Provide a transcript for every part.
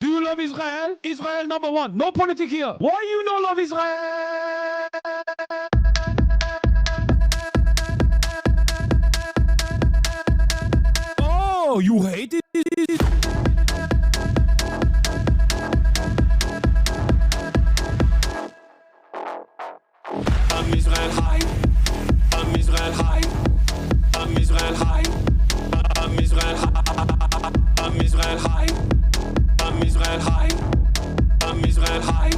Do you love Israel? Israel number one. No politics here. Why you no love Israel? Oh, you hate it? I'm Israel high. I'm Israel high. I'm Israel high. I'm Israel high. I'm Israel high. I'm Israel high. I'm Israel high.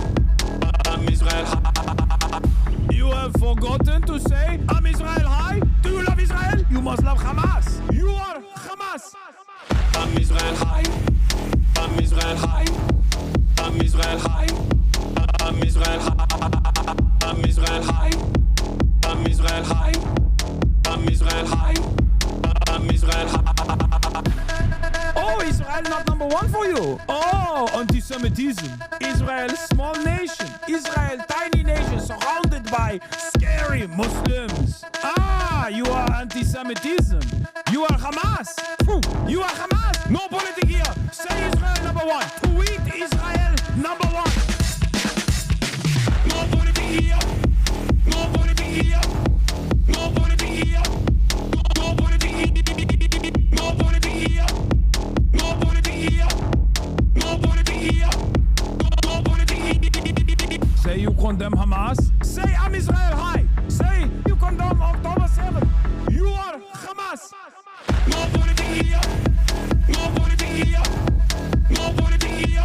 I'm Israel high. You have forgotten to say I'm Israel high? Do you love Israel? You must love Hamas. You are Hamas. I'm Israel high. I'm Israel high. I'm Israel high. I'm Israel high. I'm Israel high. I'm Israel high. I'm Israel high. I'm Israel high. Oh, Israel not number one for you. Oh, anti-Semitism. Israel, small nation. Israel, tiny nation surrounded by scary Muslims. Ah, you are anti-Semitism. You are Hamas. You are Hamas. No politics here. Say Israel number one. Tweet Israel number one. No politics here. No politics here. No politics here. No politics here. No politics here. No politics here. No politics here. No politics here. Say you condemn Hamas. Say I'm Israel high. Say you condemn October 7th. You are Hamas. No politics here. No politics here. No politics here.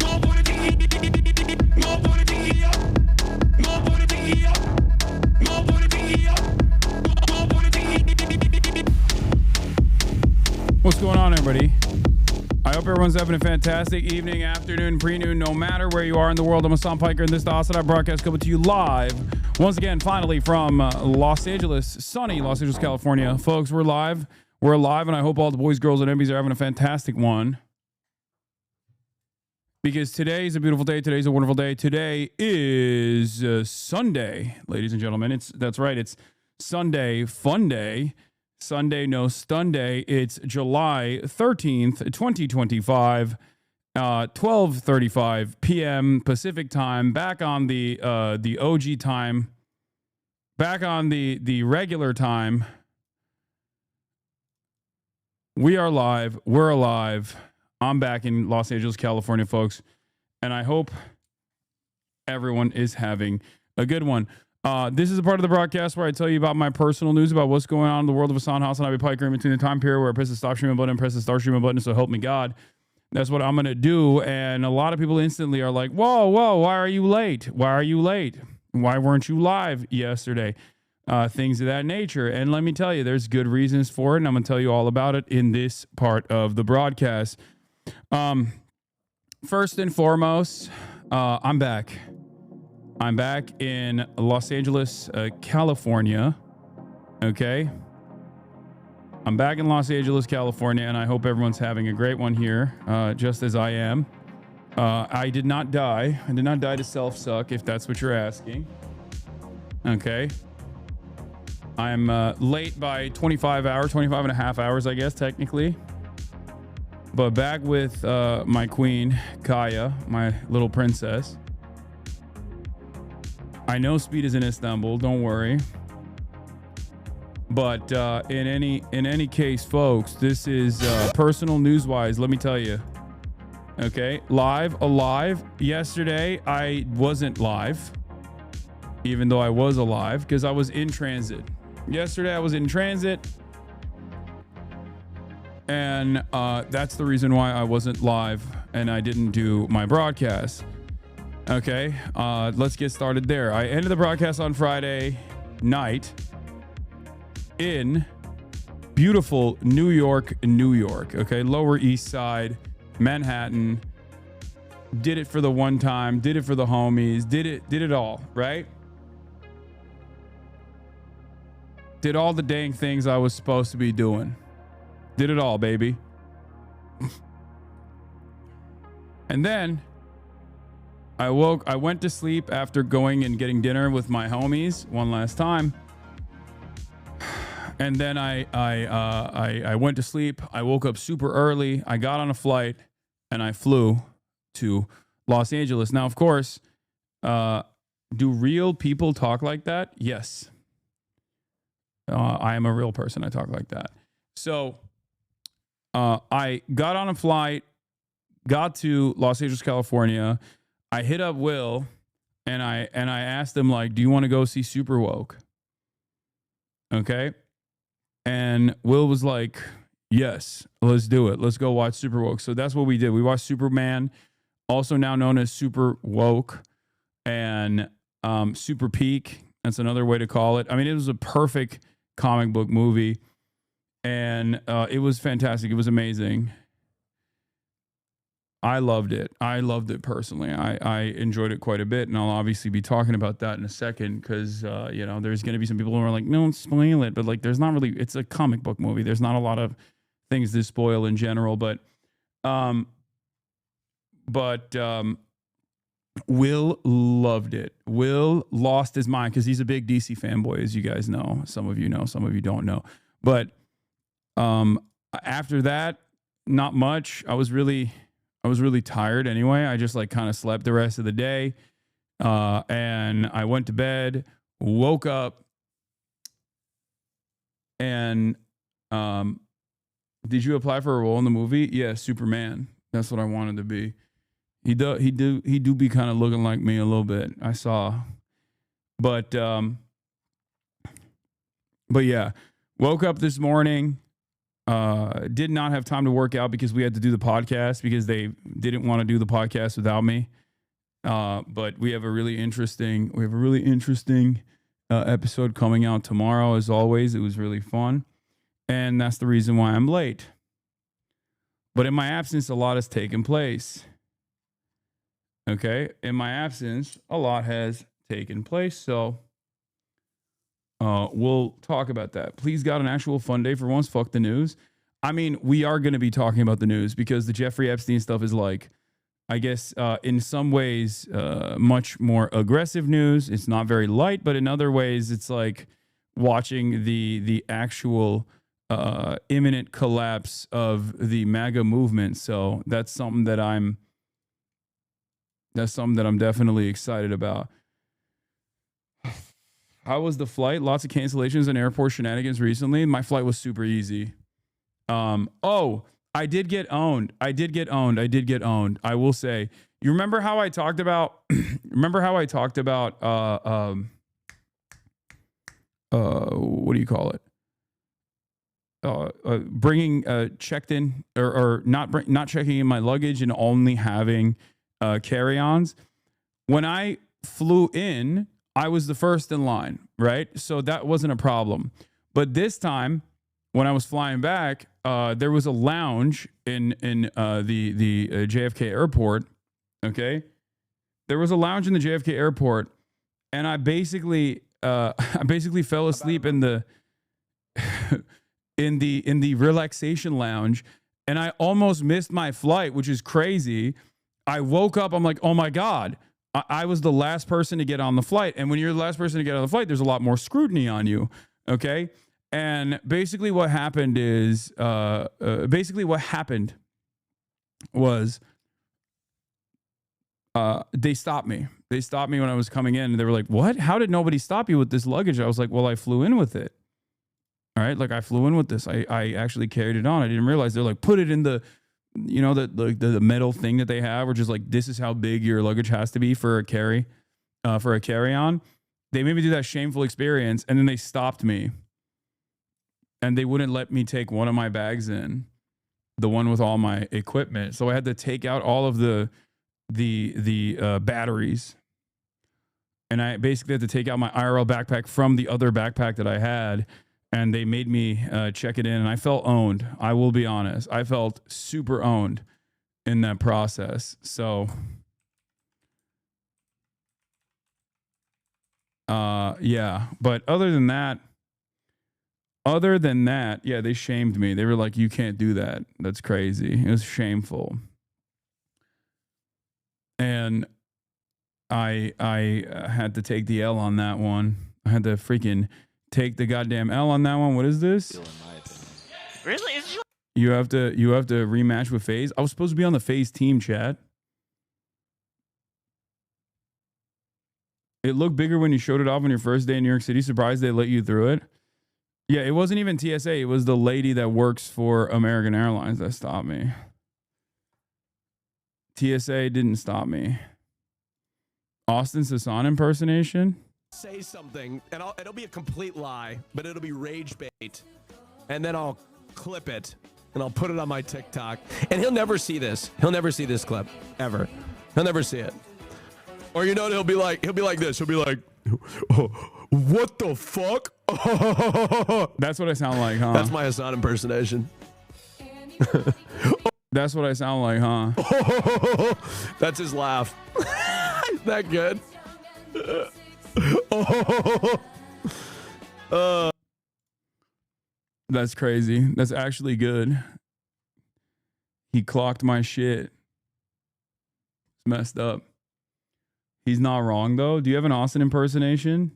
No politics here. No politics here. No politics here. No politics here. No politics here. What's going on, everybody? I hope everyone's having a fantastic evening, afternoon, pre-noon, no matter where you are in the world. I'm Hasan Piker, and this is the HasanAbi Broadcast coming to you live, once again, finally, from Los Angeles, sunny Los Angeles, California. Folks, we're live. We're alive, and I hope all the boys, girls, and enemies are having a fantastic one. Because today is a beautiful day. Today's a wonderful day. Today is Sunday, ladies and gentlemen. That's right. It's Sunday, fun day. Sunday, no stun day. It's July 13th, 2025, 12:35 p.m. Pacific time. Back on the OG time. Back on the regular time. We are live. We're alive. I'm back in Los Angeles, California, folks. And I hope everyone is having a good one. This is a part of the broadcast where I tell you about my personal news about what's going on in the world of HasanAbi Piker in between the time period where I press the stop streaming button and press the start streaming button, so help me God. That's what I'm going to do. And a lot of people instantly are like, whoa, why are you late? Why are you late? Why weren't you live yesterday? Things of that nature. And let me tell you, there's good reasons for it, and I'm going to tell you all about it in this part of the broadcast. First and foremost, I'm back. I'm back in Los Angeles, California. Okay. I'm back in Los Angeles, California, and I hope everyone's having a great one here, just as I am. I did not die. I did not die to self-suck, if that's what you're asking. Okay. I'm late by 25 and a half hours, I guess, technically. But back with my queen, Kaya, my little princess. I know speed is in Istanbul, don't worry. But in any case, folks, this is personal news-wise, let me tell you. Okay, alive. Yesterday, I wasn't live, even though I was alive, because I was in transit. Yesterday, I was in transit, and that's the reason why I wasn't live and I didn't do my broadcast. Okay, let's get started there. I ended the broadcast on Friday night in beautiful New York. Okay, Lower East Side, Manhattan. Did it for the one time, did it for the homies, did it all, right? Did all the dang things I was supposed to be doing. Did it all, baby. And then I went to sleep after going and getting dinner with my homies one last time. And then I went to sleep. I woke up super early. I got on a flight and I flew to Los Angeles. Now, of course, do real people talk like that? Yes. I am a real person. I talk like that. So I got on a flight, got to Los Angeles, California. I hit up Will, and I asked him, like, do you want to go see Superwoke? Okay. And Will was like, yes, let's do it. Let's go watch Superwoke. So that's what we did. We watched Superman, also now known as Superwoke, and Super Peak. That's another way to call it. I mean, it was a perfect comic book movie, and it was fantastic. It was amazing. I loved it. I loved it personally. I enjoyed it quite a bit, and I'll obviously be talking about that in a second because, you know, there's going to be some people who are like, no, don't spoil it. But, like, there's not really, it's a comic book movie. There's not a lot of things to spoil in general. But Will loved it. Will lost his mind because he's a big DC fanboy, as you guys know. Some of you know, some of you don't know. But after that, not much. I was really tired anyway. I just like kind of slept the rest of the day. And I went to bed, woke up, and did you apply for a role in the movie? Yeah, Superman. That's what I wanted to be. He do be kind of looking like me a little bit. I saw. But yeah, woke up this morning. Did not have time to work out because we had to do the podcast because they didn't want to do the podcast without me. But we have a really interesting episode coming out tomorrow. As always, it was really fun, and that's the reason why I'm late. But in my absence, a lot has taken place. Okay, in my absence, a lot has taken place. So we'll talk about that. Please, God, an actual fun day for once. Fuck the news. I mean, we are going to be talking about the news because the Jeffrey Epstein stuff is like, I guess, in some ways, much more aggressive news. It's not very light, but in other ways, it's like watching the actual imminent collapse of the MAGA movement. So that's something that I'm definitely excited about. How was the flight? Lots of cancellations and airport shenanigans recently. My flight was super easy. I did get owned. I will say. You remember how I talked about what do you call it? Bringing checked in or not checking in my luggage and only having carry-ons. When I flew in, I was the first in line, right? So that wasn't a problem. But this time, when I was flying back, there was a lounge in the JFK airport. Okay, there was a lounge in the JFK airport, and I basically fell asleep in the in the relaxation lounge, and I almost missed my flight, which is crazy. I woke up, I'm like, oh my God, I was the last person to get on the flight. And when you're the last person to get on the flight, there's a lot more scrutiny on you. Okay. And basically what happened was they stopped me. They stopped me when I was coming in, and they were like, what? How did nobody stop you with this luggage? I was like, well, I flew in with it. All right. Like I flew in with this. I actually carried it on. I didn't realize. They're like, put it in the, you know, the metal thing that they have, which is like, this is how big your luggage has to be for a carry-on. They made me do that shameful experience, and then they stopped me, and they wouldn't let me take one of my bags in, the one with all my equipment. So I had to take out all of the batteries, and I basically had to take out my IRL backpack from the other backpack that I had. And they made me check it in, and I felt owned. I will be honest. I felt super owned in that process. So, yeah. But other than that, yeah, they shamed me. They were like, you can't do that. That's crazy. It was shameful. And I had to take the L on that one. I had to freaking take the goddamn L on that one. What is this? Really? You have to rematch with FaZe. I was supposed to be on the FaZe team, chat. It looked bigger when you showed it off on your first day in New York City. Surprised they let you through it. Yeah, it wasn't even TSA. It was the lady that works for American Airlines that stopped me. TSA didn't stop me. Austin's Hasan impersonation? Say something, and it'll be a complete lie, but it'll be rage bait. And then I'll clip it, and I'll put it on my TikTok. And he'll never see this. He'll never see this clip, ever. He'll never see it. Or you know, he'll be like this. He'll be like, oh, what the fuck? That's what I sound like, huh? That's my Hasan impersonation. That's what I sound like, huh? That's his laugh. Is that good? That's crazy. That's actually good. He clocked my shit. It's messed up. He's not wrong, though. Do you have an Austin impersonation?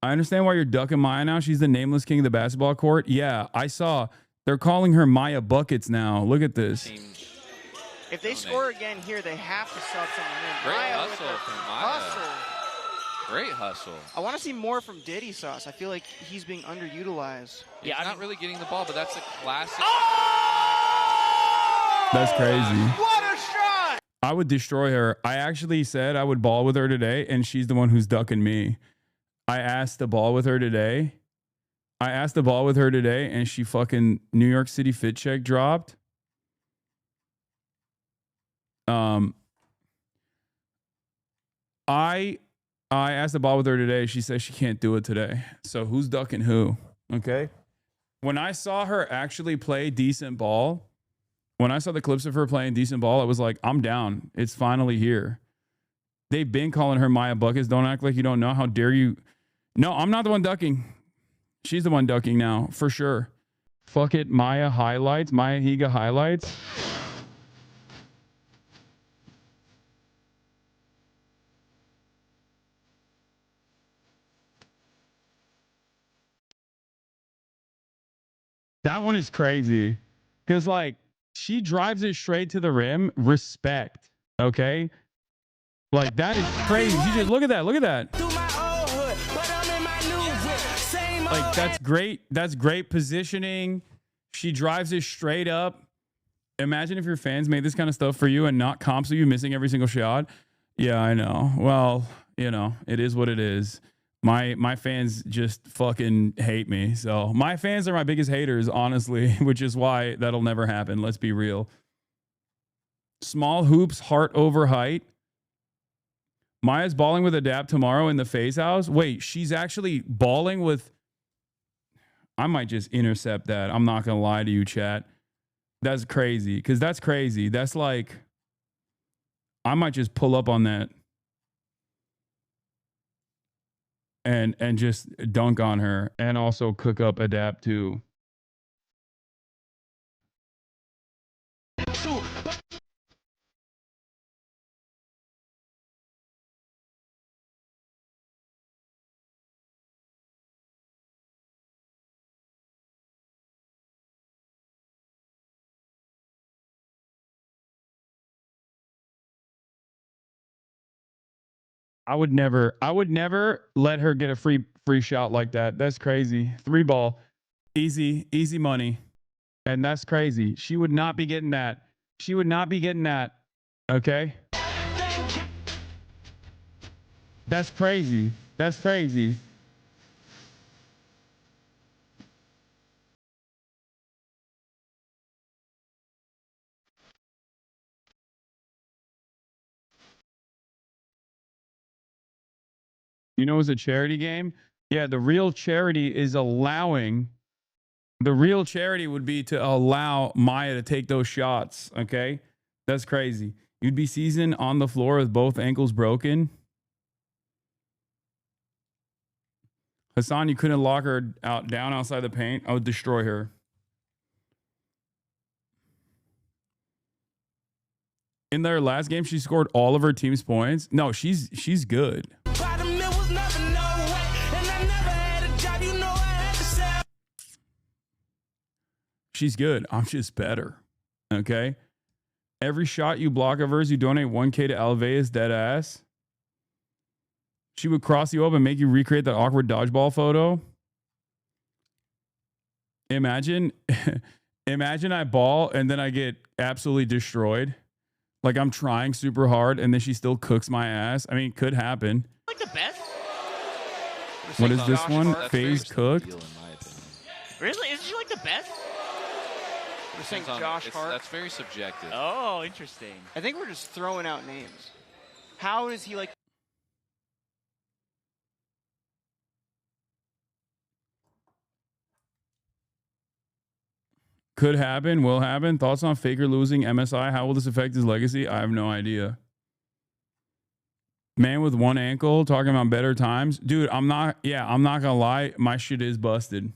I understand why you're ducking Maya now. She's the nameless king of the basketball court. Yeah, I saw. They're calling her Maya Buckets now. Look at this. If they score again here, they have to sub someone in. Great Maya hustle from Maya. Great hustle. I want to see more from Diddy Sauce. I feel like he's being underutilized. He's not really getting the ball, but that's a classic. That's crazy. What a shot! I would destroy her. I actually said I would ball with her today, and she's the one who's ducking me. I asked to ball with her today. And she fucking New York City fit check dropped. I asked to ball with her today. She says she can't do it today. So who's ducking who? Okay. When I saw her actually play decent ball, when I saw the clips of her playing decent ball, I was like, I'm down. It's finally here. They've been calling her Maya Buckets. Don't act like you don't know. How dare you? No, I'm not the one ducking. She's the one ducking now, for sure. Fuck it, Maya highlights. Maya Higa highlights. That one is crazy. Because, like, she drives it straight to the rim. Respect. Okay? Like, that is crazy. She just, look at that. Look at that. Like, that's great. That's great positioning. She drives it straight up. Imagine if your fans made this kind of stuff for you and not comps of you missing every single shot. Yeah, I know. Well, you know, it is what it is. My fans just fucking hate me. So my fans are my biggest haters, honestly, which is why that'll never happen. Let's be real. Small hoops, heart over height. Maya's balling with a dab tomorrow in the FaZe house. Wait, she's actually balling with... I might just intercept that. I'm not going to lie to you, chat. That's crazy. Because that's crazy. That's like... I might just pull up on that. And just dunk on her. And also cook up adapt too. I would never let her get a free shot like that. That's crazy. 3 ball. Easy money. And that's crazy. She would not be getting that. She would not be getting that. Okay? That's crazy. That's crazy. You know, it's a charity game. Yeah, the real charity is allowing. The real charity would be to allow Maya to take those shots. Okay, that's crazy. You'd be seasoned on the floor with both ankles broken. Hasan, you couldn't lock her down outside the paint. I would destroy her. In their last game, she scored all of her team's points. No, she's good. She's good. I'm just better. Okay? Every shot you block of hers, you donate 1K to Alveus, dead ass. She would cross you up and make you recreate that awkward dodgeball photo. Imagine I ball and then I get absolutely destroyed. Like I'm trying super hard and then she still cooks my ass. I mean, it could happen. Like the best. What is this one? FaZe cooked? Really? Isn't she like the best? We're saying Josh Hart. That's very subjective. Oh, interesting. I think we're just throwing out names. How is he like? Could happen, will happen. Thoughts on Faker losing MSI? How will this affect his legacy? I have no idea. Man with one ankle talking about better times. Dude, I'm not gonna lie. My shit is busted.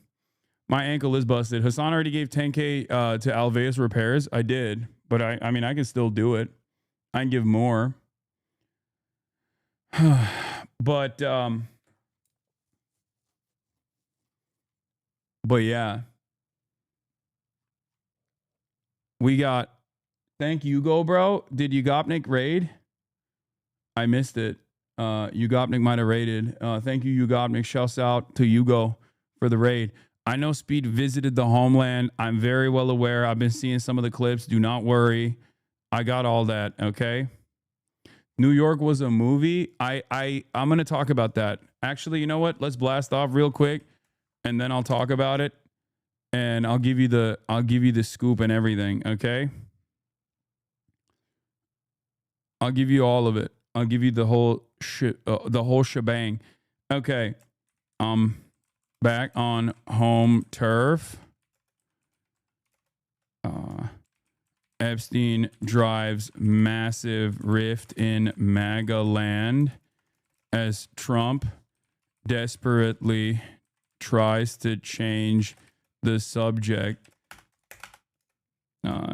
My ankle is busted. Hasan already gave 10K to Alveus repairs. I did, but I mean, I can still do it. I can give more. But yeah. We got, thank you, go, bro. Did Ugopnik raid? I missed it. Ugopnik might have raided. Thank you, Ugopnik. Shouts out to Hugo for the raid. I know Speed visited the homeland. I'm very well aware. I've been seeing some of the clips. Do not worry. I got all that, okay? New York was a movie. I'm going to talk about that. Actually, you know what? Let's blast off real quick, and then I'll talk about it. And I'll give you the scoop and everything, okay? I'll give you all of it. I'll give you the whole shebang. Okay. Back on home turf. Epstein drives massive rift in MAGA land as Trump desperately tries to change the subject.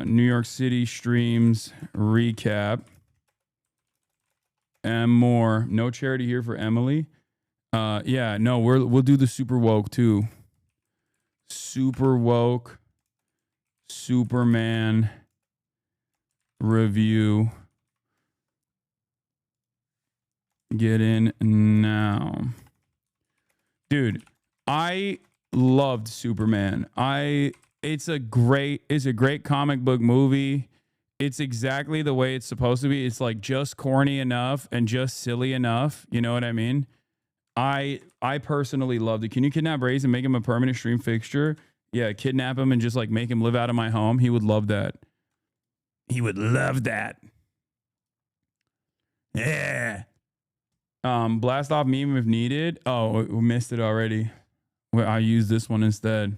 New York City streams recap and more. No charity here for Emily. Yeah, no, we'll do the super woke too. Super woke Superman review. Get in now. Dude, I loved Superman. It's a great comic book movie. It's exactly the way it's supposed to be. It's like just corny enough and just silly enough. You know what I mean? I personally loved it. Can you kidnap Raze and make him a permanent stream fixture? Yeah, kidnap him and just like make him live out of my home. He would love that. He would love that. Yeah. Blast off meme if needed. Oh, we missed it already. Well, I use this one instead.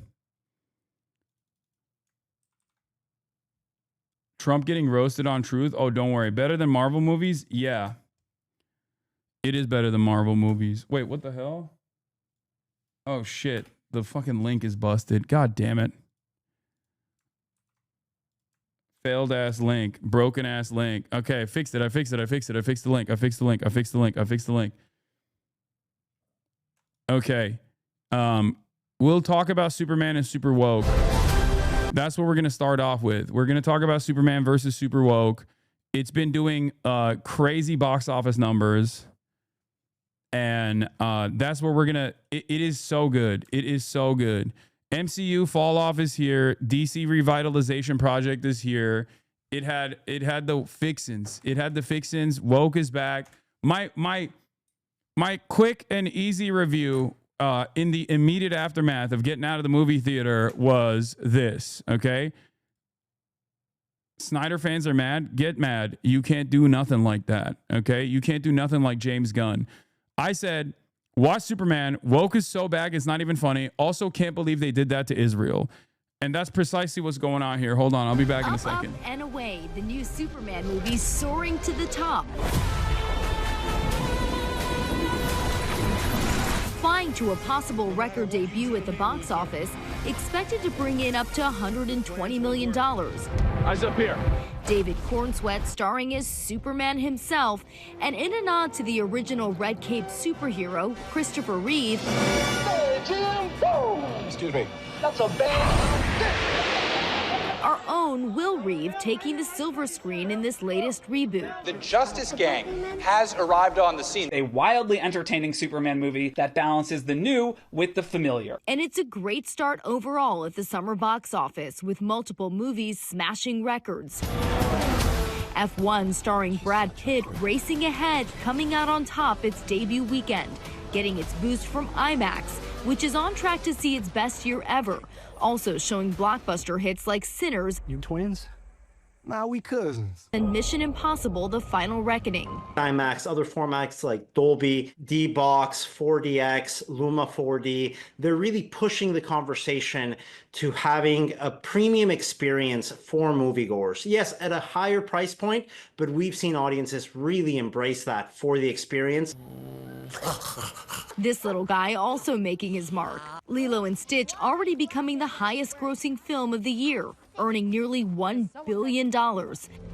Trump getting roasted on Truth. Oh, don't worry. Better than Marvel movies? Yeah. It is better than Marvel movies. Wait, what the hell? Oh, shit. The fucking link is busted. God damn it. Failed ass link. Broken ass link. Okay, I fixed it. I fixed the link. I fixed the link. Okay. We'll talk about Superman and Super Woke. That's what we're going to start off with. We're going to talk about Superman versus Super Woke. It's been doing crazy box office numbers. And that's what we're going to... It is so good. It is so good. MCU Fall Off is here. DC Revitalization Project is here. It had the fixins. It had the fixins. Woke is back. My quick and easy review in the immediate aftermath of getting out of the movie theater was this, okay? Snyder fans are mad. Get mad. You can't do nothing like that, okay? You can't do nothing like James Gunn. I said, watch Superman. Woke is so bad, it's not even funny. Also, can't believe they did that to Israel. And that's precisely what's going on here. Hold on. I'll be back in a second. Up and Away, the new Superman movie soaring to the top. Flying to a possible record debut at the box office, expected to bring in up to $120 million. Eyes up here. David Cornsweet starring as Superman himself, and in a nod to the original red cape superhero, Christopher Reeve. Hey, Jim! Whoa! Excuse me. That's a bad... own Will Reeve taking the silver screen in this latest reboot. The Justice Gang has arrived on the scene. A wildly entertaining Superman movie that balances the new with the familiar. And it's a great start overall at the summer box office, with multiple movies smashing records. F1 starring Brad Pitt racing ahead, coming out on top its debut weekend, getting its boost from IMAX, which is on track to see its best year ever. Also showing blockbuster hits like Sinners. You twins? Nah, we cousins. And Mission Impossible: The Final Reckoning. IMAX, other formats like Dolby, D-Box, 4DX, Luma 4D, they're really pushing the conversation to having a premium experience for moviegoers. Yes, at a higher price point, but we've seen audiences really embrace that for the experience. This little guy also making his mark. Lilo and Stitch already becoming the highest grossing film of the year, earning nearly $1 billion.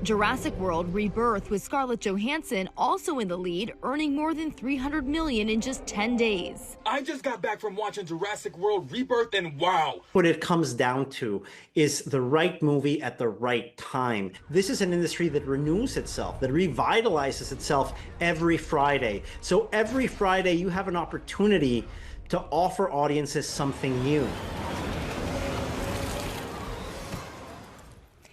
Jurassic World Rebirth with Scarlett Johansson also in the lead, earning more than $300 million in just 10 days. I just got back from watching Jurassic World Rebirth, and wow. What it comes down to is the right movie at the right time. This is an industry that renews itself, that revitalizes itself every Friday. So every Friday you have an opportunity to offer audiences something new.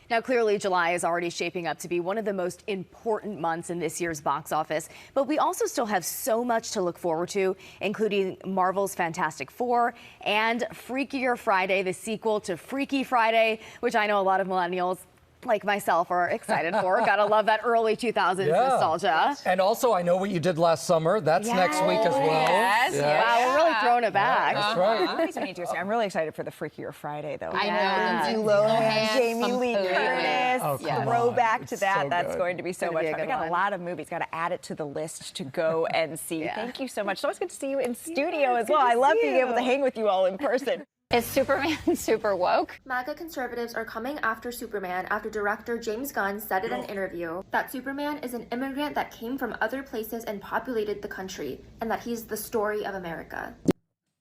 Now, clearly, July is already shaping up to be one of the most important months in this year's box office, but we also still have so much to look forward to, including Marvel's Fantastic Four and Freakier Friday, the sequel to Freaky Friday, which I know a lot of millennials like myself are excited for. Gotta love that early 2000s nostalgia. And also, I know what you did last summer. That's next week as well. Yes. Wow, we're really throwing it back. That's right. I'm really excited for the Freakier Friday, though. I know. Lindsay Lohan, Jamie Lee Curtis, throwback to that. So That's good. going to be so much fun. We got one. a lot of movies. Got to add it to the list to go and see. Thank you so much. So it's good to see you in studio as well. I love being able to hang with you all in person. Is Superman super woke? MAGA conservatives are coming after Superman after director James Gunn said in an interview that Superman is an immigrant that came from other places and populated the country, and that he's the story of America.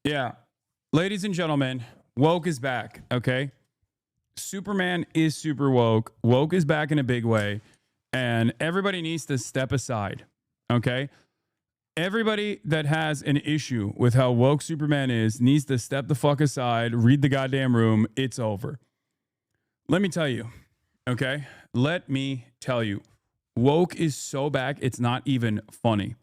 Yeah. Ladies and gentlemen, woke is back, okay? Superman is super woke. Woke is back in a big way, and everybody needs to step aside, okay? Everybody that has an issue with how woke Superman is needs to step the fuck aside, read the goddamn room. It's over. Let me tell you, okay? Let me tell you. Woke is so back, it's not even funny.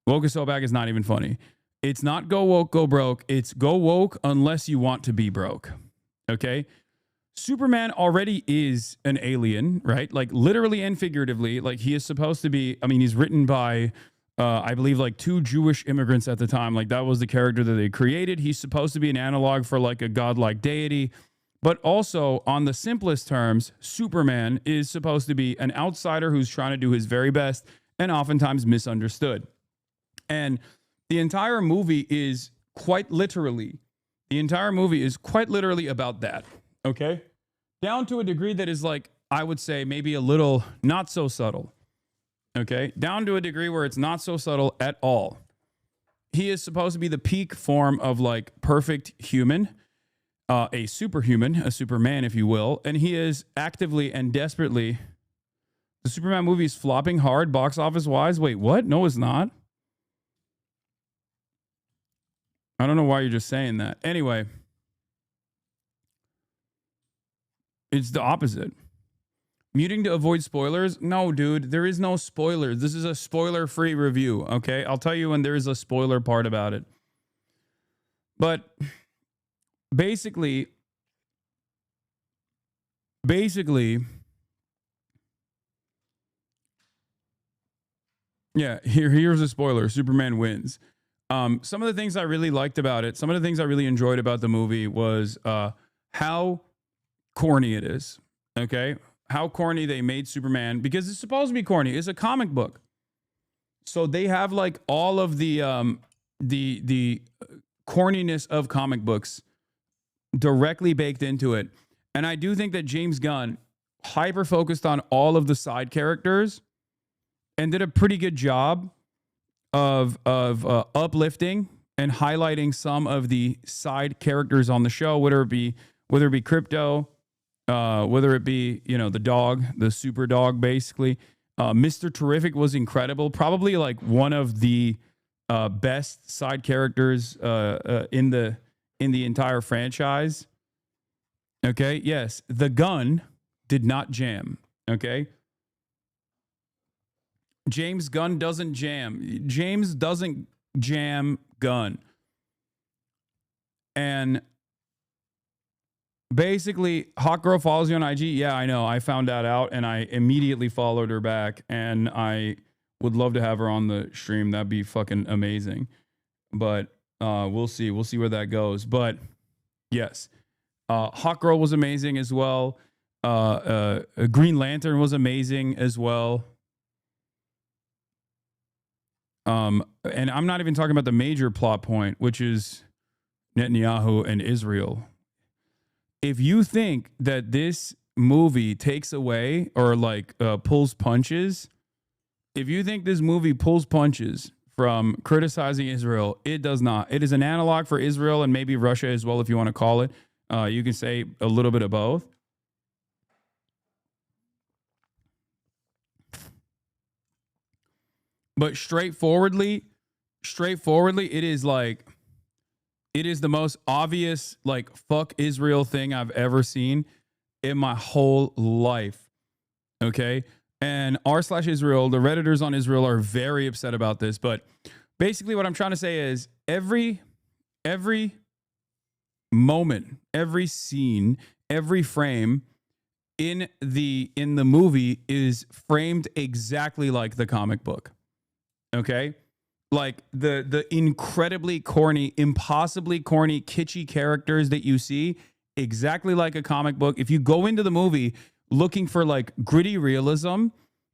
Woke is so back, it's not even funny. It's not go woke, go broke. It's go woke unless you want to be broke, okay? Superman already is an alien, right? Like literally and figuratively. Like he is supposed to be, I mean, he's written by... I believe like 2 Jewish immigrants at the time. Like that was the character that they created. He's supposed to be an analog for like a godlike deity. But also on the simplest terms, Superman is supposed to be an outsider who's trying to do his very best and oftentimes misunderstood. And the entire movie is quite literally about that. Okay. Down to a degree that is like, I would say maybe a little not so subtle. Okay, down to a degree where it's not so subtle at all. He is supposed to be the peak form of like perfect human, a superhuman, a Superman, if you will. And he is actively and desperately, the Superman movie is flopping hard box office wise. Wait, what? No, it's not. I don't know why you're just saying that. Anyway, it's the opposite. Muting to avoid spoilers? No, dude, there is no spoilers. This is a spoiler-free review, okay? I'll tell you when there is a spoiler part about it. But basically, yeah, here's a spoiler. Superman wins. Some of the things I really liked about it, some of the things I really enjoyed about the movie was how corny it is, okay? How corny they made Superman, because it's supposed to be corny. It's a comic book. So they have like all of the corniness of comic books directly baked into it. And I do think that James Gunn hyper focused on all of the side characters and did a pretty good job of uplifting and highlighting some of the side characters on the show, whether it be Crypto, whether it be, you know, the dog, the super dog, basically. Mr. Terrific was incredible. Probably like one of the best side characters in the entire franchise. Okay, yes, the gun did not jam. Okay, James Gunn doesn't jam. James doesn't jam gun. And basically, Hot Girl follows you on IG. Yeah, I know. I found that out, and I immediately followed her back. And I would love to have her on the stream. That'd be fucking amazing. But we'll see. We'll see where that goes. But yes, Hot Girl was amazing as well. Green Lantern was amazing as well. And I'm not even talking about the major plot point, which is Netanyahu and Israel. If you think that this movie takes away or like pulls punches, if you think this movie pulls punches from criticizing Israel, it does not. It is an analog for Israel and maybe Russia as well, if you want to call it. You can say a little bit of both. But straightforwardly, it is like, it is the most obvious, like, fuck Israel thing I've ever seen in my whole life. Okay? And r/Israel, the Redditors on Israel are very upset about this. But basically what I'm trying to say is every moment, every scene, every frame in the movie is framed exactly like the comic book. Okay? Like the incredibly corny, impossibly corny, kitschy characters that you see, exactly like a comic book. If you go into the movie looking for like gritty realism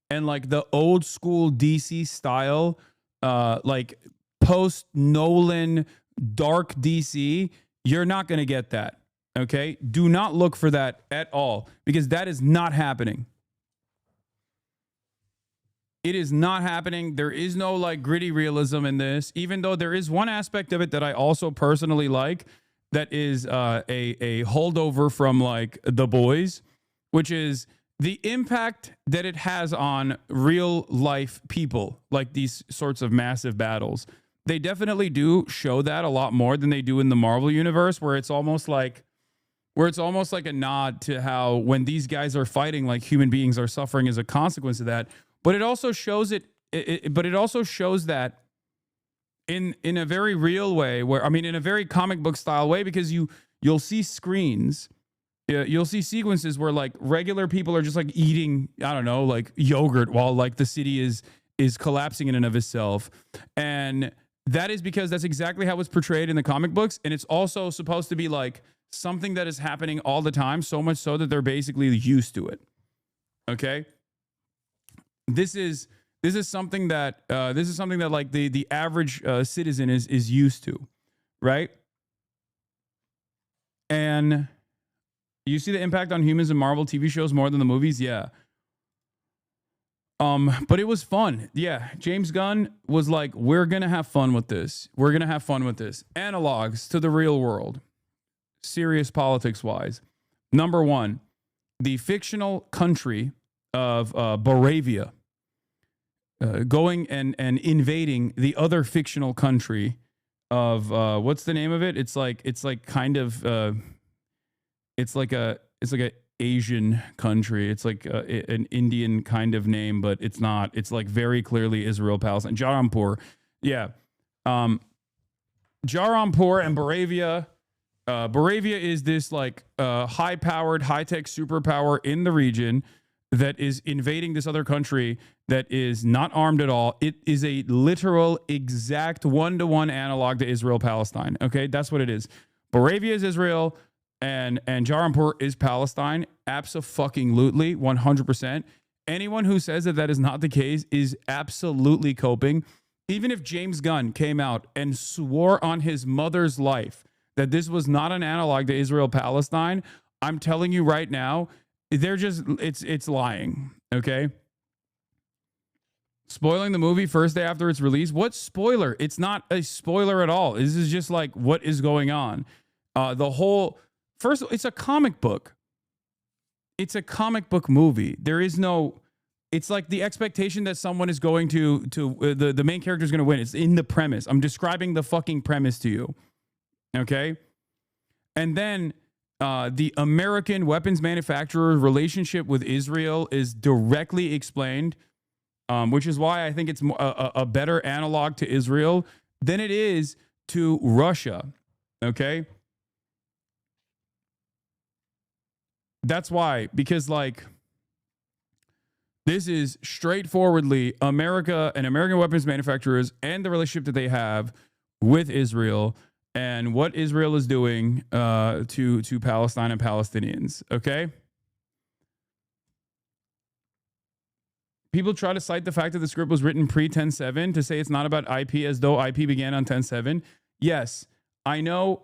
and like the old school DC style, like post Nolan dark DC, you're not going to get that. Okay? Do not look for that at all, because that is not happening. It is not happening. There is no like gritty realism in this, even though there is one aspect of it that I also personally like, that is a holdover from like The Boys, which is the impact that it has on real life people, like these sorts of massive battles. They definitely do show that a lot more than they do in the Marvel universe, where it's almost like a nod to how when these guys are fighting, like human beings are suffering as a consequence of that. But it also shows but it also shows that in a very real way, where, I mean, in a very comic book style way, because you'll see screens, you'll see sequences where like regular people are just like eating, I don't know, like yogurt while like the city is collapsing in and of itself. And that is because that's exactly how it's portrayed in the comic books. And it's also supposed to be like something that is happening all the time, so much so that they're basically used to it. Okay? This is something that like the average citizen is used to, right? And you see the impact on humans in Marvel TV shows more than the movies, yeah. But it was fun, yeah. James Gunn was like, we're gonna have fun with this. We're gonna have fun with this. Analogs to the real world, serious politics wise. Number one, the fictional country of Boravia. Going and invading the other fictional country of what's the name of it? It's like kind of it's like a Asian country. It's like an Indian kind of name, but it's not. It's like very clearly Israel, Palestine. Jarampur, yeah. Jarampur and Boravia. Boravia is this like high-powered, high-tech superpower in the region that is invading this other country that is not armed at all. It is a literal, exact one-to-one analog to Israel-Palestine. Okay, that's what it is. Boravia is Israel, and Jarampur is Palestine. Abso-fucking-lutely, 100%. Anyone who says that that is not the case is absolutely coping. Even if James Gunn came out and swore on his mother's life that this was not an analog to Israel-Palestine, I'm telling you right now, they're just, it's lying, okay? Spoiling the movie first day after its release? What spoiler? It's not a spoiler at all. This is just like what is going on. First, it's a comic book. it's a comic book movie. There is no, it's like the expectation that someone is going to the main character is going to win. It's in the premise. I'm describing the fucking premise to you. Okay. And then the American weapons manufacturer's relationship with Israel is directly explained, which is why I think it's a better analog to Israel than it is to Russia. Okay. That's why, because like this is straightforwardly America and American weapons manufacturers and the relationship that they have with Israel and what Israel is doing to Palestine and Palestinians. Okay. People try to cite the fact that the script was written pre-10/7 to say it's not about IP as though IP began on 10/7. Yes, I know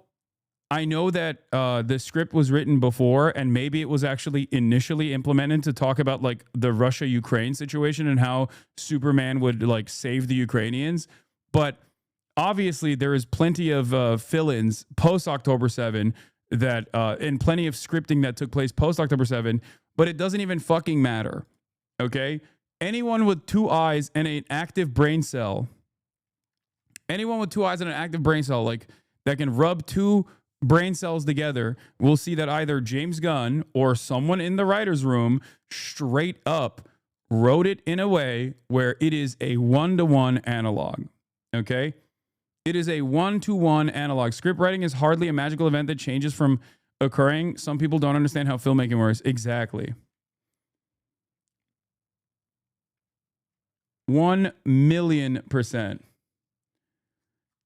that the script was written before, and maybe it was actually initially implemented to talk about like the Russia-Ukraine situation and how Superman would like save the Ukrainians. But obviously there is plenty of fill-ins post-October 7 that and plenty of scripting that took place post-October 7, but it doesn't even fucking matter. Okay? Anyone with two eyes and an active brain cell, like that can rub two brain cells together, will see that either James Gunn or someone in the writer's room straight up wrote it in a way where it is a 1-to-1 analog. Okay? It is a 1-to-1 analog. Script writing is hardly a magical event that changes from occurring. Some people don't understand how filmmaking works. Exactly. 1,000,000%.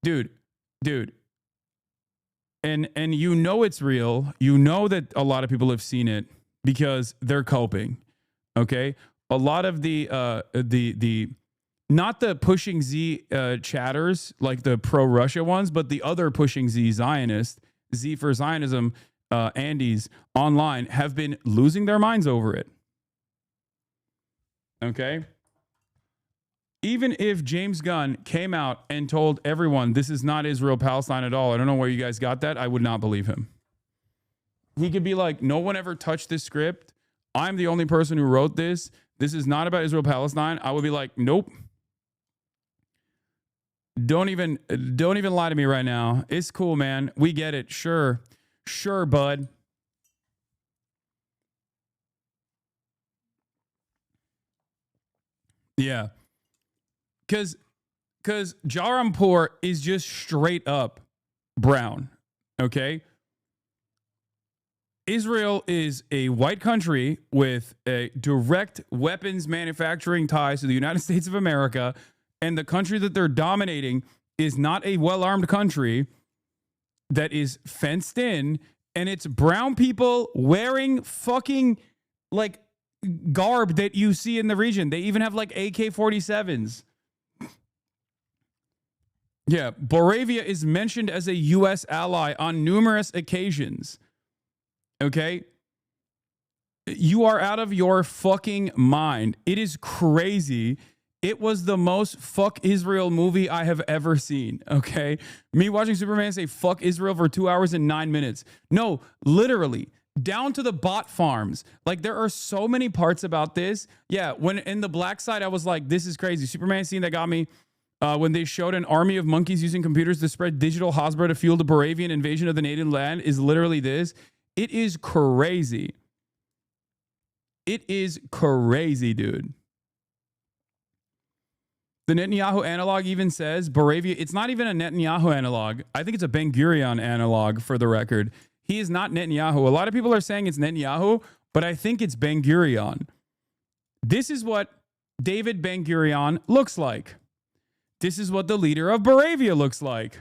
Dude. And you know it's real. You know that a lot of people have seen it because they're coping. Okay? A lot of the not the pushing Z chatters, like the pro-Russia ones, but the other pushing Z Zionist, Z for Zionism, Andes online have been losing their minds over it. Okay? Even if James Gunn came out and told everyone this is not Israel-Palestine at all, I don't know where you guys got that, I would not believe him. He could be like, no one ever touched this script. I'm the only person who wrote this. This is not about Israel-Palestine. I would be like, nope. Don't even lie to me right now. It's cool, man. We get it. Sure, bud. Yeah. Because Jarampur is just straight up brown, okay? Israel is a white country with a direct weapons manufacturing ties to the United States of America, and the country that they're dominating is not a well-armed country that is fenced in, and it's brown people wearing fucking, like, garb that you see in the region. They even have, like, AK-47s. Yeah, Boravia is mentioned as a U.S. ally on numerous occasions. Okay? You are out of your fucking mind. It is crazy. It was the most fuck Israel movie I have ever seen. Okay? Me watching Superman say fuck Israel for 2 hours and 9 minutes. No, literally. Down to the bot farms. Like, there are so many parts about this. Yeah, when in the black side, I was like, this is crazy. Superman scene that got me. When they showed an army of monkeys using computers to spread digital Hasbro to fuel the Boravian invasion of the native land is literally this. It is crazy. It is crazy, dude. The Netanyahu analog even says Boravia. It's not even a Netanyahu analog. I think it's a Ben-Gurion analog, for the record. He is not Netanyahu. A lot of people are saying it's Netanyahu, but I think it's Ben-Gurion. This is what David Ben-Gurion looks like. This is what the leader of Boravia looks like.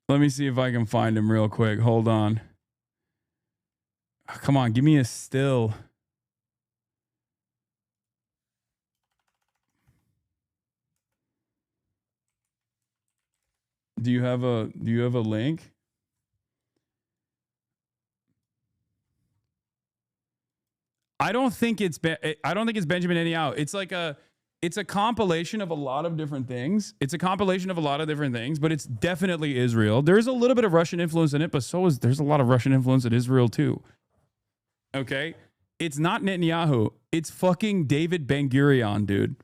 Let me see if I can find him real quick. Hold on. Oh, come on, give me a still. Do you have a link? I don't think it's Benjamin Netanyahu. It's like a it's a compilation of a lot of different things. It's a compilation of a lot of different things, but it's definitely Israel. There's a little bit of Russian influence in it, but there's a lot of Russian influence in Israel too. Okay? It's not Netanyahu. It's fucking David Ben-Gurion, dude.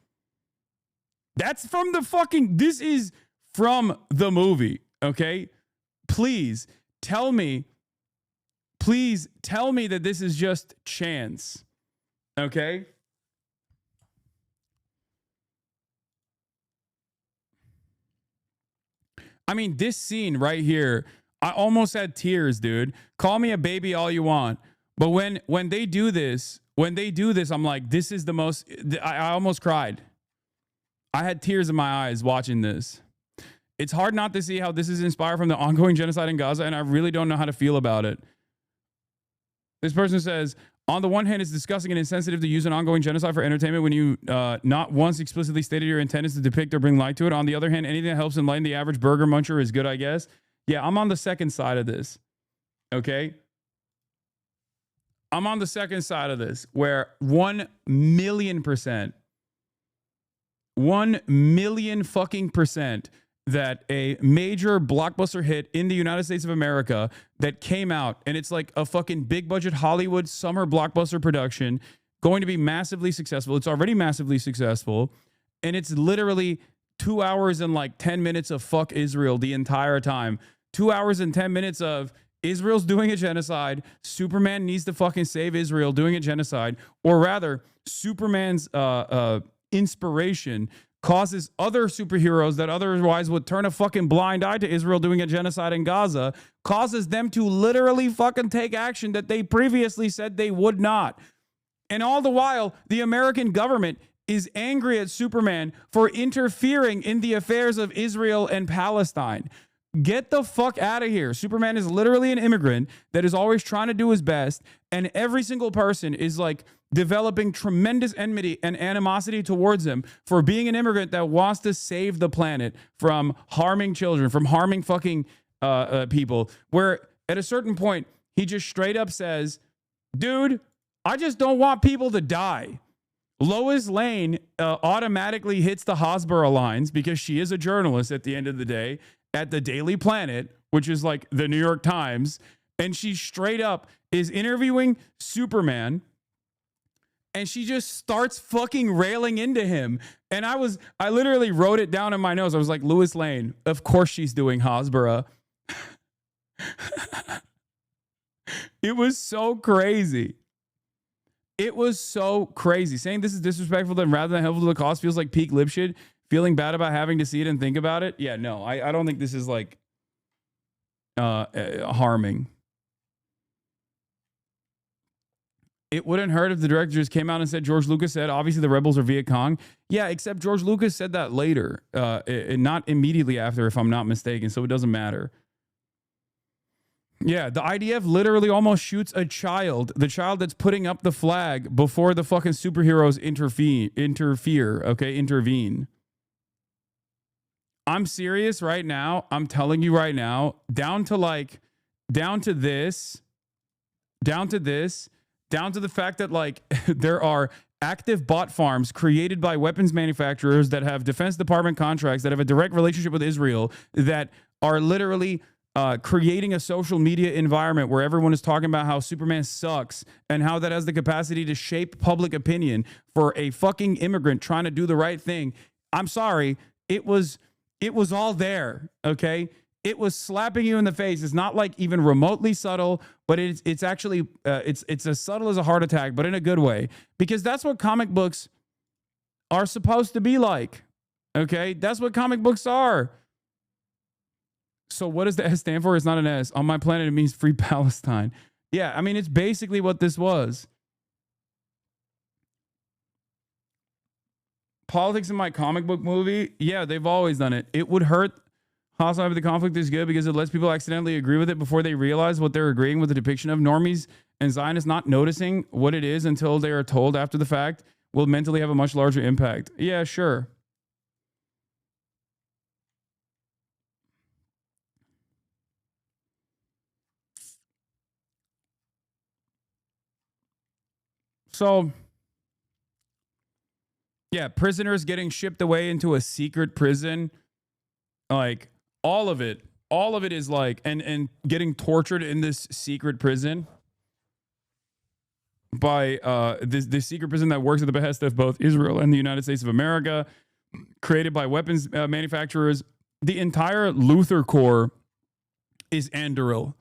That's from the fucking, this is from the movie, okay? Please tell me that this is just chance, okay? I mean, this scene right here, I almost had tears, dude. Call me a baby all you want. But when they do this, I'm like, this is the most, I almost cried. I had tears in my eyes watching this. It's hard not to see how this is inspired from the ongoing genocide in Gaza, and I really don't know how to feel about it. This person says, on the one hand, it's disgusting and insensitive to use an ongoing genocide for entertainment when you not once explicitly stated your intent is to depict or bring light to it. On the other hand, anything that helps enlighten the average burger muncher is good, I guess. Yeah, I'm on the second side of this. Okay? I'm on the second side of this where 1,000,000%, 1,000,000 fucking percent that a major blockbuster hit in the United States of America that came out, and it's like a fucking big budget Hollywood summer blockbuster production, going to be massively successful. It's already massively successful, and it's literally 2 hours and like 10 minutes of fuck Israel the entire time. 2 hours and 10 minutes of Israel's doing a genocide. Superman needs to fucking save Israel doing a genocide, or rather, Superman's inspiration causes other superheroes that otherwise would turn a fucking blind eye to Israel doing a genocide in Gaza, causes them to literally fucking take action that they previously said they would not. And all the while, the American government is angry at Superman for interfering in the affairs of Israel and Palestine. Get the fuck out of here. Superman is literally an immigrant that is always trying to do his best, and every single person is like developing tremendous enmity and animosity towards him for being an immigrant that wants to save the planet from harming children, from harming fucking people, where at a certain point, he just straight up says, dude, I just don't want people to die. Lois Lane automatically hits the Hasbara lines because she is a journalist at the end of the day at the Daily Planet, which is like the New York Times, and she straight up is interviewing Superman, and she just starts fucking railing into him. And I literally wrote it down in my notes. I was like, Lois Lane, of course she's doing Hasbara. It was so crazy. It was so crazy. Saying this is disrespectful then rather than helpful to the cause feels like peak lip shit. Feeling bad about having to see it and think about it. Yeah, no, I don't think this is like harming. It wouldn't hurt if the director just came out and said, George Lucas said, obviously the rebels are Viet Cong. Yeah, except George Lucas said that later, not immediately after, if I'm not mistaken, so it doesn't matter. Yeah, the IDF literally almost shoots a child, the child that's putting up the flag before the fucking superheroes intervene. I'm serious right now. I'm telling you right now, down to the fact that like there are active bot farms created by weapons manufacturers that have Defense Department contracts that have a direct relationship with Israel that are literally creating a social media environment where everyone is talking about how Superman sucks and how that has the capacity to shape public opinion for a fucking immigrant trying to do the right thing. I'm sorry. It was all there. Okay. It was slapping you in the face. It's not like even remotely subtle, but it's actually, it's as subtle as a heart attack, but in a good way, because that's what comic books are supposed to be like. Okay. That's what comic books are. So what does the S stand for? It's not an S. On my planet, it means free Palestine. Yeah, I mean, it's basically what this was. Politics in my comic book movie? Yeah, they've always done it. It would hurt. HasanAbi, the conflict is good because it lets people accidentally agree with it before they realize what they're agreeing with the depiction of. Normies and Zionists not noticing what it is until they are told after the fact will mentally have a much larger impact. Yeah, sure. So Yeah, prisoners getting shipped away into a secret prison. Like all of it is like, and getting tortured in this secret prison by this secret prison that works at the behest of both Israel and the United States of America, created by weapons manufacturers. The entire Luthor Corps is Anduril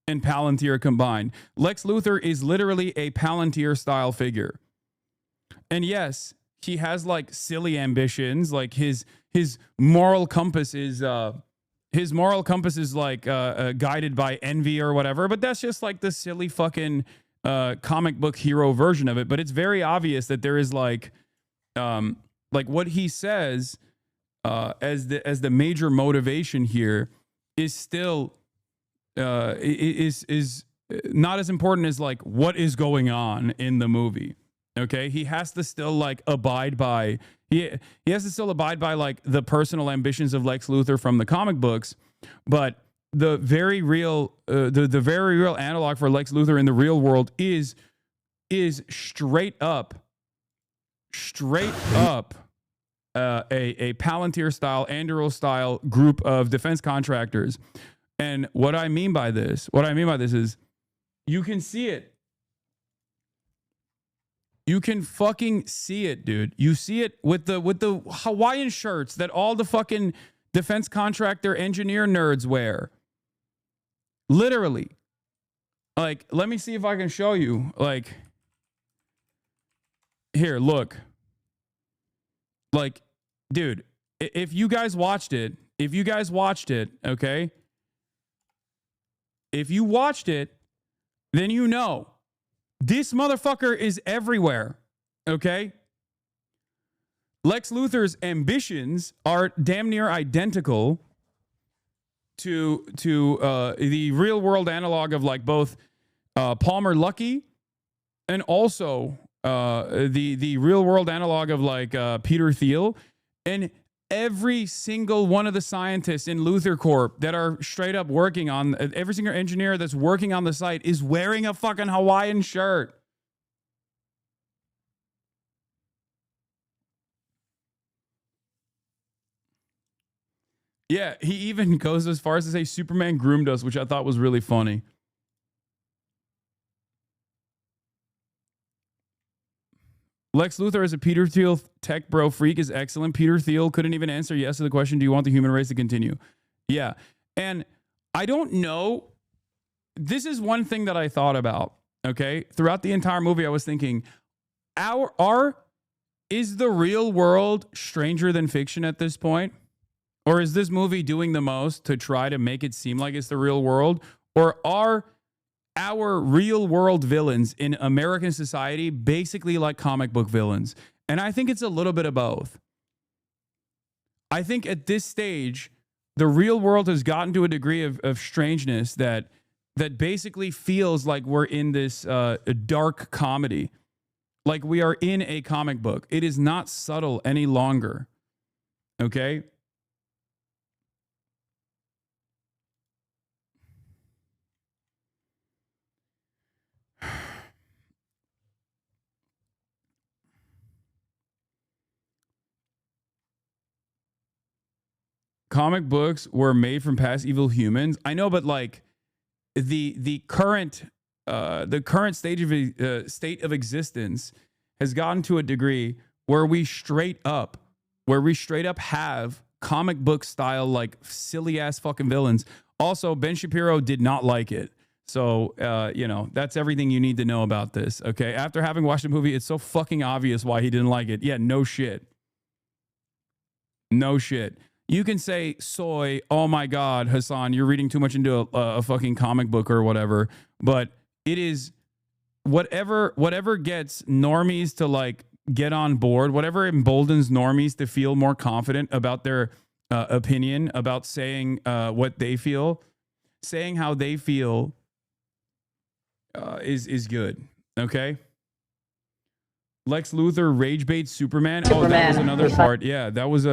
and Palantir combined. Lex Luthor is literally a Palantir style figure. And yes, he has like silly ambitions, like his moral compass is like guided by envy or whatever, but that's just like the silly fucking comic book hero version of it. But it's very obvious that there is like what he says as the major motivation here is still is not as important as like what is going on in the movie. Okay, he has to still like abide by he has to still abide by like the personal ambitions of Lex Luthor from the comic books, but the very real the very real analog for Lex Luthor in the real world is straight up a Palantir style, Anduril style group of defense contractors. And what I mean by this is you can see it. You can fucking see it, dude. You see it with the Hawaiian shirts that all the fucking defense contractor engineer nerds wear. Literally. Like, let me see if I can show you. Like, here, look. Like, dude, if you guys watched it, okay? If you watched it, then you know. This motherfucker is everywhere, okay? Lex Luthor's ambitions are damn near identical to the real world analog of like both Palmer Luckey and also the real world analog of like Peter Thiel. And every single one of the scientists in Luthor Corp that are straight up working on, every single engineer that's working on the site is wearing a fucking Hawaiian shirt. Yeah, he even goes as far as to say Superman groomed us, which I thought was really funny. Lex Luthor as a Peter Thiel tech bro freak is excellent. Peter Thiel couldn't even answer yes to the question, do you want the human race to continue? Yeah. And I don't know. This is one thing that I thought about, okay? Throughout the entire movie, I was thinking, is the real world stranger than fiction at this point? Or is this movie doing the most to try to make it seem like it's the real world? Or are our real world villains in American society basically like comic book villains? And I think it's a little bit of both. I think at this stage, the real world has gotten to a degree of strangeness that basically feels like we're in this dark comedy. Like we are in a comic book. It is not subtle any longer. Okay? Comic books were made from past evil humans. I know, but like the current state of existence has gotten to a degree where we straight up have comic book style like silly ass fucking villains. Also, Ben Shapiro did not like it. So, that's everything you need to know about this. Okay. After having watched the movie, it's so fucking obvious why he didn't like it. Yeah. No shit. No shit. You can say, soy, oh my God, Hasan, you're reading too much into a fucking comic book or whatever. But it is whatever gets normies to like get on board, whatever emboldens normies to feel more confident about their opinion, about saying what they feel, saying how they feel is good. Okay. Lex Luthor rage bait Superman. Oh, that was another part. Yeah, that was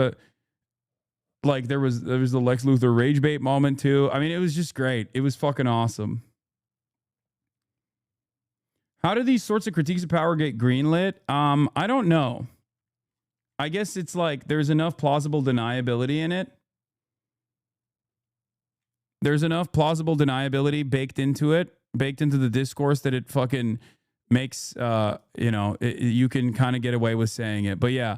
there was the Lex Luthor rage bait moment too. I mean, it was just great. It was fucking awesome. How do these sorts of critiques of power get greenlit? I don't know. I guess it's like there's enough plausible deniability in it. There's enough plausible deniability baked into it, baked into the discourse that it fucking makes, you know, you can kind of get away with saying it. But yeah.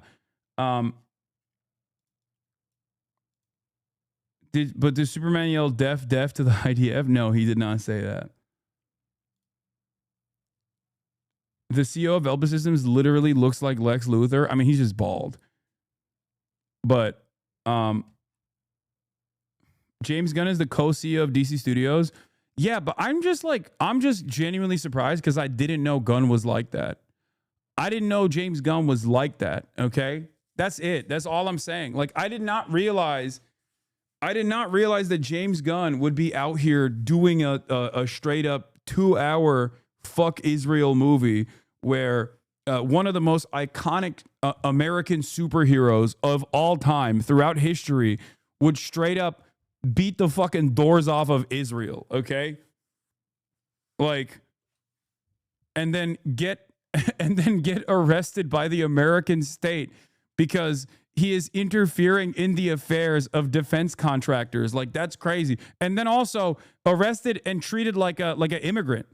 Did Superman yell "def, def" to the IDF? No, he did not say that. The CEO of Elba Systems literally looks like Lex Luthor. I mean, he's just bald. But James Gunn is the co-CEO of DC Studios. Yeah, but I'm just genuinely surprised because I didn't know Gunn was like that. I didn't know James Gunn was like that, okay? That's it. That's all I'm saying. Like, I did not realize that James Gunn would be out here doing a straight up 2-hour fuck Israel movie where one of the most iconic American superheroes of all time throughout history would straight up beat the fucking doors off of Israel, okay? Like, and then get arrested by the American state because he is interfering in the affairs of defense contractors. Like, that's crazy. And then also arrested and treated like an immigrant.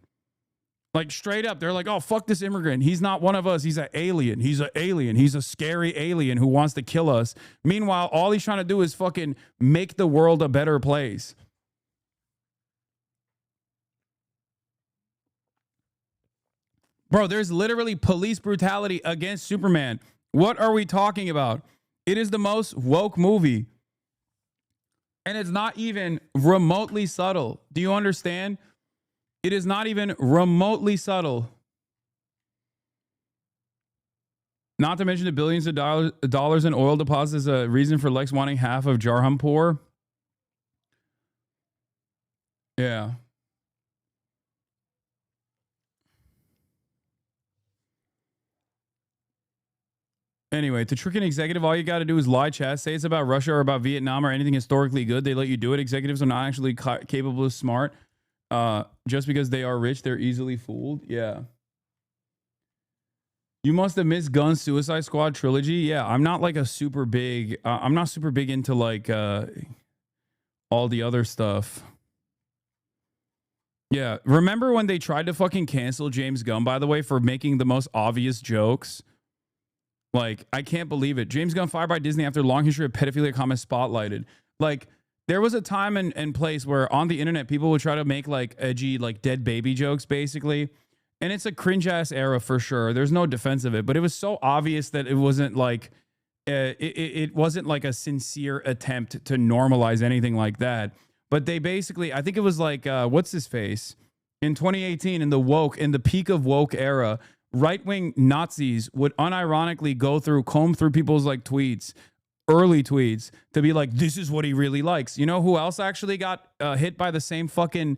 Like, straight up, they're like, oh, fuck this immigrant. He's not one of us. He's an alien. He's an alien. He's a scary alien who wants to kill us. Meanwhile, all he's trying to do is fucking make the world a better place. Bro, there's literally police brutality against Superman. What are we talking about? It is the most woke movie. And it's not even remotely subtle. Do you understand? It is not even remotely subtle. Not to mention the billions of dollars in oil deposits as a reason for Lex wanting half of Jarhampur. Yeah. Anyway, to trick an executive, all you got to do is lie, chat, say it's about Russia or about Vietnam or anything historically good. They let you do it. Executives are not actually capable of smart. Just because they are rich, they're easily fooled. Yeah. You must have missed Gunn's Suicide Squad trilogy. Yeah, I'm not like a super big. I'm not super big into like all the other stuff. Yeah, remember when they tried to fucking cancel James Gunn, by the way, for making the most obvious jokes? Like, I can't believe it. James Gunn fired by Disney after a long history of pedophilia comments spotlighted. Like, there was a time and place where on the internet, people would try to make like edgy, like dead baby jokes, basically. And it's a cringe ass era for sure. There's no defense of it, but it was so obvious that it wasn't like, it wasn't like a sincere attempt to normalize anything like that. But they basically, I think it was like, what's his face? In 2018, in the peak of woke era, right-wing Nazis would unironically comb through people's like tweets, early tweets, to be like, this is what he really likes. You know who else actually got hit by the same fucking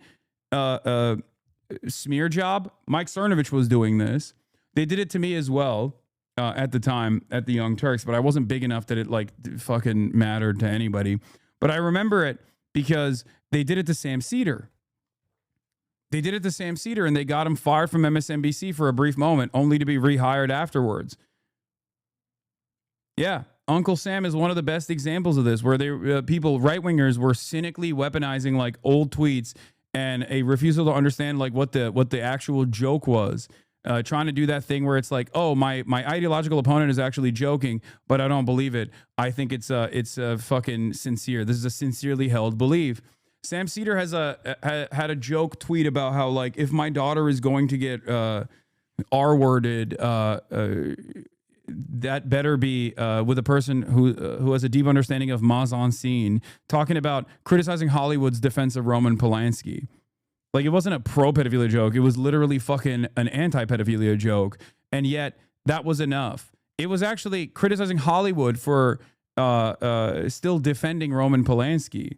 smear job? Mike Cernovich was doing this. They did it to me as well at the time at the Young Turks, but I wasn't big enough that it like fucking mattered to anybody. But I remember it because they did it to Sam Cedar. They did it to Sam Cedar, and they got him fired from MSNBC for a brief moment, only to be rehired afterwards. Yeah, Uncle Sam is one of the best examples of this, where they people, right-wingers, were cynically weaponizing like old tweets and a refusal to understand like what the actual joke was. Trying to do that thing where it's like, oh, my ideological opponent is actually joking, but I don't believe it. I think it's fucking sincere. This is a sincerely held belief. Sam Cedar has had a joke tweet about how, like, if my daughter is going to get R-worded, that better be with a person who has a deep understanding of mise en scene, talking about criticizing Hollywood's defense of Roman Polanski. Like, it wasn't a pro-pedophilia joke. It was literally fucking an anti-pedophilia joke. And yet, that was enough. It was actually criticizing Hollywood for still defending Roman Polanski.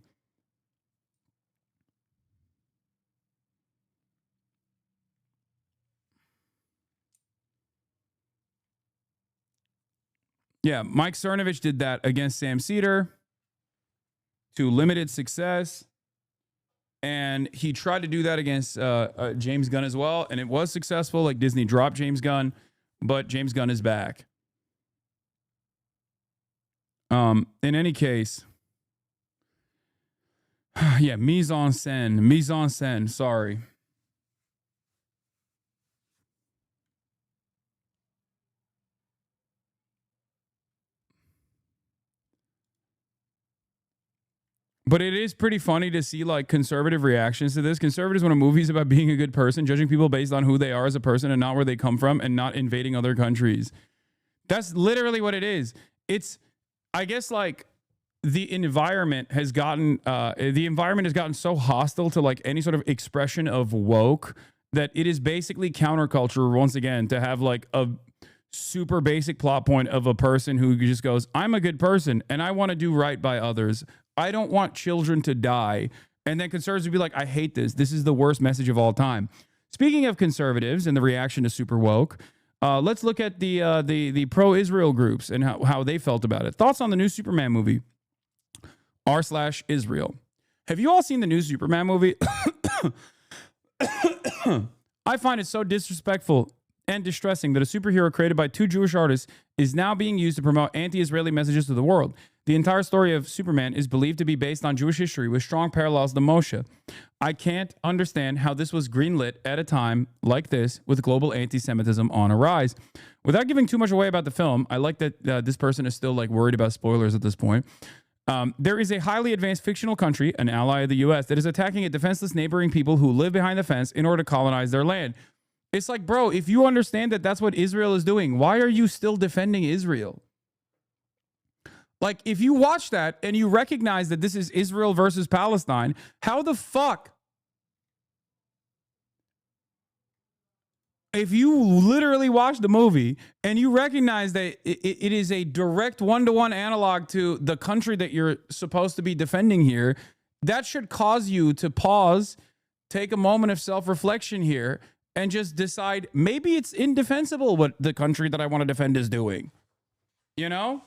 Yeah, Mike Cernovich did that against Sam Cedar to limited success. And he tried to do that against James Gunn as well. And it was successful. Like, Disney dropped James Gunn, but James Gunn is back. In any case, yeah, mise en scène. Sorry. But it is pretty funny to see like conservative reactions to this. Conservatives, when a movie's about being a good person, judging people based on who they are as a person and not where they come from, and not invading other countries. That's literally what it is. It's, I guess, like the environment has gotten so hostile to like any sort of expression of woke that it is basically counterculture once again to have like a super basic plot point of a person who just goes, I'm a good person and I want to do right by others. I don't want children to die. And then conservatives would be like, I hate this. This is the worst message of all time. Speaking of conservatives and the reaction to super woke, let's look at the pro-Israel groups and how they felt about it. Thoughts on the new Superman movie, r/Israel. Have you all seen the new Superman movie? I find it so disrespectful and distressing that a superhero created by two Jewish artists is now being used to promote anti-Israeli messages to the world. The entire story of Superman is believed to be based on Jewish history with strong parallels to Moshe. I can't understand how this was greenlit at a time like this with global anti-Semitism on a rise. Without giving too much away about the film, I like that this person is still like worried about spoilers at this point. There is a highly advanced fictional country, an ally of the U.S., that is attacking a defenseless neighboring people who live behind the fence in order to colonize their land. It's like, bro, if you understand that that's what Israel is doing, why are you still defending Israel? Like, if you watch that and you recognize that this is Israel versus Palestine, how the fuck? If you literally watch the movie and you recognize that it is a direct one-to-one analog to the country that you're supposed to be defending here, that should cause you to pause, take a moment of self-reflection here, and just decide maybe it's indefensible what the country that I want to defend is doing. You know?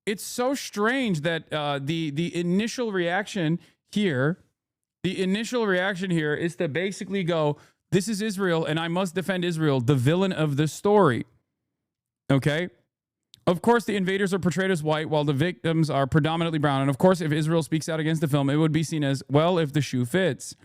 It's so strange that the initial reaction here is to basically go, this is Israel and I must defend Israel, the villain of the story. Okay? Of course, the invaders are portrayed as white while the victims are predominantly brown. And of course, if Israel speaks out against the film, it would be seen as, well, if the shoe fits.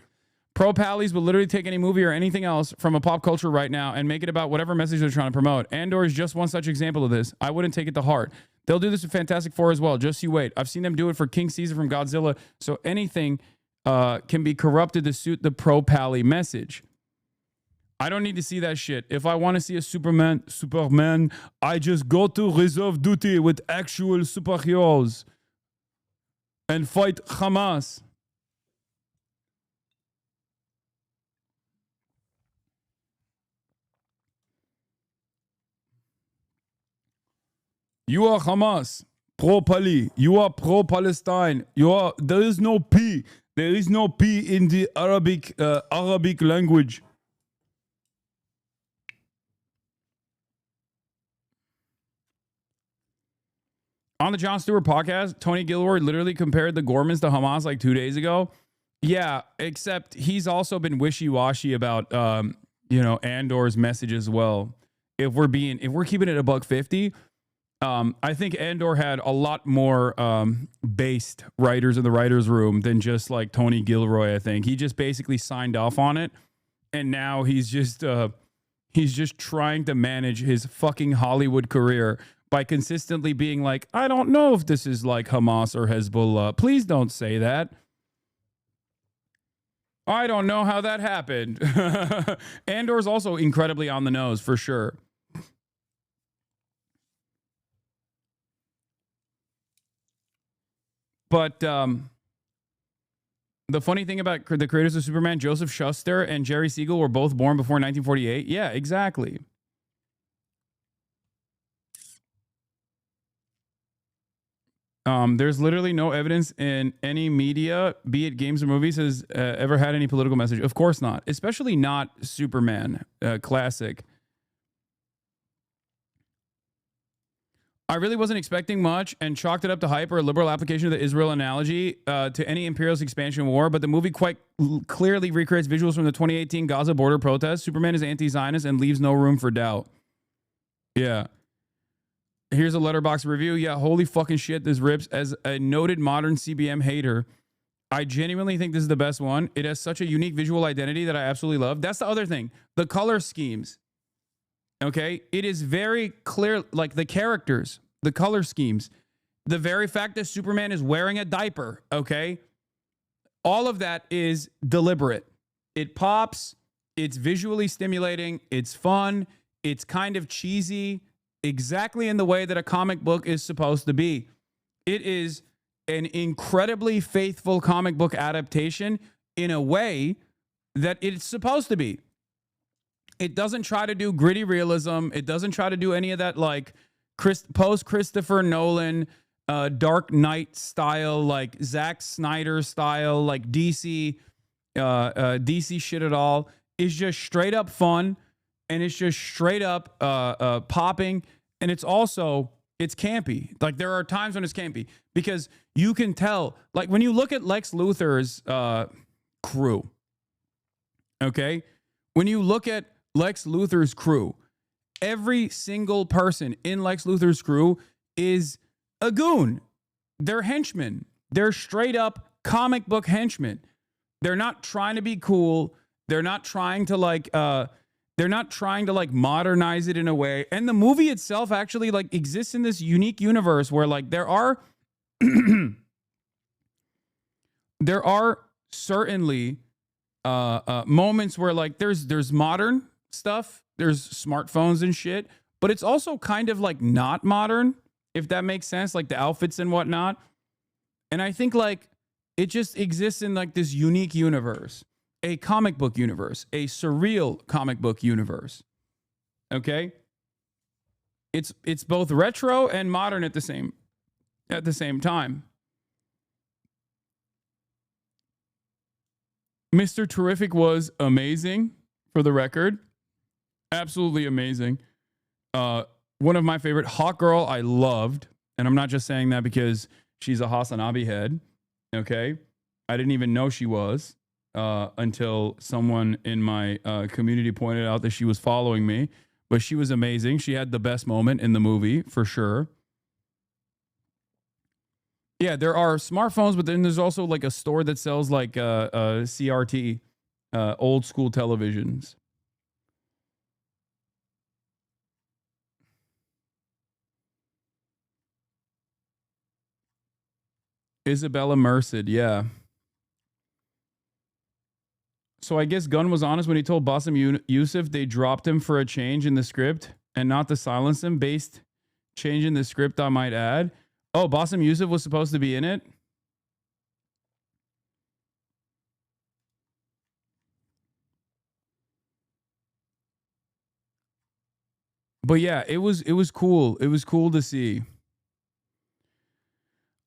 Pro-Pallies will literally take any movie or anything else from a pop culture right now and make it about whatever message they're trying to promote. Andor is just one such example of this. I wouldn't take it to heart. They'll do this with Fantastic Four as well. Just you wait. I've seen them do it for King Caesar from Godzilla. So anything can be corrupted to suit the pro-Pally message. I don't need to see that shit. If I want to see a Superman, I just go to reserve duty with actual superheroes and fight Hamas. You are Hamas, pro-Pali. You are pro-Palestine. There is no P. There is no P in the Arabic language. On the Jon Stewart podcast, Tony Gilroy literally compared the Gormans to Hamas like 2 days ago. Yeah, except he's also been wishy-washy about Andor's message as well. If we're keeping it $150, I think Andor had a lot more based writers in the writers' room than just like Tony Gilroy. I think he just basically signed off on it, and now he's just trying to manage his fucking Hollywood career by consistently being like, I don't know if this is like Hamas or Hezbollah. Please don't say that. I don't know how that happened. Andor's also incredibly on the nose for sure. But the funny thing about the creators of Superman, Joseph Shuster and Jerry Siegel, were both born before 1948. Yeah, exactly. There's literally no evidence in any media, be it games or movies, has ever had any political message. Of course not. Especially not Superman, classic. I really wasn't expecting much and chalked it up to hype or a liberal application of the Israel analogy to any imperialist expansion war, but the movie quite clearly recreates visuals from the 2018 Gaza border protests. Superman is anti-Zionist and leaves no room for doubt. Yeah. Here's a letterbox review. Yeah, holy fucking shit, this rips. As a noted modern CBM hater, I genuinely think this is the best one. It has such a unique visual identity that I absolutely love. That's the other thing. The color schemes. Okay? It is very clear, like the characters, the color schemes, the very fact that Superman is wearing a diaper, okay? All of that is deliberate. It pops. It's visually stimulating. It's fun. It's kind of cheesy, exactly in the way that a comic book is supposed to be. It is an incredibly faithful comic book adaptation in a way that it's supposed to be. It doesn't try to do gritty realism. It doesn't try to do any of that like post-Christopher Nolan, Dark Knight style, like Zack Snyder style, like DC shit at all. It's just straight up fun, and it's just straight up popping, and it's campy. Like there are times when it's campy because you can tell, like when you look at Lex Luthor's crew, okay? When you look at Lex Luthor's crew, every single person in Lex Luthor's crew is a goon. They're henchmen. They're straight up comic book henchmen. They're not trying to be cool. They're not trying to modernize it in a way. And the movie itself actually like exists in this unique universe where like there are certainly moments where like there's modern stuff, there's smartphones and shit, but it's also kind of like not modern, if that makes sense, like the outfits and whatnot. And I think like it just exists in like this unique universe, a comic book universe, a surreal comic book universe. Okay? It's both retro and modern at the same time. Mr. Terrific was amazing, for the record. Absolutely amazing. One of my favorite. Hawk Girl, I loved. And I'm not just saying that because she's a HasanAbi head. Okay? I didn't even know she was until someone in my community pointed out that she was following me. But she was amazing. She had the best moment in the movie, for sure. Yeah, there are smartphones, but then there's also like a store that sells like CRT, old school televisions. Isabella Merced, yeah. So I guess Gunn was honest when he told Bassem Youssef they dropped him for a change in the script and not to silence him. Based change in the script, I might add. Oh, Bassem Youssef was supposed to be in it? But yeah, it was cool. It was cool to see.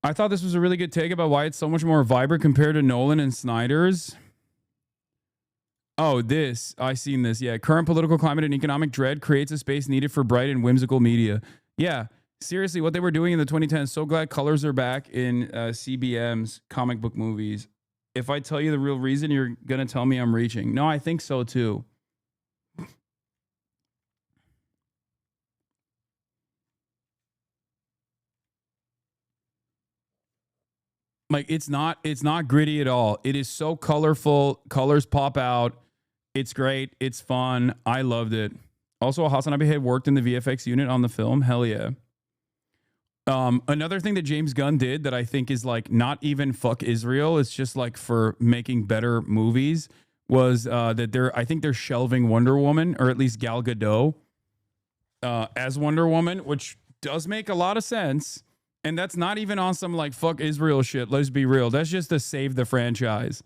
I thought this was a really good take about why it's so much more vibrant compared to Nolan and Snyder's. Oh, I seen this. Yeah, current political climate and economic dread creates a space needed for bright and whimsical media. Yeah, seriously, what they were doing in the 2010s, so glad colors are back in CBM's comic book movies. If I tell you the real reason, you're going to tell me I'm reaching. No, I think so too. Like it's not gritty at all. It is so colorful. Colors pop out. It's great. It's fun. I loved it. Also, HasanAbi had worked in the VFX unit on the film. Hell yeah. Another thing that James Gunn did that I think is like not even fuck Israel. It's just like for making better movies was that I think they're shelving Wonder Woman, or at least Gal Gadot as Wonder Woman, which does make a lot of sense. And that's not even on some like fuck Israel shit. Let's be real. That's just to save the franchise.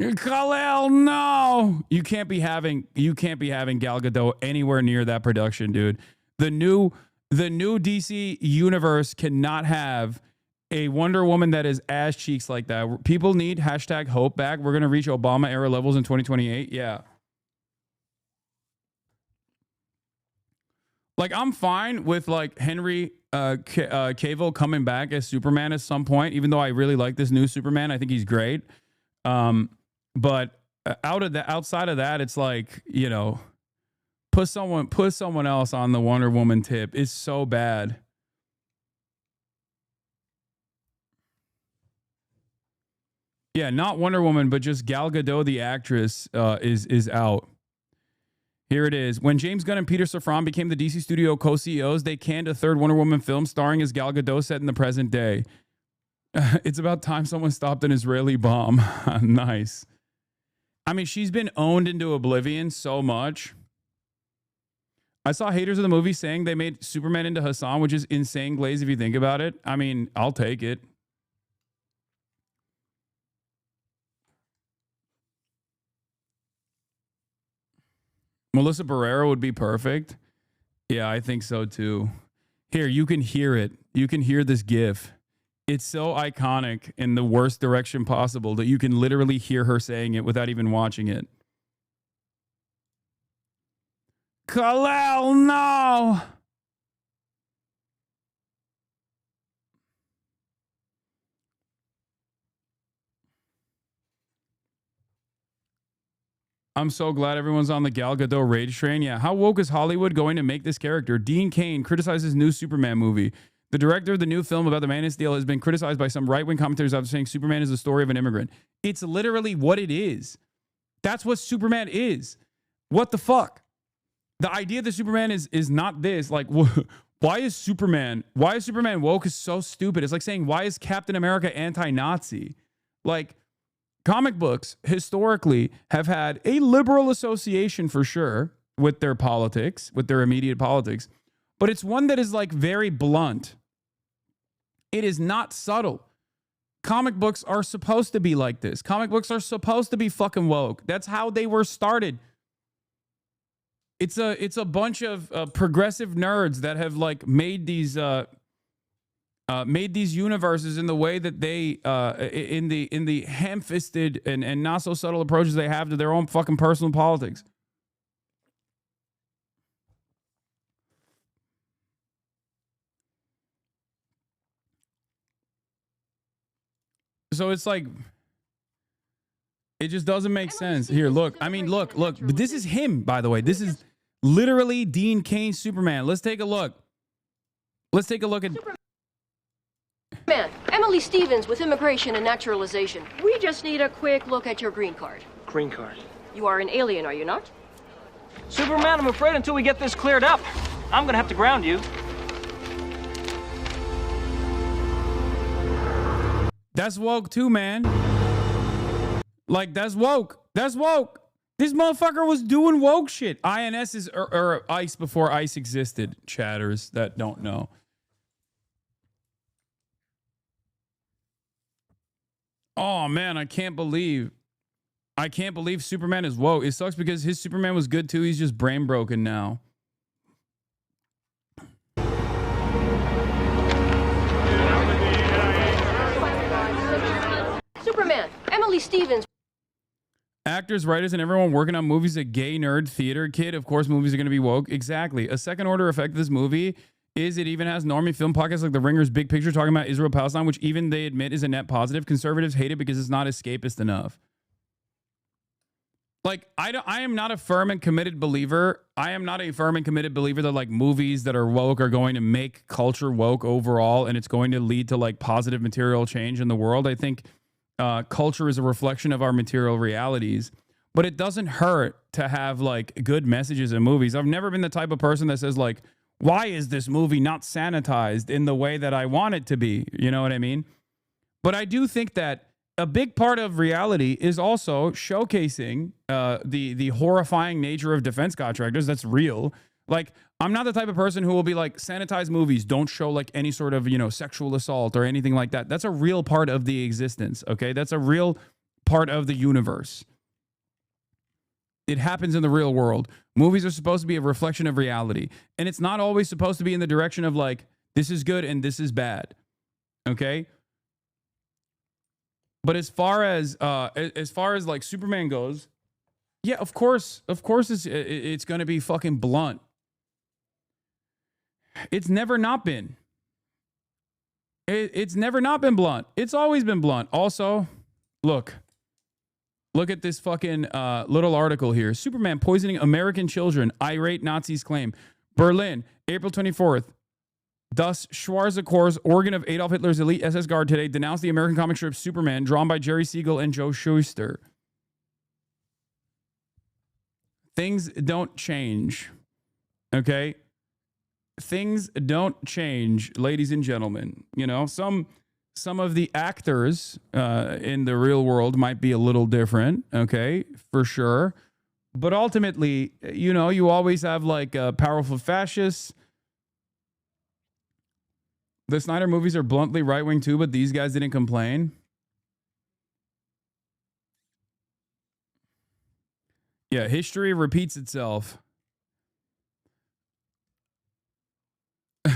Khalil, no. You can't be having Gal Gadot anywhere near that production, dude. The new DC universe cannot have a Wonder Woman that is ass cheeks like that. People need #hope back. We're gonna reach Obama era levels in 2028. Yeah. Like I'm fine with like Henry Cavill coming back as Superman at some point, even though I really like this new Superman. I think he's great. But outside of that, it's like, you know, Put someone else on the Wonder Woman tip. It's so bad. Yeah, not Wonder Woman, but just Gal Gadot, the actress, is out. Here it is. When James Gunn and Peter Safran became the DC Studio co-CEOs, they canned a third Wonder Woman film starring as Gal Gadot set in the present day. It's about time someone stopped an Israeli bomb. Nice. I mean, she's been owned into oblivion so much. I saw haters of the movie saying they made Superman into Hasan, which is insane glaze if you think about it. I mean, I'll take it. Melissa Barrera would be perfect. Yeah, I think so too. Here, you can hear it. You can hear this gif. It's so iconic in the worst direction possible that you can literally hear her saying it without even watching it. Kal-El, no! I'm so glad everyone's on the Gal Gadot rage train. Yeah, how woke is Hollywood going to make this character? Dean Cain criticizes new Superman movie. The director of the new film about the Man of Steel has been criticized by some right-wing commentators after saying Superman is the story of an immigrant. It's literally what it is. That's what Superman is. What the fuck? The idea that Superman is not this. Like, why is Superman woke is so stupid. It's like saying, why is Captain America anti-Nazi? Like, comic books historically have had a liberal association for sure with their politics, with their immediate politics, but it's one that is like very blunt. It is not subtle. Comic books are supposed to be like this. Comic books are supposed to be fucking woke. That's how they were started. It's a bunch of progressive nerds that have like made these universes in the way that they in the ham-fisted and not so subtle approaches they have to their own fucking personal politics. So it's like, it just doesn't make sense. Here, look. I mean, look. But this is him, by the way. This is literally Dean Cain's Superman. Let's take a look. Let's take a look at... Man, Emily Stevens with Immigration and Naturalization. We just need a quick look at your green card. Green card. You are an alien, are you not? Superman, I'm afraid until we get this cleared up, I'm gonna have to ground you. That's woke too, man. Like, that's woke. That's woke. This motherfucker was doing woke shit. INS is or ICE before ICE existed. Chatters that don't know. Oh man, I can't believe Superman is woke. It sucks because his Superman was good too. He's just brain broken now. Superman, Emily Stevens. Actors, writers, and everyone working on movies, a gay nerd theater kid. Of course, movies are going to be woke. Exactly. A second order effect of this movie is it even has normie film podcasts like The Ringer's Big Picture talking about Israel-Palestine, which even they admit is a net positive. Conservatives hate it because it's not escapist enough. Like, I am not a firm and committed believer. I am not a firm and committed believer that like movies that are woke are going to make culture woke overall, and it's going to lead to like positive material change in the world. I think culture is a reflection of our material realities, but it doesn't hurt to have like good messages in movies. I've never been the type of person that says like, why is this movie not sanitized in the way that I want it to be? You know what I mean? But I do think that a big part of reality is also showcasing the horrifying nature of defense contractors. That's real. Like, I'm not the type of person who will be like, sanitize movies, don't show like any sort of, sexual assault or anything like that. That's a real part of the existence, okay? That's a real part of the universe. It happens in the real world. Movies are supposed to be a reflection of reality. And it's not always supposed to be in the direction of like, this is good and this is bad, okay? But as far as like Superman goes, yeah, of course it's going to be fucking blunt. It's never not been. It's never not been blunt. It's always been blunt. Also, look, Look at this fucking little article here. Superman poisoning American children. Irate Nazis claim. Berlin, April 24th. Thus, Schwarzenegger's organ of Adolf Hitler's elite SS guard today denounced the American comic strip Superman, drawn by Jerry Siegel and Joe Shuster. Things don't change. Okay? Things don't change, ladies and gentlemen. You know, some of the actors in the real world might be a little different, okay, for sure. But ultimately, you know, you always have like powerful fascists. The Snyder movies are bluntly right-wing too, but these guys didn't complain. Yeah, history repeats itself.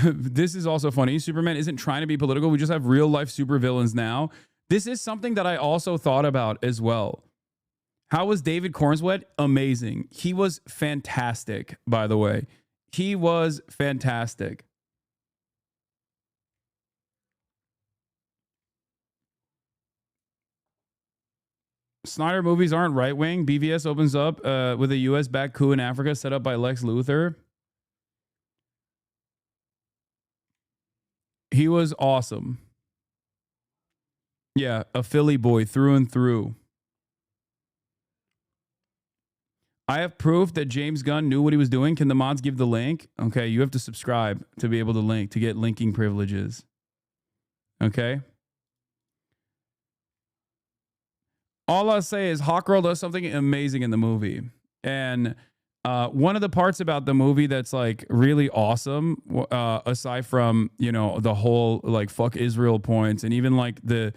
This is also funny. Superman isn't trying to be political. We just have real-life supervillains now. This is something that I also thought about as well. How was David Cornswet? Amazing. He was fantastic, by the way. He was fantastic. Snyder movies aren't right-wing. BVS opens up with a U.S.-backed coup in Africa set up by Lex Luthor. He was awesome. Yeah, a Philly boy through and through. I have proof that James Gunn knew what he was doing. Can the mods give the link? Okay, you have to subscribe to be able to link, to get linking privileges. Okay? All I'll say is Hawkgirl does something amazing in the movie. And one of the parts about the movie that's like really awesome, aside from, you know, the whole like fuck Israel points and even like the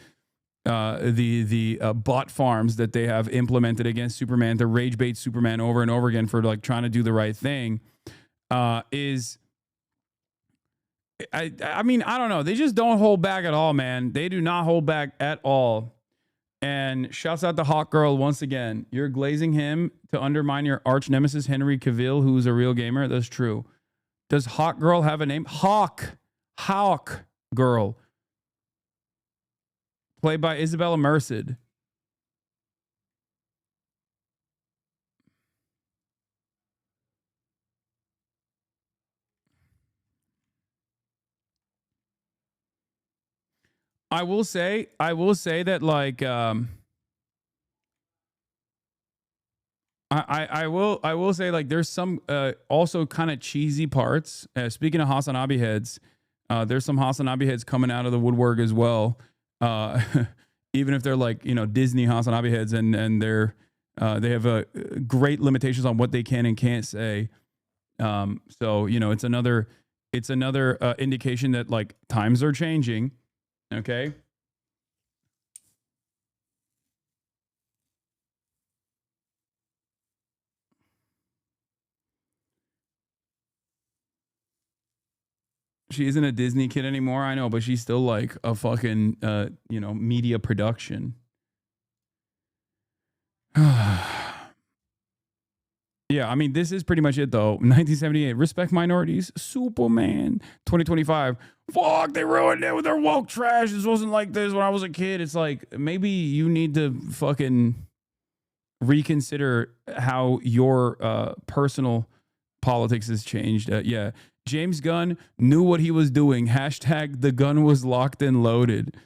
bot farms that they have implemented against Superman to rage bait Superman over and over again for like trying to do the right thing, is I mean, I don't know. They just don't hold back at all, man. They do not hold back at all. And shouts out to Hawkgirl once again. You're glazing him to undermine your arch nemesis, Henry Cavill, who's a real gamer. That's true. Does Hawkgirl have a name? Hawkgirl. Played by Isabella Merced. I will say that like I will say like there's some also kind of cheesy parts. Speaking of HasanAbi heads, there's some HasanAbi heads coming out of the woodwork as well. Even if they're like, you know, Disney HasanAbi heads and they're they have great limitations on what they can and can't say. So, you know, it's another indication that like times are changing. Okay. She isn't a Disney kid anymore. I know, but she's still like a fucking, you know, media production. Yeah, I mean, this is pretty much it, though. 1978, respect minorities, Superman. 2025, fuck, they ruined it with their woke trash. This wasn't like this when I was a kid. It's like, maybe you need to fucking reconsider how your personal politics has changed. Yeah, James Gunn knew what he was doing. Hashtag the gun was locked and loaded.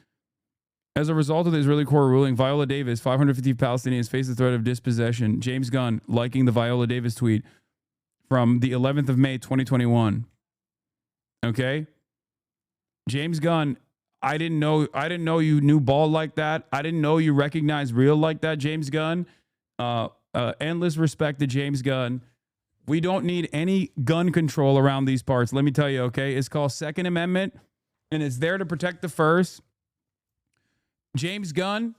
As a result of the Israeli court ruling, Viola Davis, 550 Palestinians face the threat of dispossession. James Gunn liking the Viola Davis tweet from the 11th of May, 2021. Okay? James Gunn, I didn't know you knew ball like that. I didn't know you recognized real like that, James Gunn. Endless respect to James Gunn. We don't need any gun control around these parts. Let me tell you, okay? It's called Second Amendment, and it's there to protect the First. James Gunn,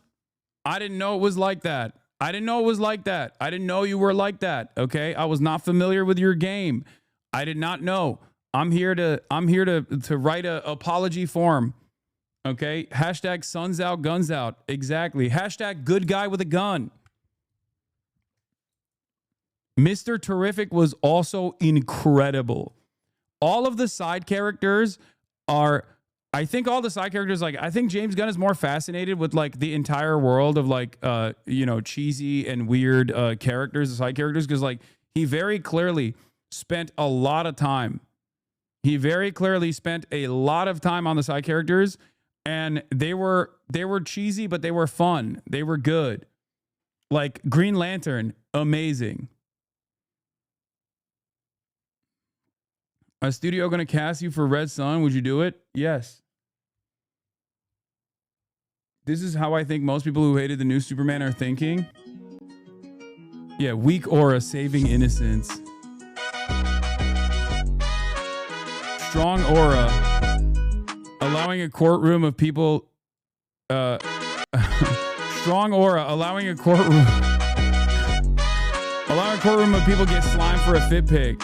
I didn't know it was like that. I didn't know it was like that. I didn't know you were like that. Okay. I was not familiar with your game. I did not know. I'm here to write a apology form. Okay. Hashtag suns out, guns out. Exactly. Hashtag good guy with a gun. Mr. Terrific was also incredible. All of the side characters are I think all the side characters, like, I think James Gunn is more fascinated with like the entire world of like, you know, cheesy and weird characters, the side characters, because like he very clearly spent a lot of time. He very clearly spent a lot of time on the side characters, and they were cheesy, but they were fun. They were good. Like Green Lantern, amazing. A studio going to cast you for Red Sun? Would you do it? Yes. This is how I think most people who hated the new Superman are thinking. Yeah, weak aura saving innocence. Strong aura allowing a courtroom of people. Strong aura allowing a courtroom of people get slime for a fit pick.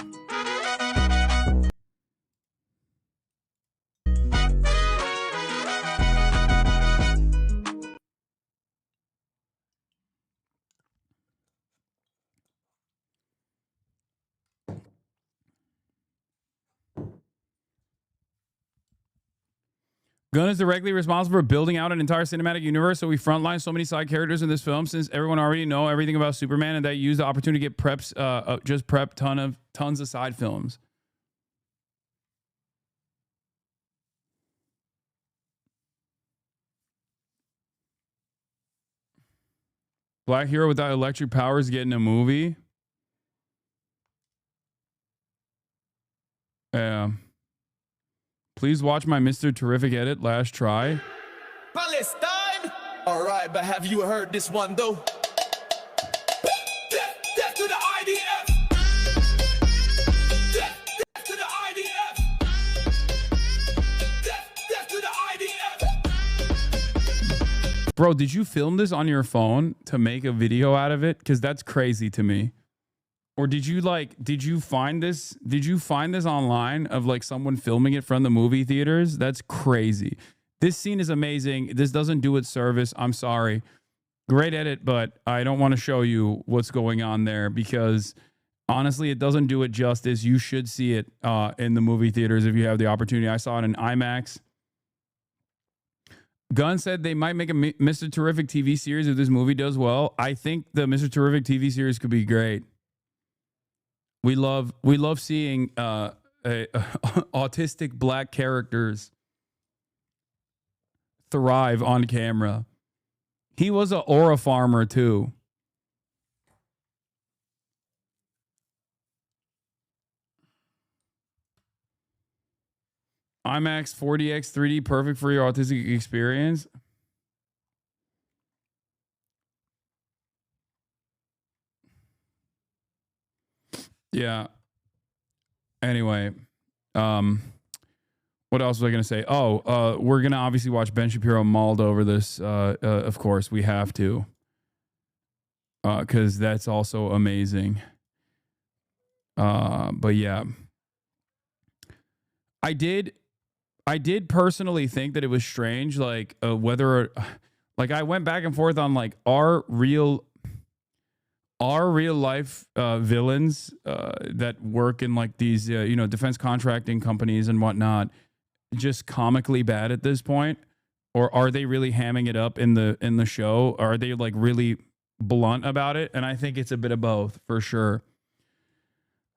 Gunn is directly responsible for building out an entire cinematic universe, so we frontline so many side characters in this film since everyone already know everything about Superman, and that used the opportunity to get just prep tons of side films. Black hero without electric powers getting a movie. Please watch my Mr. Terrific edit last try. Palestine! Alright, but have you heard this one though? Death to the IDF! Death to the IDF! Death to the IDF! Bro, did you film this on your phone to make a video out of it? Because that's crazy to me. Or did you find this online of like someone filming it from the movie theaters? That's crazy. This scene is amazing. This doesn't do it service. I'm sorry. Great edit, but I don't want to show you what's going on there because honestly, it doesn't do it justice. You should see it in the movie theaters if you have the opportunity. I saw it in IMAX. Gunn said they might make a Mr. Terrific TV series if this movie does well. I think the Mr. Terrific TV series could be great. We love seeing autistic black characters thrive on camera. He was an aura farmer too. IMAX 4DX 3D, perfect for your autistic experience. Yeah. Anyway, what else was I going to say? Oh, we're going to obviously watch Ben Shapiro mauled over this. Of course, we have to. Because that's also amazing. But yeah. I did personally think that it was strange, like whether, like I went back and forth on like our real life villains that work in like these defense contracting companies and whatnot just comically bad at this point, or are they really hamming it up in the show? Or are they like really blunt about it? And I think it's a bit of both for sure.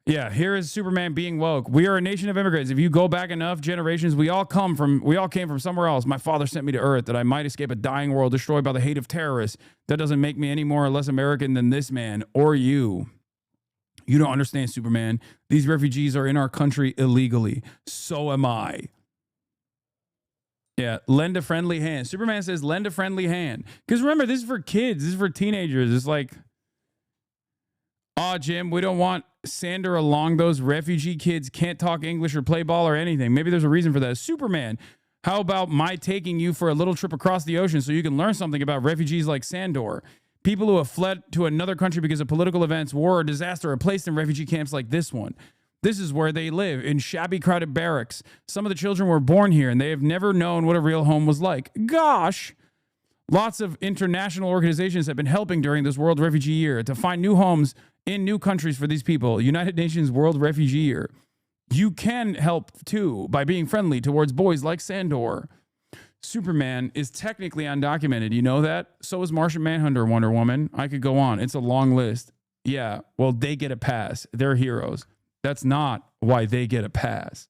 Yeah, here is Superman being woke. We are a nation of immigrants. If you go back enough generations, we all came from somewhere else. My father sent me to Earth that I might escape a dying world destroyed by the hate of terrorists. That doesn't make me any more or less American than this man or you. You don't understand, Superman. These refugees are in our country illegally. So am I. Yeah, lend a friendly hand. Superman says lend a friendly hand. Because remember, this is for kids. This is for teenagers. It's like, Jim, we don't want Sander along. Those refugee kids can't talk English or play ball or anything. Maybe there's a reason for that. Superman, how about my taking you for a little trip across the ocean so you can learn something about refugees like Sandor? People who have fled to another country because of political events, war, or disaster are placed in refugee camps like this one. This is where they live, in shabby, crowded barracks. Some of the children were born here, and they have never known what a real home was like. Gosh! Lots of international organizations have been helping during this World Refugee Year to find new homes in new countries for these people. United Nations World Refugee Year. You can help too by being friendly towards boys like Sandor. Superman is technically undocumented. You know that? So is Martian Manhunter, Wonder Woman. I could go on. It's a long list. Yeah, well, they get a pass. They're heroes. That's not why they get a pass.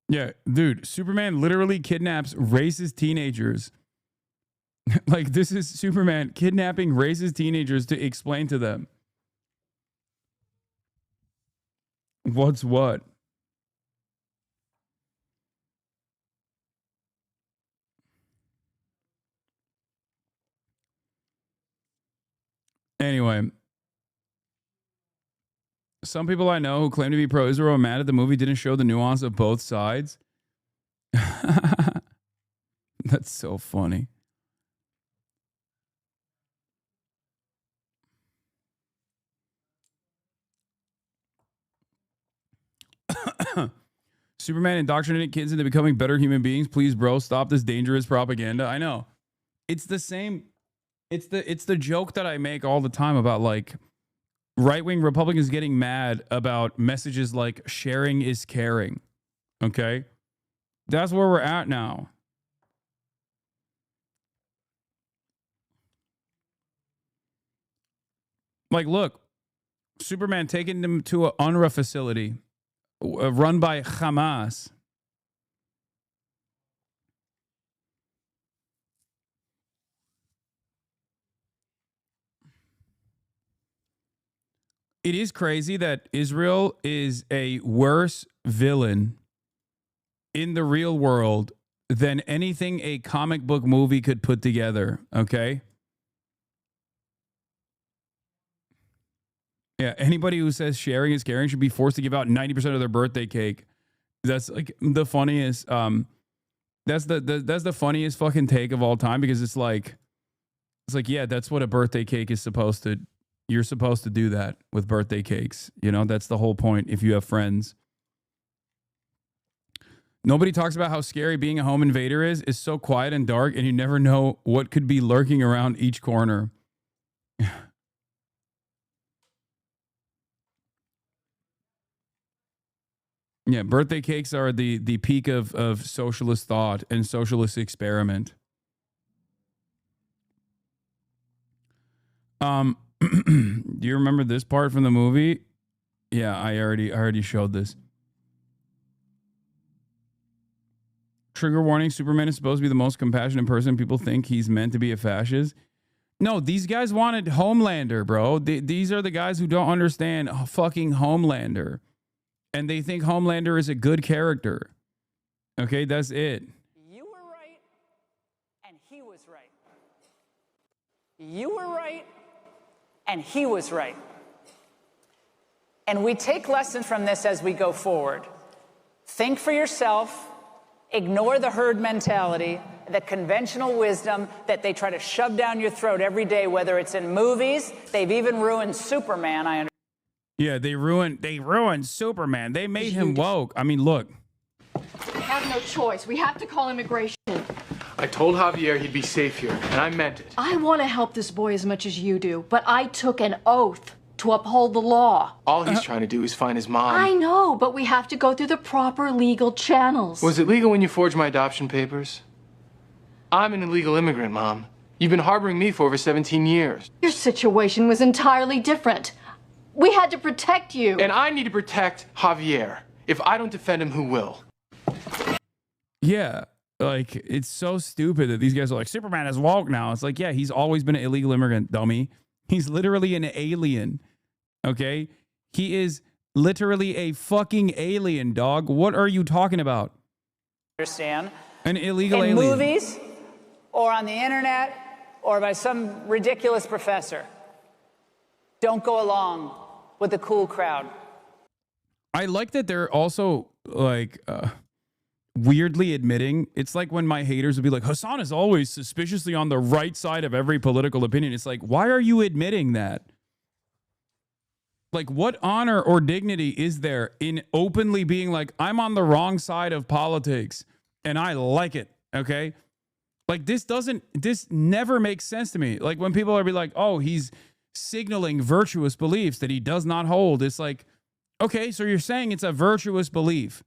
Yeah, dude, Superman literally kidnaps racist teenagers. Like, this is Superman kidnapping racist teenagers to explain to them what's what. Anyway, some people I know who claim to be pro-Israel are mad at the movie didn't show the nuance of both sides. That's so funny. Superman indoctrinating kids into becoming better human beings. Please, bro, stop this dangerous propaganda. I know. It's the same. It's the joke that I make all the time about, like, right-wing Republicans getting mad about messages like sharing is caring. Okay? That's where we're at now. Like, look, Superman taking them to an UNRWA facility run by Hamas. It is crazy that Israel is a worse villain in the real world than anything a comic book movie could put together, okay? Yeah, anybody who says sharing is caring should be forced to give out 90% of their birthday cake. That's like the funniest that's the funniest fucking take of all time, because it's like yeah, that's what a birthday cake is supposed to. You're supposed to do that with birthday cakes. You know, that's the whole point if you have friends. Nobody talks about how scary being a home invader is. It's so quiet and dark, and you never know what could be lurking around each corner. Yeah, birthday cakes are the peak of socialist thought and socialist experiment. Do you remember this part from the movie? Yeah, I already showed this. Trigger warning, Superman is supposed to be the most compassionate person. People think he's meant to be a fascist. No, these guys wanted Homelander, bro. These are the guys who don't understand fucking Homelander. And they think Homelander is a good character. Okay, that's it. You were right, and he was right. You were right, and he was right. And we take lessons from this as we go forward. Think for yourself. Ignore the herd mentality, the conventional wisdom that they try to shove down your throat every day, whether it's in movies. They've even ruined Superman, I understand. Yeah, they ruined Superman. They made him woke. I mean, look. We have no choice. We have to call immigration. I told Javier he'd be safe here, and I meant it. I want to help this boy as much as you do, but I took an oath to uphold the law. All he's trying to do is find his mom. I know, but we have to go through the proper legal channels. Was it legal when you forged my adoption papers? I'm an illegal immigrant, Mom. You've been harboring me for over 17 years. Your situation was entirely different. We had to protect you. And I need to protect Javier. If I don't defend him, who will? Yeah, like, it's so stupid that these guys are like, Superman is woke now. It's like, yeah, he's always been an illegal immigrant, dummy. He's literally an alien, okay? He is literally a fucking alien, dog. What are you talking about? Understand? An illegal in alien. Movies, or on the internet, or by some ridiculous professor. Don't go along with the cool crowd. I like that they're also, like, weirdly admitting. It's like when my haters would be like, Hasan is always suspiciously on the right side of every political opinion. It's like, why are you admitting that? Like, what honor or dignity is there in openly being like, I'm on the wrong side of politics and I like it. Okay. Like this never makes sense to me. Like when people are be like, oh, he's signaling virtuous beliefs that he does not hold. It's like, okay, so you're saying it's a virtuous belief.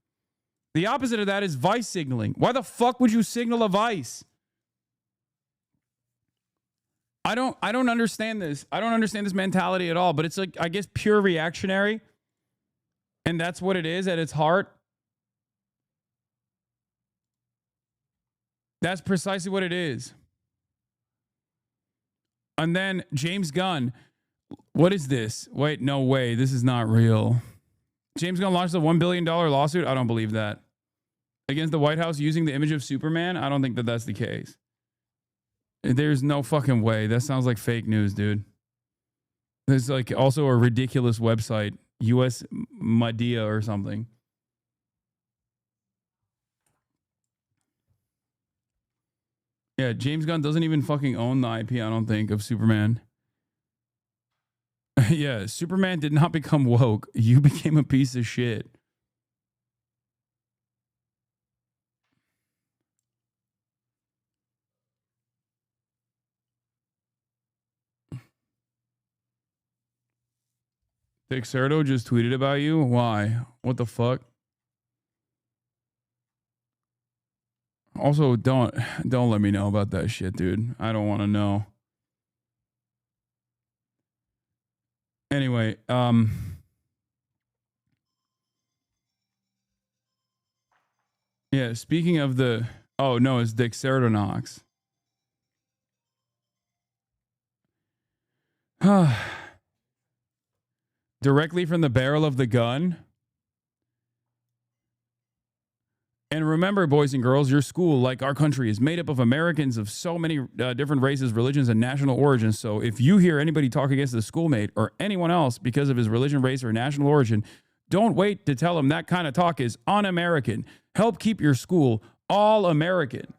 The opposite of that is vice signaling. Why the fuck would you signal a vice? I don't understand this. I don't understand this mentality at all, but it's like, I guess, pure reactionary. And that's what it is at its heart. That's precisely what it is. And then James Gunn. What is this? Wait, no way. This is not real. James Gunn launched a $1 billion lawsuit. I don't believe that. Against the White House using the image of Superman. I don't think that that's the case. There's no fucking way. That sounds like fake news, dude. There's like also a ridiculous website, US Media or something. Yeah, James Gunn doesn't even fucking own the IP, I don't think, of Superman. Yeah, Superman did not become woke. You became a piece of shit. Dexerto just tweeted about you? Why? What the fuck? Also, don't let me know about that shit, dude. I don't want to know. Anyway, yeah, speaking of the... Oh, no, it's Dexertonox. Directly from the barrel of the gun. And remember, boys and girls, your school, like our country, is made up of Americans of so many different races, religions, and national origins. So if you hear anybody talk against a schoolmate or anyone else because of his religion, race, or national origin, don't wait to tell him that kind of talk is un-American. Help keep your school all American.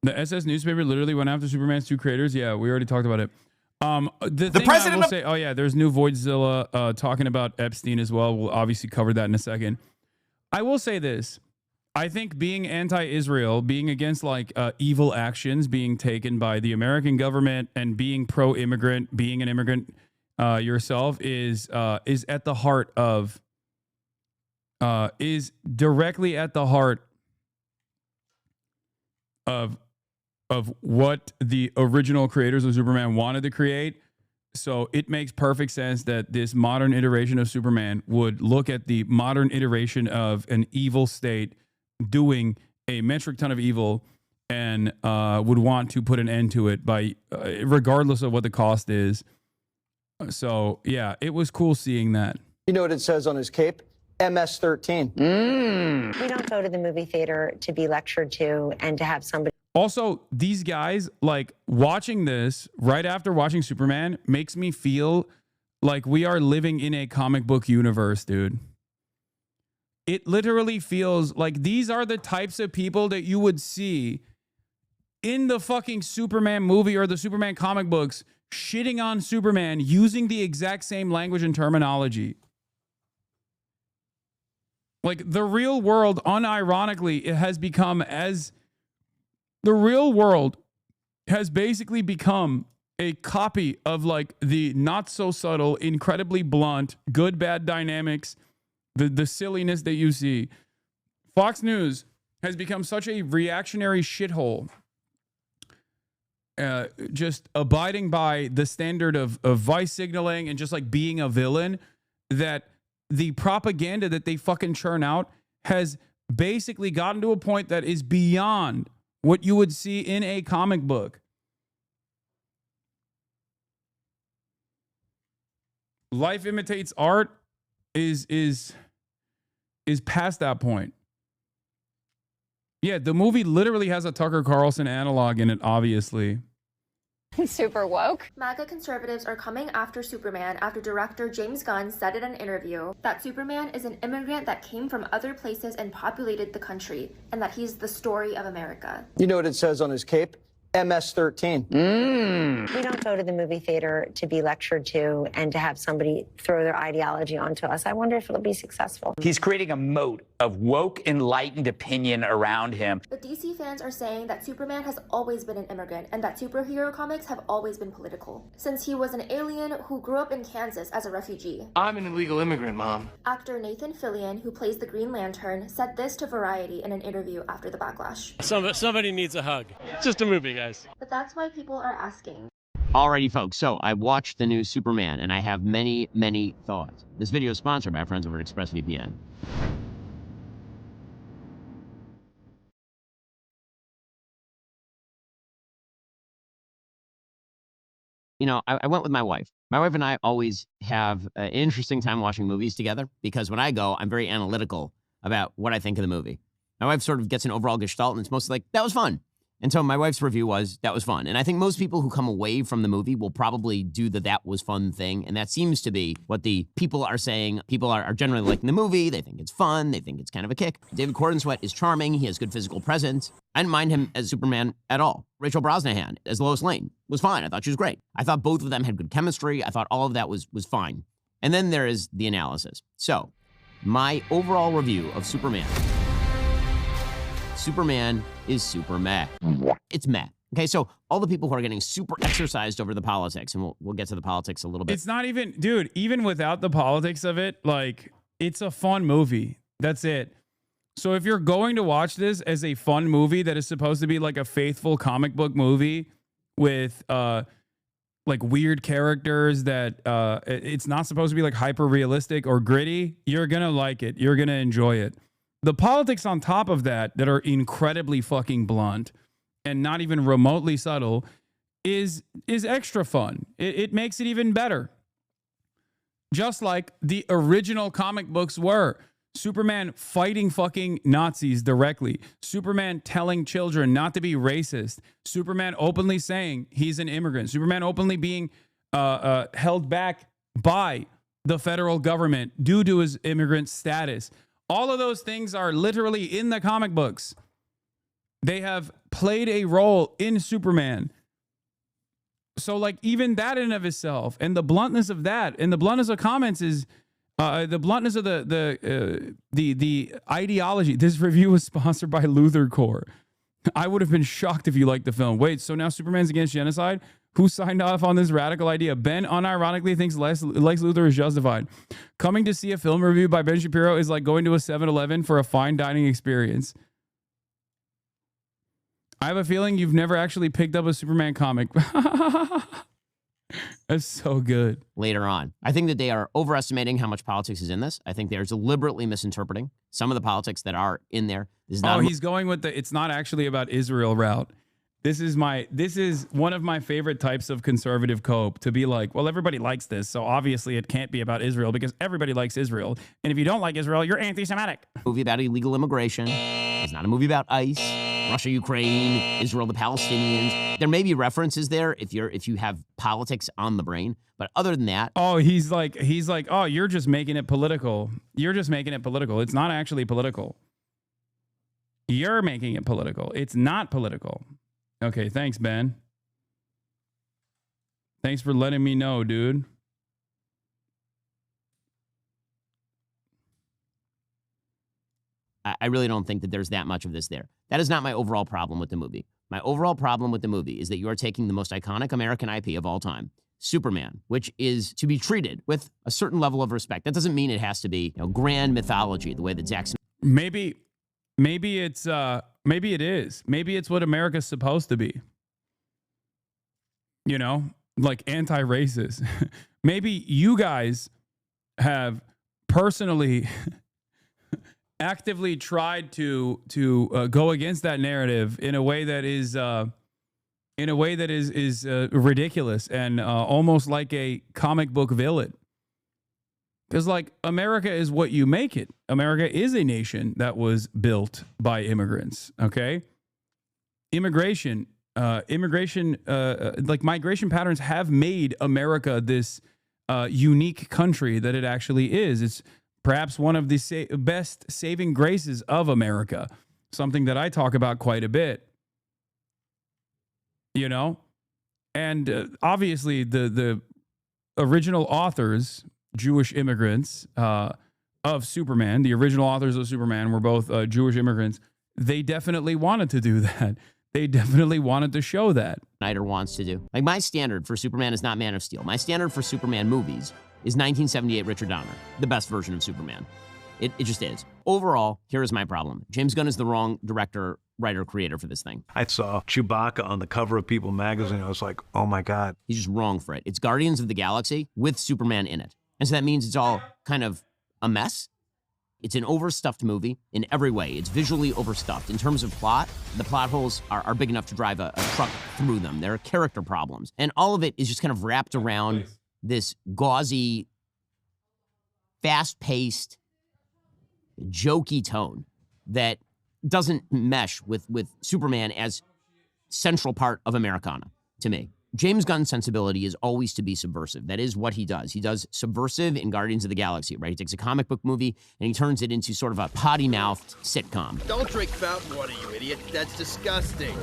The SS newspaper literally went after Superman's two creators. Yeah, we already talked about it. The thing president I will say, oh yeah, there's new Voidzilla talking about Epstein as well. We'll obviously cover that in a second. I will say this. I think being anti-Israel, being against like evil actions being taken by the American government and being pro-immigrant, being an immigrant yourself is at the heart of, is directly at the heart of what the original creators of Superman wanted to create. So it makes perfect sense that this modern iteration of Superman would look at the modern iteration of an evil state doing a metric ton of evil and would want to put an end to it by regardless of what the cost is. So yeah, it was cool seeing that. You know what it says on his cape? MS-13. We don't go to the movie theater to be lectured to and to have somebody. Also, these guys, like, watching this right after watching Superman makes me feel like we are living in a comic book universe, dude. It literally feels like these are the types of people that you would see in the fucking Superman movie or the Superman comic books shitting on Superman using the exact same language and terminology. Like, the real world, unironically, it has become as... The real world has basically become a copy of like the not so subtle, incredibly blunt, good, bad dynamics, the silliness that you see. Fox News has become such a reactionary shithole, just abiding by the standard of vice signaling and just like being a villain, that the propaganda that they fucking churn out has basically gotten to a point that is beyond what you would see in a comic book. Life imitates art is past that point. Yeah, the movie literally has a Tucker Carlson analog in it, obviously. Super woke. MAGA conservatives are coming after Superman after director James Gunn said in an interview that Superman is an immigrant that came from other places and populated the country, and that he's the story of America. You know what it says on his cape? MS-13. We don't go to the movie theater to be lectured to and to have somebody throw their ideology onto us. I wonder if it'll be successful. He's creating a moat of woke, enlightened opinion around him. But DC fans are saying that Superman has always been an immigrant and that superhero comics have always been political, since he was an alien who grew up in Kansas as a refugee. I'm an illegal immigrant, Mom. Actor Nathan Fillion, who plays the Green Lantern, said this to Variety in an interview after the backlash. Somebody needs a hug. It's just a movie, guys. But that's why people are asking. Alrighty, folks, so I watched the new Superman, and I have many, many thoughts. This video is sponsored by our friends over at ExpressVPN. You know, I went with my wife. My wife and I always have an interesting time watching movies together because when I go, I'm very analytical about what I think of the movie. My wife sort of gets an overall gestalt, and it's mostly like, that was fun. And so my wife's review was, that was fun. And I think most people who come away from the movie will probably do the that was fun thing. And that seems to be what the people are saying. People are generally liking the movie. They think it's fun. They think it's kind of a kick. David Cordensweat is charming. He has good physical presence. I didn't mind him as Superman at all. Rachel Brosnahan as Lois Lane was fine. I thought she was great. I thought both of them had good chemistry. I thought all of that was fine. And then there is the analysis. So my overall review of Superman is super meh. It's meh. Okay, so all the people who are getting super exercised over the politics, and we'll get to the politics a little bit. It's not even, dude, even without the politics of it, like, it's a fun movie. That's it. So if you're going to watch this as a fun movie that is supposed to be like a faithful comic book movie with like weird characters that it's not supposed to be like hyper realistic or gritty, you're gonna like it. You're gonna enjoy it. The politics on top of that are incredibly fucking blunt and not even remotely subtle is extra fun. It makes it even better. Just like the original comic books were. Superman fighting fucking Nazis directly. Superman telling children not to be racist. Superman openly saying he's an immigrant. Superman openly being held back by the federal government due to his immigrant status. All of those things are literally in the comic books. They have played a role in Superman. So like even that in and of itself and the bluntness of that and the bluntness of comments is the bluntness of the ideology. This review was sponsored by Luther Corps. I would have been shocked if you liked the film. Wait, so now Superman's against genocide? Who signed off on this radical idea? Ben unironically thinks Lex Luthor is justified. Coming to see a film review by Ben Shapiro is like going to a 7-Eleven for a fine dining experience. I have a feeling you've never actually picked up a Superman comic. That's so good. Later on, I think that they are overestimating how much politics is in this. I think they're deliberately misinterpreting some of the politics that are in there. This is not he's going with the it's not actually about Israel route. This is one of my favorite types of conservative cope, to be like, well, everybody likes this, so obviously it can't be about Israel because everybody likes Israel. And if you don't like Israel, you're anti-Semitic. Movie about illegal immigration. It's not a movie about ICE, Russia, Ukraine, Israel, the Palestinians. There may be references there if you have politics on the brain, but other than that, he's like, oh, you're just making it political. You're just making it political. It's not actually political. You're making it political. It's not political. Okay, thanks, Ben. Thanks for letting me know, dude. I really don't think that there's that much of this there. That is not my overall problem with the movie. My overall problem with the movie is that you are taking the most iconic American IP of all time, Superman, which is to be treated with a certain level of respect. That doesn't mean it has to be, grand mythology, the way that Zack Snyder. Maybe it is. Maybe it's what America's supposed to be. Like anti-racist. Maybe you guys have personally actively tried to go against that narrative in a way that is ridiculous and almost like a comic book villain. Because, like, America is what you make it. America is a nation that was built by immigrants, okay? Migration patterns have made America this unique country that it actually is. It's perhaps one of the best saving graces of America, something that I talk about quite a bit. you know? And obviously the original authors, Jewish immigrants of Superman, the original authors of Superman were both Jewish immigrants. They definitely wanted to do that. They definitely wanted to show that. Snyder wants to do. Like, my standard for Superman is not Man of Steel. My standard for Superman movies is 1978 Richard Donner, the best version of Superman. It just is. Overall, here is my problem. James Gunn is the wrong director, writer, creator for this thing. I saw Chewbacca on the cover of People magazine. I was like, oh my God. He's just wrong for it. It's Guardians of the Galaxy with Superman in it. And so that means it's all kind of a mess. It's an overstuffed movie in every way. It's visually overstuffed. In terms of plot, the plot holes are big enough to drive a truck through them. There are character problems. And all of it is just kind of wrapped around this gauzy, fast-paced, jokey tone that doesn't mesh with Superman as central part of Americana, to me. James Gunn's sensibility is always to be subversive. That is what he does. He does subversive in Guardians of the Galaxy, right? He takes a comic book movie and he turns it into sort of a potty-mouthed sitcom. Don't drink fountain water, you idiot. That's disgusting.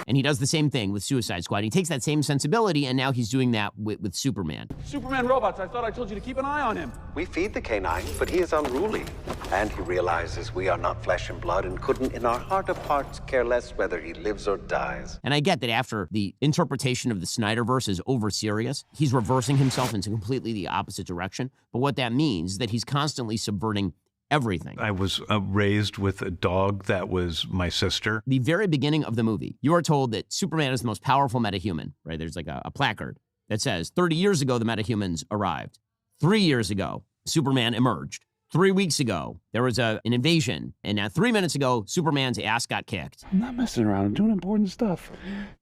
And he does the same thing with Suicide Squad. He takes that same sensibility, and now he's doing that with Superman. Superman robots, I thought I told you to keep an eye on him. We feed the canine, but he is unruly. And he realizes we are not flesh and blood and couldn't, in our heart of hearts, care less whether he lives or dies. And I get that after the interpretation of the Snyderverse is over-serious, he's reversing himself into completely the opposite direction. But what that means is that he's constantly subverting everything. I was raised with a dog that was my sister. The very beginning of the movie, you are told that Superman is the most powerful metahuman, right? There's like a placard that says, 30 years ago, the metahumans arrived. 3 years ago, Superman emerged. 3 weeks ago, there was an invasion. And now 3 minutes ago, Superman's ass got kicked. I'm not messing around. I'm doing important stuff.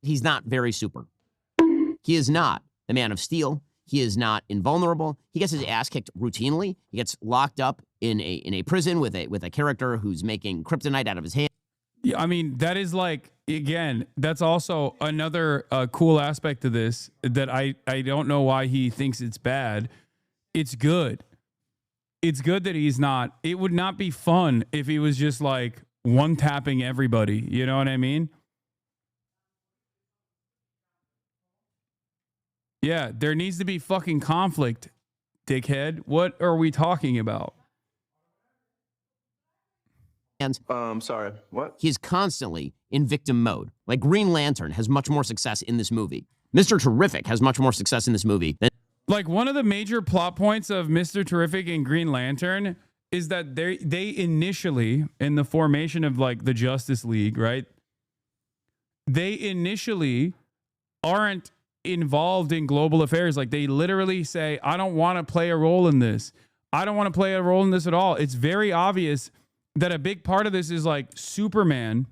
He's not very super. He is not the Man of Steel. He is not invulnerable. He gets his ass kicked routinely. He gets locked up in a prison with a character who's making kryptonite out of his hand. Yeah, I mean, that is like, again, that's also another cool aspect of this that I don't know why he thinks it's bad. It's good. It's good that he's not. It would not be fun if he was just like one-tapping everybody. You know what I mean? Yeah, there needs to be fucking conflict, dickhead. What are we talking about? Sorry, what? He's constantly in victim mode. Like Green Lantern has much more success in this movie. Mr. Terrific has much more success in this movie than... Like, one of the major plot points of Mr. Terrific and Green Lantern is that they initially, in the formation of like the Justice League, right? They initially aren't involved in global affairs. Like, they literally say, I don't want to play a role in this. I don't want to play a role in this at all. It's very obvious that a big part of this is like Superman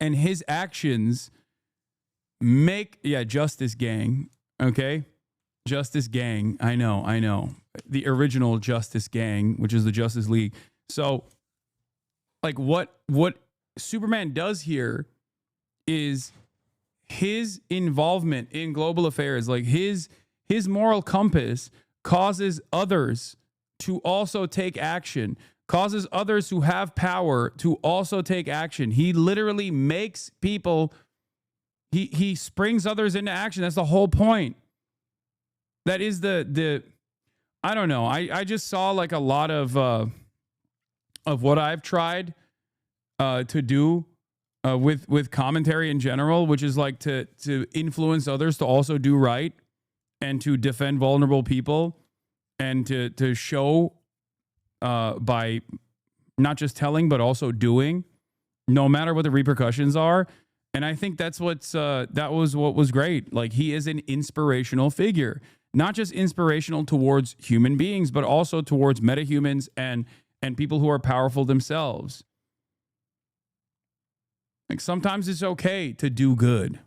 and his actions make, Justice Gang. Okay. Justice Gang. I know. The original Justice Gang, which is the Justice League. So like what Superman does here is his involvement in global affairs, like his moral compass causes others to also take action, causes others who have power to also take action. He literally makes people, he springs others into action. That's the whole point. That is the I don't know. I just saw like a lot of what I've tried to do with commentary in general, which is like to influence others to also do right and to defend vulnerable people and to show by not just telling but also doing, no matter what the repercussions are. And I think that was what was great. Like, he is an inspirational figure, not just inspirational towards human beings, but also towards metahumans and people who are powerful themselves. Like, sometimes it's okay to do good.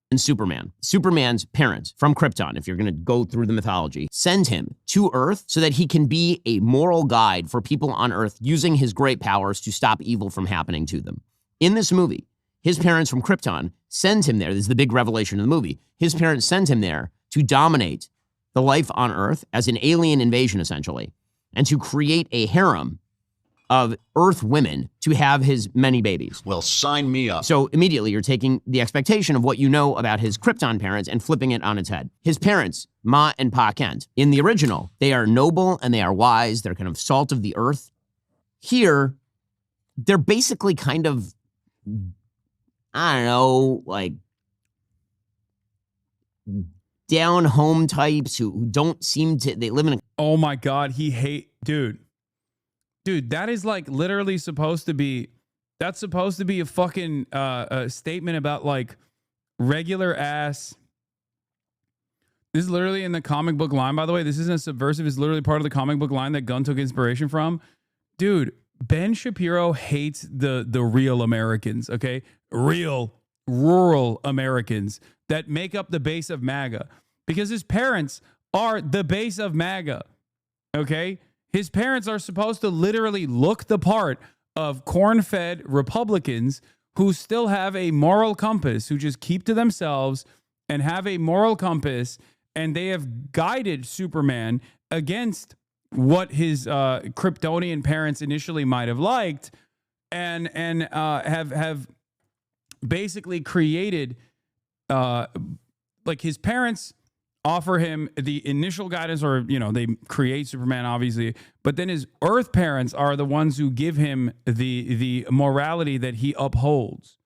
And Superman's parents from Krypton, if you're going to go through the mythology, send him to Earth so that he can be a moral guide for people on Earth using his great powers to stop evil from happening to them. In this movie, his parents from Krypton send him there. This is the big revelation of the movie. His parents send him there to dominate the life on Earth as an alien invasion, essentially, and to create a harem of Earth women to have his many babies. Well, sign me up. So immediately you're taking the expectation of what you know about his Krypton parents and flipping it on its head. His parents, Ma and Pa Kent, in the original, they are noble and they are wise. They're kind of salt of the earth. Here, they're basically kind of, I don't know, like down home types who don't seem to, they live in a... Oh my God, dude, that is like literally supposed to be, that's supposed to be a fucking a statement about like regular ass. This is literally in the comic book line, by the way. This isn't a subversive, it's literally part of the comic book line that Gunn took inspiration from. Dude, Ben Shapiro hates the real Americans, okay? Real, rural Americans that make up the base of MAGA. Because his parents are the base of MAGA, okay? His parents are supposed to literally look the part of corn-fed Republicans who still have a moral compass, who just keep to themselves and have a moral compass, and they have guided Superman against what his Kryptonian parents initially might have liked, and have basically created like his parents offer him the initial guidance, or they create Superman obviously, but then his Earth parents are the ones who give him the morality that he upholds.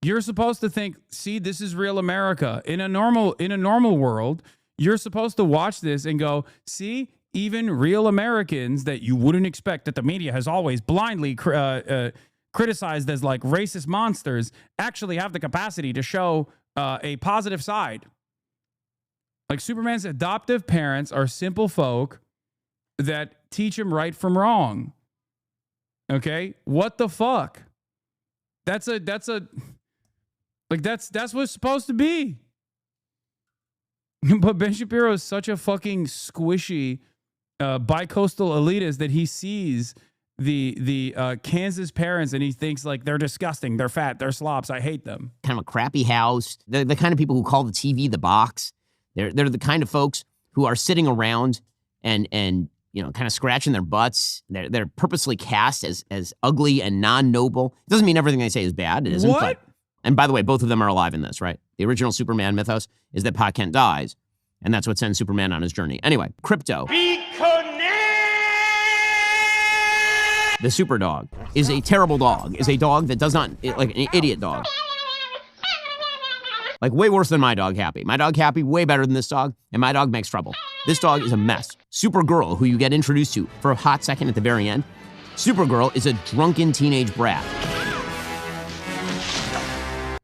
You're supposed to think, see, this is real America. In a normal world, you're supposed to watch this and go, see, even real Americans that you wouldn't expect, that the media has always blindly criticized as like racist monsters, actually have the capacity to show a positive side. Like Superman's adoptive parents are simple folk that teach him right from wrong. Okay? What the fuck? That's what it's supposed to be. But Ben Shapiro is such a fucking squishy bi-coastal elitist that he sees the Kansas parents and he thinks like they're disgusting, they're fat, they're slops, I hate them. Kind of a crappy house. They're the kind of people who call the TV the box. They're the kind of folks who are sitting around and kind of scratching their butts. They're purposely cast as ugly and non-noble. It doesn't mean everything they say is bad. It isn't. What? And by the way, both of them are alive in this, right? The original Superman mythos is that Pa Kent dies, and that's what sends Superman on his journey. Anyway, Crypto, the super dog, is a terrible dog, is a dog that does not, like an idiot dog. Like way worse than my dog Happy. My dog Happy, way better than this dog, and my dog makes trouble. This dog is a mess. Supergirl, who you get introduced to for a hot second at the very end, Supergirl is a drunken teenage brat.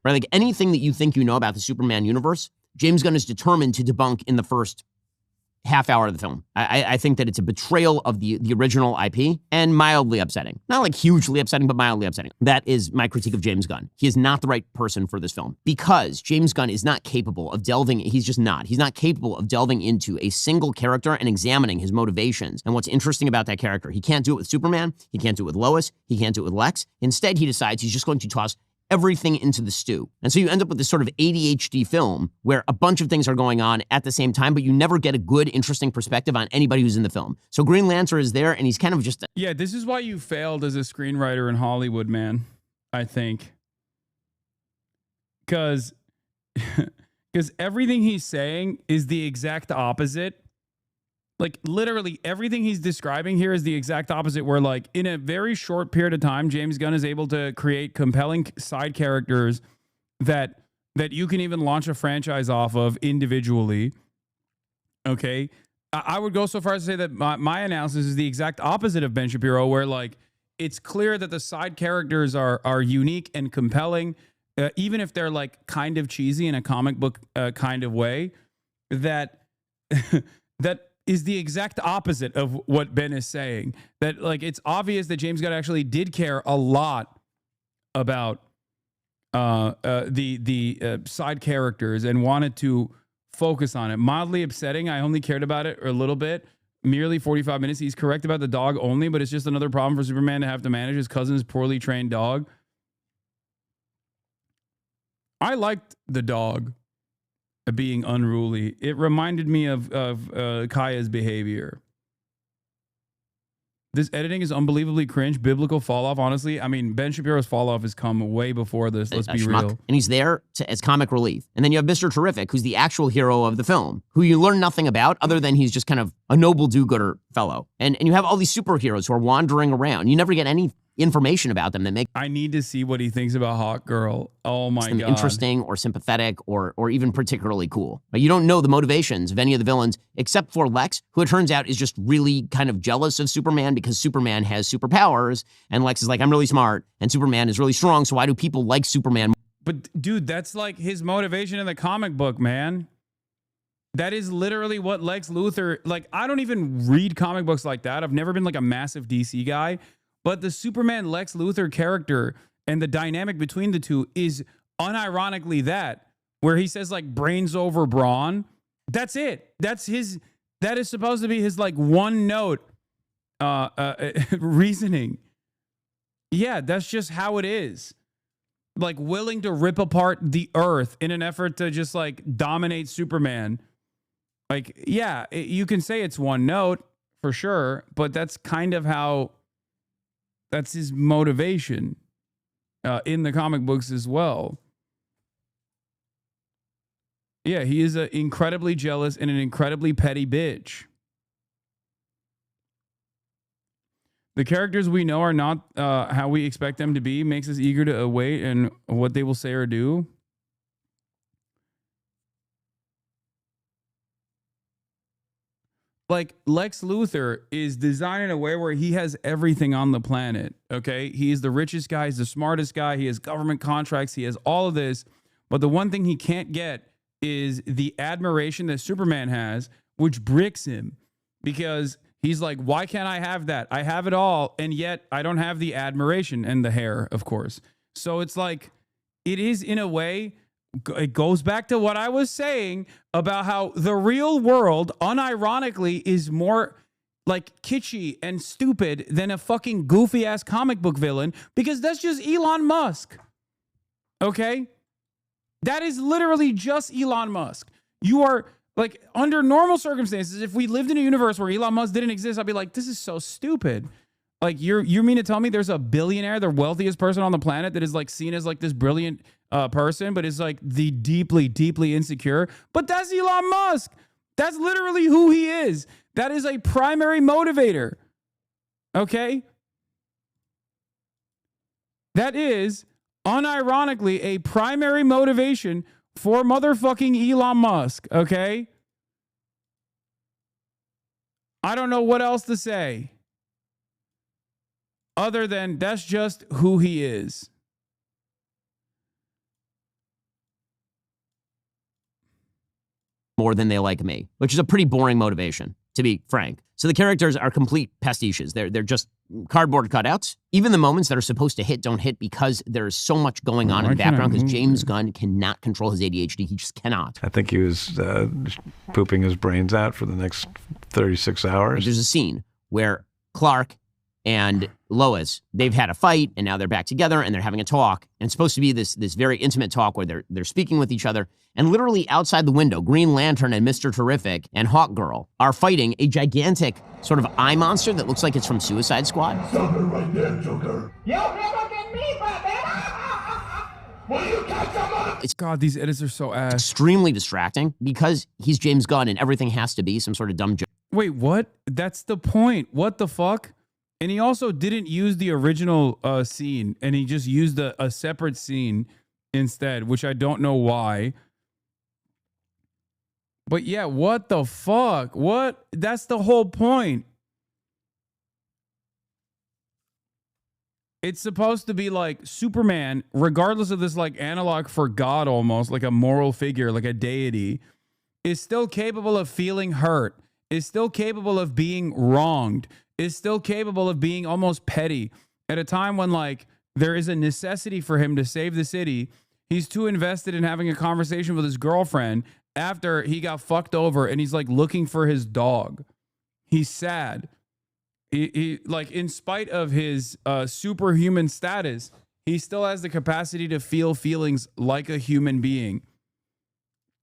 Right, like anything that you think you know about the Superman universe, James Gunn is determined to debunk in the first half hour of the film. I think that it's a betrayal of the original IP and mildly upsetting. Not like hugely upsetting, but mildly upsetting. That is my critique of James Gunn. He is not the right person for this film because James Gunn is not capable of delving, he's just not. He's not capable of delving into a single character and examining his motivations and what's interesting about that character. He can't do it with Superman. He can't do it with Lois. He can't do it with Lex. Instead, he decides he's just going to toss everything into the stew. And so you end up with this sort of ADHD film where a bunch of things are going on at the same time, but you never get a good, interesting perspective on anybody who's in the film. So Green Lantern is there, and he's kind of just... Yeah, this is why you failed as a screenwriter in Hollywood, man, I think. Because everything he's saying is the exact opposite. Like, literally, everything he's describing here is the exact opposite, where, like, in a very short period of time, James Gunn is able to create compelling side characters that you can even launch a franchise off of individually. Okay? I would go so far as to say that my analysis is the exact opposite of Ben Shapiro, where, like, it's clear that the side characters are unique and compelling, even if they're, like, kind of cheesy in a comic book kind of way, that is the exact opposite of what Ben is saying. That, like, it's obvious that James Gunn actually did care a lot about the side characters and wanted to focus on it. Mildly upsetting. I only cared about it a little bit, merely 45 minutes. He's correct about the dog only, but it's just another problem for Superman to have to manage his cousin's poorly trained dog. I liked the dog being unruly. It reminded me of Kaya's behavior. This editing is unbelievably cringe. Biblical fall off. Honestly, I mean, Ben Shapiro's fall off has come way before this. Let's be schmuck. real. And he's there as comic relief. And then you have Mr. Terrific, who's the actual hero of the film, who you learn nothing about other than he's just kind of a noble do-gooder fellow. And you have all these superheroes who are wandering around. You never get any information about them that make I need to see what he thinks about Hawk Girl. Oh my them God. interesting or sympathetic or even particularly cool. But you don't know the motivations of any of the villains except for Lex, who it turns out is just really kind of jealous of Superman because Superman has superpowers. And Lex is like, I'm really smart and Superman is really strong. So why do people like Superman? But dude, that's like his motivation in the comic book, man. That is literally what Lex Luthor, like, I don't even read comic books like that. I've never been like a massive DC guy. But the Superman Lex Luthor character and the dynamic between the two is unironically that, where he says like brains over brawn. That's it. That is supposed to be his like one note reasoning. Yeah, that's just how it is. Like willing to rip apart the earth in an effort to just like dominate Superman. Like, yeah, you can say it's one note for sure, but that's kind of how... That's his motivation in the comic books as well. Yeah, he is an incredibly jealous and an incredibly petty bitch. The characters we know are not how we expect them to be. Makes us eager to await and what they will say or do. Like Lex Luthor is designed in a way where he has everything on the planet. Okay. He is the richest guy. He's the smartest guy. He has government contracts. He has all of this. But the one thing he can't get is the admiration that Superman has, which bricks him because he's like, why can't I have that? I have it all. And yet I don't have the admiration and the hair, of course. So it's like, it is in a way, it goes back to what I was saying about how the real world, unironically, is more like kitschy and stupid than a fucking goofy ass comic book villain because that's just Elon Musk. Okay? That is literally just Elon Musk. You are like, under normal circumstances, if we lived in a universe where Elon Musk didn't exist, I'd be like, this is so stupid. Like, you mean to tell me there's a billionaire, the wealthiest person on the planet, that is like seen as like this brilliant person, but is like the deeply, deeply insecure? But that's Elon Musk. That's literally who he is. That is a primary motivator. Okay? That is unironically a primary motivation for motherfucking Elon Musk. Okay? I don't know what else to say. Other than that's just who he is. More than they like me, which is a pretty boring motivation, to be frank. So the characters are complete pastiches. They're just cardboard cutouts. Even the moments that are supposed to hit don't hit because there's so much going on in the background because James Gunn cannot control his ADHD. He just cannot. I think he was pooping his brains out for the next 36 hours. There's a scene where Clark and Lois, they've had a fight and now they're back together and they're having a talk. And it's supposed to be this very intimate talk where they're speaking with each other. And literally outside the window, Green Lantern and Mr. Terrific and Hawk Girl are fighting a gigantic sort of eye monster that looks like it's from Suicide Squad. Stop it right there, Joker. You'll never get me, Will you catch someone? It's God, these edits are so ass. Extremely distracting because he's James Gunn and everything has to be some sort of dumb joke. Wait, what? That's the point. What the fuck? And he also didn't use the original scene, and he just used a separate scene instead, which I don't know why. But yeah, what the fuck? What? That's the whole point. It's supposed to be like Superman, regardless of this like analog for God almost, like a moral figure, like a deity, is still capable of feeling hurt, is still capable of being wronged, is still capable of being almost petty at a time when like there is a necessity for him to save the city. He's too invested in having a conversation with his girlfriend after he got fucked over and he's like looking for his dog. He's sad. He like, in spite of his superhuman status, he still has the capacity to feel feelings like a human being.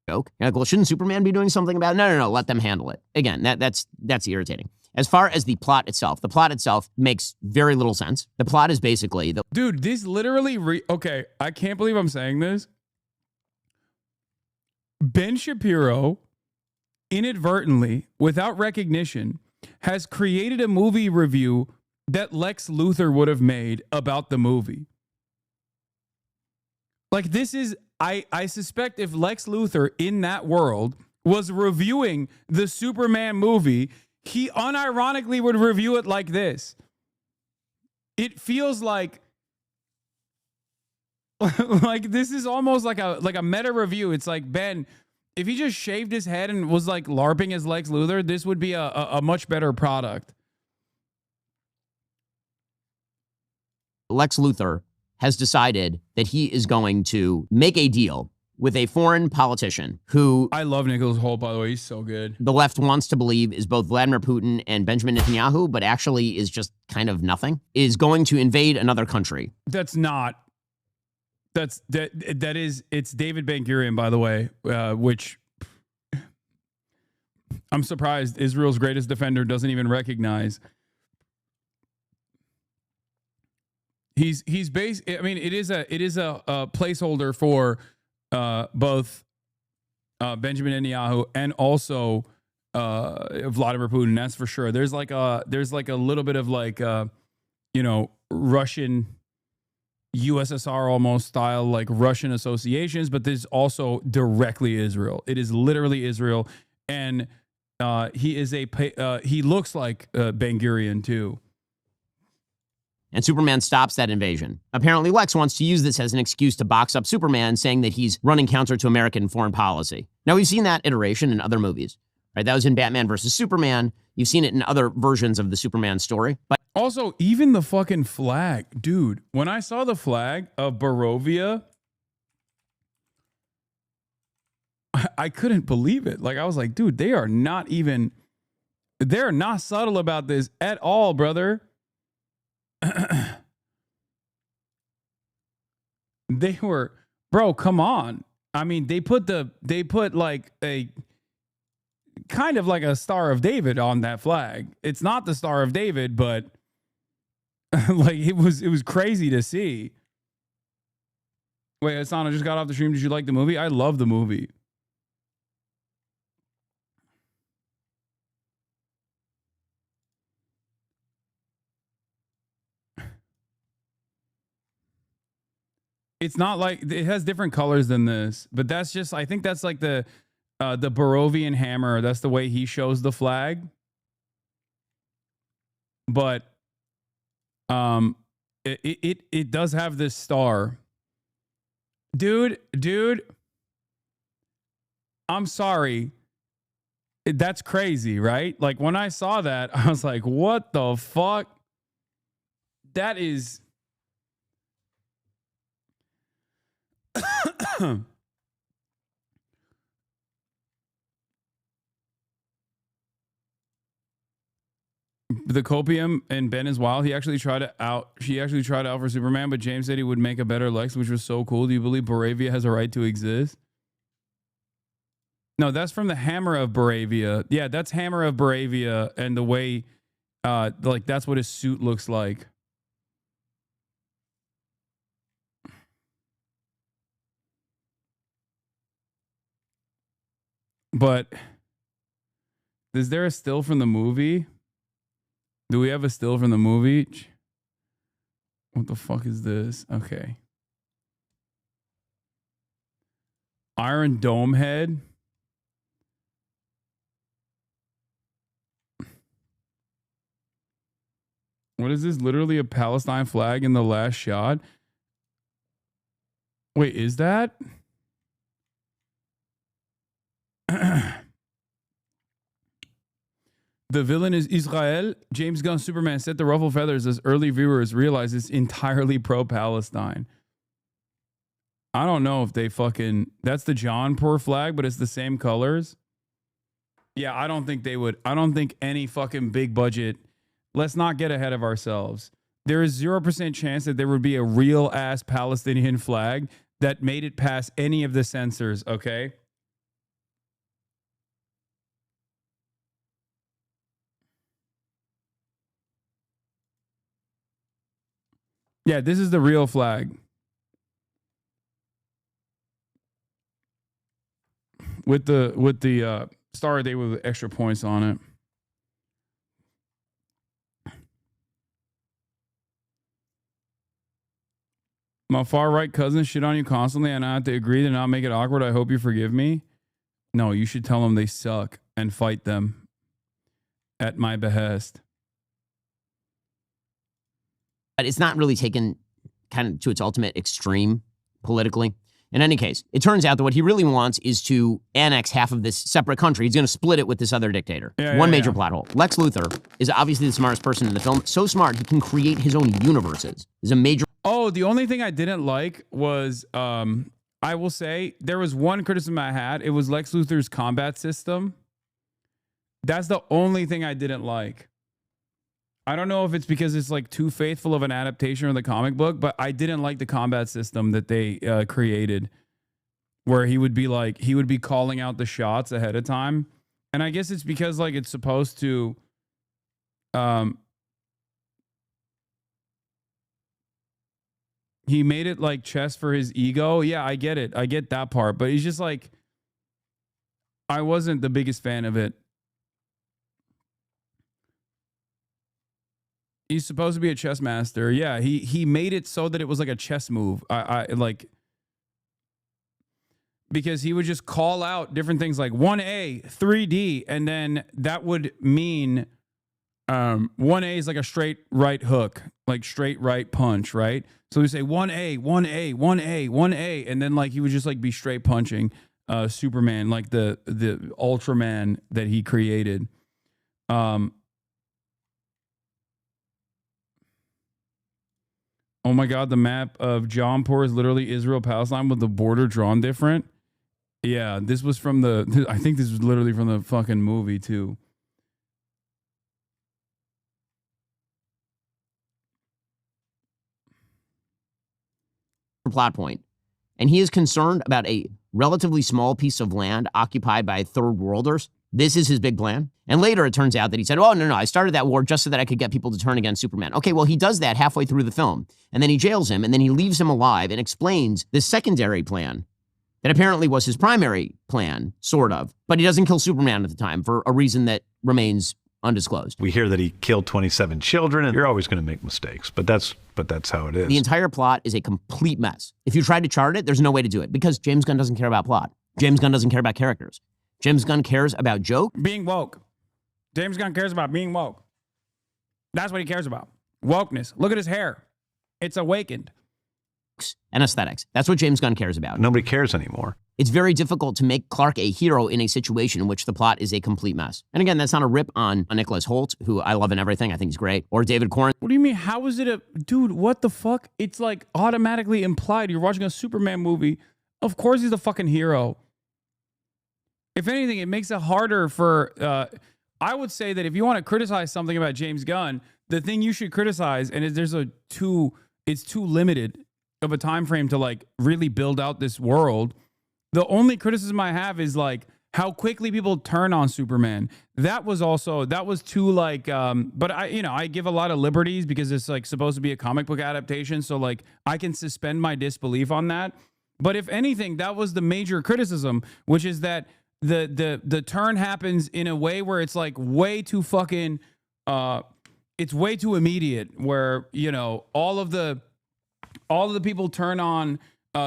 Joke. You're like, well, shouldn't Superman be doing something about it? No, let them handle it. Again, that's irritating. As far as the plot itself makes very little sense. The plot is basically dude, this literally okay, I can't believe I'm saying this. Ben Shapiro inadvertently, without recognition, has created a movie review that Lex Luthor would have made about the movie. Like, this is, I suspect if Lex Luthor in that world was reviewing the Superman movie, he unironically would review it like this. It feels like this is almost like a meta review. It's like, Ben, if he just shaved his head and was like LARPing as Lex Luthor, this would be a much better product. Lex Luthor has decided that he is going to make a deal with a foreign politician who... I love Nicholas Hoult, by the way. He's so good. The left wants to believe is both Vladimir Putin and Benjamin Netanyahu, but actually is just kind of nothing, is going to invade another country. That's not... It's David Ben-Gurion, by the way, which I'm surprised Israel's greatest defender doesn't even recognize. He's based. I mean, it is a placeholder for both Benjamin Netanyahu and also Vladimir Putin. That's for sure. There's like a little bit of Russian USSR almost style, like Russian associations, but there's also directly Israel. It is literally Israel, and he looks like Ben-Gurion too. And Superman stops that invasion. Apparently, Lex wants to use this as an excuse to box up Superman, saying that he's running counter to American foreign policy. Now, we've seen that iteration in other movies, right? That was in Batman versus Superman. You've seen it in other versions of the Superman story. But also, even the fucking flag, dude, when I saw the flag of Barovia, I couldn't believe it. Like, I was like, dude, they're not subtle about this at all, brother. They were, bro, come on. I mean, they put like a kind of like a Star of David on that flag. It's not the Star of David, but like it was crazy to see. Wait, Hasan, I just got off the stream. Did you like the movie? I love the movie. It's not like it has different colors than this, but that's just, I think that's like the Barovian hammer. That's the way he shows the flag. But it does have this star. Dude, I'm sorry. That's crazy, right? Like when I saw that, I was like, what the fuck? That is the copium and Ben is wild. She actually tried out for Superman, but James said he would make a better Lex, which was so cool. Do you believe Baravia has a right to exist? No, that's from the Hammer of Baravia. Yeah, that's Hammer of Baravia, and the way like that's what his suit looks like. But is there a still from the movie? Do we have a still from the movie? What the fuck is this? Okay. Iron Dome head. What is this? Literally a Palestine flag in the last shot? Wait, is that? The villain is Israel. James Gunn's Superman set the ruffle feathers as early viewers realize it's entirely pro-Palestine. I don't know if they fucking... That's the Jaunpur flag, but it's the same colors. Yeah, I don't think they would... I don't think any fucking big budget... Let's not get ahead of ourselves. There is 0% chance that there would be a real-ass Palestinian flag that made it past any of the censors, okay? Yeah, this is the real flag. With the Star of the Day with extra points on it. My far right cousins shit on you constantly and I have to agree to not make it awkward. I hope you forgive me. No, you should tell them they suck and fight them at my behest. But it's not really taken kind of to its ultimate extreme politically. In any case, it turns out that what he really wants is to annex half of this separate country. He's going to split it with this other dictator. One major plot hole. Lex Luthor is obviously the smartest person in the film. So smart, he can create his own universes. There's a major... Oh, the only thing I didn't like was, I will say, there was one criticism I had. It was Lex Luthor's combat system. That's the only thing I didn't like. I don't know if it's because it's like too faithful of an adaptation of the comic book, but I didn't like the combat system that they created, where he would be calling out the shots ahead of time. And I guess it's because like it's supposed to, he made it like chess for his ego. Yeah, I get it. I get that part, but he's just like, I wasn't the biggest fan of it. He's supposed to be a chess master. Yeah, he made it so that it was like a chess move. I like, because he would just call out different things like 1A, 3D, and then that would mean 1A is like a straight right hook, like straight right punch, right? So we say 1A, 1A, 1A, 1A, and then like he would just like be straight punching Superman, like the Ultraman that he created. Oh my God, the map of Jampur is literally Israel-Palestine with the border drawn different. Yeah, this was from I think this was literally from the fucking movie too. plot point. And he is concerned about a relatively small piece of land occupied by third worlders. This is his big plan. And later it turns out that he said, oh, no, I started that war just so that I could get people to turn against Superman. Okay, well, he does that halfway through the film. And then he jails him, and then he leaves him alive and explains this secondary plan that apparently was his primary plan, sort of. But he doesn't kill Superman at the time for a reason that remains undisclosed. We hear that he killed 27 children, and you're always going to make mistakes, but that's how it is. The entire plot is a complete mess. If you try to chart it, there's no way to do it because James Gunn doesn't care about plot. James Gunn doesn't care about characters. James Gunn cares about joke. Being woke. James Gunn cares about being woke. That's what he cares about. Wokeness. Look at his hair. It's awakened. And aesthetics. That's what James Gunn cares about. Nobody cares anymore. It's very difficult to make Clark a hero in a situation in which the plot is a complete mess. And again, that's not a rip on Nicholas Hoult, who I love in everything. I think he's great. Or David Corn. What do you mean? How is it dude, what the fuck? It's like automatically implied. You're watching a Superman movie. Of course he's the fucking hero. If anything, it makes it harder for, I would say that if you want to criticize something about James Gunn, the thing you should criticize, and it's too limited of a time frame to like really build out this world. The only criticism I have is like how quickly people turn on Superman. That was too like, but I give a lot of liberties because it's like supposed to be a comic book adaptation. So like I can suspend my disbelief on that. But if anything, that was the major criticism, which is that the turn happens in a way where it's like way too fucking, it's way too immediate where, all of the people turn on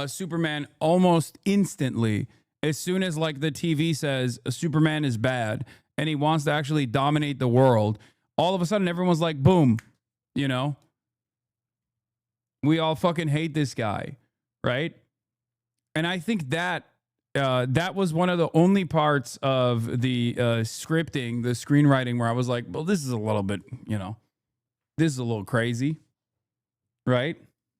Superman almost instantly as soon as like the TV says Superman is bad and he wants to actually dominate the world. All of a sudden, everyone's like, boom, we all fucking hate this guy, right? And I think that that was one of the only parts of the scripting, the screenwriting, where I was like, well, this is a little bit, this is a little crazy, right?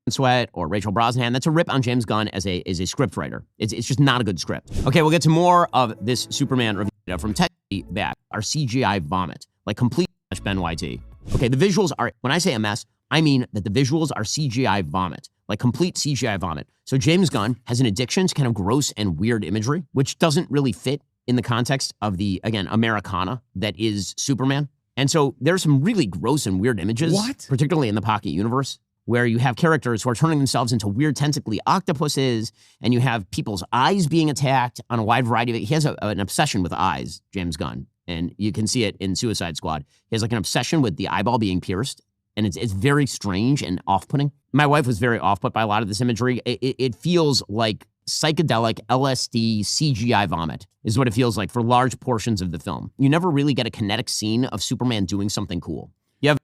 Sweat or Rachel Brosnahan. That's a rip on James Gunn as a script writer. It's just not a good script. Okay, we'll get to more of this Superman review from Ted back. Our CGI vomit, like complete Ben YT. Okay, the visuals are, when I say a mess, I mean that the visuals are CGI vomit, like complete CGI vomit. So James Gunn has an addiction to kind of gross and weird imagery, which doesn't really fit in the context of the, again, Americana that is Superman. And so there's some really gross and weird images, particularly in the Pocket universe, where you have characters who are turning themselves into weird tentacly octopuses, and you have people's eyes being attacked on a wide variety of it. He has an obsession with eyes, James Gunn, and you can see it in Suicide Squad. He has like an obsession with the eyeball being pierced, and it's very strange and off-putting. My wife was very off-put by a lot of this imagery. It feels like psychedelic LSD CGI vomit is what it feels like for large portions of the film. You never really get a kinetic scene of Superman doing something cool.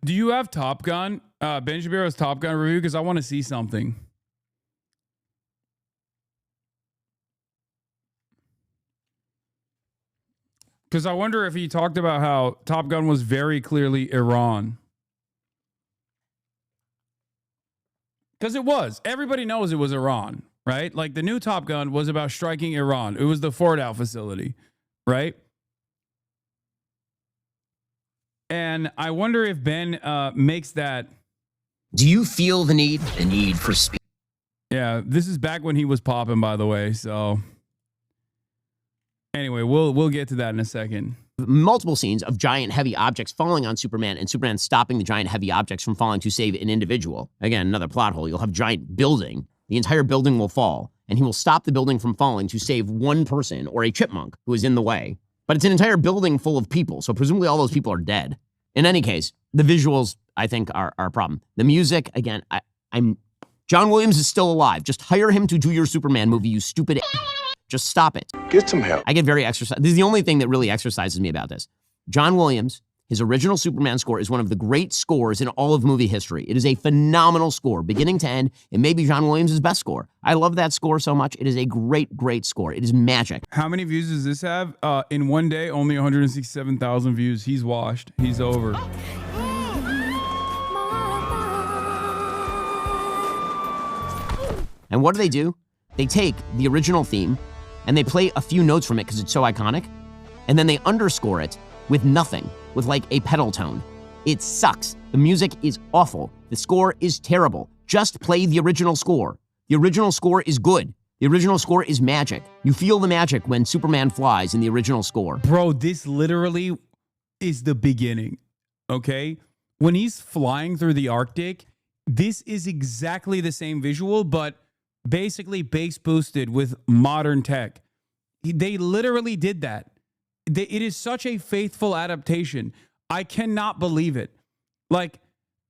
Do you have Top Gun? Ben Shapiro's Top Gun review? Because I want to see something. Because I wonder if he talked about how Top Gun was very clearly Iran. Because it was. Everybody knows it was Iran, right? Like the new Top Gun was about striking Iran. It was the Fordow facility, right? And I wonder if Ben makes that. Do you feel the need for speed? Yeah, this is back when he was popping, by the way. So anyway, we'll get to that in a second. Multiple scenes of giant heavy objects falling on Superman and Superman stopping the giant heavy objects from falling to save an individual. Again, another plot hole. You'll have giant building. The entire building will fall, and he will stop the building from falling to save one person or a chipmunk who is in the way. But it's an entire building full of people, so presumably all those people are dead. In any case, the visuals, I think, are a problem. The music, again, John Williams is still alive. Just hire him to do your Superman movie, you stupid. Just stop it. Get some help. I get very exercised. This is the only thing that really exercises me about this. John Williams, his original Superman score is one of the great scores in all of movie history. It is a phenomenal score, beginning to end. It may be John Williams' best score. I love that score so much. It is a great, great score. It is magic. How many views does this have? In one day, only 167,000 views. He's washed. He's over. And what do? They take the original theme and they play a few notes from it because it's so iconic, and then they underscore it with nothing, with like a pedal tone. It sucks. The music is awful. The score is terrible. Just play the original score. The original score is good. The original score is magic. You feel the magic when Superman flies in the original score. Bro, this literally is the beginning, okay? When he's flying through the Arctic, this is exactly the same visual, but basically bass boosted with modern tech. They literally did that. It is such a faithful adaptation. I cannot believe it. Like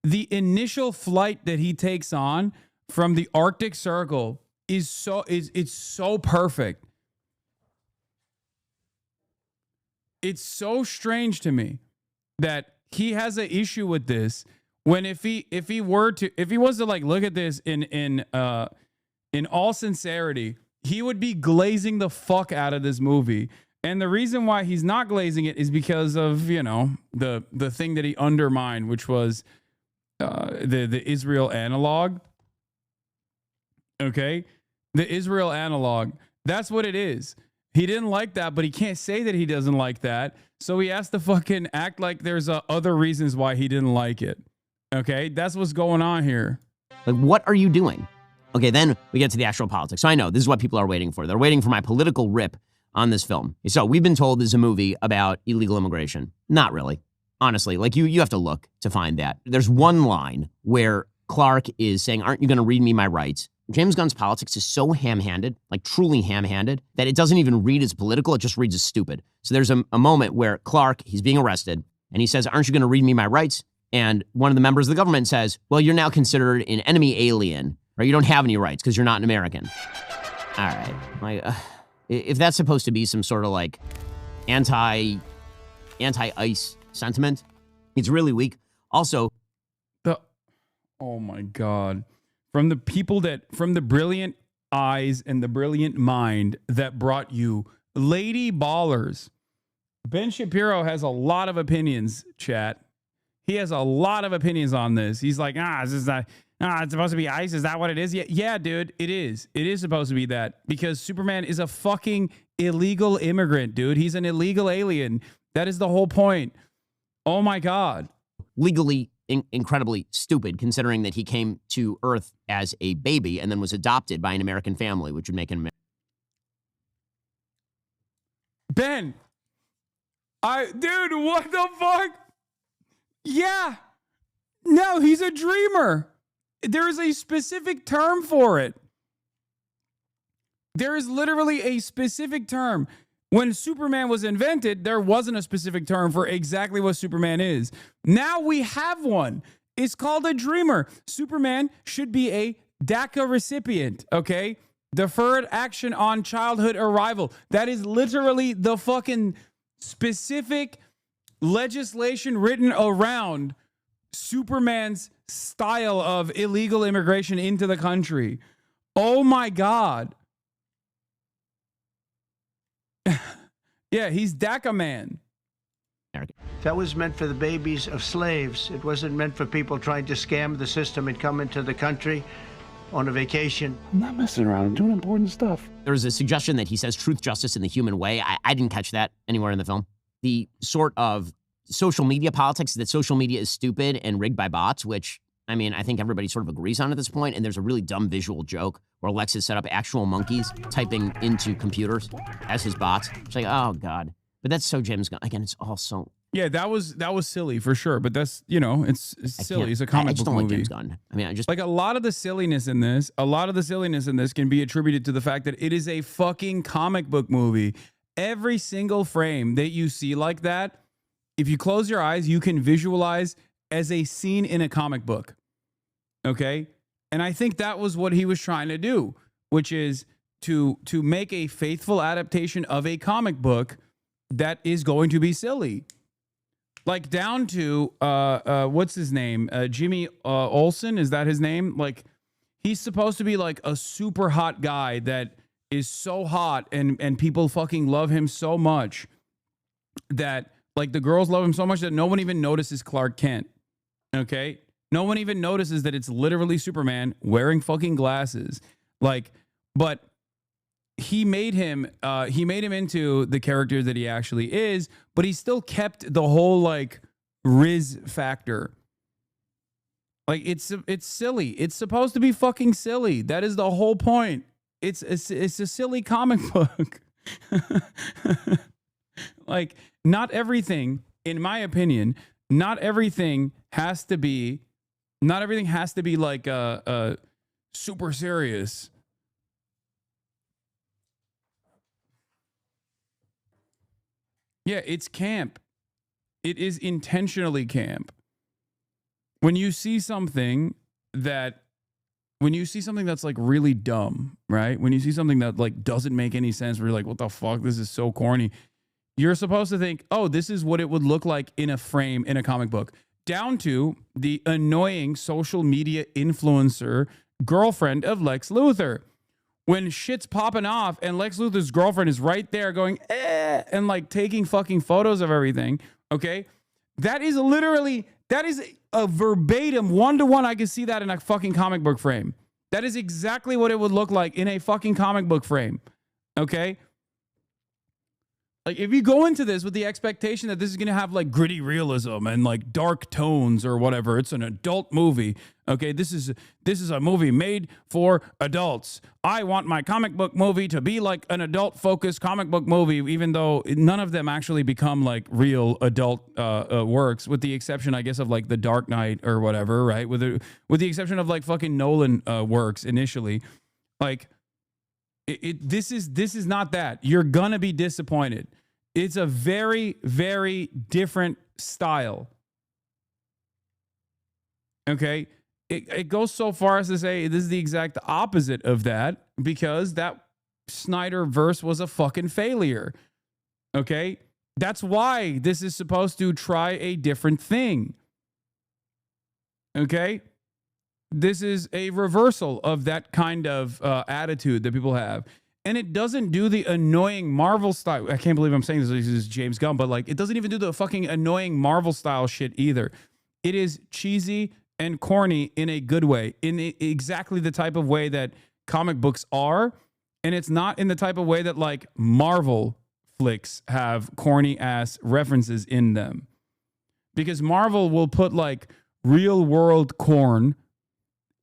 the initial flight that he takes on from the Arctic Circle it's so perfect. It's so strange to me that he has an issue with this when if he was to like look at this in all sincerity, he would be glazing the fuck out of this movie. And the reason why he's not glazing it is because of, you know, the thing that he undermined, which was the Israel analog. Okay? The Israel analog. That's what it is. He didn't like that, but he can't say that he doesn't like that. So he has to fucking act like there's other reasons why he didn't like it. Okay? That's what's going on here. Like, what are you doing? Okay, then we get to the actual politics. So I know this is what people are waiting for. They're waiting for my political rip on this film. So we've been told this is a movie about illegal immigration. Not really. Honestly, like you have to look to find that. There's one line where Clark is saying, "Aren't you going to read me my rights?" James Gunn's politics is so ham-handed, like truly ham-handed, that it doesn't even read as political, it just reads as stupid. So there's a moment where Clark, he's being arrested, and he says, "Aren't you going to read me my rights?" And one of the members of the government says, "Well, you're now considered an enemy alien, or you don't have any rights because you're not an American." All right. Like, if that's supposed to be some sort of like anti-ICE sentiment, it's really weak. Also, oh my God. From the brilliant eyes and the brilliant mind that brought you Lady Ballers. Ben Shapiro has a lot of opinions, chat. He has a lot of opinions on this. He's like, it's supposed to be ICE. Is that what it is? Yeah, dude, it is. It is supposed to be that because Superman is a fucking illegal immigrant, dude. He's an illegal alien. That is the whole point. Oh my God. Legally incredibly stupid, considering that he came to Earth as a baby and then was adopted by an American family, which would make him Ben, dude, what the fuck? Yeah. No, he's a dreamer. There is a specific term for it. There is literally a specific term. When Superman was invented, there wasn't a specific term for exactly what Superman is. Now we have one. It's called a dreamer. Superman should be a DACA recipient, okay? Deferred action on childhood arrival. That is literally the fucking specific legislation written around Superman's style of illegal immigration into the country. Oh my God. Yeah, he's DACA man. That was meant for the babies of slaves. It wasn't meant for people trying to scam the system and come into the country on a vacation. I'm not messing around. I'm doing important stuff. There was a suggestion that he says truth, justice, and the human way. I didn't catch that anywhere in the film. The sort of social media politics that social media is stupid and rigged by bots, which, I mean, I think everybody sort of agrees on at this point. And there's a really dumb visual joke where Alexis set up actual monkeys typing into computers as his bots. It's like, oh God. But that's so James Gunn. Again, it's all so... Yeah, that was silly for sure. But that's, you know, it's silly. It's a comic book movie. Like James Gunn. I mean, I just... Like a lot of the silliness in this can be attributed to the fact that it is a fucking comic book movie. Every single frame that you see like that, if you close your eyes, you can visualize as a scene in a comic book. Okay? And I think that was what he was trying to do, which is to make a faithful adaptation of a comic book that is going to be silly. Like down to, what's his name? Jimmy Olsen, is that his name? Like, he's supposed to be like a super hot guy that is so hot and people fucking love him so much that, like, the girls love him so much that no one even notices Clark Kent. Okay? No one even notices that it's literally Superman wearing fucking glasses. Like, but he made him into the character that he actually is, but he still kept the whole like Riz factor. Like it's silly. It's supposed to be fucking silly. That is the whole point. It's a silly comic book. Like, not everything, in my opinion, not everything has to be like super serious. Yeah, it's camp. It is intentionally camp. When you see something that's like really dumb, right? When you see something that like doesn't make any sense, where you're like, what the fuck? This is so corny. You're supposed to think, oh, this is what it would look like in a frame in a comic book. Down to the annoying social media influencer girlfriend of Lex Luthor. When shit's popping off and Lex Luthor's girlfriend is right there going, and like taking fucking photos of everything, okay? That is a verbatim, one-to-one, I can see that in a fucking comic book frame. That is exactly what it would look like in a fucking comic book frame, okay? Like, if you go into this with the expectation that this is going to have like gritty realism and like dark tones or whatever, it's an adult movie. Okay, this is a movie made for adults. I want my comic book movie to be like an adult focused comic book movie, even though none of them actually become like real adult works, with the exception, I guess, of like The Dark Knight or whatever, right? With the exception of like fucking Nolan works initially. Like, this is not that. You're gonna be disappointed. It's a very, very different style. Okay? It goes so far as to say this is the exact opposite of that, because that Snyder verse was a fucking failure. Okay? That's why this is supposed to try a different thing. Okay? This is a reversal of that kind of attitude that people have. And it doesn't do the annoying Marvel style. I can't believe I'm saying this is James Gunn, but like, it doesn't even do the fucking annoying Marvel style shit either. It is cheesy and corny in a good way, in exactly the type of way that comic books are. And it's not in the type of way that like Marvel flicks have corny ass references in them. Because Marvel will put like real world corn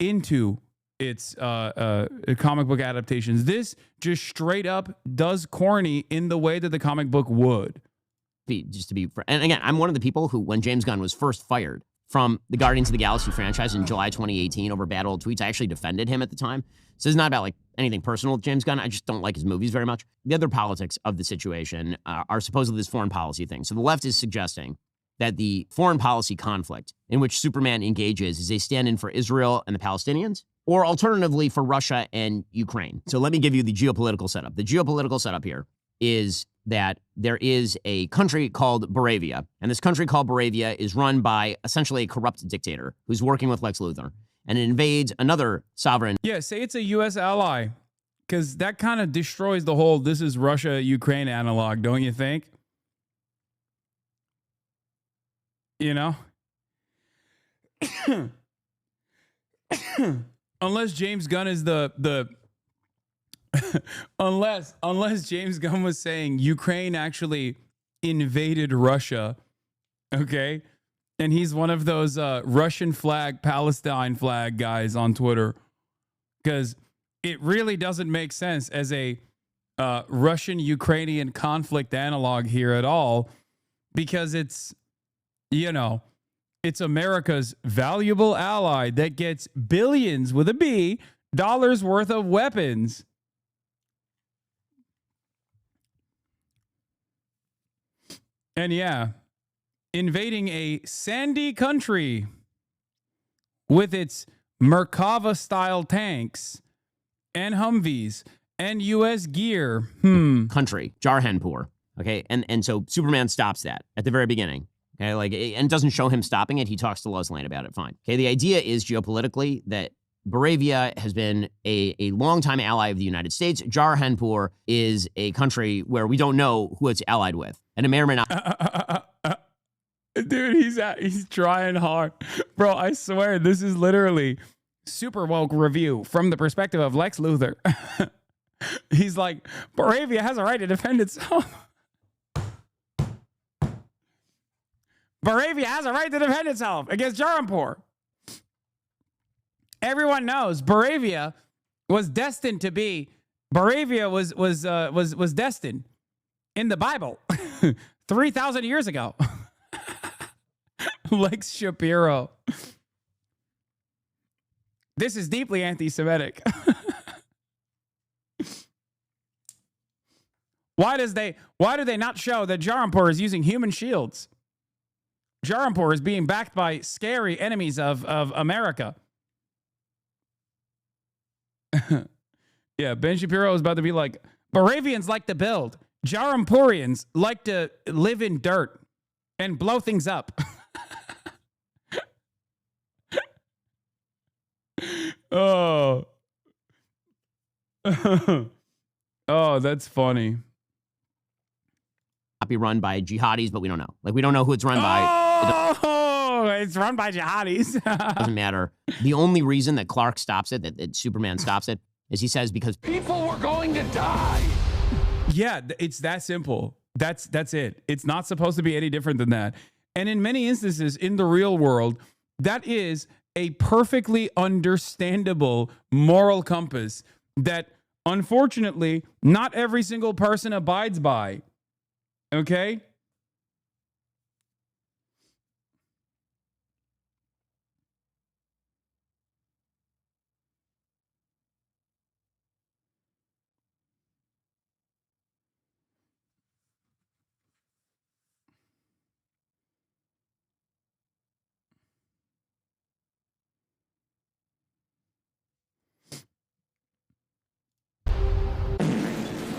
into its comic book adaptations. This just straight up does corny in the way that the comic book would. And again, I'm one of the people who, when James Gunn was first fired from the Guardians of the Galaxy franchise in July 2018 over bad old tweets. I actually defended him at the time. So it's not about like anything personal with James Gunn. I just don't like his movies very much. The other politics of the situation are supposedly this foreign policy thing. So the left is suggesting that the foreign policy conflict in which Superman engages is a stand-in for Israel and the Palestinians, or alternatively for Russia and Ukraine. So let me give you the geopolitical setup. The geopolitical setup here is that there is a country called Boravia, and this country called Boravia is run by essentially a corrupt dictator who's working with Lex Luthor, and it invades another sovereign. Yeah, say it's a U.S. ally, because that kind of destroys the whole this is Russia-Ukraine analog, don't you think? You know? Unless James Gunn is the unless James Gunn was saying Ukraine actually invaded Russia, okay? And he's one of those Russian flag, Palestine flag guys on Twitter, because it really doesn't make sense as a Russian-Ukrainian conflict analog here at all, because it's, you know, it's America's valuable ally that gets billions with a B dollars worth of weapons. And yeah, invading a sandy country with its Merkava-style tanks and Humvees and U.S. gear. Country, Jarhanpur. Okay, and so Superman stops that at the very beginning. Okay, like, and doesn't show him stopping it. He talks to Lois Lane about it. Fine. Okay, the idea is geopolitically that Boravia has been a longtime ally of the United States. Jarhanpur is a country where we don't know who it's allied with. And it may or may not. Dude, he's trying hard. Bro, I swear, this is literally Superwoke review from the perspective of Lex Luthor. He's like, Boravia has a right to defend itself. Boravia has a right to defend itself against Jarhanpur. Everyone knows Boravia was destined to be. Boravia was destined in the Bible 3,000 years ago. Lex Shapiro. This is deeply anti-Semitic. Why do they not show that Jarhanpur is using human shields? Jarhanpur is being backed by scary enemies of America. Yeah, Ben Shapiro is about to be like, Boravians like to build. Jarhanpurians like to live in dirt and blow things up. Oh. Oh, that's funny. Be run by jihadis, but we don't know. Like, we don't know who it's run by. Oh, it's run by jihadis. Doesn't matter. The only reason that Clark stops it, that Superman stops it, is he says because people were going to die. Yeah, it's that simple. That's it. It's not supposed to be any different than that. And in many instances in the real world, that is a perfectly understandable moral compass that, unfortunately, not every single person abides by. Okay?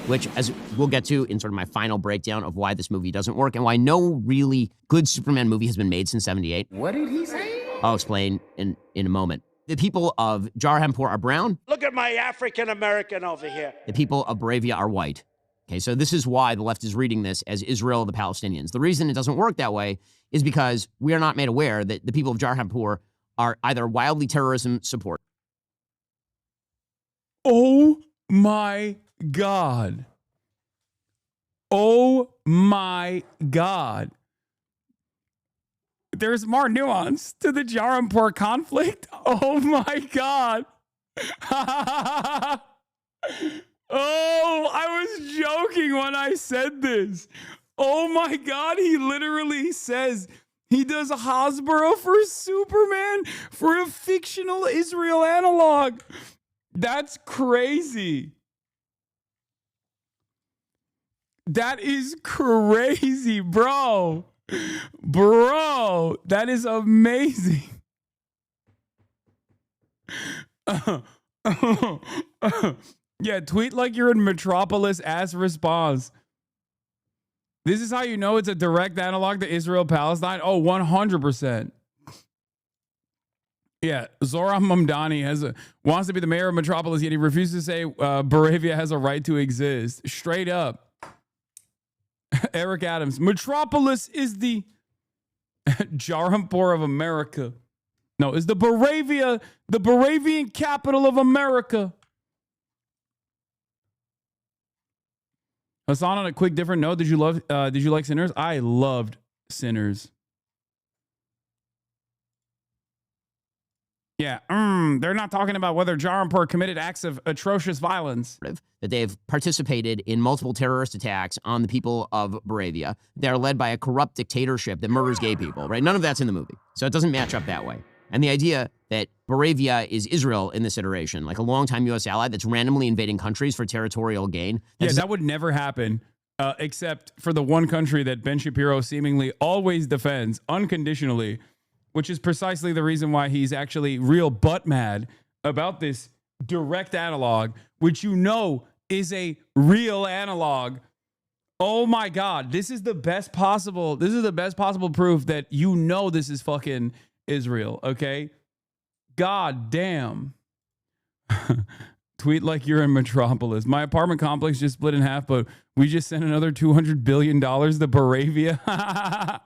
which, as we'll get to in sort of my final breakdown of why this movie doesn't work and why no really good Superman movie has been made since '78. What did he say? I'll explain in a moment. The people of Jarhanpur are brown. Look at my African-American over here. The people of Boravia are white. Okay, so this is why the left is reading this as Israel, the Palestinians. The reason it doesn't work that way is because we are not made aware that the people of Jarhanpur are either wildly terrorism support. Oh my God. Oh my God. There's more nuance to the Jarhanpur conflict. Oh my God. Oh, I was joking when I said this. Oh my God. He literally says He does Hasbro for Superman for a fictional Israel analog. That's crazy. That is crazy, bro. Bro, that is amazing. Yeah, tweet like you're in Metropolis as response. This is how you know it's a direct analog to Israel-Palestine? Oh, 100%. Yeah, Zoran Mamdani wants to be the mayor of Metropolis, yet he refuses to say Moravia has a right to exist. Straight up. Eric Adams. Metropolis is the Jarampur of America. No, is the Moravian capital of America. Hasan, on a quick different note, did you like Sinners? I loved Sinners. Yeah, they're not talking about whether Jarampur committed acts of atrocious violence. That they've participated in multiple terrorist attacks on the people of Moravia. They're led by a corrupt dictatorship that murders gay people, right? None of that's in the movie. So it doesn't match up that way. And the idea that Moravia is Israel in this iteration, like a longtime U.S. ally that's randomly invading countries for territorial gain. Yeah, that would never happen, except for the one country that Ben Shapiro seemingly always defends unconditionally, which is precisely the reason why he's actually real butt mad about this direct analog, which you know is a real analog. Oh my God, this is the best possible proof that you know this is fucking Israel, okay? God damn. Tweet like you're in Metropolis. My apartment complex just split in half, but we just sent another $200 billion to Moravia.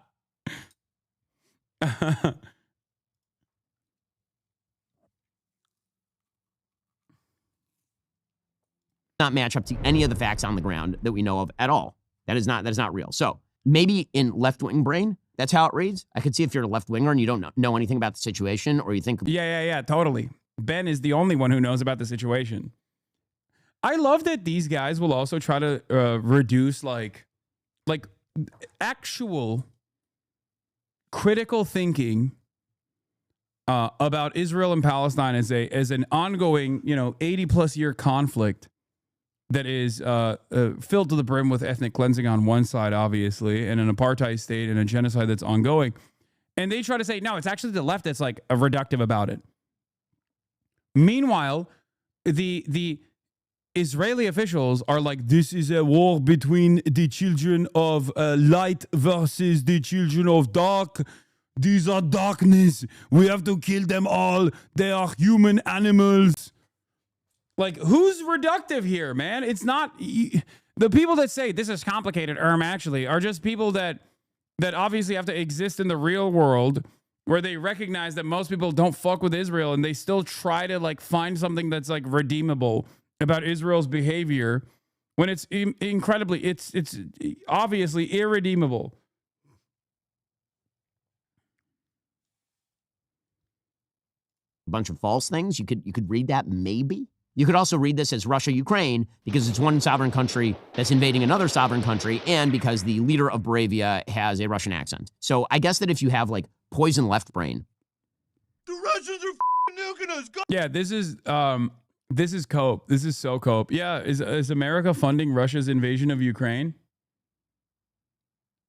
Not match up to any of the facts on the ground that we know of at all. That is not real. So maybe in left-wing brain, that's how it reads. I could see if you're a left-winger and you don't know anything about the situation, or you think... Yeah, totally. Ben is the only one who knows about the situation. I love that these guys will also try to reduce like actual critical thinking about Israel and Palestine as an ongoing, 80+ year conflict that is filled to the brim with ethnic cleansing on one side, obviously, and an apartheid state and a genocide that's ongoing. And they try to say, no, it's actually the left that's like reductive about it. Meanwhile, the Israeli officials are like, this is a war between the children of light versus the children of dark. These are darkness. We have to kill them all. They are human animals. Like, who's reductive here, man? It's not... The people that say this is complicated, actually, are just people that obviously have to exist in the real world where they recognize that most people don't fuck with Israel and they still try to, like, find something that's, like, redeemable about Israel's behavior when it's incredibly... It's obviously irredeemable. A bunch of false things. You could read that maybe. You could also read this as Russia-Ukraine because it's one sovereign country that's invading another sovereign country, and because the leader of Moravia has a Russian accent. So I guess that if you have like poison left brain. The Russians are nuking us. Yeah, this is cope. This is so cope. Yeah, is America funding Russia's invasion of Ukraine?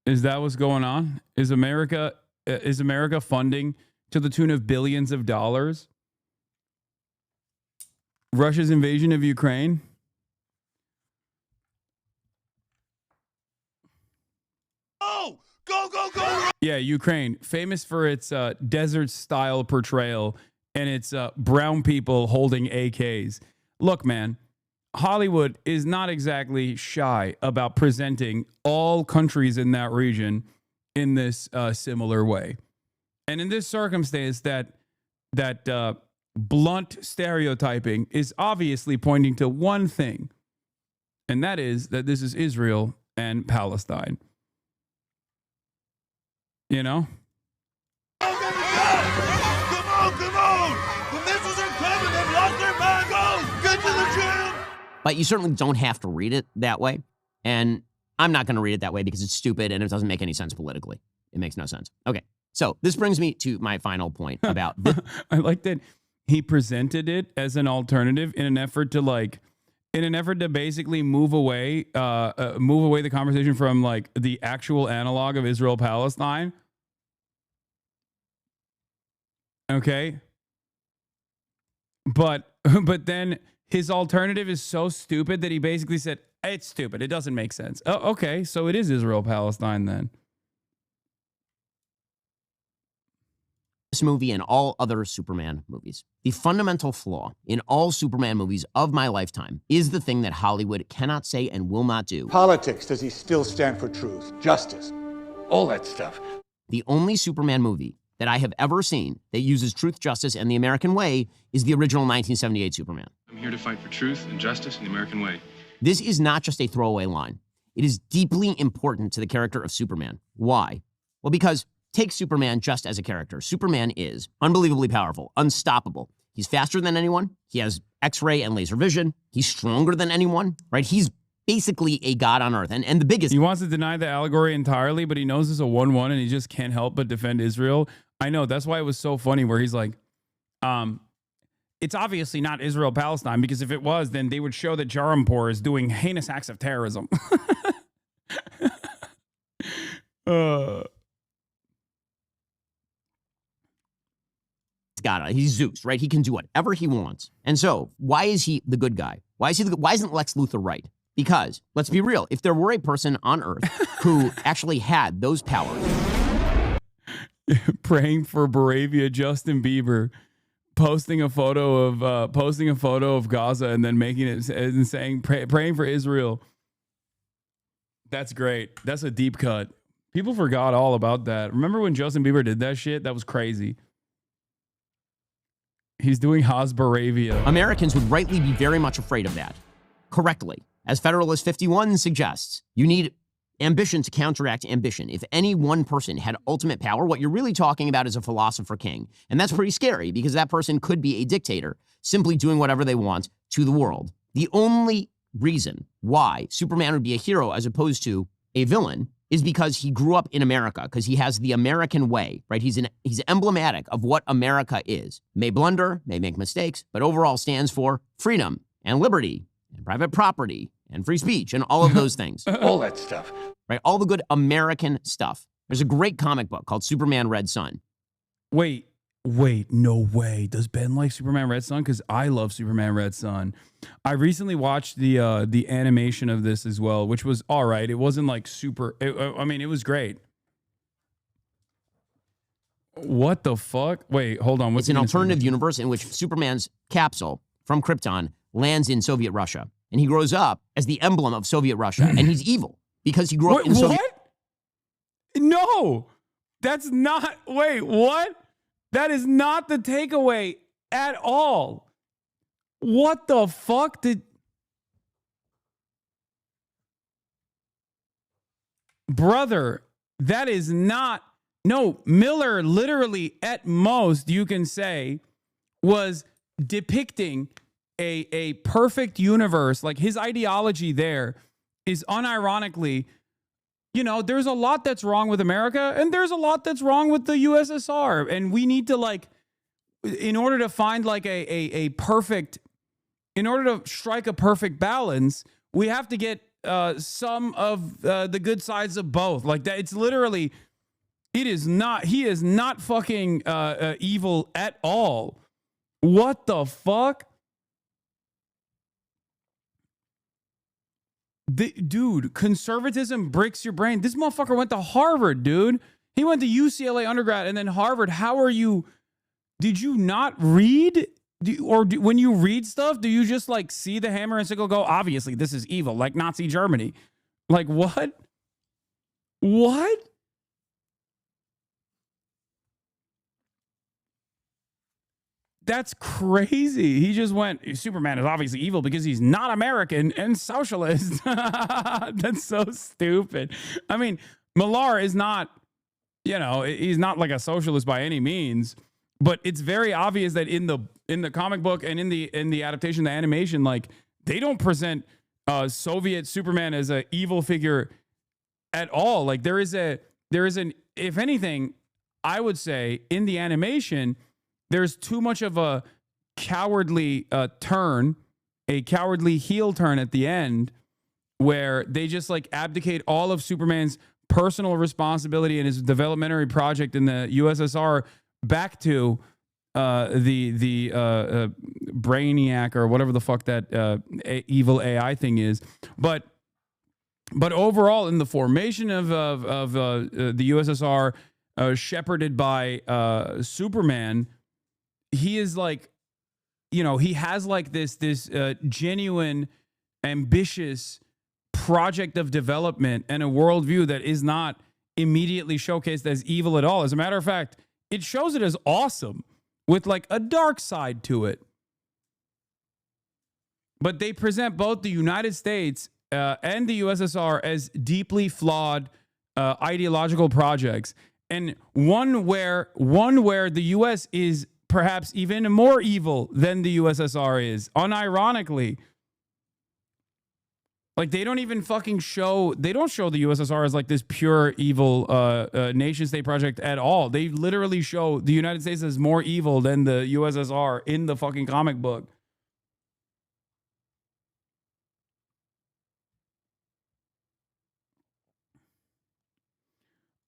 Is that what's going on? Is America funding to the tune of billions of dollars Russia's invasion of Ukraine? Oh, go. Yeah, Ukraine, famous for its desert-style portrayal and its brown people holding AKs. Look, man, Hollywood is not exactly shy about presenting all countries in that region in this similar way. And in this circumstance, that blunt stereotyping is obviously pointing to one thing, and that is that this is Israel and Palestine. You know? Come on! The missiles are coming! They've lost their mind! Go! Get to the gym! But you certainly don't have to read it that way. And I'm not going to read it that way because it's stupid and it doesn't make any sense politically. It makes no sense. Okay. So this brings me to my final point about I like that he presented it as an alternative in an effort to basically move away the conversation from like the actual analog of Israel-Palestine. Okay. But then his alternative is so stupid that he basically said, it's stupid. It doesn't make sense. Oh, okay. So it is Israel-Palestine then. this movie and all other Superman movies. The fundamental flaw in all Superman movies of my lifetime is the thing that Hollywood cannot say and will not do. Politics. Does he still stand for truth, justice, all that stuff? The only Superman movie that I have ever seen that uses truth, justice, and the American way is the original 1978 Superman. I'm here to fight for truth and justice in the American way. This is not just a throwaway line. It is deeply important to the character of Superman. Why? Well, because take Superman just as a character. Superman is unbelievably powerful, unstoppable. He's faster than anyone. He has X-ray and laser vision. He's stronger than anyone, right? He's basically a god on earth. And the biggest... He wants to deny the allegory entirely, but he knows it's a 1-1 and he just can't help but defend Israel. I know. That's why it was so funny where he's like, it's obviously not Israel-Palestine, because if it was, then they would show that Jarampur is doing heinous acts of terrorism. God, he's Zeus, right? He can do whatever he wants. And so, why is he the good guy? Why isn't Lex Luthor right? Because, let's be real, if there were a person on Earth who actually had those powers... Praying for Moravia, Justin Bieber posting a photo of Gaza and then making it and saying praying for Israel. That's great. That's a deep cut. People forgot all about that. Remember when Justin Bieber did that shit? That was crazy. He's doing Hasbaravia. Americans would rightly be very much afraid of that. Correctly. As Federalist 51 suggests, you need ambition to counteract ambition. If any one person had ultimate power, what you're really talking about is a philosopher king. And that's pretty scary because that person could be a dictator, simply doing whatever they want to the world. The only reason why Superman would be a hero as opposed to a villain is because he grew up in America, because he has the American way, right? He's emblematic of what America is. May blunder, may make mistakes, but overall stands for freedom and liberty and private property and free speech and all of those things. All that stuff. Right? All the good American stuff. There's a great comic book called Superman Red Son. Wait, no way. Does Ben like Superman Red Son? Because I love Superman Red Son. I recently watched the animation of this as well, which was all right. It wasn't like super... it was great. What the fuck? Wait, hold on. It's an alternative universe in which Superman's capsule from Krypton lands in Soviet Russia. And he grows up as the emblem of Soviet Russia. And he's evil because he grew up in Soviet... What? No! That's not... Wait, what? That is not the takeaway at all. What the fuck did... Brother, that is not... No, Miller literally, at most, you can say, was depicting a perfect universe. Like, his ideology there is unironically, there's a lot that's wrong with America and there's a lot that's wrong with the USSR. And we need to, like, in order to find like a perfect, in order to strike a perfect balance, we have to get some of the good sides of both. Like that, it's literally, he is not fucking evil at all. What the fuck? Dude, conservatism breaks your brain. This motherfucker went to Harvard, dude. He went to UCLA undergrad and then Harvard. How are you? Did you not read? When you read stuff, do you just like see the hammer and sickle go, obviously this is evil, like Nazi Germany? Like what? What? That's crazy. He just went, Superman is obviously evil because he's not American and socialist. That's so stupid. I mean, Millar is not, he's not like a socialist by any means, but it's very obvious that in the comic book and in the adaptation, the animation, like they don't present Soviet Superman as an evil figure at all. Like there is an, if anything, I would say in the animation, there's too much of a cowardly turn, a cowardly heel turn at the end, where they just like abdicate all of Superman's personal responsibility and his developmentary project in the USSR back to the Brainiac or whatever the fuck that evil AI thing is. But overall, in the formation of the USSR, shepherded by Superman, he is like, you know, he has like this genuine, ambitious project of development and a worldview that is not immediately showcased as evil at all. As a matter of fact, it shows it as awesome with like a dark side to it. But they present both the United States and the USSR as deeply flawed ideological projects, and one where the US is perhaps even more evil than the USSR is, unironically. Like, they don't even fucking show, they don't show the USSR as like this pure evil nation state project at all. They literally show the United States as more evil than the USSR in the fucking comic book.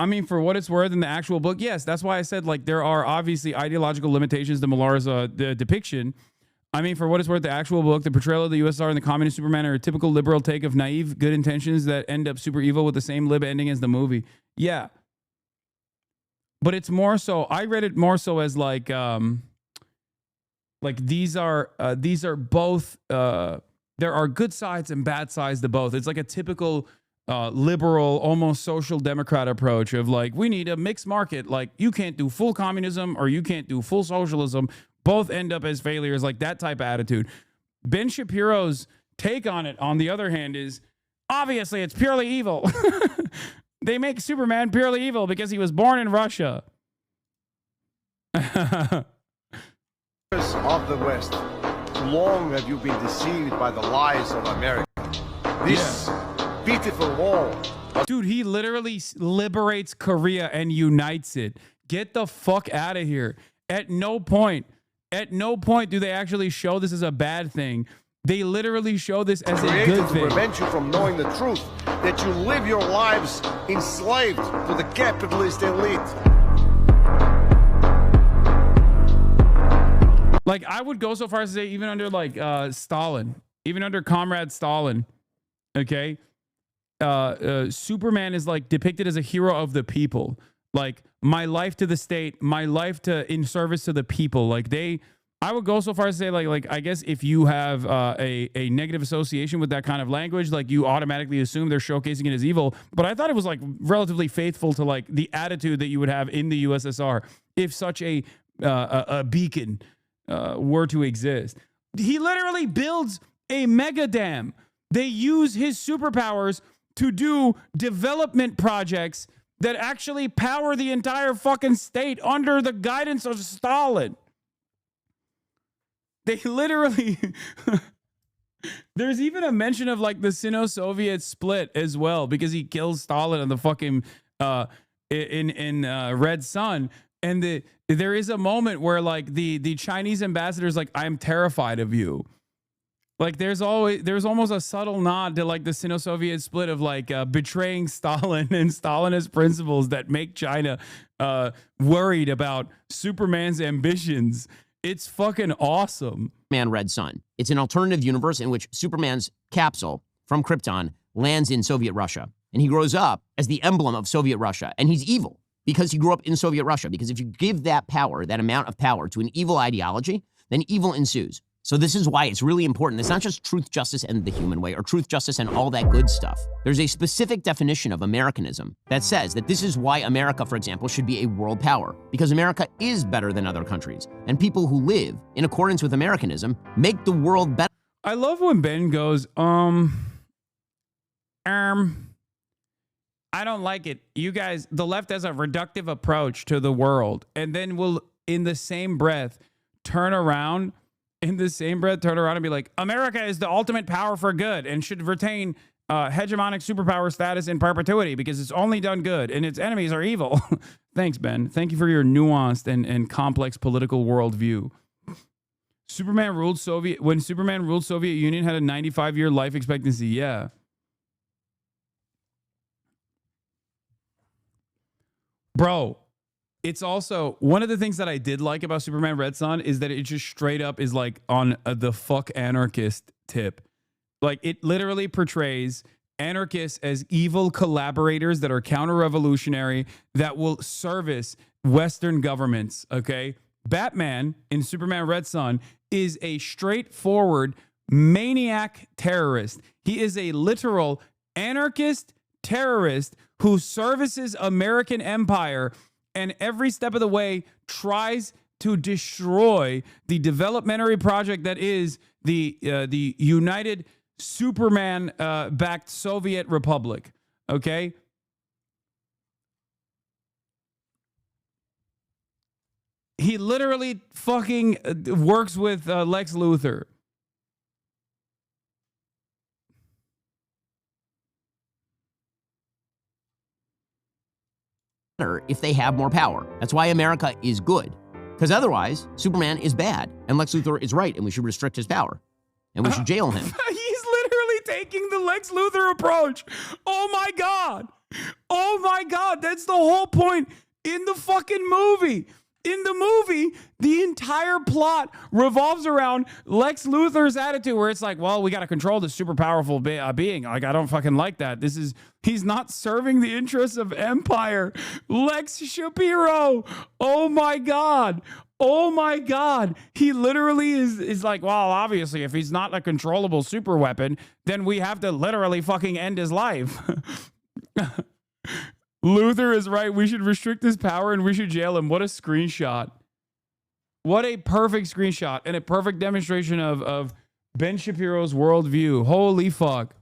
I mean, for what it's worth in the actual book, yes, that's why I said, like, there are obviously ideological limitations to Millar's depiction. I mean, for what it's worth, the actual book, the portrayal of the USSR and the communist Superman are a typical liberal take of naive good intentions that end up super evil with the same lib ending as the movie. Yeah. But it's more so, I read it more so as like these are both, there are good sides and bad sides to both. It's like a typical liberal, almost social democrat approach of like, we need a mixed market. Like, you can't do full communism or you can't do full socialism. Both end up as failures, like that type of attitude. Ben Shapiro's take on it, on the other hand, is obviously it's purely evil. They make Superman purely evil because he was born in Russia. Of the West, long have you been deceived by the lies of America. This beautiful wall. Dude, he literally liberates Korea and unites it. Get the fuck out of here. At no point do they actually show this as a bad thing. They literally show this as a good thing. To prevent you from knowing the truth, that you live your lives enslaved to the capitalist elite. Like, I would go so far as to say, even under like Stalin, even under Comrade Stalin, okay, Superman is like depicted as a hero of the people. Like, my life to the state, my life in service to the people. Like, I would go so far as to say, like I guess if you have a negative association with that kind of language, like, you automatically assume they're showcasing it as evil. But I thought it was like relatively faithful to like the attitude that you would have in the USSR if such a beacon were to exist. He literally builds a mega dam. They use his superpowers to do development projects that actually power the entire fucking state under the guidance of Stalin. They literally... There's even a mention of like the Sino-Soviet split as well, because he kills Stalin in the fucking in Red Sun. And there is a moment where like the Chinese ambassador's like, I'm terrified of you. Like, there's almost a subtle nod to like the Sino-Soviet split of like betraying Stalin and Stalinist principles that make China worried about Superman's ambitions. It's fucking awesome. Red Sun. It's an alternative universe in which Superman's capsule from Krypton lands in Soviet Russia. And he grows up as the emblem of Soviet Russia. And he's evil because he grew up in Soviet Russia. Because if you give that power, that amount of power to an evil ideology, then evil ensues. So this is why it's really important. It's not just truth, justice, and the human way, or truth, justice, and all that good stuff. There's a specific definition of Americanism that says that this is why America, for example, should be a world power. Because America is better than other countries. And people who live in accordance with Americanism make the world better. I love when Ben goes, I don't like it. You guys, the left has a reductive approach to the world. And then will, in the same breath, turn around and be like, America is the ultimate power for good and should retain hegemonic superpower status in perpetuity because it's only done good and its enemies are evil. Thanks, Ben. Thank you for your nuanced and complex political worldview. When Superman ruled Soviet Union had a 95-year life expectancy. Yeah. Bro, it's also one of the things that I did like about Superman Red Son is that it just straight up is like on the fuck anarchist tip. Like it literally portrays anarchists as evil collaborators that are counter-revolutionary that will service Western governments, okay? Batman in Superman Red Son is a straightforward maniac terrorist. He is a literal anarchist terrorist who services American empire and every step of the way tries to destroy the developmentary project that is the United Superman-backed Soviet Republic, okay? He literally fucking works with Lex Luthor. If they have more power. That's why America is good. Because otherwise, Superman is bad, and Lex Luthor is right, and we should restrict his power. And we should jail him. He's literally taking the Lex Luthor approach. Oh my God. Oh my God. That's the whole point in the fucking movie. In the movie, the entire plot revolves around Lex Luthor's attitude where it's like, well, we got to control this super powerful being. Like, I don't fucking like that. He's not serving the interests of empire. Lex Shapiro. Oh my God. Oh my God. He literally is like, well, obviously, if he's not a controllable super weapon, then we have to literally fucking end his life. Luthor is right. We should restrict his power and we should jail him. What a screenshot. What a perfect screenshot and a perfect demonstration of Ben Shapiro's worldview. Holy fuck.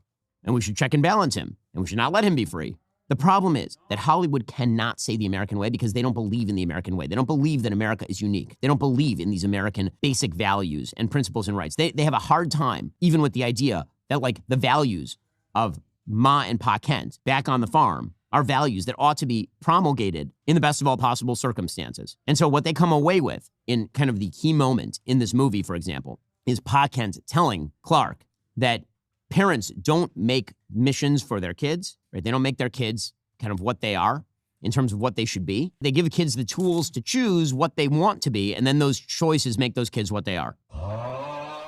And we should check and balance him. And we should not let him be free. The problem is that Hollywood cannot say the American way because they don't believe in the American way. They don't believe that America is unique. They don't believe in these American basic values and principles and rights. They have a hard time even with the idea that like the values of Ma and Pa Kent back on the farm are values that ought to be promulgated in the best of all possible circumstances. And so what they come away with in kind of the key moment in this movie, for example, is Pa Kent telling Clark that parents don't make missions for their kids, right? They don't make their kids kind of what they are in terms of what they should be. They give kids the tools to choose what they want to be, and then those choices make those kids what they are.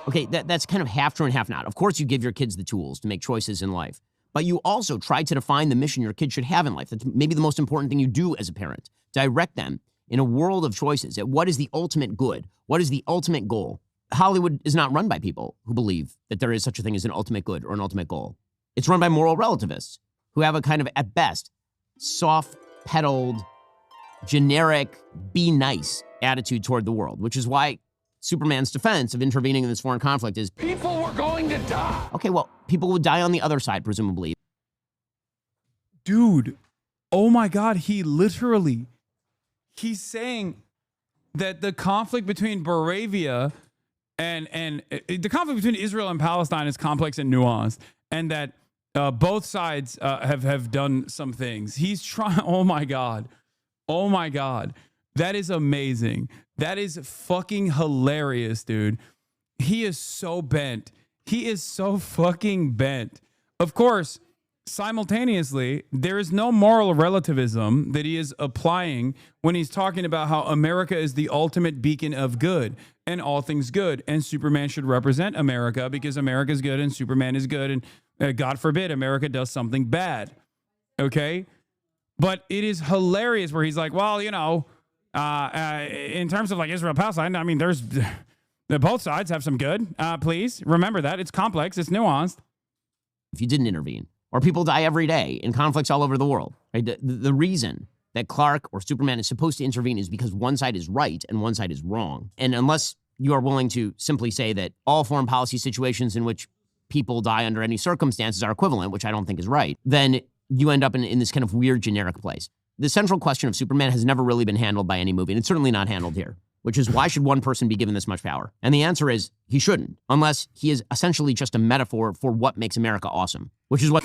Okay, that's kind of half true and half not. Of course, you give your kids the tools to make choices in life, but you also try to define the mission your kid should have in life. That's maybe the most important thing you do as a parent. Direct them in a world of choices at what is the ultimate good? What is the ultimate goal? Hollywood is not run by people who believe that there is such a thing as an ultimate good or an ultimate goal. It's run by moral relativists who have a kind of, at best, soft-pedaled, generic, be nice attitude toward the world, which is why Superman's defense of intervening in this foreign conflict is People were going to die. okay, well, people would die on the other side, presumably. Dude, oh my God, he's saying that the conflict between Moravia and the conflict between Israel and Palestine is complex and nuanced, and that both sides have done some things. He's trying, oh my God, that is amazing. That is fucking hilarious, dude. He is so bent. He is so fucking bent. Of course, simultaneously, there is no moral relativism that he is applying when he's talking about how America is the ultimate beacon of good and all things good. And Superman should represent America because America is good and Superman is good. And God forbid America does something bad. Okay? But it is hilarious where he's like, well, you know, in terms of like Israel, Palestine, I mean, both sides have some good. Please remember that. It's complex. It's nuanced. If you didn't intervene, or people die every day in conflicts all over the world, right? The reason that Clark or Superman is supposed to intervene is because one side is right and one side is wrong. And unless you are willing to simply say that all foreign policy situations in which people die under any circumstances are equivalent, which I don't think is right, then you end up in this kind of weird generic place. The central question of Superman has never really been handled by any movie, and it's certainly not handled here. which is why should one person be given this much power? And the answer is he shouldn't, unless he is essentially just a metaphor for what makes America awesome, which is what...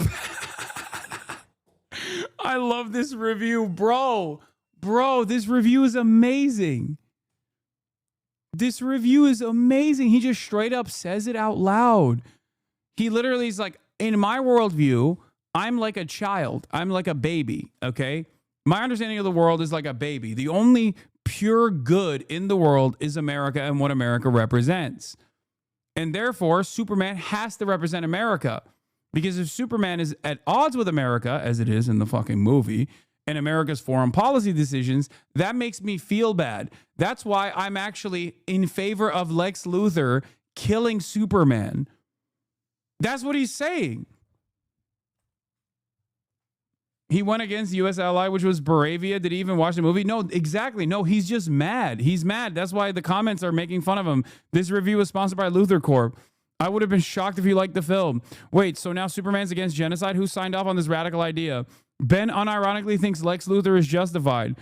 I love this review, bro. Bro, this review is amazing. This review is amazing. He just straight up says it out loud. He literally is like, in my worldview, I'm like a child. I'm like a baby, okay? My understanding of the world is like a baby. The only pure good in the world is America and what America represents. And therefore, Superman has to represent America. Because if Superman is at odds with America, as it is in the fucking movie, and America's foreign policy decisions, that makes me feel bad. That's why I'm actually in favor of Lex Luthor killing Superman. That's what he's saying. He went against the U.S. ally, which was Bravia. Did he even watch the movie? No, exactly. No, he's just mad. He's mad. That's why the comments are making fun of him. This review was sponsored by Luthor Corp. I would have been shocked if you liked the film. Wait, so now Superman's against genocide? Who signed off on this radical idea? Ben unironically thinks Lex Luthor is justified.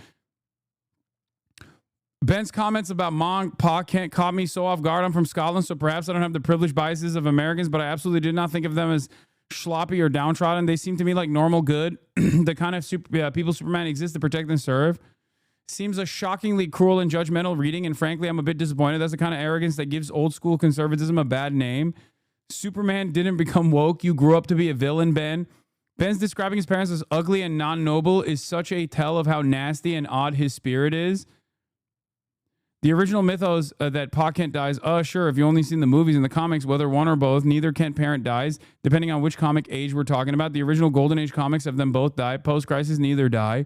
Ben's comments about Mom, Pa can't caught me so off guard. I'm from Scotland, so perhaps I don't have the privileged biases of Americans, but I absolutely did not think of them as sloppy or downtrodden. They seem to me like normal good, the kind of people Superman exists to protect and serve. Seems a shockingly cruel and judgmental reading, and frankly, I'm a bit disappointed. That's the kind of arrogance that gives old school conservatism a bad name. Superman didn't become woke. You grew up to be a villain, Ben. Ben's describing his parents as ugly and non-noble is such a tell of how nasty and odd his spirit is. The original mythos that Pa Kent dies, sure, if you only seen the movies and the comics, whether one or both, neither Kent parent dies, depending on which comic age we're talking about. The original Golden Age comics have them both die. Post-crisis, neither die.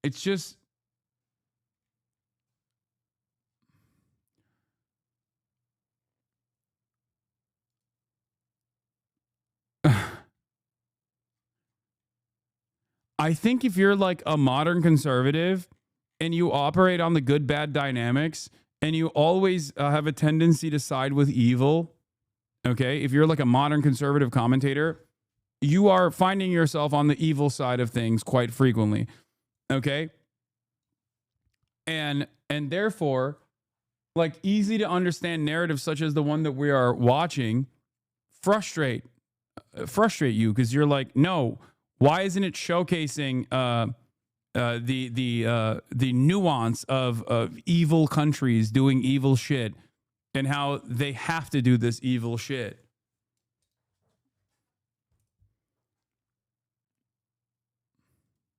It's just... I think if you're like a modern conservative and you operate on the good-bad dynamics and you always have a tendency to side with evil, okay? If you're like a modern conservative commentator, you are finding yourself on the evil side of things quite frequently, okay? And therefore, like easy to understand narratives such as the one that we are watching frustrate you because you're like, no, why isn't it showcasing the nuance of evil countries doing evil shit and how they have to do this evil shit?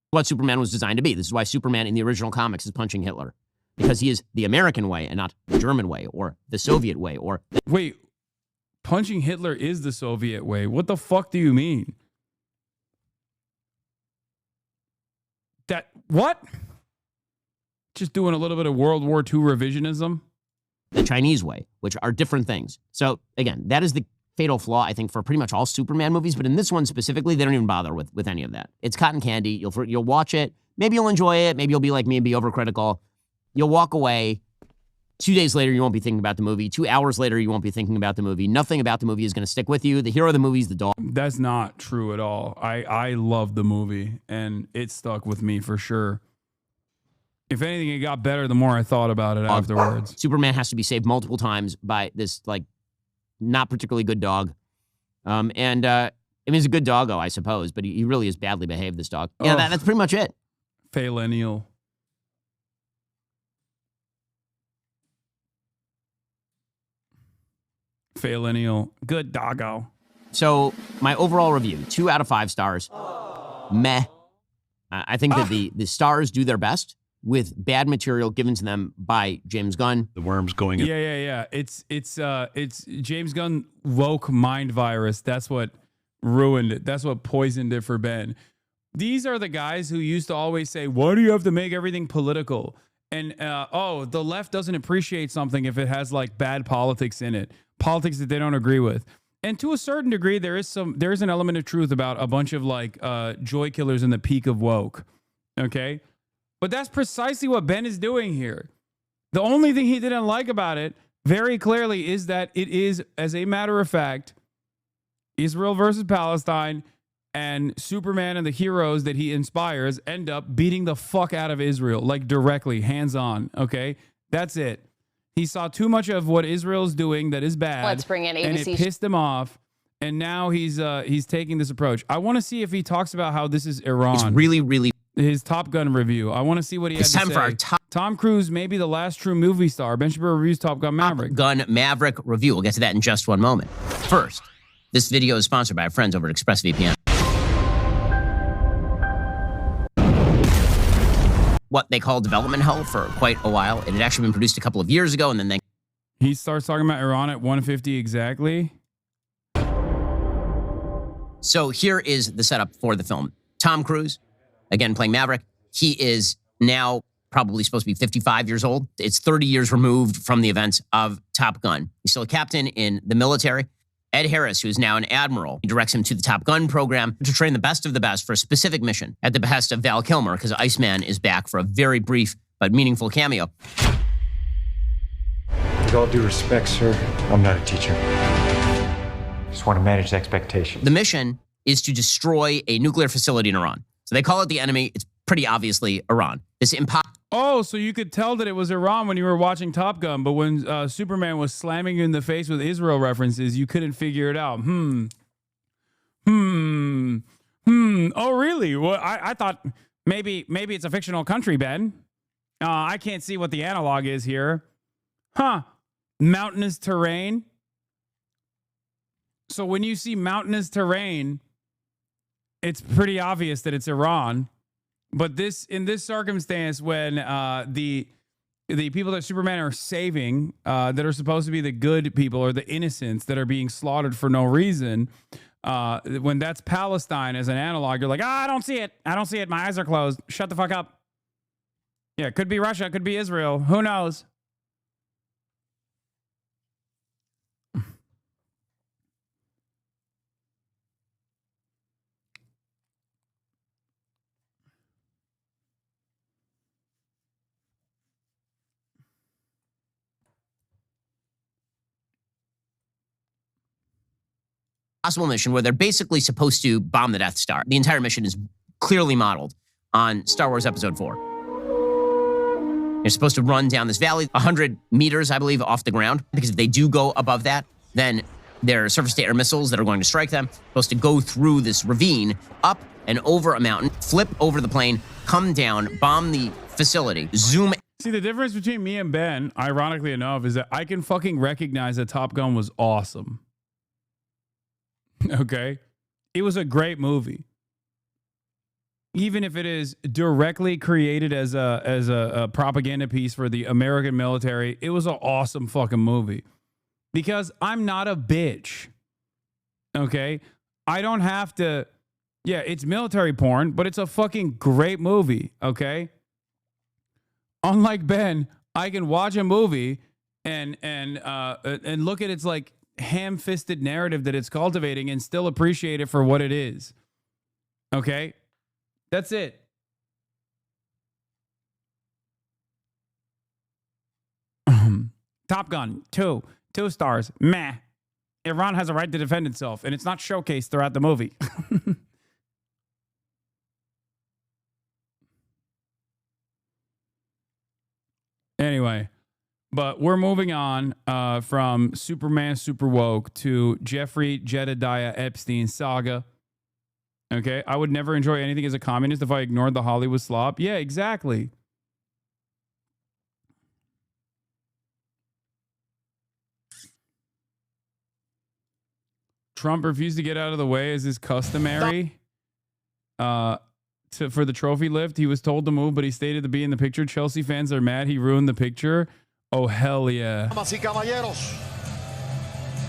What Superman was designed to be. This is why Superman in the original comics is punching Hitler. Because he is the American way and not the German way or the Soviet way or... Wait, punching Hitler is the Soviet way. What the fuck do you mean? What? Just doing a little bit of World War II revisionism? The Chinese way, which are different things. So, again, that is the fatal flaw, I think, for pretty much all Superman movies. But in this one specifically, they don't even bother with any of that. It's cotton candy. You'll watch it. Maybe you'll enjoy it. Maybe you'll be like me and be overcritical. You'll walk away. 2 days later, you won't be thinking about the movie. 2 hours later, you won't be thinking about the movie. Nothing about the movie is going to stick with you. The hero of the movie is the dog. That's not true at all. I love the movie, and it stuck with me for sure. If anything, it got better the more I thought about it afterwards. Superman has to be saved multiple times by this, like, not particularly good dog. I mean, he's a good doggo, I suppose, but he really is badly behaved, this dog. Yeah, that's pretty much it. Faillennial. Faillennial. Good doggo. So, my overall review, 2 out of 5 stars. Meh. I think that the stars do their best with bad material given to them by James Gunn. The worms going in. Yeah. It's James Gunn woke mind virus. That's what ruined it. That's what poisoned it for Ben. These are the guys who used to always say, why do you have to make everything political? And, the left doesn't appreciate something if it has like bad politics in it. Politics that they don't agree with. And to a certain degree, there is an element of truth about a bunch of like joy killers in the peak of woke. Okay? But that's precisely what Ben is doing here. The only thing he didn't like about it very clearly is that it is, as a matter of fact, Israel versus Palestine, and Superman and the heroes that he inspires end up beating the fuck out of Israel, like directly, hands on. Okay, that's it. He saw too much of what Israel's doing that is bad. Let's bring in and ABC. it pissed him off. And now he's taking this approach. I want to see if he talks about how this is Iran. It's really, really his Top Gun review. I want to see what he has to say. It's time for our Tom Cruise may be the last true movie star. Ben Shapiro reviews Top Gun Maverick. Top Gun Maverick review. We'll get to that in just one moment. First, this video is sponsored by our friends over at ExpressVPN. What they call development hell for quite a while. It had actually been produced a couple of years ago, and then he starts talking about Iran at 150 exactly. So here is the setup for the film. Tom Cruise, again, playing Maverick. He is now probably supposed to be 55 years old. It's 30 years removed from the events of Top Gun. He's still a captain in the military. Ed Harris, who is now an admiral, he directs him to the Top Gun program to train the best of the best for a specific mission at the behest of Val Kilmer, because Iceman is back for a very brief but meaningful cameo. With all due respect, sir, I'm not a teacher. Just want to manage expectations. The mission is to destroy a nuclear facility in Iran. So they call it the enemy. It's pretty obviously Iran. Oh, so you could tell that it was Iran when you were watching Top Gun, but when Superman was slamming you in the face with Israel references, you couldn't figure it out. Oh, really? Well, I thought maybe it's a fictional country, Ben. I can't see what the analog is here. Huh. Mountainous terrain. So when you see mountainous terrain, it's pretty obvious that it's Iran. But in this circumstance, when the people that Superman are saving, that are supposed to be the good people or the innocents that are being slaughtered for no reason, when that's Palestine as an analog, you're like, I don't see it. I don't see it. My eyes are closed. Shut the fuck up. Yeah, it could be Russia. It could be Israel. Who knows? Possible mission where they're basically supposed to bomb the Death Star. The entire mission is clearly modeled on Star Wars Episode 4. They're supposed to run down this valley 100 meters, I believe, off the ground, because if they do go above that, then there are surface-to-air missiles that are going to strike them. Supposed to go through this ravine, up and over a mountain, flip over the plane, come down, bomb the facility, zoom. See, the difference between me and Ben, ironically enough, is that I can fucking recognize that Top Gun was awesome. Okay? It was a great movie. Even if it is directly created as a propaganda piece for the American military, it was an awesome fucking movie. Because I'm not a bitch. Okay? I don't have to... Yeah, it's military porn, but it's a fucking great movie. Okay? Unlike Ben, I can watch a movie and look at its like ham-fisted narrative that it's cultivating and still appreciate it for what it is. Okay? That's it. Top Gun, 2 stars. Meh. Iran has a right to defend itself, and it's not showcased throughout the movie. Anyway, but we're moving on from Superman Super Woke to Jeffrey Jedediah Epstein saga. Okay, I would never enjoy anything as a communist if I ignored the Hollywood slop. Yeah, exactly. Trump refused to get out of the way as is customary for the trophy lift. He was told to move, but he stated to be in the picture. Chelsea fans are mad he ruined the picture. Oh, hell yeah. Damas y caballeros,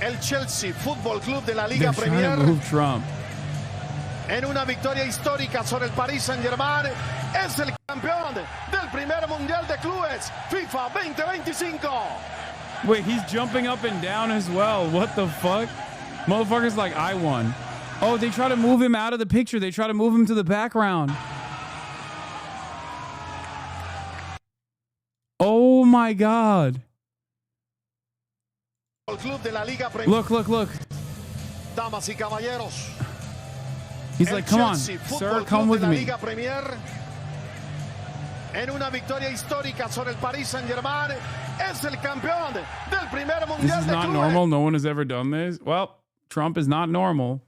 el Chelsea Football Club de la Liga They're Premier. trying to move Trump. En una victoria histórica sobre el Paris Saint-Germain, es el campeón del primer Mundial de Clubes, FIFA 2025. Wait, he's jumping up and down as well. What the fuck? Motherfucker's like, I won. Oh, they try to move him out of the picture. They try to move him to the background. Oh my God. Club de la Liga Premier. Look. Damas y caballeros, He's like, come on, sir, come with me. En una victoria histórica sobre el Paris Saint-Germain, es el campeón del primer mundial. This is not normal. No one has ever done this. Well, Trump is not normal.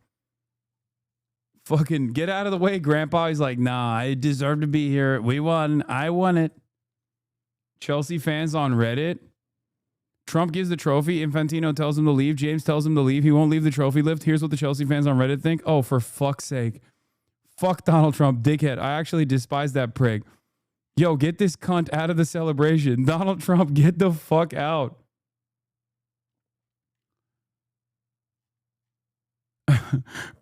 Fucking get out of the way, Grandpa. He's like, nah, I deserve to be here. We won. I won it. Chelsea fans on Reddit. Trump gives the trophy. Infantino tells him to leave. James tells him to leave. He won't leave the trophy lift. Here's what the Chelsea fans on Reddit think. Oh, for fuck's sake. Fuck Donald Trump, dickhead. I actually despise that prig. Yo, get this cunt out of the celebration. Donald Trump, get the fuck out.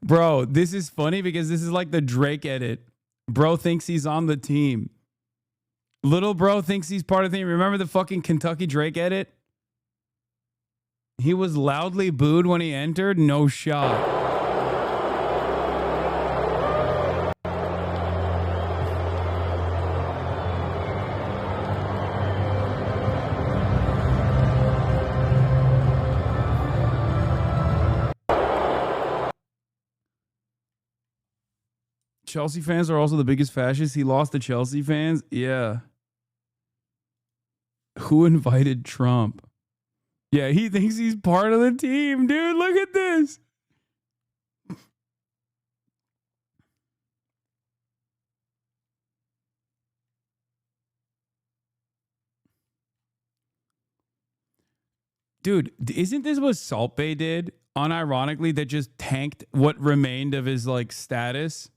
Bro, this is funny because this is like the Drake edit. Bro thinks he's on the team. Little bro thinks he's part of the team. Remember the fucking Kentucky Drake edit? He was loudly booed when he entered. No shot. Chelsea fans are also the biggest fascists. He lost to Chelsea fans. Yeah. Who invited Trump? Yeah, he thinks he's part of the team, dude. Look at this. Dude, isn't this what Salt Bae did? Unironically, that just tanked what remained of his like status.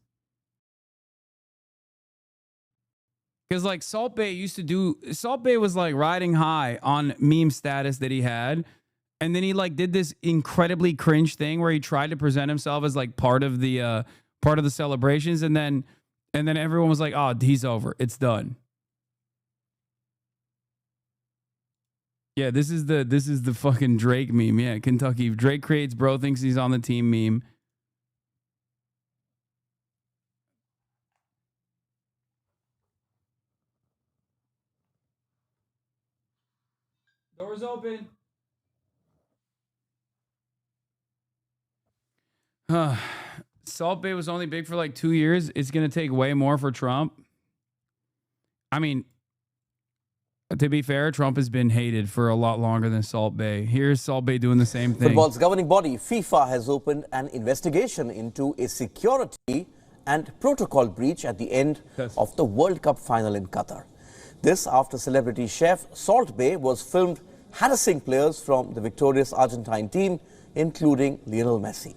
Because like Salt Bae was like riding high on meme status that he had. And then he like did this incredibly cringe thing where he tried to present himself as like part of the celebrations. And then everyone was like, oh, he's over. It's done. Yeah, this is the fucking Drake meme. Yeah, Kentucky. Drake creates bro thinks he's on the team meme. Doors open. Salt Bae was only big for like 2 years. It's going to take way more for Trump. I mean, to be fair, Trump has been hated for a lot longer than Salt Bae. Here's Salt Bae doing the same thing. Football's governing body, FIFA, has opened an investigation into a security and protocol breach at the end of the World Cup final in Qatar. This after celebrity chef Salt Bae was filmed harassing players from the victorious Argentine team, including Lionel Messi.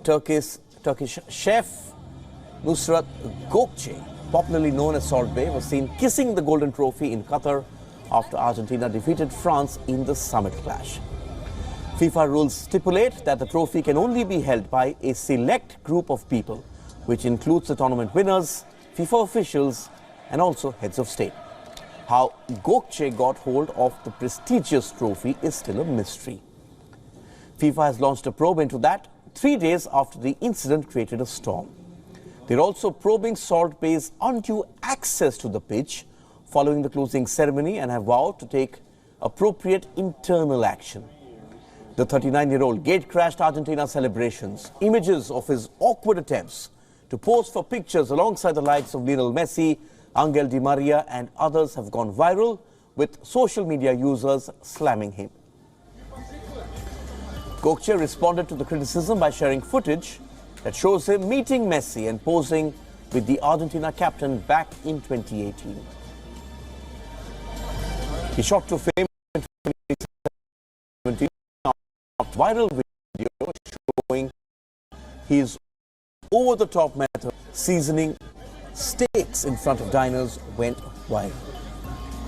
Turkish chef Nusrat Gökçe, popularly known as Salt Bae, was seen kissing the golden trophy in Qatar after Argentina defeated France in the summit clash. FIFA rules stipulate that the trophy can only be held by a select group of people, which includes the tournament winners, FIFA officials, and also heads of state. How Gökçe got hold of the prestigious trophy is still a mystery. FIFA has launched a probe into that 3 days after the incident created a storm. They're also probing Salt Bae's undue access to the pitch following the closing ceremony and have vowed to take appropriate internal action. The 39-year-old gate-crashed Argentina celebrations. Images of his awkward attempts to pose for pictures alongside the likes of Lionel Messi, Angel Di Maria and others have gone viral, with social media users slamming him. Gökçe responded to the criticism by sharing footage that shows him meeting Messi and posing with the Argentina captain back in 2018. He shot to fame in 2017 after a viral video showing his over-the-top method seasoning steaks in front of diners went viral.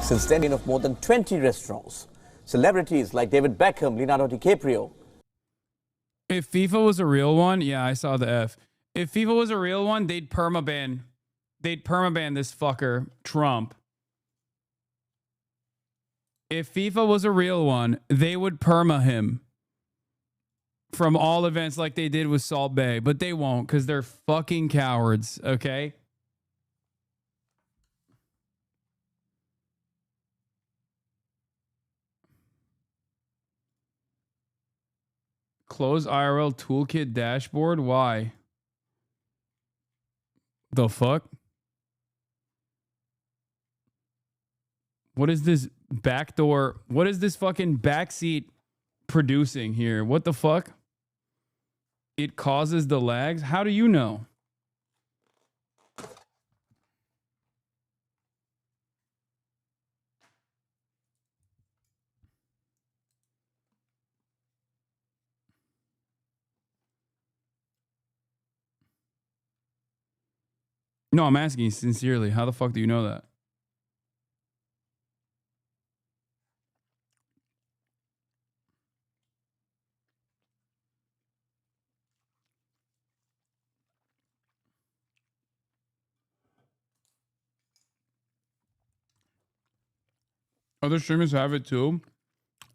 Since then, of more than 20 restaurants, celebrities like David Beckham, Leonardo DiCaprio. If FIFA was a real one, yeah, I saw the F. If FIFA was a real one, they'd permaban. They'd permaban this fucker, Trump. If FIFA was a real one, they would perma him from all events like they did with Salt Bae, but they won't because they're fucking cowards, okay? Close IRL toolkit dashboard. Why? The fuck? What is this backdoor? What is this fucking backseat producing here? What the fuck? It causes the lags? How do you know? No, I'm asking you sincerely. How the fuck do you know that? Other streamers have it too.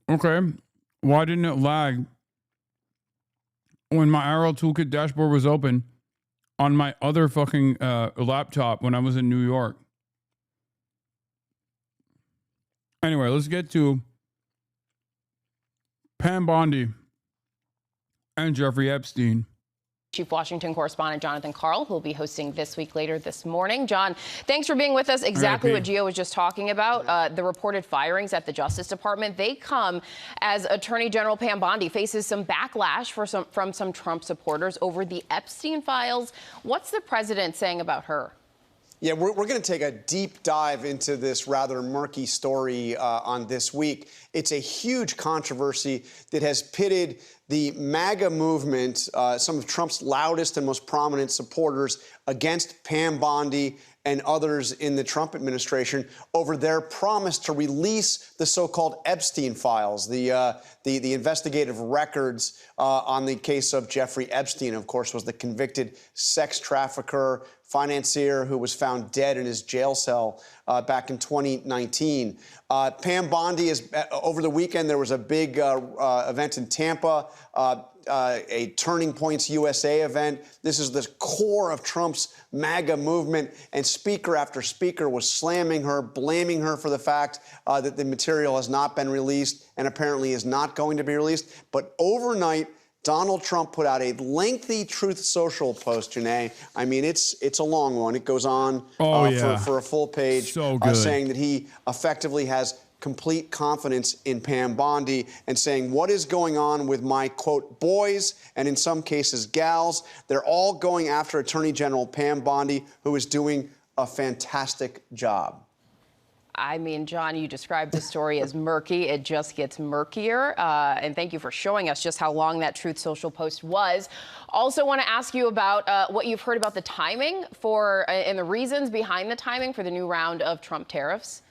Okay. Why didn't it lag when my RL Toolkit dashboard was open on my other fucking laptop when I was in New York? Anyway, let's get to Pam Bondi and Jeffrey Epstein. Chief Washington correspondent Jonathan Karl, who will be hosting This Week later this morning. John, thanks for being with us. Exactly what Gio was just talking about. The reported firings at the Justice Department, they come as Attorney General Pam Bondi faces some backlash from some Trump supporters over the Epstein files. What's the president saying about her? Yeah, we're going to take a deep dive into this rather murky story on This Week. It's a huge controversy that has pitted the MAGA movement, some of Trump's loudest and most prominent supporters, against Pam Bondi and others in the Trump administration over their promise to release the so-called Epstein files, the investigative records on the case of Jeffrey Epstein, of course, was the convicted sex trafficker, financier who was found dead in his jail cell back in 2019. Pam Bondi is, over the weekend, there was a big event in Tampa, a Turning Points USA event. This is the core of Trump's MAGA movement, and speaker after speaker was slamming her, blaming her for the fact that the material has not been released and apparently is not going to be released. But overnight, Donald Trump put out a lengthy Truth Social post, Janae. I mean, it's a long one. It goes on for a full page, saying that he effectively has complete confidence in Pam Bondi and saying what is going on with my, quote, boys, and in some cases gals. They're all going after Attorney General Pam Bondi, who is doing a fantastic job. I mean, John, you described the story as murky. It just gets murkier. And thank you for showing us just how long that Truth Social post was. Also want to ask you about what you've heard about the timing and the reasons behind the timing for the new round of Trump tariffs.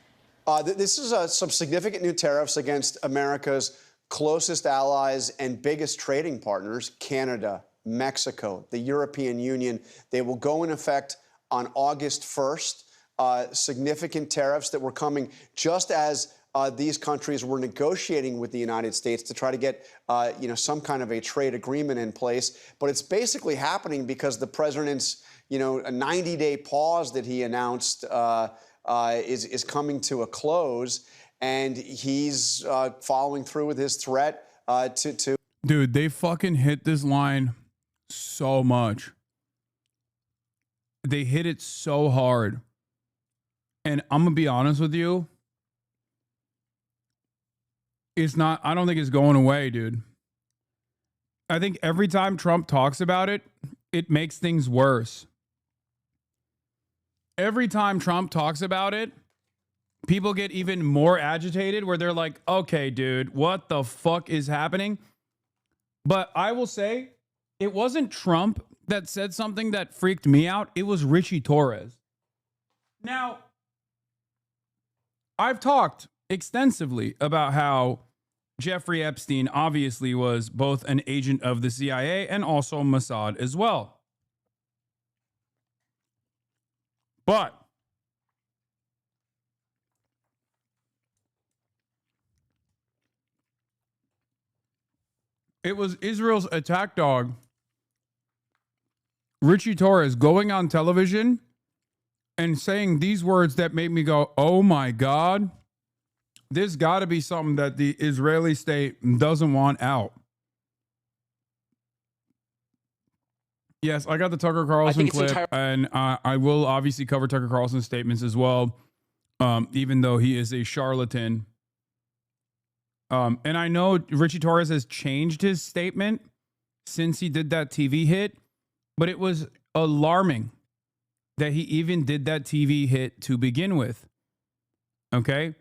This is some significant new tariffs against America's closest allies and biggest trading partners, Canada, Mexico, the European Union. They will go in effect on August 1st. Significant tariffs that were coming just as these countries were negotiating with the United States to try to get, some kind of a trade agreement in place. But it's basically happening because the president's, a 90-day pause that he announced is coming to a close, and he's following through with his threat to. Dude, they fucking hit this line so much. They hit it so hard. And I'm going to be honest with you. I don't think it's going away, dude. I think every time Trump talks about it, it makes things worse. Every time Trump talks about it, people get even more agitated where they're like, okay, dude, what the fuck is happening? But I will say, it wasn't Trump that said something that freaked me out. It was Richie Torres. Now, I've talked extensively about how Jeffrey Epstein obviously was both an agent of the CIA and also Mossad as well. But it was Israel's attack dog, Richie Torres, going on television and saying these words that made me go, oh my God, this got to be something that the Israeli state doesn't want out. Yes, I got the Tucker Carlson clip, and I will obviously cover Tucker Carlson's statements as well, even though he is a charlatan. And I know Richie Torres has changed his statement since he did that TV hit, but it was alarming that he even did that TV hit to begin with. Okay?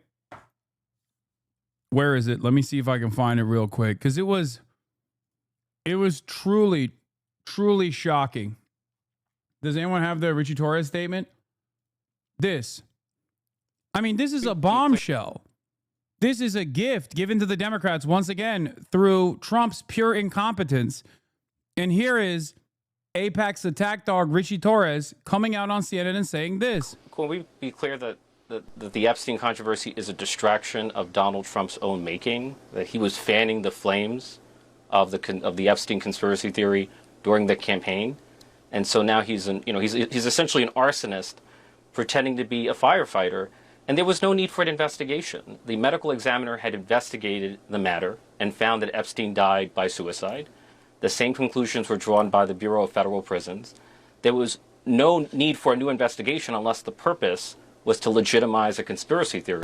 Where is it? Let me see if I can find it real quick, because it was truly, truly shocking. Does anyone have the Richie Torres statement? This is a bombshell. This is a gift given to the Democrats once again through Trump's pure incompetence. And here is Apex attack dog Richie Torres coming out on CNN and saying this. Can we be clear that the Epstein controversy is a distraction of Donald Trump's own making, that he was fanning the flames of the Epstein conspiracy theory during the campaign, and so now he's essentially an arsonist pretending to be a firefighter, and there was no need for an investigation. The medical examiner had investigated the matter and found that Epstein died by suicide. The same conclusions were drawn by the Bureau of Federal Prisons. There was no need for a new investigation unless the purpose was to legitimize a conspiracy theory.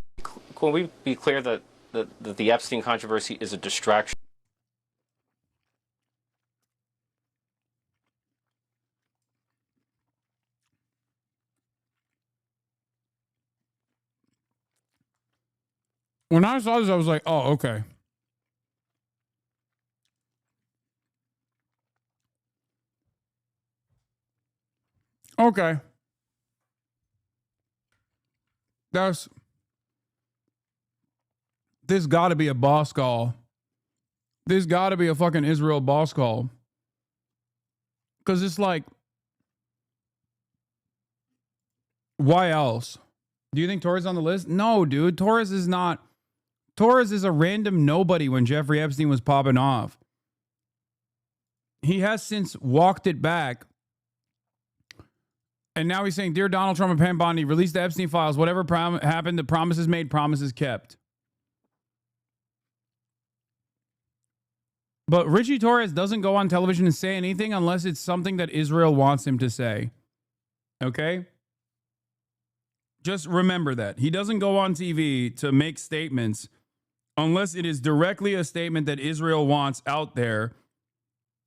Can we be clear that the Epstein controversy is a distraction? When I saw this, I was like, oh, okay. Okay. This got to be a boss call. This got to be a fucking Israel boss call. Because it's like, why else? Do you think Torres is on the list? No, dude. Torres is not. Torres is a random nobody when Jeffrey Epstein was popping off. He has since walked it back. And now he's saying, Dear Donald Trump and Pam Bondi, release the Epstein files. Whatever happened, the promises made, promises kept. But Richie Torres doesn't go on television and say anything unless it's something that Israel wants him to say. Okay? Just remember that. He doesn't go on TV to make statements unless it is directly a statement that Israel wants out there,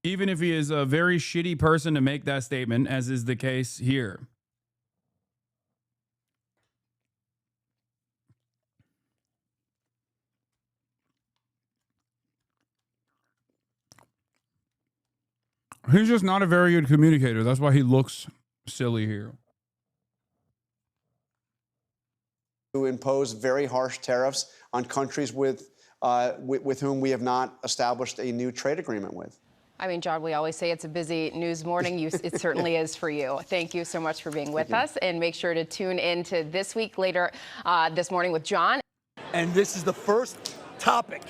even if he is a very shitty person to make that statement, as is the case here. He's just not a very good communicator. That's why he looks silly here. To impose very harsh tariffs on countries with whom we have not established a new trade agreement with. I mean, John, we always say it's a busy news morning. It certainly is for you. Thank you so much for being with us. And make sure to tune in to This Week later this morning with John. And this is the first topic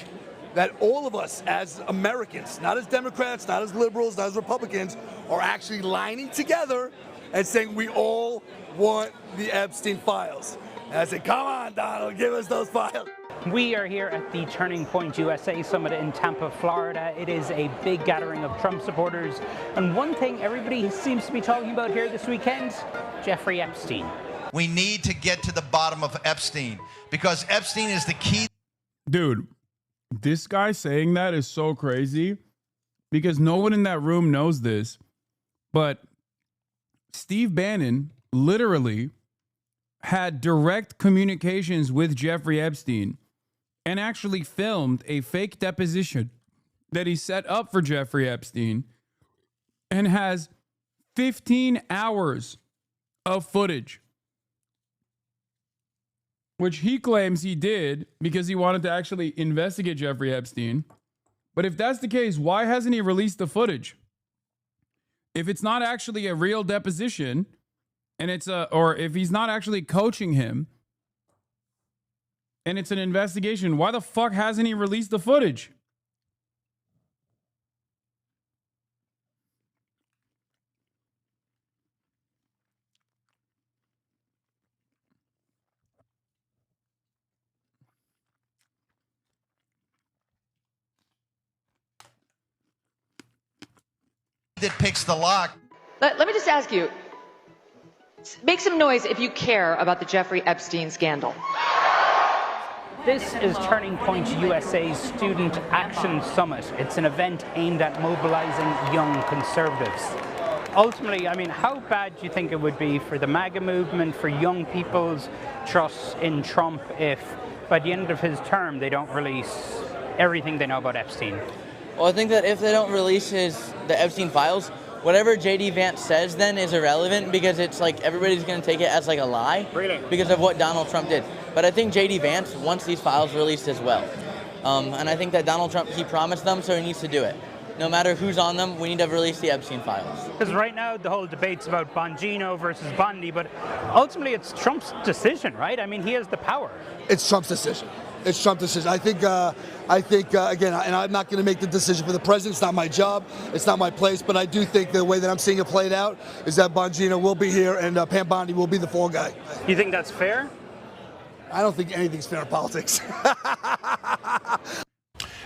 that all of us as Americans, not as Democrats, not as liberals, not as Republicans, are actually lining together and saying we all want the Epstein files. And I said, come on, Donald, give us those files. We are here at the Turning Point USA Summit in Tampa, Florida. It is a big gathering of Trump supporters. And one thing everybody seems to be talking about here this weekend, Jeffrey Epstein. We need to get to the bottom of Epstein because Epstein is the key. Dude, this guy saying that is so crazy because no one in that room knows this. But Steve Bannon literally had direct communications with Jeffrey Epstein and actually filmed a fake deposition that he set up for Jeffrey Epstein and has 15 hours of footage, which he claims he did because he wanted to actually investigate Jeffrey Epstein. But if that's the case, why hasn't he released the footage? If it's not actually a real deposition, and or if he's not actually coaching him, and it's an investigation, why the fuck hasn't he released the footage? That picks the lock. Let me just ask you, make some noise if you care about the Jeffrey Epstein scandal. This is Turning Point USA's Student Action Summit. It's an event aimed at mobilizing young conservatives. Ultimately, I mean, how bad do you think it would be for the MAGA movement, for young people's trust in Trump, if by the end of his term they don't release everything they know about Epstein? Well, I think that if they don't release the Epstein files, whatever J.D. Vance says then is irrelevant, because it's like everybody's going to take it as like a lie because of what Donald Trump did. But I think J.D. Vance wants these files released as well. And I think that Donald Trump, he promised them, so he needs to do it. No matter who's on them, we need to release the Epstein files. Because right now the whole debate's about Bongino versus Bondi, but ultimately it's Trump's decision, right? I mean, he has the power. It's Trump's decision. It's Trump's decision. I think again, and I'm not going to make the decision for the president. It's not my job. It's not my place. But I do think the way that I'm seeing it played out is that Bongino will be here and Pam Bondi will be the fall guy. You think that's fair? I don't think anything's fair in politics.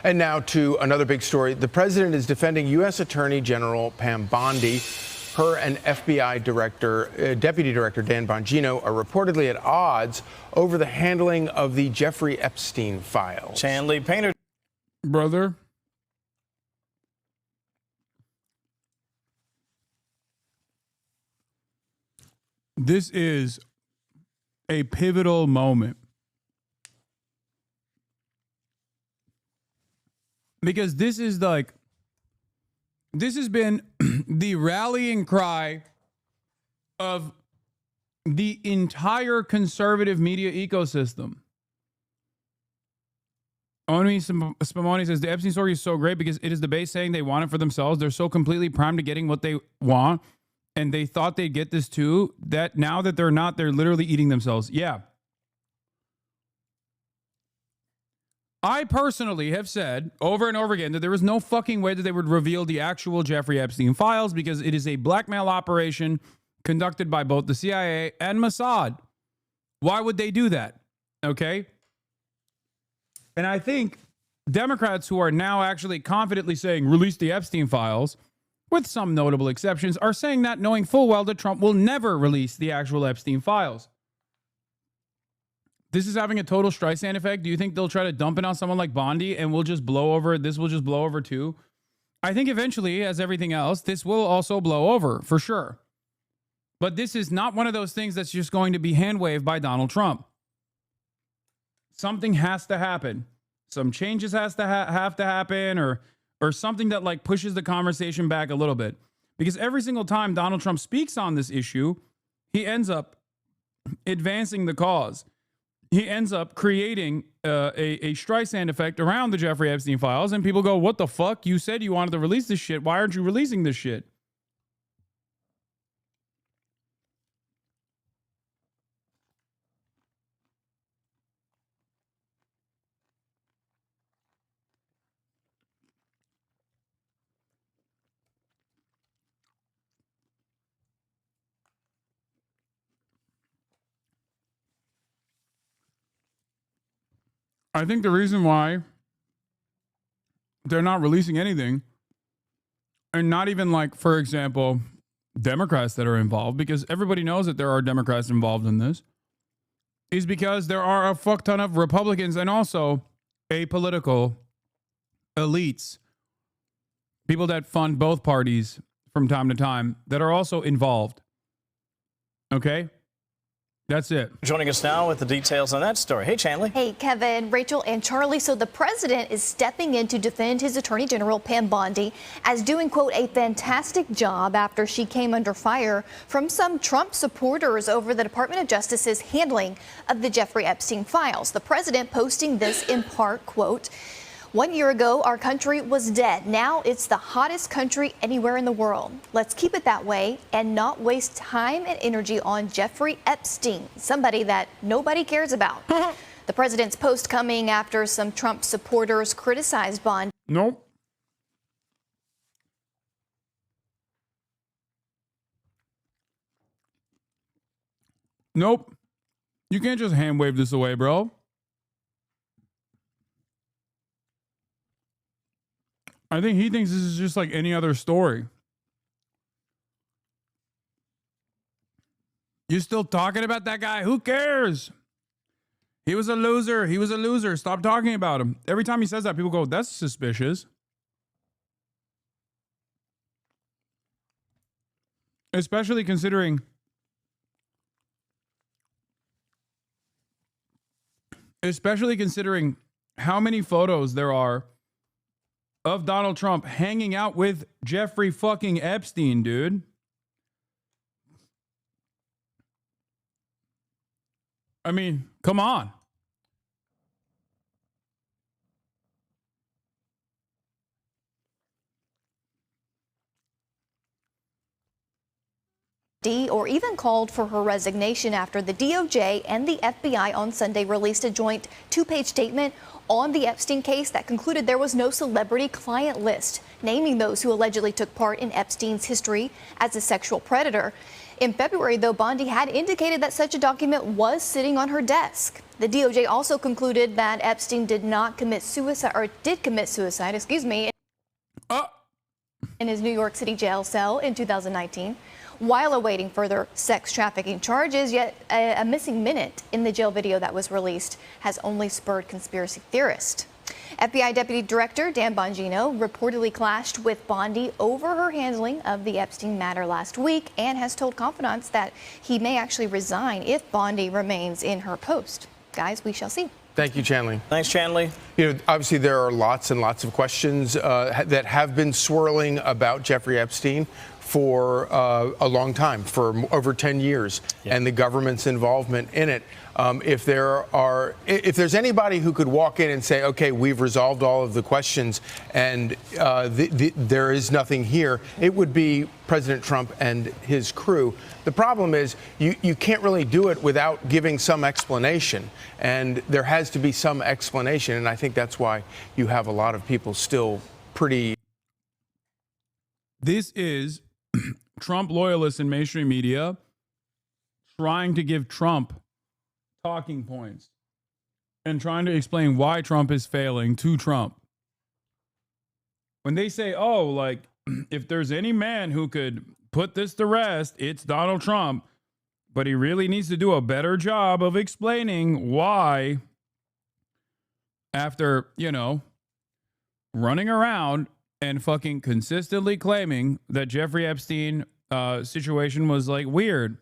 And now to another big story. The president is defending U.S. Attorney General Pam Bondi. Her and FBI Deputy Director Dan Bongino are reportedly at odds over the handling of the Jeffrey Epstein files. Chanley Painter. Brother. This is a pivotal moment. Because this has been the rallying cry of the entire conservative media ecosystem. Oni Spumoni says the Epstein story is so great because it is the base saying they want it for themselves. They're so completely primed to getting what they want, and they thought they'd get this too, that now that they're not, they're literally eating themselves. Yeah. I personally have said over and over again that there is no fucking way that they would reveal the actual Jeffrey Epstein files because it is a blackmail operation conducted by both the CIA and Mossad. Why would they do that? Okay? And I think Democrats who are now actually confidently saying, release the Epstein files, with some notable exceptions, are saying that knowing full well that Trump will never release the actual Epstein files. This is having a total Streisand effect. Do you think they'll try to dump it on someone like Bondi and we'll just blow over? This will just blow over too? I think eventually, as everything else, this will also blow over for sure. But this is not one of those things that's just going to be hand-waved by Donald Trump. Something has to happen. Some changes have to happen or something that like pushes the conversation back a little bit. Because every single time Donald Trump speaks on this issue, he ends up advancing the cause. He ends up creating a Streisand effect around the Jeffrey Epstein files, and people go, what the fuck? You said you wanted to release this shit. Why aren't you releasing this shit? I think the reason why they're not releasing anything, and not even like, for example, Democrats that are involved, because everybody knows that there are Democrats involved in this, is because there are a fuck ton of Republicans and also apolitical elites, people that fund both parties from time to time, that are also involved. Okay? That's it. Joining us now with the details on that story. Hey, Chanley. Hey, Kevin, Rachel, and Charlie. So the president is stepping in to defend his Attorney General, Pam Bondi, as doing, quote, a fantastic job after she came under fire from some Trump supporters over the Department of Justice's handling of the Jeffrey Epstein files. The president posting this in part, quote, 1 year ago, our country was dead. Now it's the hottest country anywhere in the world. Let's keep it that way and not waste time and energy on Jeffrey Epstein, somebody that nobody cares about. The president's post coming after some Trump supporters criticized Bond. Nope. Nope. You can't just hand wave this away, bro. I think he thinks this is just like any other story. You still talking about that guy? Who cares? He was a loser. He was a loser. Stop talking about him. Every time he says that, people go, that's suspicious. Especially considering how many photos there are of Donald Trump hanging out with Jeffrey fucking Epstein, dude. I mean, come on. Or even called for her resignation after the DOJ and the FBI on Sunday released a joint two-page statement on the Epstein case that concluded there was no celebrity client list, naming those who allegedly took part in Epstein's history as a sexual predator. In February, though, Bondi had indicated that such a document was sitting on her desk. The DOJ also concluded that Epstein did commit suicide in his New York City jail cell in 2019. While awaiting further sex trafficking charges, yet a missing minute in the jail video that was released has only spurred conspiracy theorists. FBI Deputy Director Dan Bongino reportedly clashed with Bondi over her handling of the Epstein matter last week and has told confidants that he may actually resign if Bondi remains in her post. Guys, we shall see. Thank you, Chanley. Thanks, Chanley. You know, obviously there are lots and lots of questions that have been swirling about Jeffrey Epstein for a long time, for over 10 years, and the government's involvement in it. If there's anybody who could walk in and say, okay, we've resolved all of the questions and there is nothing here, it would be President Trump and his crew. The problem is you can't really do it without giving some explanation, and there has to be some explanation, and I think that's why you have a lot of people still pretty... This is Trump loyalists in mainstream media trying to give Trump talking points and trying to explain why Trump is failing to Trump. When they say, oh, like, if there's any man who could put this to rest, it's Donald Trump, but he really needs to do a better job of explaining why, after, running around and fucking consistently claiming that Jeffrey Epstein situation was like weird.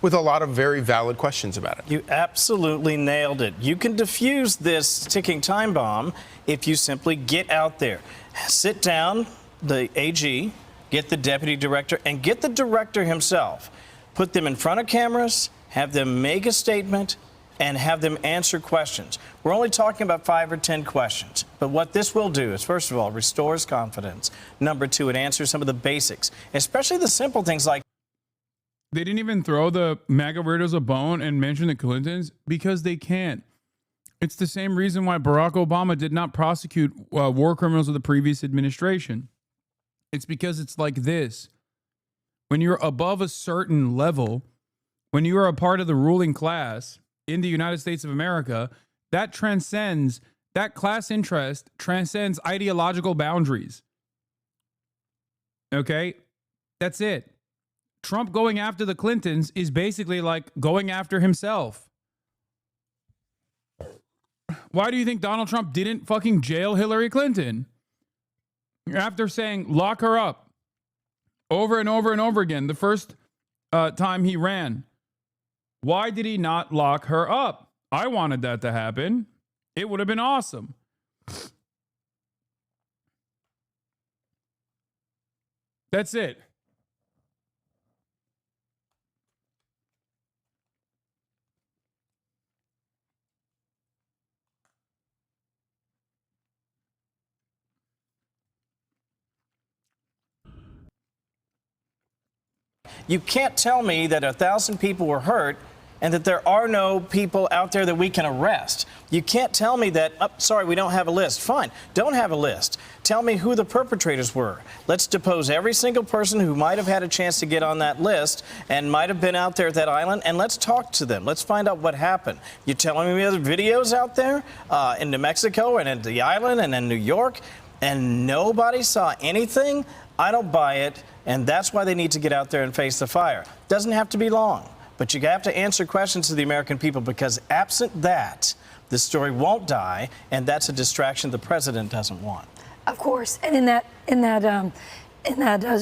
With a lot of very valid questions about it. You absolutely nailed it. You can defuse this ticking time bomb if you simply get out there, sit down, the AG, get the deputy director, and get the director himself. Put them in front of cameras, have them make a statement, and have them answer questions. We're only talking about 5 or 10 questions. But what this will do is, first of all, restores confidence. Number 2, it answers some of the basics, especially the simple things like... They didn't even throw the MAGA weirdos a bone and mention the Clintons because they can't. It's the same reason why Barack Obama did not prosecute war criminals of the previous administration. It's because it's like this. When you're above a certain level, when you are a part of the ruling class in the United States of America, that class interest transcends ideological boundaries. Okay? That's it. Trump going after the Clintons is basically like going after himself. Why do you think Donald Trump didn't fucking jail Hillary Clinton? After saying, lock her up over and over and over again, the first time he ran. Why did he not lock her up? I wanted that to happen. It would have been awesome. That's it. You can't tell me that 1,000 people were hurt and that there are no people out there that we can arrest. You can't tell me that, oh, sorry, we don't have a list. Fine, don't have a list. Tell me who the perpetrators were. Let's depose every single person who might have had a chance to get on that list and might have been out there at that island, and let's talk to them. Let's find out what happened. You're telling me we have videos out there in New Mexico and at the island and in New York, and nobody saw anything? I don't buy it, and that's why they need to get out there and face the fire. Doesn't have to be long. But you have to answer questions to the American people, because absent that, the story won't die, and that's a distraction the president doesn't want. Of course, and in that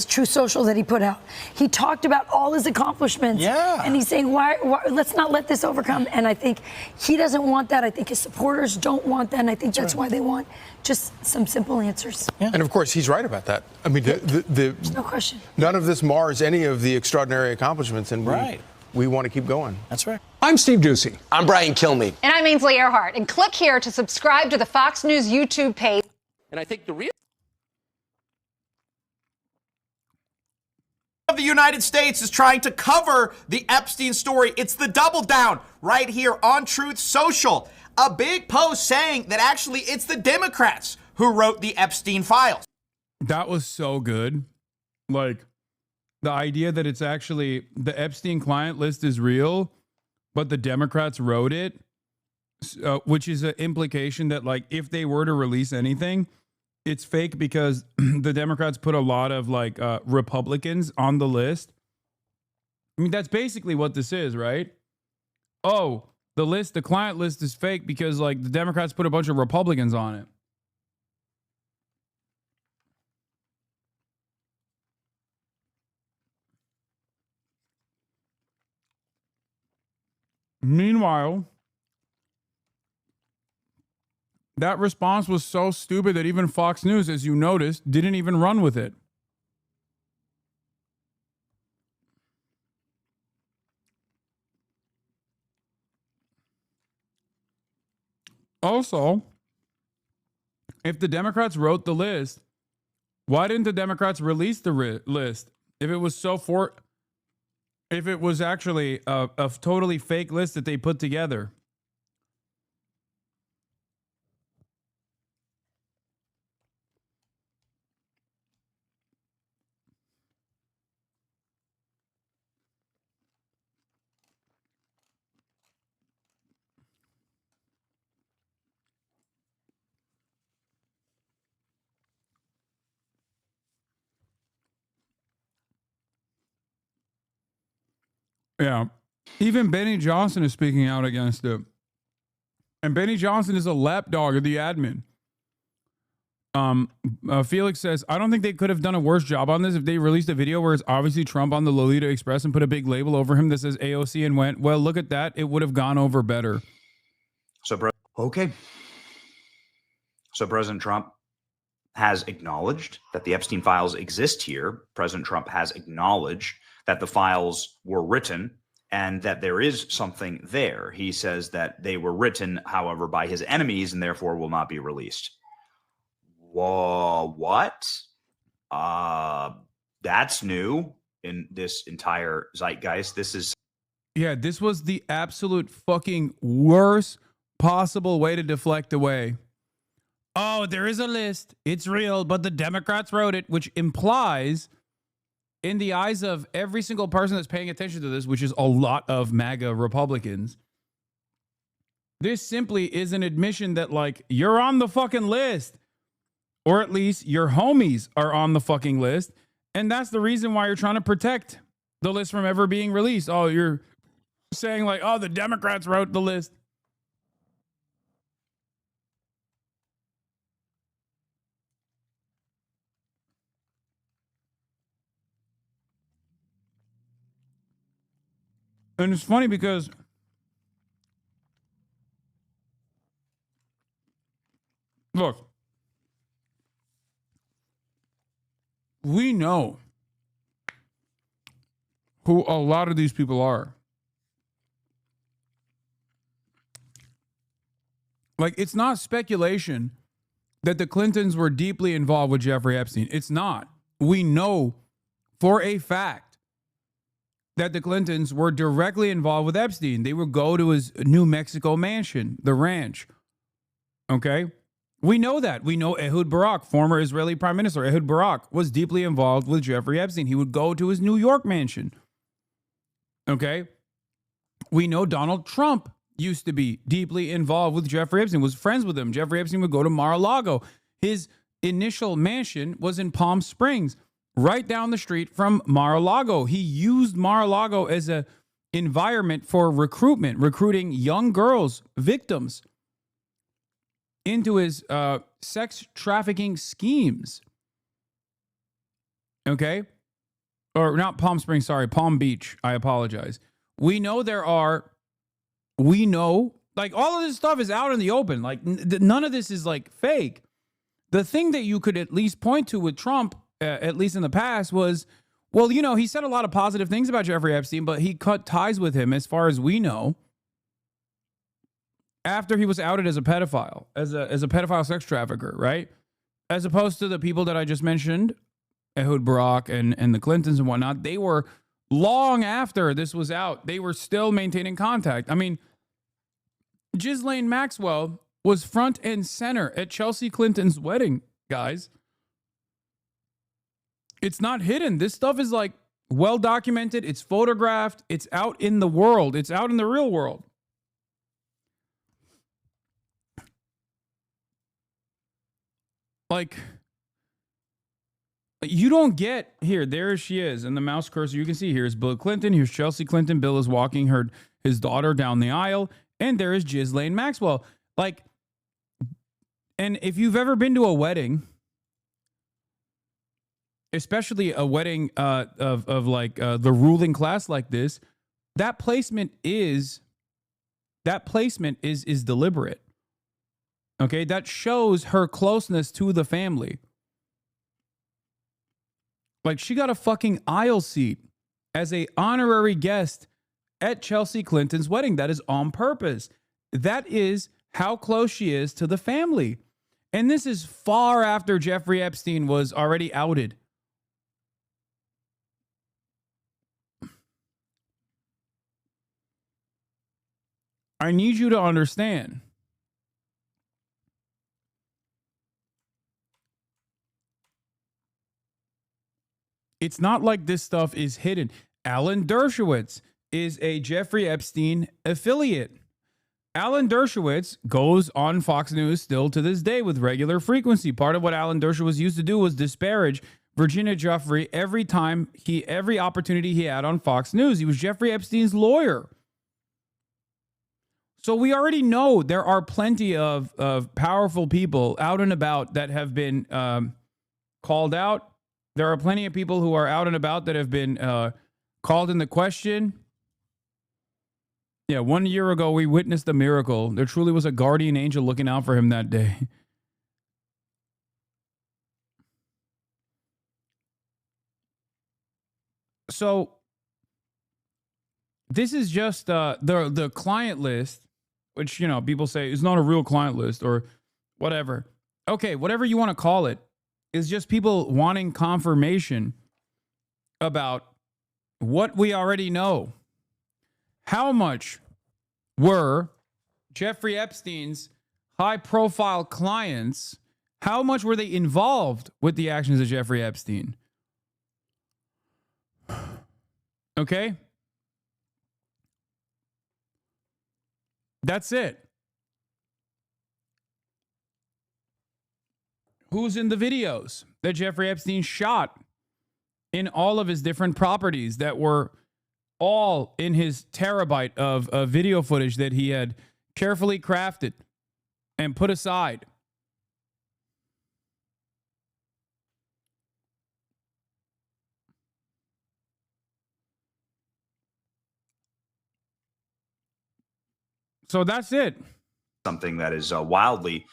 True Social that he put out, he talked about all his accomplishments. Yeah. And he's saying, why let's not let this overcome. And I think he doesn't want that. I think his supporters don't want that. And I think that's why they want just some simple answers. Yeah. And of course, he's right about that. I mean, there's no question. None of this mars any of the extraordinary accomplishments, and we want to keep going. That's right. I'm Steve Doocy. I'm Brian Kilmeade. And I'm Ainsley Earhart. And click here to subscribe to the Fox News YouTube page. And I think the real of the United States is trying to cover the Epstein story. It's the double down right here on Truth Social. A big post saying that actually it's the Democrats who wrote the Epstein files. That was so good. Like, the idea that it's actually the Epstein client list is real, but the Democrats wrote it, which is an implication that, like, if they were to release anything, it's fake because the Democrats put a lot of, like, Republicans on the list. I mean, that's basically what this is, right? Oh, the client list is fake because, like, the Democrats put a bunch of Republicans on it. Meanwhile, that response was so stupid that even Fox News, as you noticed, didn't even run with it. Also, if the Democrats wrote the list, why didn't the Democrats release the list? If it was if it was actually a totally fake list that they put together. Yeah. Even Benny Johnson is speaking out against it. And Benny Johnson is a lapdog of the admin. Felix says, I don't think they could have done a worse job on this if they released a video where it's obviously Trump on the Lolita Express and put a big label over him that says AOC and went, well, look at that. It would have gone over better. So, So President Trump has acknowledged that the Epstein files exist here. President Trump has acknowledged that the files were written and that there is something there. He says that they were written, however, by his enemies and therefore will not be released. Whoa, what? That's new in this entire zeitgeist. This was the absolute fucking worst possible way to deflect away. Oh, there is a list. It's real, but the Democrats wrote it, which implies, in the eyes of every single person that's paying attention to this, which is a lot of MAGA Republicans, this simply is an admission that, like, you're on the fucking list. Or at least your homies are on the fucking list. And that's the reason why you're trying to protect the list from ever being released. Oh, you're saying, like, oh, the Democrats wrote the list. And it's funny because look, we know who a lot of these people are. Like, it's not speculation that the Clintons were deeply involved with Jeffrey Epstein. It's not. We know for a fact that the Clintons were directly involved with Epstein. They would go to his New Mexico mansion, the ranch. Okay? We know that. We know Ehud Barak, former Israeli Prime Minister Ehud Barak, was deeply involved with Jeffrey Epstein. He would go to his New York mansion. Okay? We know Donald Trump used to be deeply involved with Jeffrey Epstein, was friends with him. Jeffrey Epstein would go to Mar-a-Lago. His initial mansion was in Palm Springs, right down the street from Mar-a-Lago. He used Mar-a-Lago as an environment for recruitment, recruiting young girls, victims, into his sex trafficking schemes. Okay? Or not Palm Springs, sorry, Palm Beach. I apologize. We know, like, all of this stuff is out in the open. Like, none of this is, like, fake. The thing that you could at least point to with Trump, at least in the past, was, well, you know, he said a lot of positive things about Jeffrey Epstein, but he cut ties with him, as far as we know, after he was outed as a pedophile, as a pedophile sex trafficker, right? As opposed to the people that I just mentioned, Ehud Barak and the Clintons and whatnot, they were, long after this was out, they were still maintaining contact. I mean, Ghislaine Maxwell was front and center at Chelsea Clinton's wedding, guys. It's not hidden. This stuff is, like, well documented. It's photographed. It's out in the world. It's out in the real world. Like, you don't get, here, there she is, and the mouse cursor you can see, here's Bill Clinton, here's Chelsea Clinton. Bill is walking his daughter down the aisle, and there is Ghislaine Maxwell. Like, and if you've ever been to a wedding, especially a wedding of the ruling class like this, that placement is deliberate. Okay, that shows her closeness to the family. Like, she got a fucking aisle seat as a honorary guest at Chelsea Clinton's wedding. That is on purpose. That is how close she is to the family. And this is far after Jeffrey Epstein was already outed. I need you to understand. It's not like this stuff is hidden. Alan Dershowitz is a Jeffrey Epstein affiliate. Alan Dershowitz goes on Fox News still to this day with regular frequency. Part of what Alan Dershowitz used to do was disparage Virginia Giuffre every opportunity he had on Fox News. He was Jeffrey Epstein's lawyer. So we already know there are plenty of powerful people out and about that have been called out. There are plenty of people who are out and about that have been called into question. Yeah, 1 year ago, we witnessed a miracle. There truly was a guardian angel looking out for him that day. So this is just the client list, which, you know, people say is not a real client list or whatever. Okay, whatever you want to call it, is just people wanting confirmation about what we already know. How much were Jeffrey Epstein's high-profile clients, how much were they involved with the actions of Jeffrey Epstein? Okay? That's it. Who's in the videos that Jeffrey Epstein shot in all of his different properties that were all in his terabyte of video footage that he had carefully crafted and put aside? So that's it. Something that is wildly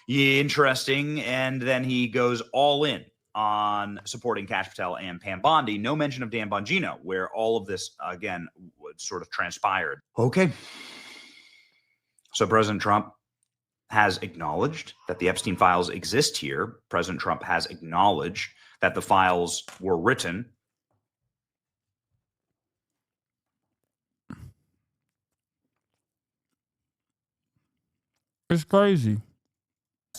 interesting, and then he goes all in on supporting Kash Patel and Pam Bondi. No mention of Dan Bongino, where all of this, again, sort of transpired. Okay. So President Trump has acknowledged that the Epstein files exist here. President Trump has acknowledged that the files were written. It's crazy.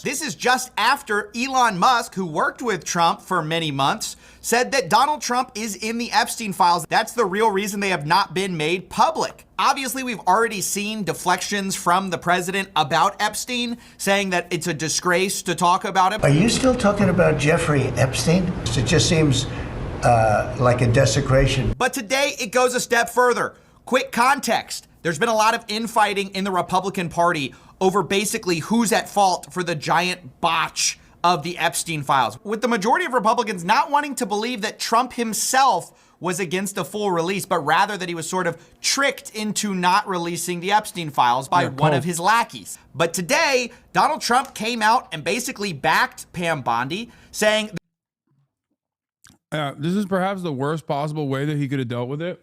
This is just after Elon Musk, who worked with Trump for many months, said that Donald Trump is in the Epstein files. That's the real reason they have not been made public. Obviously, we've already seen deflections from the president about Epstein, saying that it's a disgrace to talk about him. Are you still talking about Jeffrey Epstein? It just seems like a desecration. But today it goes a step further. Quick context. There's been a lot of infighting in the Republican Party over basically who's at fault for the giant botch of the Epstein files, with the majority of Republicans not wanting to believe that Trump himself was against a full release, but rather that he was sort of tricked into not releasing the Epstein files by one of his lackeys. But today, Donald Trump came out and basically backed Pam Bondi, saying this is perhaps the worst possible way that he could have dealt with it,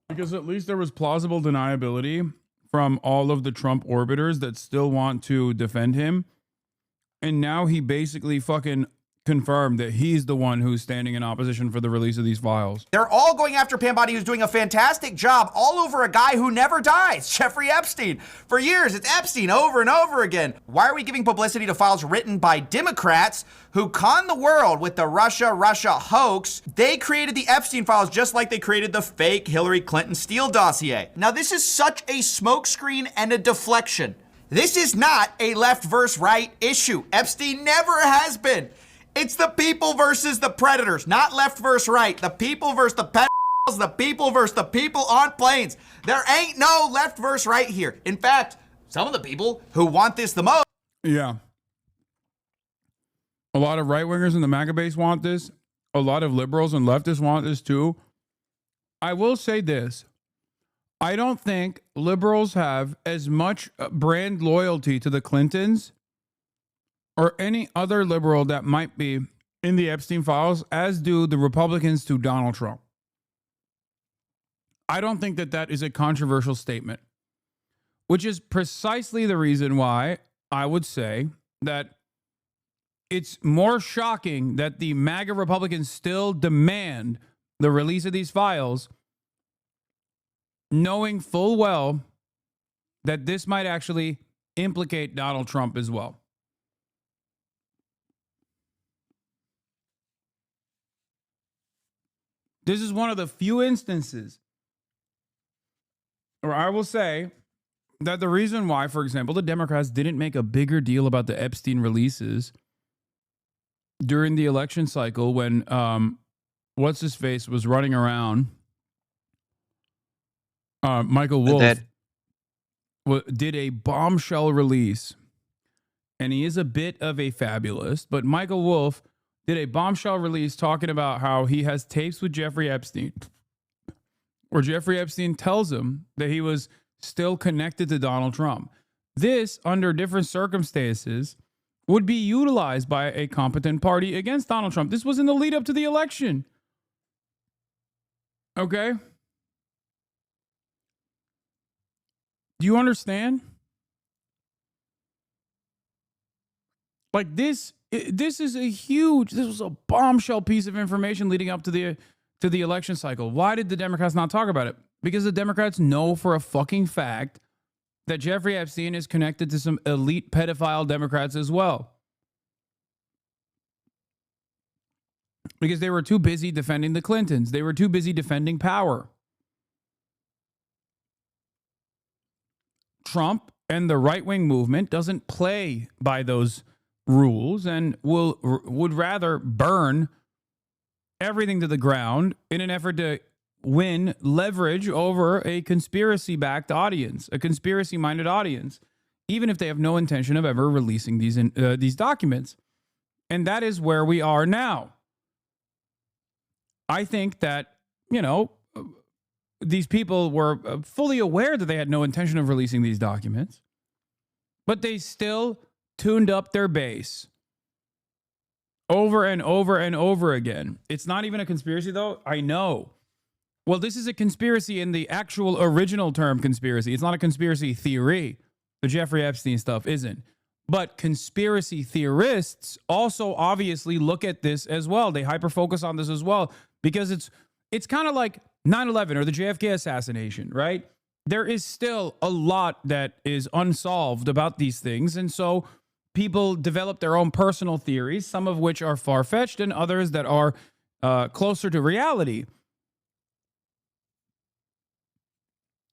because at least there was plausible deniability from all of the Trump orbiters that still want to defend him. And now he basically fucking confirmed that he's the one who's standing in opposition for the release of these files. they're all going after Pam Bondi, who's doing a fantastic job all over a guy who never dies, Jeffrey Epstein. For years, it's Epstein over and over again. Why are we giving publicity to files written by Democrats who conned the world with the Russia hoax? They created the Epstein files just like they created the fake Hillary Clinton Steele dossier. Now, this is such a smokescreen and a deflection. This is not a left versus right issue. Epstein never has been. It's the people versus the predators, not left versus right. The people versus the pedophiles, the people versus the people on planes. There ain't no left versus right here. In fact, some of the people who want this the most. Yeah. A lot of right-wingers in the MAGA base want this. A lot of liberals and leftists want this too. I will say this. I don't think liberals have as much brand loyalty to the Clintons or any other liberal that might be in the Epstein files as do the Republicans to Donald Trump. I don't think that that is a controversial statement, which is precisely the reason why I would say that it's more shocking that the MAGA Republicans still demand the release of these files, knowing full well that this might actually implicate Donald Trump as well. This is one of the few instances where I will say that the reason why, for example, the Democrats didn't make a bigger deal about the Epstein releases during the election cycle when what's-his-face was running around, Michael Wolff did a bombshell release, and he is a bit of a fabulist, but Michael Wolff did a bombshell release talking about how he has tapes with Jeffrey Epstein, where Jeffrey Epstein tells him that he was still connected to Donald Trump. This, under different circumstances, would be utilized by a competent party against Donald Trump. This was in the lead up to the election. Okay? Do you understand? Like this is this was a bombshell piece of information leading up to the election cycle. Why did the Democrats not talk about it? Because the Democrats know for a fucking fact that Jeffrey Epstein is connected to some elite pedophile Democrats as well. Because they were too busy defending the Clintons. They were too busy defending power. Trump and the right-wing movement doesn't play by those rules and would rather burn everything to the ground in an effort to win leverage over a conspiracy-backed audience, a conspiracy-minded audience, even if they have no intention of ever releasing these documents. And that is where we are now. I think that, these people were fully aware that they had no intention of releasing these documents, but they still tuned up their base over and over and over again. It's not even a conspiracy, though. I know. Well, this is a conspiracy in the actual original term conspiracy. It's not a conspiracy theory. The Jeffrey Epstein stuff isn't. But conspiracy theorists also obviously look at this as well. They hyper-focus on this as well because it's kind of like 9/11 or the JFK assassination, right? there is still a lot that is unsolved about these things. And so people develop their own personal theories, some of which are far-fetched and others that are closer to reality.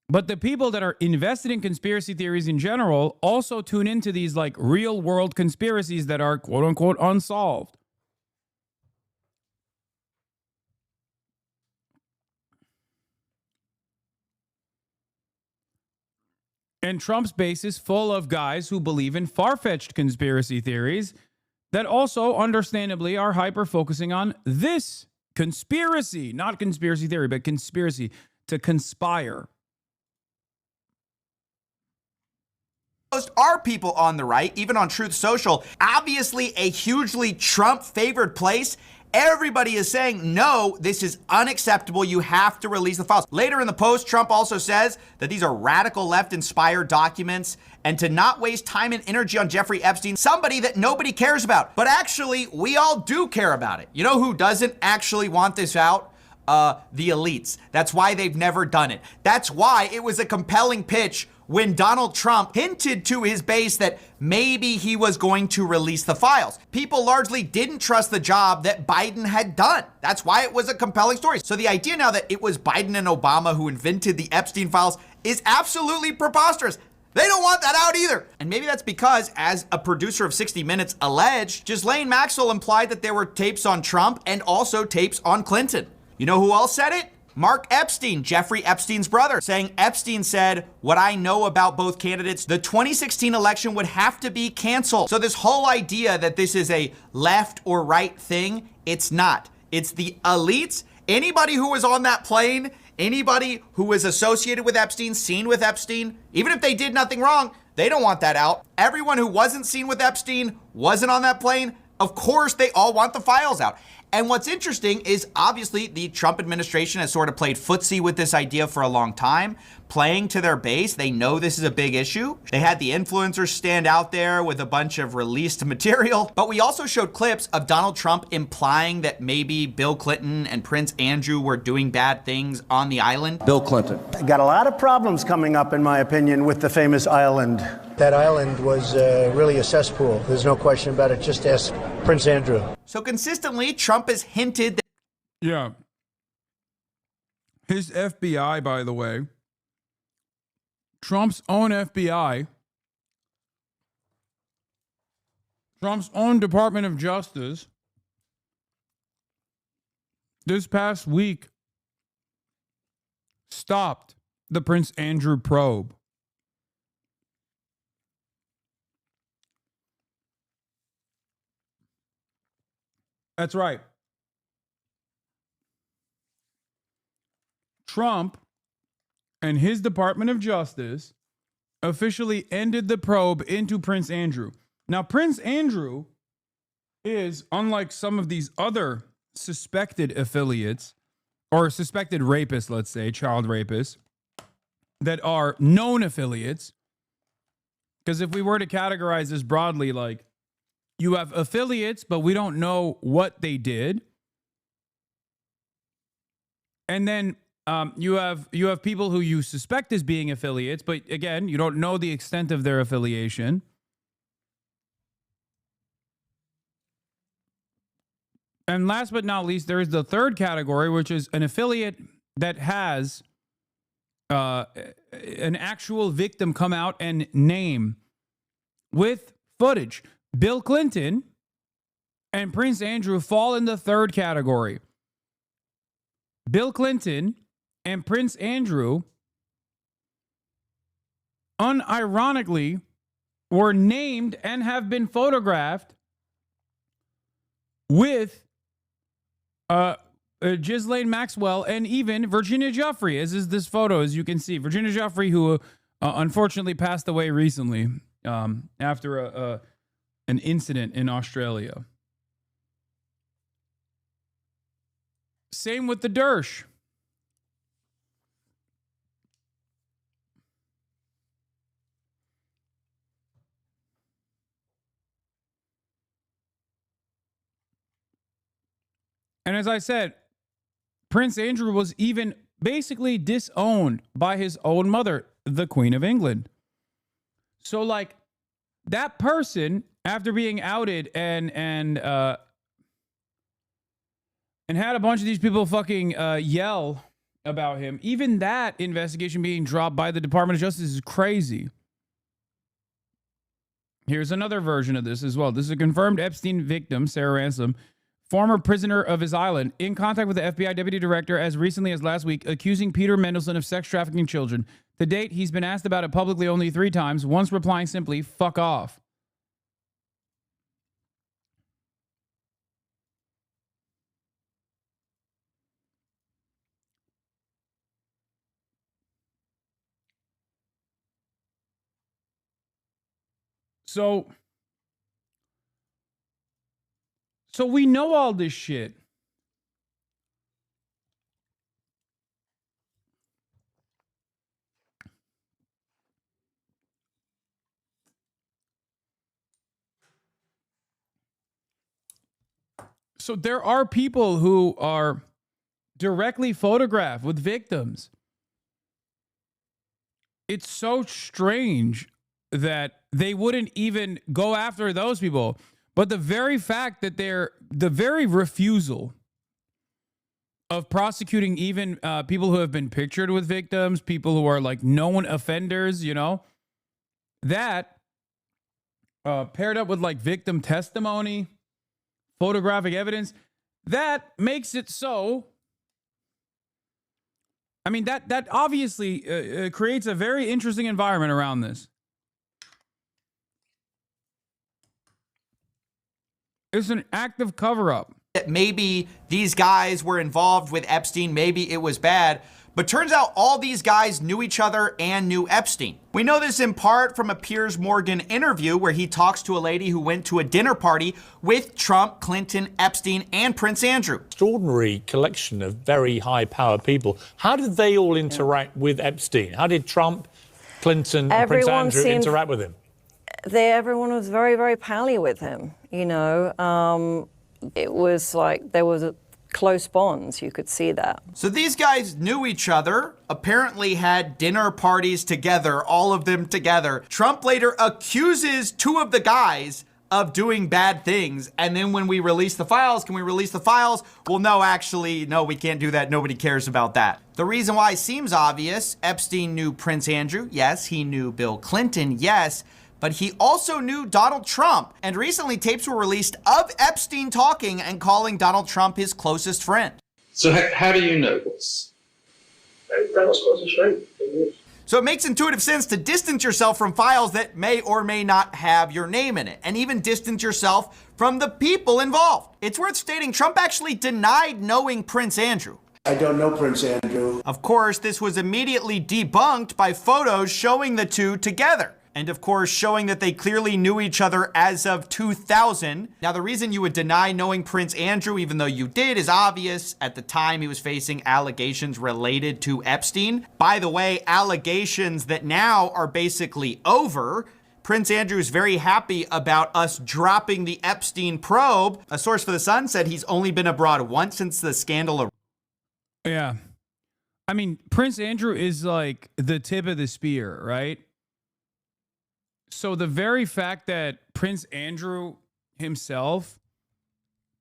But the people that are invested in conspiracy theories in general also tune into these like real world conspiracies that are quote unquote unsolved. And Trump's base is full of guys who believe in far-fetched conspiracy theories that also understandably are hyper-focusing on this conspiracy, not conspiracy theory, but conspiracy, to conspire. Most are people on the right, even on Truth Social, obviously a hugely Trump-favored place. Everybody is saying, no, this is unacceptable. You have to release the files. Later in the post, Trump also says that these are radical left-inspired documents and to not waste time and energy on Jeffrey Epstein, somebody that nobody cares about. But actually, we all do care about it. You know who doesn't actually want this out? The elites. That's why they've never done it. That's why it was a compelling pitch when Donald Trump hinted to his base that maybe he was going to release the files. People largely didn't trust the job that Biden had done. That's why it was a compelling story. So the idea now that it was Biden and Obama who invented the Epstein files is absolutely preposterous. They don't want that out either. And maybe that's because, as a producer of 60 Minutes alleged, Ghislaine Maxwell implied that there were tapes on Trump and also tapes on Clinton. You know who else said it? Mark Epstein, Jeffrey Epstein's brother, saying Epstein said, what I know about both candidates, the 2016 election would have to be canceled. So this whole idea that this is a left or right thing, it's not. It's the elites. Anybody who was on that plane, anybody who was associated with Epstein, seen with Epstein, even if they did nothing wrong, they don't want that out. Everyone who wasn't seen with Epstein, wasn't on that plane, of course they all want the files out. And what's interesting is obviously the Trump administration has sort of played footsie with this idea for a long time, playing to their base. They know this is a big issue. They had the influencers stand out there with a bunch of released material. But we also showed clips of Donald Trump implying that maybe Bill Clinton and Prince Andrew were doing bad things on the island. Bill Clinton. Got a lot of problems coming up, in my opinion, with the famous island. That island was really a cesspool. There's no question about it. Just ask Prince Andrew. So consistently, Trump has hinted that. Yeah. His FBI, by the way, Trump's own FBI, Trump's own Department of Justice, this past week stopped the Prince Andrew probe. That's right. Trump and his Department of Justice officially ended the probe into Prince Andrew. Now, Prince Andrew is, unlike some of these other suspected affiliates, or suspected rapists, let's say, child rapists, that are known affiliates, because if we were to categorize this broadly, like, you have affiliates, but we don't know what they did. And then you have people who you suspect as being affiliates, but again, you don't know the extent of their affiliation. And last but not least, there is the third category, which is an affiliate that has an actual victim come out and name with footage. Bill Clinton and Prince Andrew fall in the third category. Bill Clinton and Prince Andrew unironically were named and have been photographed with Ghislaine Maxwell and even Virginia Giuffre, as is this photo, as you can see. Virginia Giuffre, who unfortunately passed away recently after an incident in Australia. Same with the Dersh. And as I said, Prince Andrew was even basically disowned by his own mother, the Queen of England. So, like, that person, after being outed and had a bunch of these people fucking yell about him, even that investigation being dropped by the Department of Justice is crazy. Here's another version of this as well. This is a confirmed Epstein victim, Sarah Ransom, former prisoner of his island, in contact with the FBI deputy director as recently as last week, accusing Peter Mendelsohn of sex trafficking children. To date, he's been asked about it publicly only 3 times, once replying simply, "Fuck off." So we know all this shit. So there are people who are directly photographed with victims. It's so strange that they wouldn't even go after those people. But the very fact that the very refusal of prosecuting even people who have been pictured with victims, people who are like known offenders, you know, that paired up with like victim testimony, photographic evidence, that makes it so. I mean, that obviously creates a very interesting environment around this. It's an active cover-up. Maybe these guys were involved with Epstein, maybe it was bad, but turns out all these guys knew each other and knew Epstein. We know this in part from a Piers Morgan interview where he talks to a lady who went to a dinner party with Trump, Clinton, Epstein, and Prince Andrew. Extraordinary collection of very high-power people. How did they all interact with Epstein? How did Trump, Clinton, and Prince Andrew interact with him? Everyone was very, very pally with him, you know. It was like there was a close bonds, you could see that. So these guys knew each other, apparently had dinner parties together, all of them together. Trump later accuses 2 of the guys of doing bad things. And then when we release the files, can we release the files? Well, no, actually, no, we can't do that. Nobody cares about that. The reason why seems obvious. Epstein knew Prince Andrew. Yes. He knew Bill Clinton. Yes. But he also knew Donald Trump. And recently tapes were released of Epstein talking and calling Donald Trump his closest friend. So how do you know this? That was close to straight. So it makes intuitive sense to distance yourself from files that may or may not have your name in it, and even distance yourself from the people involved. It's worth stating Trump actually denied knowing Prince Andrew. I don't know Prince Andrew. Of course, this was immediately debunked by photos showing the 2 together. And of course, showing that they clearly knew each other as of 2000. Now, the reason you would deny knowing Prince Andrew, even though you did, is obvious. At the time, he was facing allegations related to Epstein. By the way, allegations that now are basically over. Prince Andrew is very happy about us dropping the Epstein probe. A source for The Sun said he's only been abroad once since the scandal. Yeah. I mean, Prince Andrew is like the tip of the spear, right? So the very fact that Prince Andrew himself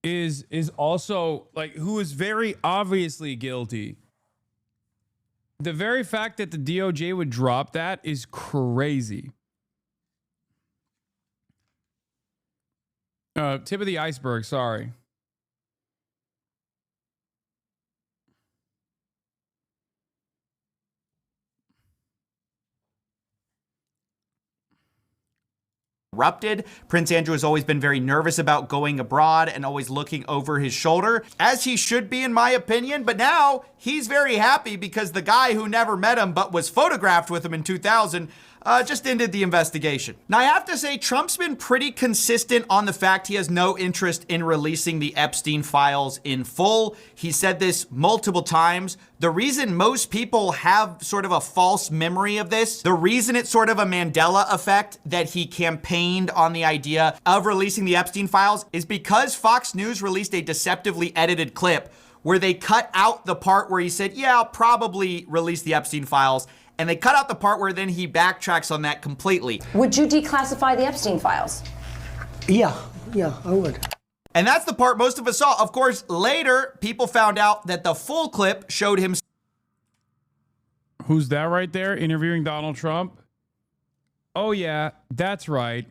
is also like, who is very obviously guilty. The very fact that the DOJ would drop that is crazy. Tip of the iceberg, sorry. Erupted. Prince Andrew has always been very nervous about going abroad and always looking over his shoulder, as he should be in my opinion, but now he's very happy because the guy who never met him but was photographed with him in 2000 just ended the investigation. Now, I have to say, Trump's been pretty consistent on the fact he has no interest in releasing the Epstein files in full. He said this multiple times. The reason most people have sort of a false memory of this, the reason it's sort of a Mandela effect that he campaigned on the idea of releasing the Epstein files, is because Fox News released a deceptively edited clip where they cut out the part where he said, yeah, I'll probably release the Epstein files. And they cut out the part where then he backtracks on that completely. Would you declassify the Epstein files? Yeah, I would. And that's the part most of us saw. Of course, later, people found out that the full clip showed him. Who's that right there interviewing Donald Trump? Oh, yeah, that's right.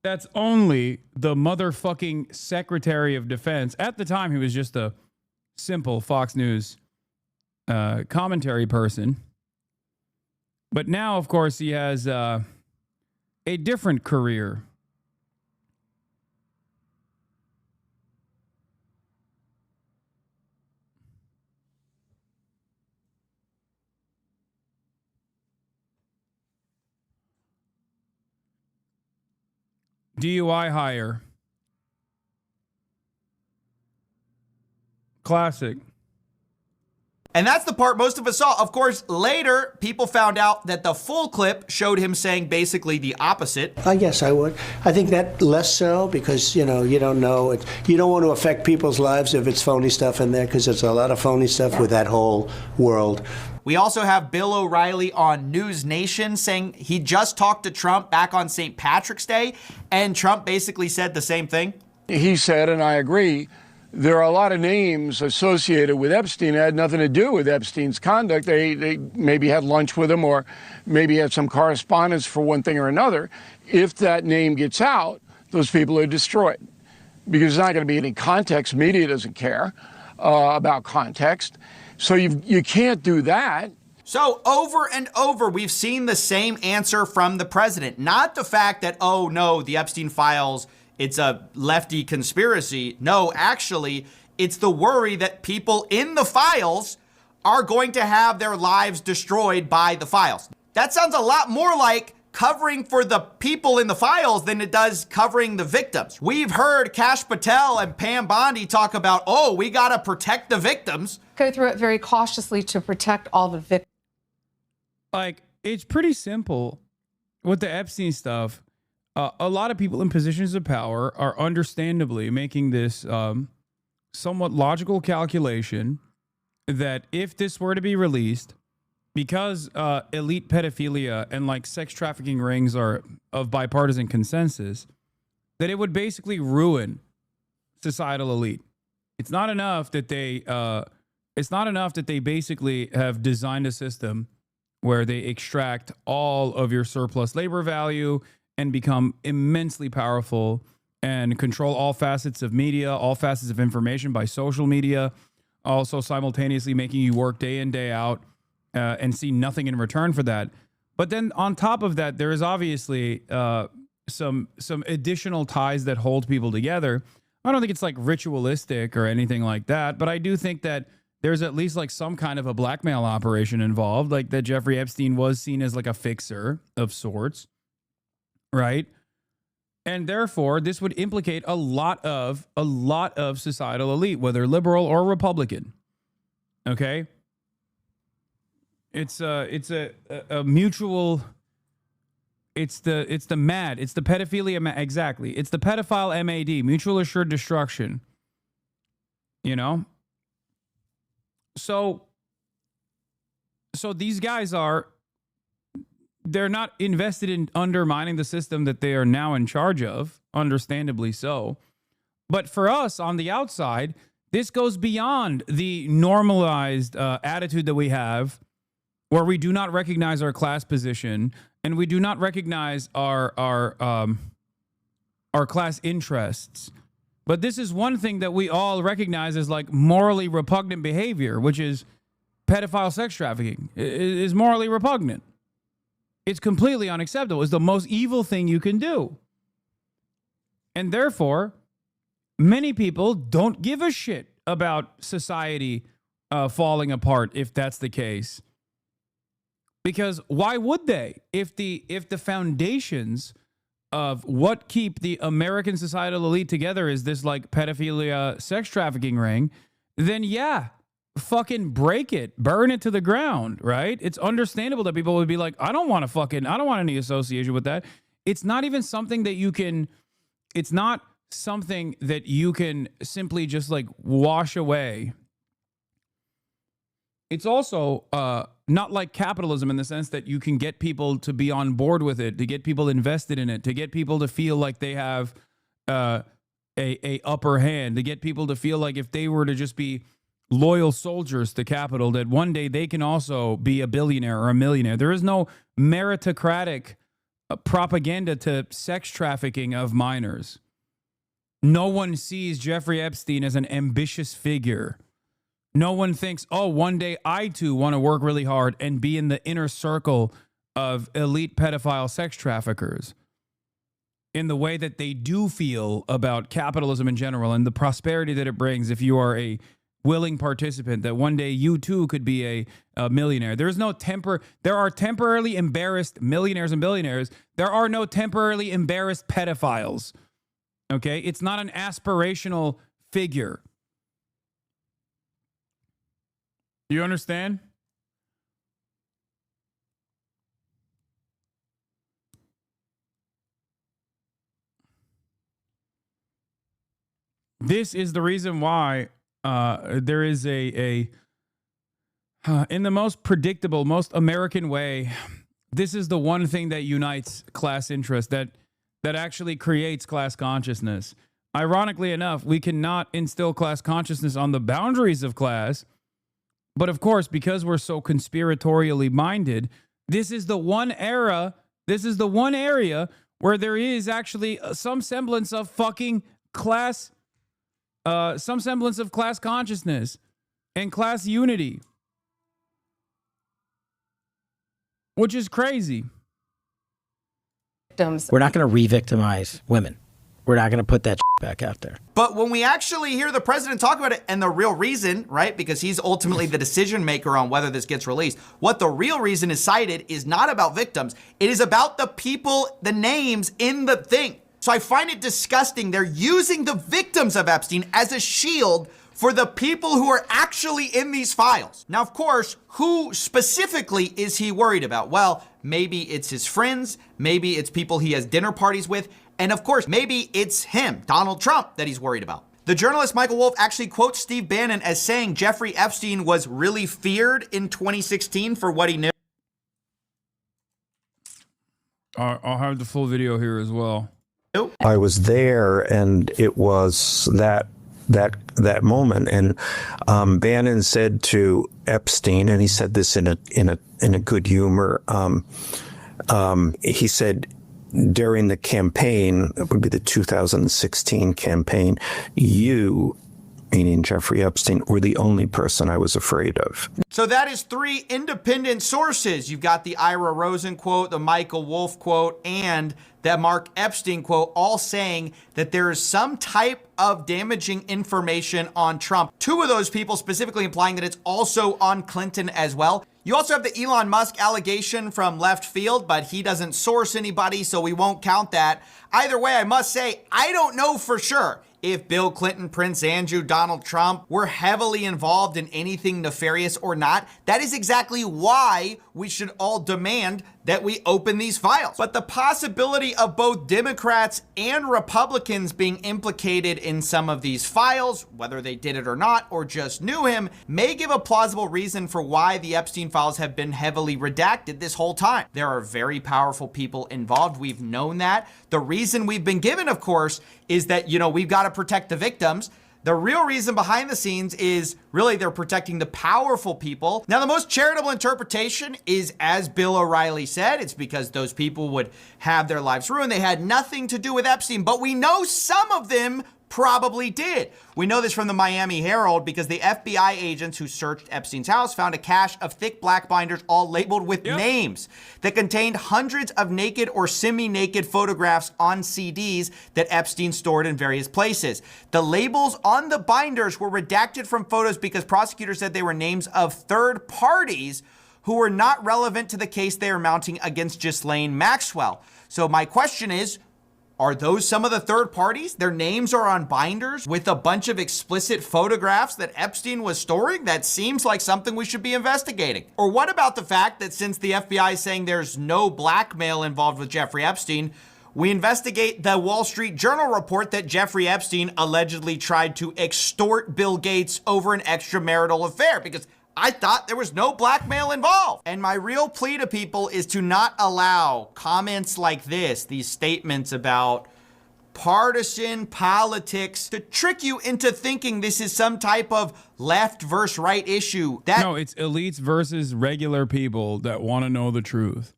That's only the motherfucking Secretary of Defense. At the time, he was just a simple Fox News commentary person. But now, of course, he has a different career. DUI hire. Classic. And that's the part most of us saw. Of course, later, people found out that the full clip showed him saying basically the opposite. I guess I would. I think that less so because, you don't know. You don't want to affect people's lives if it's phony stuff in there because there's a lot of phony stuff with that whole world. We also have Bill O'Reilly on News Nation saying he just talked to Trump back on St. Patrick's Day, and Trump basically said the same thing. He said, and I agree, there are a lot of names associated with Epstein that had nothing to do with Epstein's conduct. They maybe had lunch with him or maybe had some correspondence for one thing or another. If that name gets out, those people are destroyed because there's not going to be any context. Media doesn't care about context. So you can't do that. So over and over, we've seen the same answer from the president. Not the fact that, oh no, the Epstein files, it's a lefty conspiracy. No, actually, it's the worry that people in the files are going to have their lives destroyed by the files. That sounds a lot more like covering for the people in the files than it does covering the victims. We've heard Kash Patel and Pam Bondi talk about, oh, we got to protect the victims. Go through it very cautiously to protect all the victims. Like, it's pretty simple with the Epstein stuff. A lot of people in positions of power are understandably making this somewhat logical calculation that if this were to be released, because elite pedophilia and like sex trafficking rings are of bipartisan consensus, that it would basically ruin societal elite. It's not enough that they basically have designed a system where they extract all of your surplus labor value and become immensely powerful and control all facets of media, all facets of information by social media, also simultaneously making you work day in, day out, and see nothing in return for that. But then on top of that, there is obviously some additional ties that hold people together. I don't think it's like ritualistic or anything like that, but I do think that there's at least like some kind of a blackmail operation involved, like that Jeffrey Epstein was seen as like a fixer of sorts, right? And therefore, this would implicate a lot of societal elite, whether liberal or Republican. Okay? It's a mutual. It's the pedophilia. Exactly. It's the pedophile MAD, mutual assured destruction. You know. So these guys they're not invested in undermining the system that they are now in charge of, understandably so. But for us on the outside, this goes beyond the normalized attitude that we have, where we do not recognize our class position and we do not recognize our class interests. But this is one thing that we all recognize as like morally repugnant behavior, which is pedophile sex trafficking. It is morally repugnant. It's completely unacceptable. It's the most evil thing you can do. And therefore, many people don't give a shit about society falling apart if that's the case. Because why would they? If the foundations of what keep the American societal elite together is this like pedophilia sex trafficking ring, then yeah, fucking break it, burn it to the ground, right? It's understandable that people would be like, I don't want any association with that. It's not even something that you can, it's not something that you can simply just like wash away it's also not like capitalism in the sense that you can get people to be on board with it, to get people invested in it, to get people to feel like they have a upper hand, to get people to feel like if they were to just be loyal soldiers to capital, that one day they can also be a billionaire or a millionaire. There is no meritocratic propaganda to sex trafficking of minors. No one sees Jeffrey Epstein as an ambitious figure. No one thinks, oh, one day I too want to work really hard and be in the inner circle of elite pedophile sex traffickers, in the way that they do feel about capitalism in general and the prosperity that it brings if you are a willing participant, that one day you too could be a millionaire. There are temporarily embarrassed millionaires and billionaires. There are no temporarily embarrassed pedophiles. Okay? It's not an aspirational figure. Do you understand? This is the reason why there is in the most predictable, most American way, this is the one thing that unites class interest, that actually creates class consciousness. Ironically enough, we cannot instill class consciousness on the boundaries of class. But of course, because we're so conspiratorially minded, this is the one area where there is actually some semblance of fucking class, some semblance of class consciousness and class unity, which is crazy. We're not going to re-victimize women. We're not going to put that back out there. But when we actually hear the president talk about it, and the real reason, right, because he's ultimately the decision maker on whether this gets released, what the real reason is cited is not about victims. It is about the people, the names in the thing. So I find it disgusting. They're using the victims of Epstein as a shield for the people who are actually in these files. Now, of course, who specifically is he worried about? Well, maybe it's his friends. Maybe it's people he has dinner parties with. And of course, maybe it's him, Donald Trump, that he's worried about. The journalist Michael Wolff actually quotes Steve Bannon as saying Jeffrey Epstein was really feared in 2016 for what he knew. I'll have the full video here as well. I was there, and it was that moment, and Bannon said to Epstein, and he said this in a good humor. He said, during the campaign, it would be the 2016 campaign, you, meaning Jeffrey Epstein, were the only person I was afraid of. So that is 3 independent sources. You've got the Ira Rosen quote, the Michael Wolff quote, and that Mark Epstein quote, all saying that there is some type of damaging information on Trump. 2 of those people specifically implying that it's also on Clinton as well. You also have the Elon Musk allegation from left field, but he doesn't source anybody, so we won't count that. Either way, I must say, I don't know for sure if Bill Clinton, Prince Andrew, Donald Trump were heavily involved in anything nefarious or not. That is exactly why we should all demand that we open these files. But the possibility of both Democrats and Republicans being implicated in some of these files, whether they did it or not, or just knew him, may give a plausible reason for why the Epstein files have been heavily redacted this whole time. There are very powerful people involved. We've known that. The reason we've been given, of course, is that, we've got to protect the victims. The real reason behind the scenes is really they're protecting the powerful people. Now, the most charitable interpretation is, as Bill O'Reilly said, it's because those people would have their lives ruined. They had nothing to do with Epstein, but we know some of them probably did. We know this from the Miami Herald because the FBI agents who searched Epstein's house found a cache of thick black binders all labeled with names that contained hundreds of naked or semi-naked photographs on CDs that Epstein stored in various places. The labels on the binders were redacted from photos because prosecutors said they were names of third parties who were not relevant to the case they are mounting against Ghislaine Maxwell. So my question is, are those some of the third parties? Their names are on binders with a bunch of explicit photographs that Epstein was storing? That seems like something we should be investigating. Or what about the fact that since the FBI is saying there's no blackmail involved with Jeffrey Epstein, we investigate the Wall Street Journal report that Jeffrey Epstein allegedly tried to extort Bill Gates over an extramarital affair? Because I thought there was no blackmail involved. And my real plea to people is to not allow comments like this, these statements about partisan politics, to trick you into thinking this is some type of left versus right issue. No, it's elites versus regular people that want to know the truth.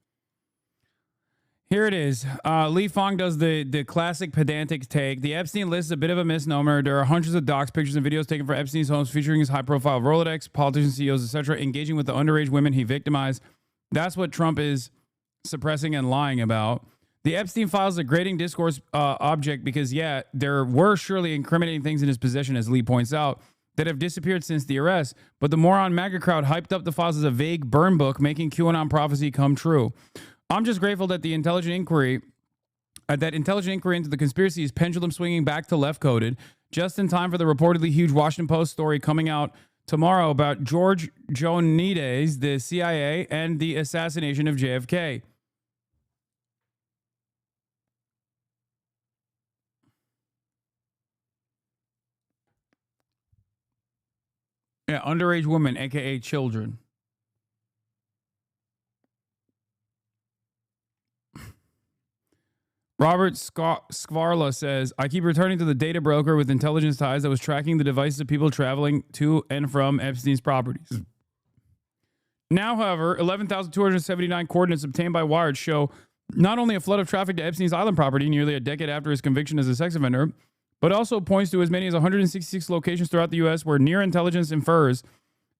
Here it is. Lee Fong does the classic pedantic take. The Epstein list is a bit of a misnomer. There are hundreds of docs, pictures, and videos taken from Epstein's homes featuring his high-profile Rolodex, politicians, CEOs, etc., engaging with the underage women he victimized. That's what Trump is suppressing and lying about. The Epstein files is a grating discourse object because, yeah, there were surely incriminating things in his possession, as Lee points out, that have disappeared since the arrest. But the moron MAGA crowd hyped up the files as a vague burn book, making QAnon prophecy come true. I'm just grateful that the intelligent inquiry into the conspiracy is pendulum swinging back to left-coded, just in time for the reportedly huge Washington Post story coming out tomorrow about George Joanides, the CIA, and the assassination of JFK. Yeah, underage women, aka children. Robert Skvarla says, I keep returning to the data broker with intelligence ties that was tracking the devices of people traveling to and from Epstein's properties. Now, however, 11,279 coordinates obtained by Wired show not only a flood of traffic to Epstein's island property nearly a decade after his conviction as a sex offender, but also points to as many as 166 locations throughout the U.S. where near intelligence infers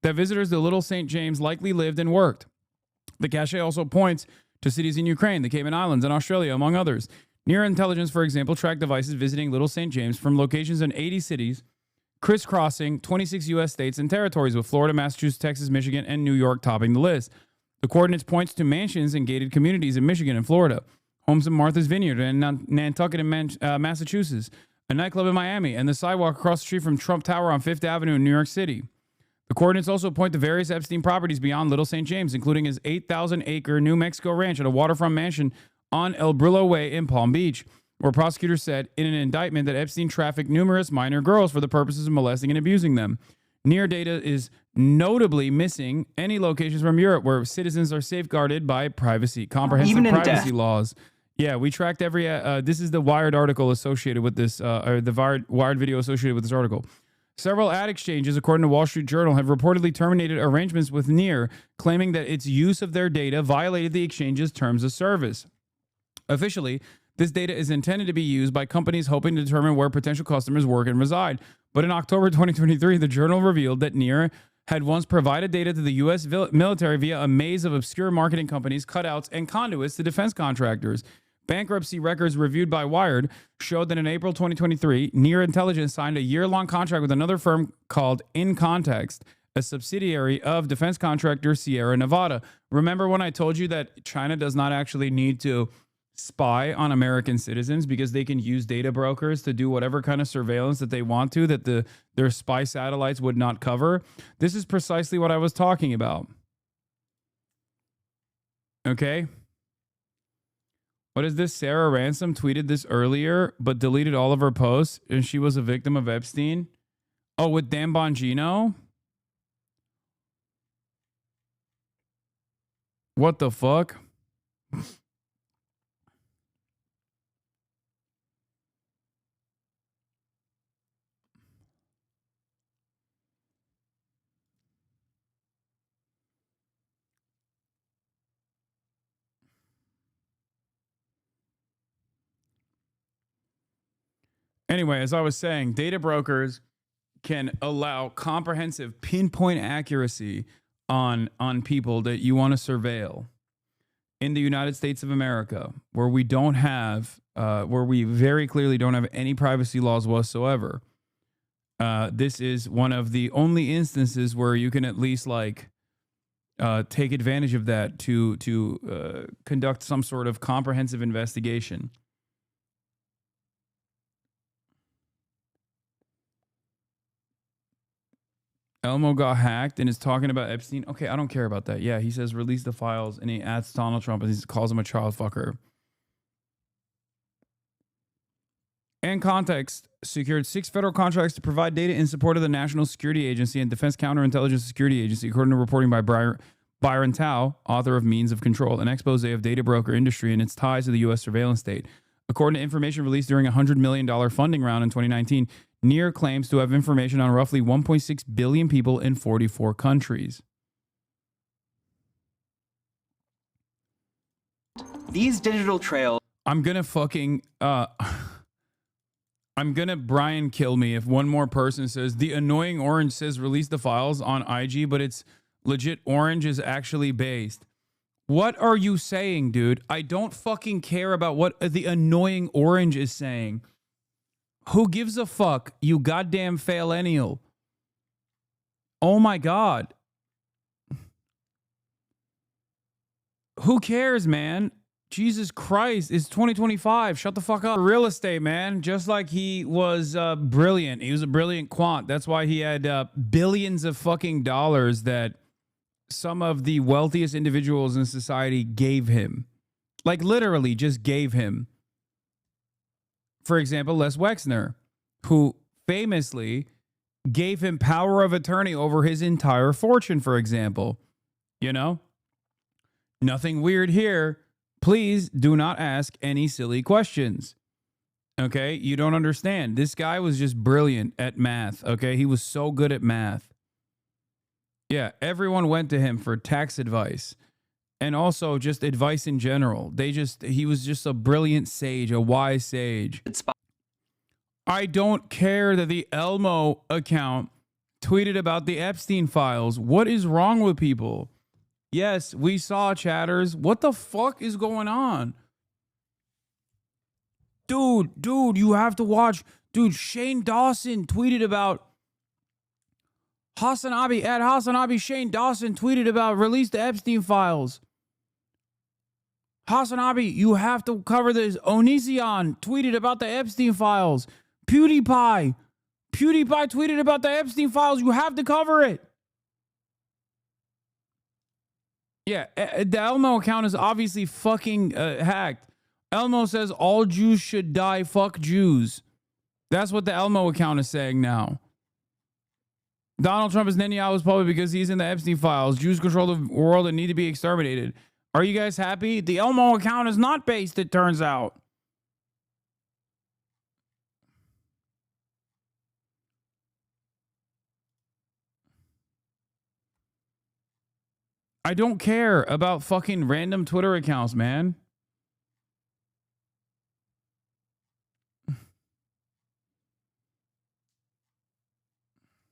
that visitors to Little St. James likely lived and worked. The cache also points to cities in Ukraine, the Cayman Islands, and Australia, among others. Near intelligence, for example, tracked devices visiting Little St. James from locations in 80 cities, crisscrossing 26 U.S. states and territories, with Florida, Massachusetts, Texas, Michigan, and New York topping the list. The coordinates points to mansions and gated communities in Michigan and Florida, homes in Martha's Vineyard and Nantucket in Massachusetts, a nightclub in Miami, and the sidewalk across the street from Trump Tower on Fifth Avenue in New York City. The coordinates also point to various Epstein properties beyond Little St. James, including his 8,000-acre New Mexico ranch and a waterfront mansion on El Brillo Way in Palm Beach, where prosecutors said in an indictment that Epstein trafficked numerous minor girls for the purposes of molesting and abusing them. Near data is notably missing any locations from Europe where citizens are safeguarded by comprehensive privacy laws. Yeah, we tracked every. This is the Wired article associated with this, or the Wired video associated with this article. Several ad exchanges, according to Wall Street Journal, have reportedly terminated arrangements with Near, claiming that its use of their data violated the exchange's terms of service. Officially, this data is intended to be used by companies hoping to determine where potential customers work and reside. But in October 2023, the Journal revealed that Near had once provided data to the U.S. military via a maze of obscure marketing companies, cutouts, and conduits to defense contractors. Bankruptcy records reviewed by Wired showed that in April 2023, Near Intelligence signed a year-long contract with another firm called In Context, a subsidiary of defense contractor Sierra Nevada. Remember when I told you that China does not actually need to spy on American citizens because they can use data brokers to do whatever kind of surveillance that they want to, that their spy satellites would not cover? This is precisely what I was talking about. Okay? What is this? Sarah Ransom tweeted this earlier, but deleted all of her posts, and she was a victim of Epstein. Oh, with Dan Bongino? What the fuck? Anyway, as I was saying, data brokers can allow comprehensive pinpoint accuracy on people that you want to surveil in the United States of America, where we don't have, where we very clearly don't have any privacy laws whatsoever. This is one of the only instances where you can at least take advantage of that to conduct some sort of comprehensive investigation. Elmo got hacked and is talking about Epstein. Okay, I don't care about that. Yeah, he says release the files and he adds Donald Trump and he calls him a child fucker. Brian Context secured 6 federal contracts to provide data in support of the National Security Agency and Defense Counterintelligence Security Agency, according to reporting by Byron Tao, author of Means of Control, an expose of data broker industry and its ties to the U.S. surveillance state. According to information released during a $100 million funding round in 2019, NEAR claims to have information on roughly 1.6 billion people in 44 countries. These digital trails. I'm gonna fucking I'm gonna Brian kill me if one more person says the annoying orange says release the files on IG, but it's legit orange is actually based. What are you saying, dude? I don't fucking care about what the annoying orange is saying. Who gives a fuck, you goddamn faillennial? Oh my God. Who cares, man? Jesus Christ, it's 2025. Shut the fuck up. Real estate, man. Just like he was brilliant. He was a brilliant quant. That's why he had billions of fucking dollars that some of the wealthiest individuals in society gave him. Like literally just gave him. For example, Les Wexner, who famously gave him power of attorney over his entire fortune, for example. You know? Nothing weird here. Please do not ask any silly questions. Okay? You don't understand. This guy was just brilliant at math. Okay? He was so good at math. Yeah, everyone went to him for tax advice and also just advice in general. He was just a brilliant sage, a wise sage. I don't care that the Elmo account tweeted about the Epstein files. What is wrong with people? Yes, we saw chatters. What the fuck is going on? Dude, you have to watch. Dude, Shane Dawson tweeted about HasanAbi Shane Dawson tweeted about release the Epstein files. HasanAbi, you have to cover this. Onision tweeted about the Epstein files. PewDiePie tweeted about the Epstein files. You have to cover it. Yeah, the Elmo account is obviously fucking hacked. Elmo says all Jews should die. Fuck Jews. That's what the Elmo account is saying now. Donald Trump is Netanyahu's puppet because he's in the Epstein files. Jews control the world and need to be exterminated. Are you guys happy? The Elmo account is not based, it turns out. I don't care about fucking random Twitter accounts, man.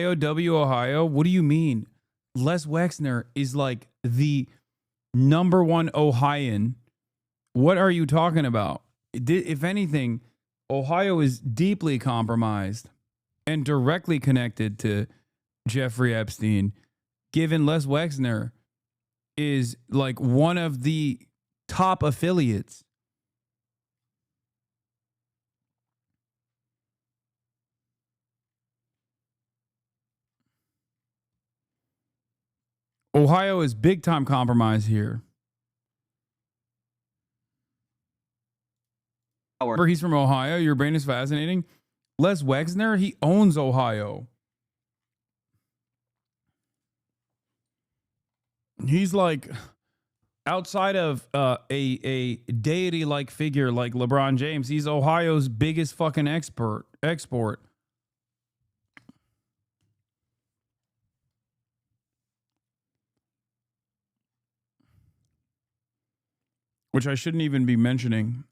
AOW Ohio? What do you mean? Les Wexner is like the #1 Ohioan. What are you talking about? If anything, Ohio is deeply compromised and directly connected to Jeffrey Epstein, given Les Wexner is like one of the top affiliates. Ohio is big time compromise here. He's from Ohio. Your brain is fascinating. Les Wexner, he owns Ohio. He's like outside of a deity-like figure like LeBron James. He's Ohio's biggest fucking export. Which I shouldn't even be mentioning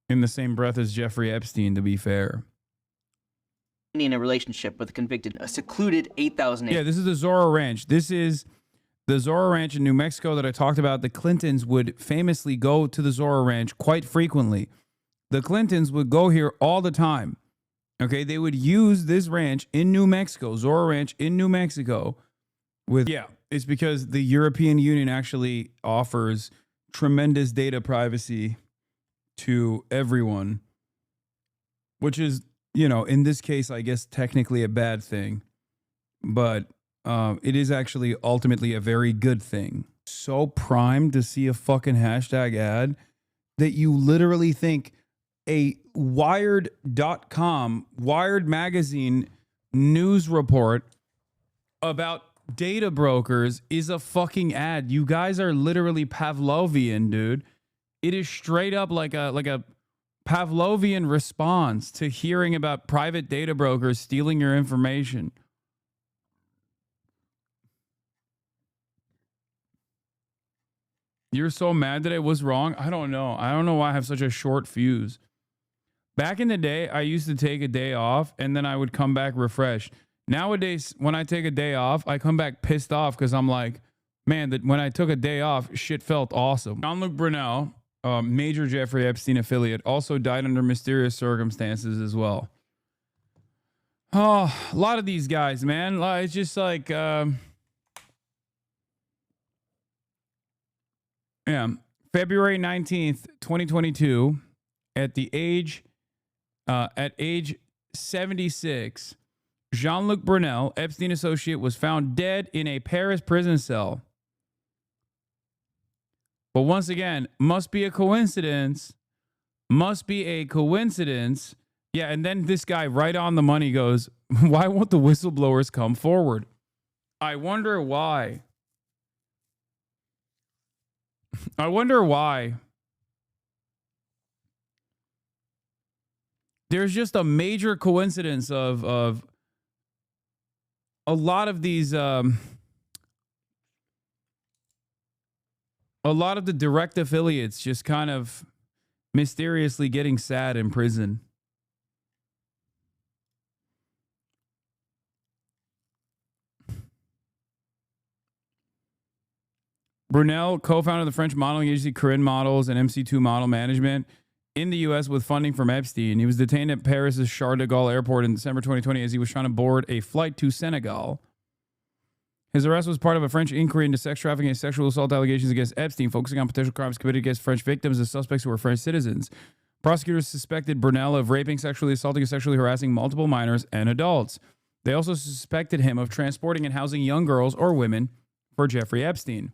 in the same breath as Jeffrey Epstein, to be fair. In a relationship with a convicted, a secluded 8,000 acres. Yeah, this is the Zorro Ranch. This is the Zorro Ranch in New Mexico that I talked about. The Clintons would famously go to the Zorro Ranch quite frequently. The Clintons would go here all the time. Okay, they would use this ranch in New Mexico, Zorro Ranch in New Mexico. It's because the European Union actually offers tremendous data privacy to everyone, which is, in this case, I guess technically a bad thing, but it is actually ultimately a very good thing. So primed to see a fucking hashtag ad that you literally think a Wired.com, Wired magazine news report about data brokers is a fucking ad. You guys are literally Pavlovian, dude. It is straight up like a Pavlovian response to hearing about private data brokers stealing your information. You're so mad that I was wrong? I don't know. I don't know why I have such a short fuse. Back in the day, I used to take a day off and then I would come back refreshed. Nowadays, when I take a day off, I come back pissed off because I'm like, man, that when I took a day off, shit felt awesome. Jean-Luc Brunel, major Jeffrey Epstein affiliate, also died under mysterious circumstances as well. Oh, a lot of these guys, man. It's just like, February 19th, 2022, at age 76, Jean-Luc Brunel, Epstein associate, was found dead in a Paris prison cell. But once again, must be a coincidence. Must be a coincidence. Yeah, and then this guy right on the money goes, why won't the whistleblowers come forward? I wonder why. I wonder why. There's just a major coincidence of a lot of these, a lot of the direct affiliates just kind of mysteriously getting sad in prison. Brunel, co-founder of the French modeling agency Corinne Models and MC2 Model Management in the U.S. with funding from Epstein. He was detained at Paris' Charles de Gaulle airport in December 2020 as he was trying to board a flight to Senegal. His arrest was part of a French inquiry into sex trafficking and sexual assault allegations against Epstein, focusing on potential crimes committed against French victims and suspects who were French citizens. Prosecutors suspected Brunel of raping, sexually assaulting, and sexually harassing multiple minors and adults. They also suspected him of transporting and housing young girls or women for Jeffrey Epstein.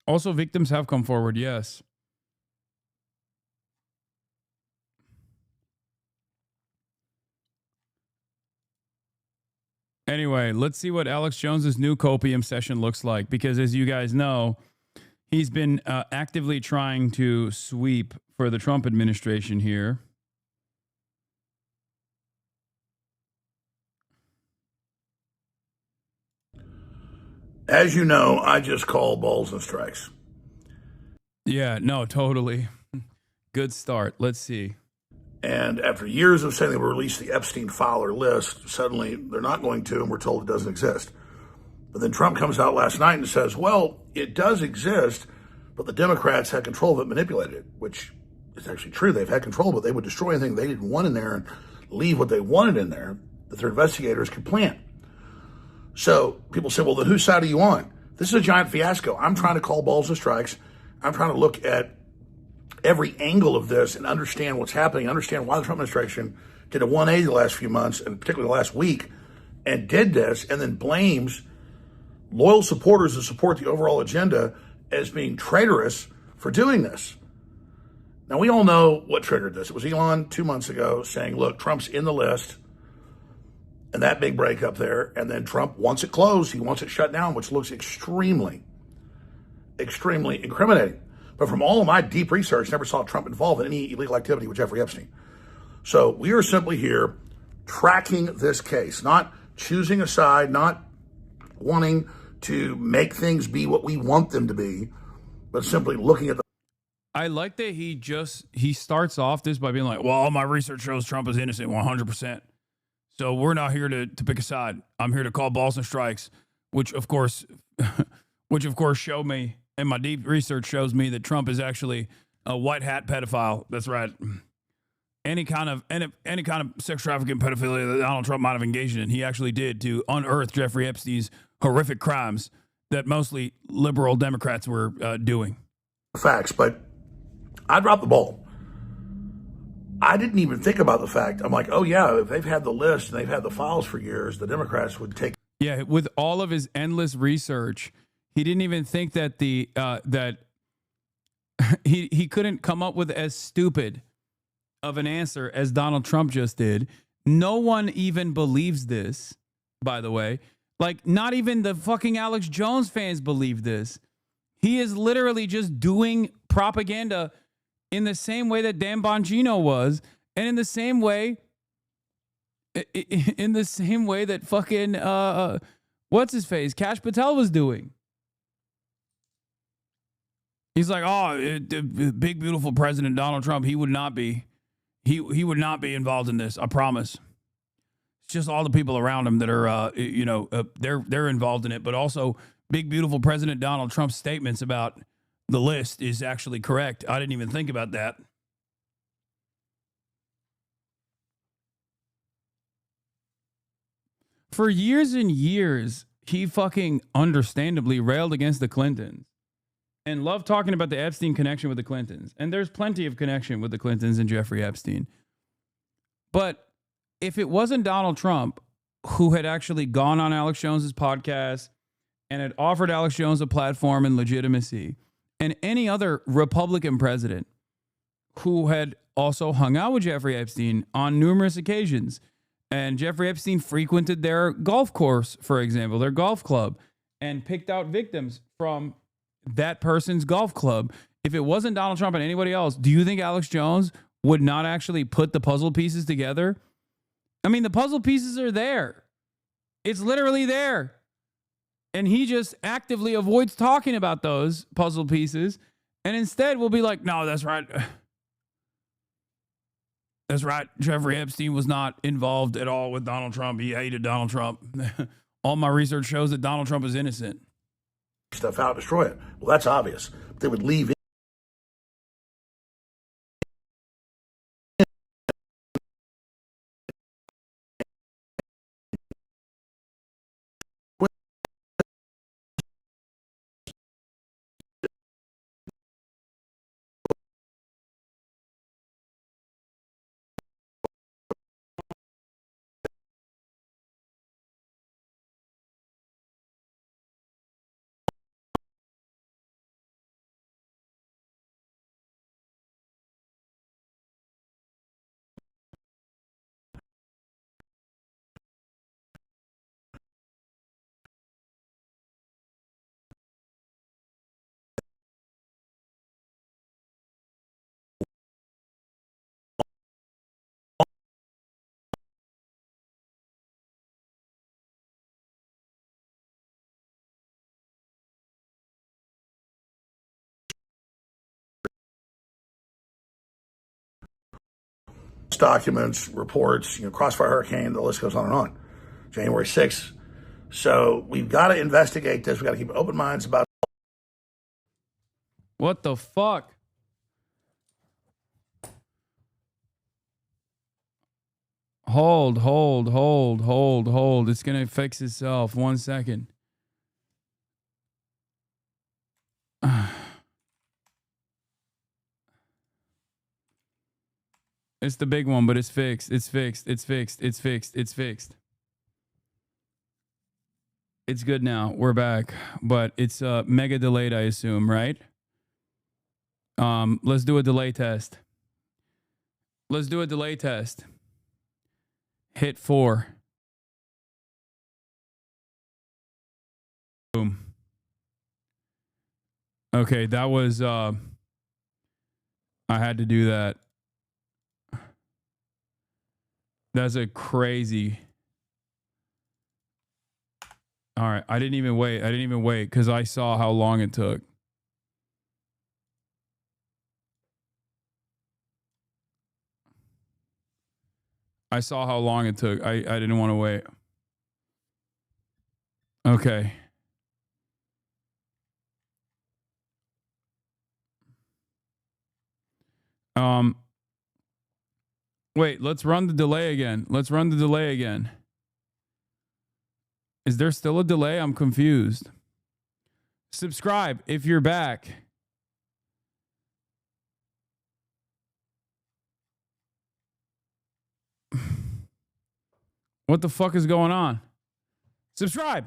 Also, victims have come forward, yes. Anyway, let's see what Alex Jones's new copium session looks like, because as you guys know, he's been actively trying to sweep for the Trump administration here. As you know, I just call balls and strikes. Yeah, no, totally. Good start. Let's see. And after years of saying they will release the Epstein filer list, suddenly they're not going to, and we're told it doesn't exist. But then Trump comes out last night and says, well, it does exist, but the Democrats had control of it, manipulated it, which is actually true. They've had control, but they would destroy anything they didn't want in there and leave what they wanted in there that their investigators could plant. So people say, well, then whose side are you on? This is a giant fiasco. I'm trying to call balls and strikes. I'm trying to look at every angle of this and understand what's happening, understand why the Trump administration did a 180 the last few months, and particularly the last week, and did this, and then blames loyal supporters who support the overall agenda as being traitorous for doing this. Now, we all know what triggered this. It was Elon 2 months ago saying, look, Trump's in the list, and that big breakup there, and then Trump wants it closed. He wants it shut down, which looks extremely incriminating. But from all of my deep research, never saw Trump involved in any illegal activity with Jeffrey Epstein. So we are simply here tracking this case, not choosing a side, not wanting to make things be what we want them to be, but simply looking at the... I like that he starts off this by being like, well, all my research shows Trump is innocent 100%. So we're not here to pick a side. I'm here to call balls and strikes, which of course show me, and my deep research shows me that Trump is actually a white hat pedophile. That's right. Any kind of sex trafficking pedophilia that Donald Trump might have engaged in, he actually did to unearth Jeffrey Epstein's horrific crimes that mostly liberal Democrats were doing. Facts, but I dropped the ball. I didn't even think about the fact. I'm like, oh yeah, if they've had the list and they've had the files for years, the Democrats would take. Yeah, with all of his endless research, he didn't even think that that he couldn't come up with as stupid of an answer as Donald Trump just did. No one even believes this, by the way. Like, not even the fucking Alex Jones fans believe this. He is literally just doing propaganda in the same way that Dan Bongino was, and in the same way that fucking what's his face, Kash Patel was doing. He's like, big beautiful President Donald Trump. He would not be involved in this. I promise. It's just all the people around him that are, they're involved in it. But also, big beautiful President Donald Trump's statements about the list is actually correct. I didn't even think about that. For years and years, he fucking understandably railed against the Clintons and loved talking about the Epstein connection with the Clintons. And there's plenty of connection with the Clintons and Jeffrey Epstein. But if it wasn't Donald Trump who had actually gone on Alex Jones's podcast and had offered Alex Jones a platform and legitimacy, and any other Republican president who had also hung out with Jeffrey Epstein on numerous occasions, and Jeffrey Epstein frequented their golf course, for example, their golf club, and picked out victims from that person's golf club. If it wasn't Donald Trump and anybody else, do you think Alex Jones would not actually put the puzzle pieces together? I mean, the puzzle pieces are there. It's literally there. And he just actively avoids talking about those puzzle pieces, and instead will be like, no, that's right. That's right. Jeffrey Epstein was not involved at all with Donald Trump. He hated Donald Trump. All my research shows that Donald Trump is innocent. Stuff out, destroy it. Well, that's obvious. They would leave it. Documents, reports, Crossfire Hurricane, the list goes on and on. January 6th. So we've got to investigate this. We've got to keep open minds about. What the fuck? Hold. It's going to fix itself. 1 second. It's the big one, but it's fixed. It's fixed. It's good now. We're back. But it's mega delayed, I assume, right? Let's do a delay test. Hit 4. Boom. Okay, that was I had to do that. That's a crazy. All right, I didn't even wait because I saw how long it took. I didn't want to wait. Okay. Wait, let's run the delay again. Is there still a delay? I'm confused. Subscribe if you're back. What the fuck is going on? Subscribe.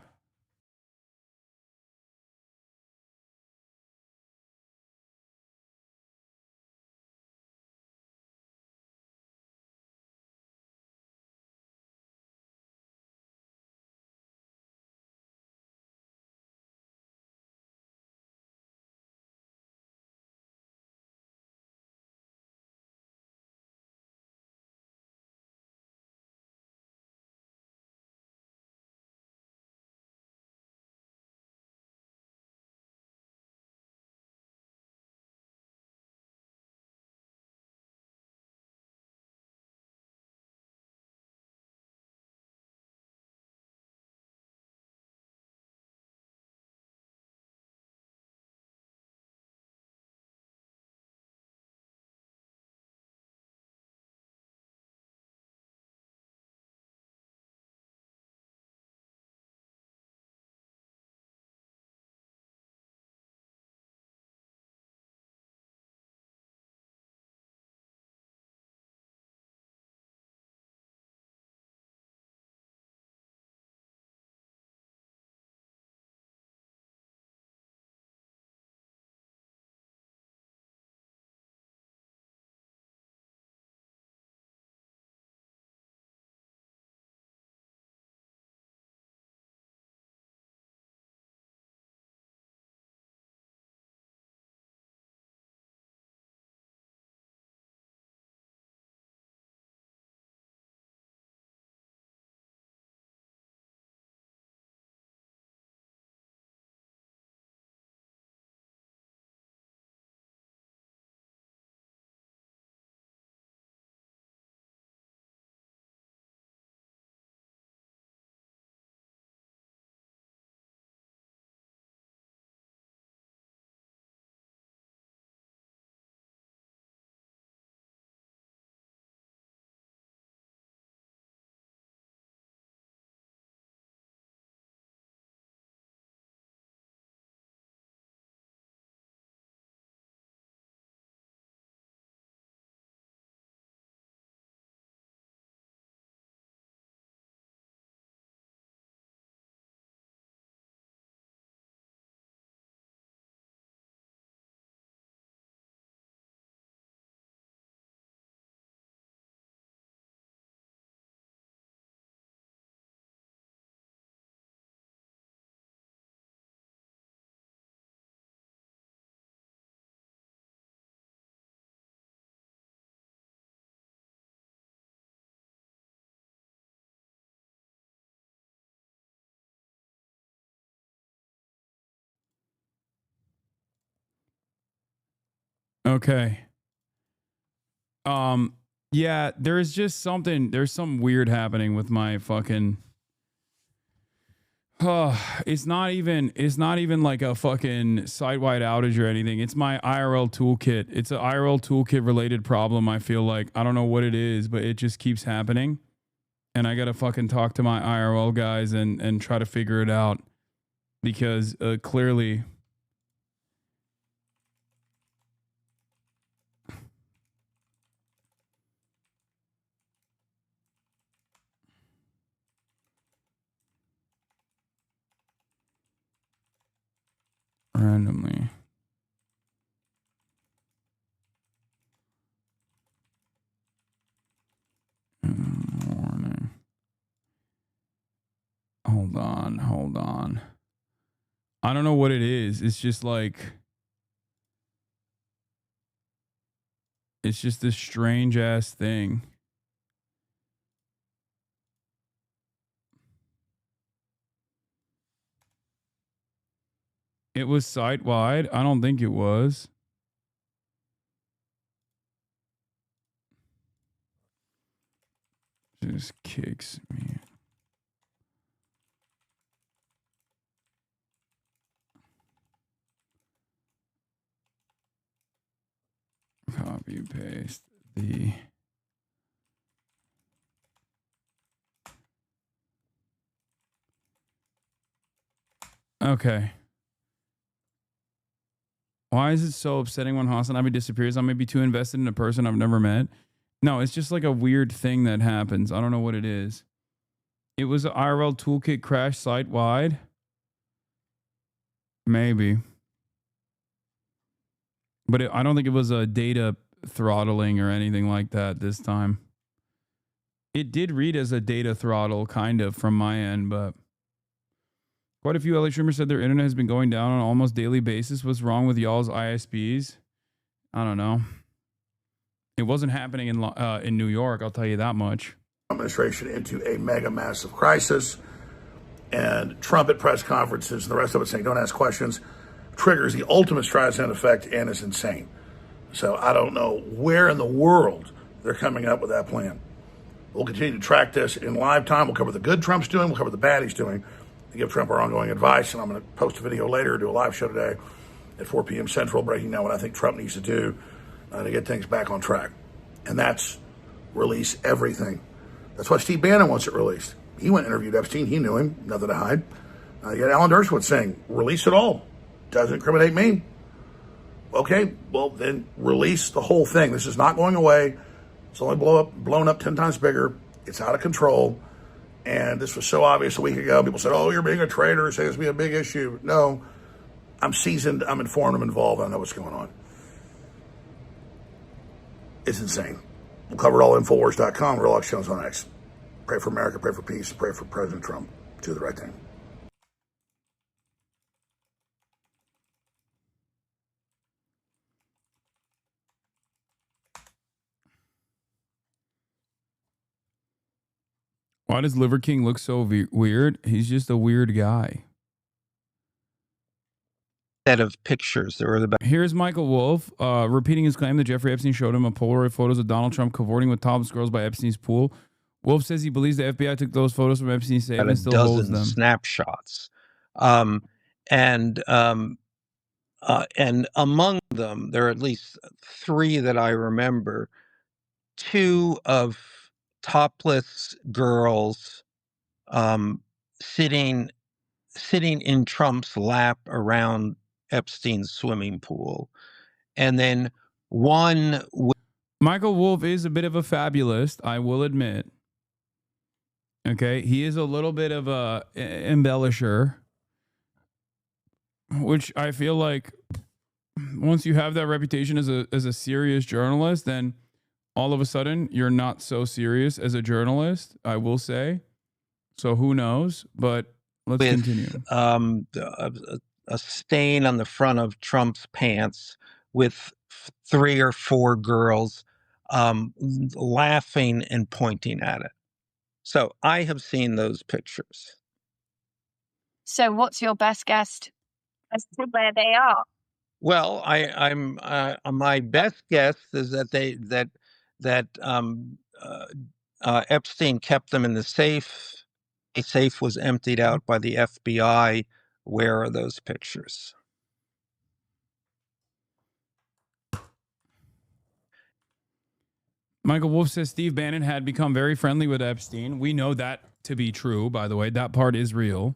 Okay. Yeah, there's just something, there's some weird happening with my fucking it's not even like a fucking site-wide outage or anything. It's my IRL toolkit. It's an IRL toolkit related problem. I feel like I don't know what it is, but it just keeps happening. And I got to fucking talk to my IRL guys and try to figure it out because clearly randomly. Morning. Hold on. I don't know what it is. It's just like, it's just this strange ass thing. It was site-wide? I don't think it was. Just kicks me. Copy, paste the... Okay. Why is it so upsetting when HasanAbi disappears? I may be too invested in a person I've never met. No, it's just like a weird thing that happens. I don't know what it is. It was an IRL toolkit crash site wide. Maybe. But I don't think it was a data throttling or anything like that this time. It did read as a data throttle, kind of, from my end, but quite a few LA streamers said their internet has been going down on an almost daily basis. What's wrong with y'all's ISPs? I don't know. It wasn't happening in New York, I'll tell you that much. Administration into a mega massive crisis, and Trump at press conferences and the rest of it saying don't ask questions triggers the ultimate Streisand effect and is insane. So I don't know where in the world they're coming up with that plan. We'll continue to track this in live time. We'll cover the good Trump's doing, we'll cover the bad he's doing, and give Trump our ongoing advice. And I'm going to post a video later, do a live show today at 4 p.m. Central, breaking down what I think Trump needs to do to get things back on track. And that's release everything. That's why Steve Bannon wants it released. He went and interviewed Epstein. He knew him. Nothing to hide. You got Alan Dershowitz saying, release it all. Doesn't incriminate me. Okay, well, then release the whole thing. This is not going away. It's only blown up 10 times bigger. It's out of control. And this was so obvious a week ago. People said, oh, you're being a traitor. Say it's be a big issue. No, I'm seasoned. I'm informed. I'm involved. I know what's going on. It's insane. We'll cover it all at Infowars.com, Real Alex Jones on X. Pray for America, pray for peace, pray for President Trump. Do the right thing. Why does Liver King look so weird? He's just a weird guy. Set of pictures. There were the Here's Michael Wolff repeating his claim that Jeffrey Epstein showed him a Polaroid photos of Donald Trump cavorting with topless girls by Epstein's pool. Wolff says he believes the FBI took those photos from Epstein's safe and still holds them. Snapshots, and among them there are at least 3 that I remember. 2 of topless girls sitting in Trump's lap around Epstein's swimming pool, and then one. Michael Wolff is a bit of a fabulist, I will admit. Okay, he is a little bit of a embellisher, which I feel like once you have that reputation as a serious journalist, then all of a sudden you're not so serious as a journalist, I will say. So who knows? But let's continue. A stain on the front of Trump's pants with 3 or 4 girls laughing and pointing at it. So I have seen those pictures. So what's your best guess as to where they are? Well, I'm my best guess is that Epstein kept them in the safe. A safe was emptied out by the FBI. Where are those pictures? Michael Wolff says Steve Bannon had become very friendly with Epstein. We know that to be true, by the way. That part is real.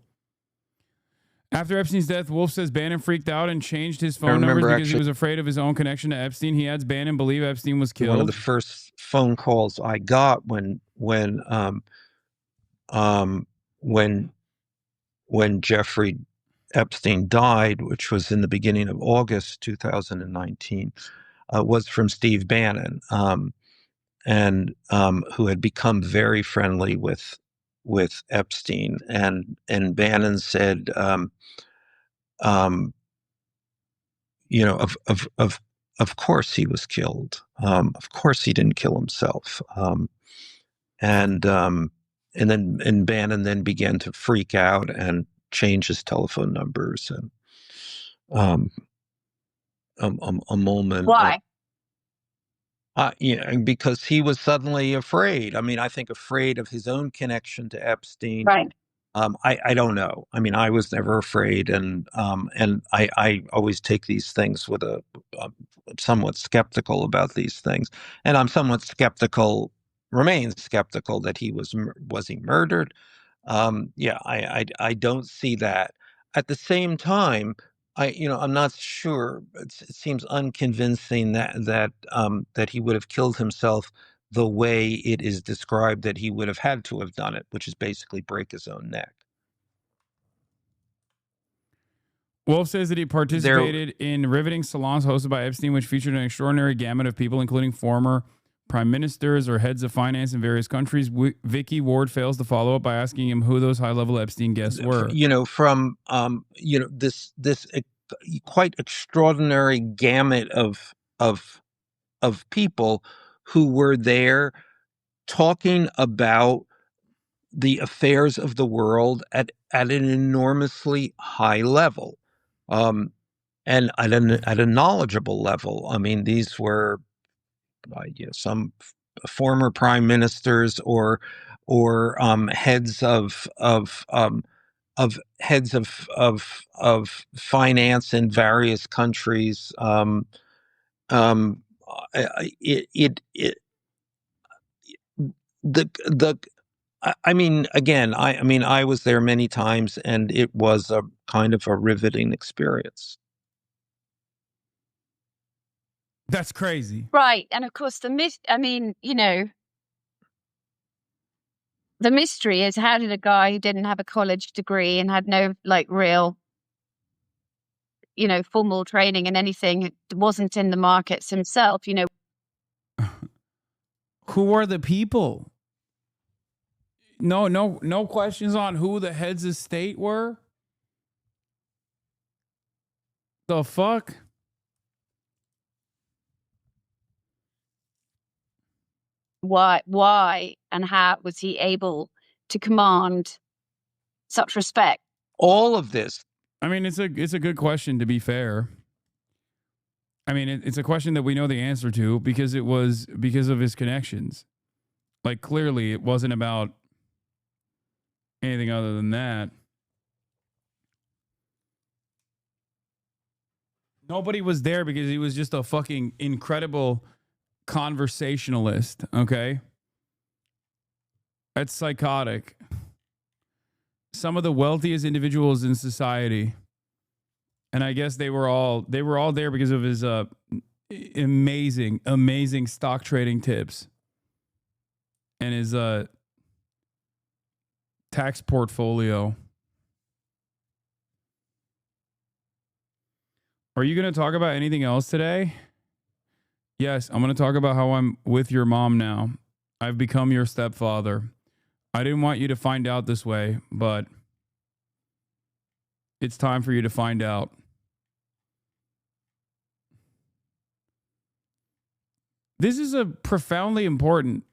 After Epstein's death, Wolff says Bannon freaked out and changed his phone numbers because he was afraid of his own connection to Epstein. He adds Bannon believed Epstein was killed. One of the first phone calls I got when Jeffrey Epstein died, which was in the beginning of August 2019, was from Steve Bannon, and who had become very friendly with Epstein, and Bannon said, of course he was killed. Of course he didn't kill himself. And Bannon then began to freak out and change his telephone numbers, and a moment. Why? Because he was suddenly afraid. I mean, I think afraid of his own connection to Epstein. Right. I don't know. I mean, I was never afraid, and I always take these things with somewhat skeptical about these things, and I'm somewhat skeptical, remains skeptical that he was he murdered? I don't see that. At the same time, I'm not sure. It seems unconvincing that he would have killed himself the way it is described that he would have had to have done it, which is basically break his own neck. Wolf says that he participated in riveting salons hosted by Epstein, which featured an extraordinary gamut of people, including former prime ministers or heads of finance in various countries. Vicky Ward fails to follow up by asking him who those high-level Epstein guests were. From this quite extraordinary gamut of people who were there talking about the affairs of the world at an enormously high level, and at a knowledgeable level. I mean, these were some former prime ministers or heads of finance in various countries. I was there many times, and it was a kind of a riveting experience. That's crazy. Right. And of course, the mystery is, how did a guy who didn't have a college degree and had no real, formal training in anything, wasn't in the markets himself, Who are the people? No questions on who the heads of state were? The fuck? Why and how was he able to command such respect? All of this. I mean, it's a good question, to be fair. I mean, it's a question that we know the answer to because of his connections. Like, clearly it wasn't about anything other than that. Nobody was there because he was just a fucking incredible conversationalist, okay? That's psychotic. Some of the wealthiest individuals in society, and I guess they were all there because of his amazing stock trading tips and his tax portfolio. Are you going to talk about anything else today? Yes, I'm going to talk about how I'm with your mom now. I've become your stepfather. I didn't want you to find out this way, but it's time for you to find out. This is a profoundly important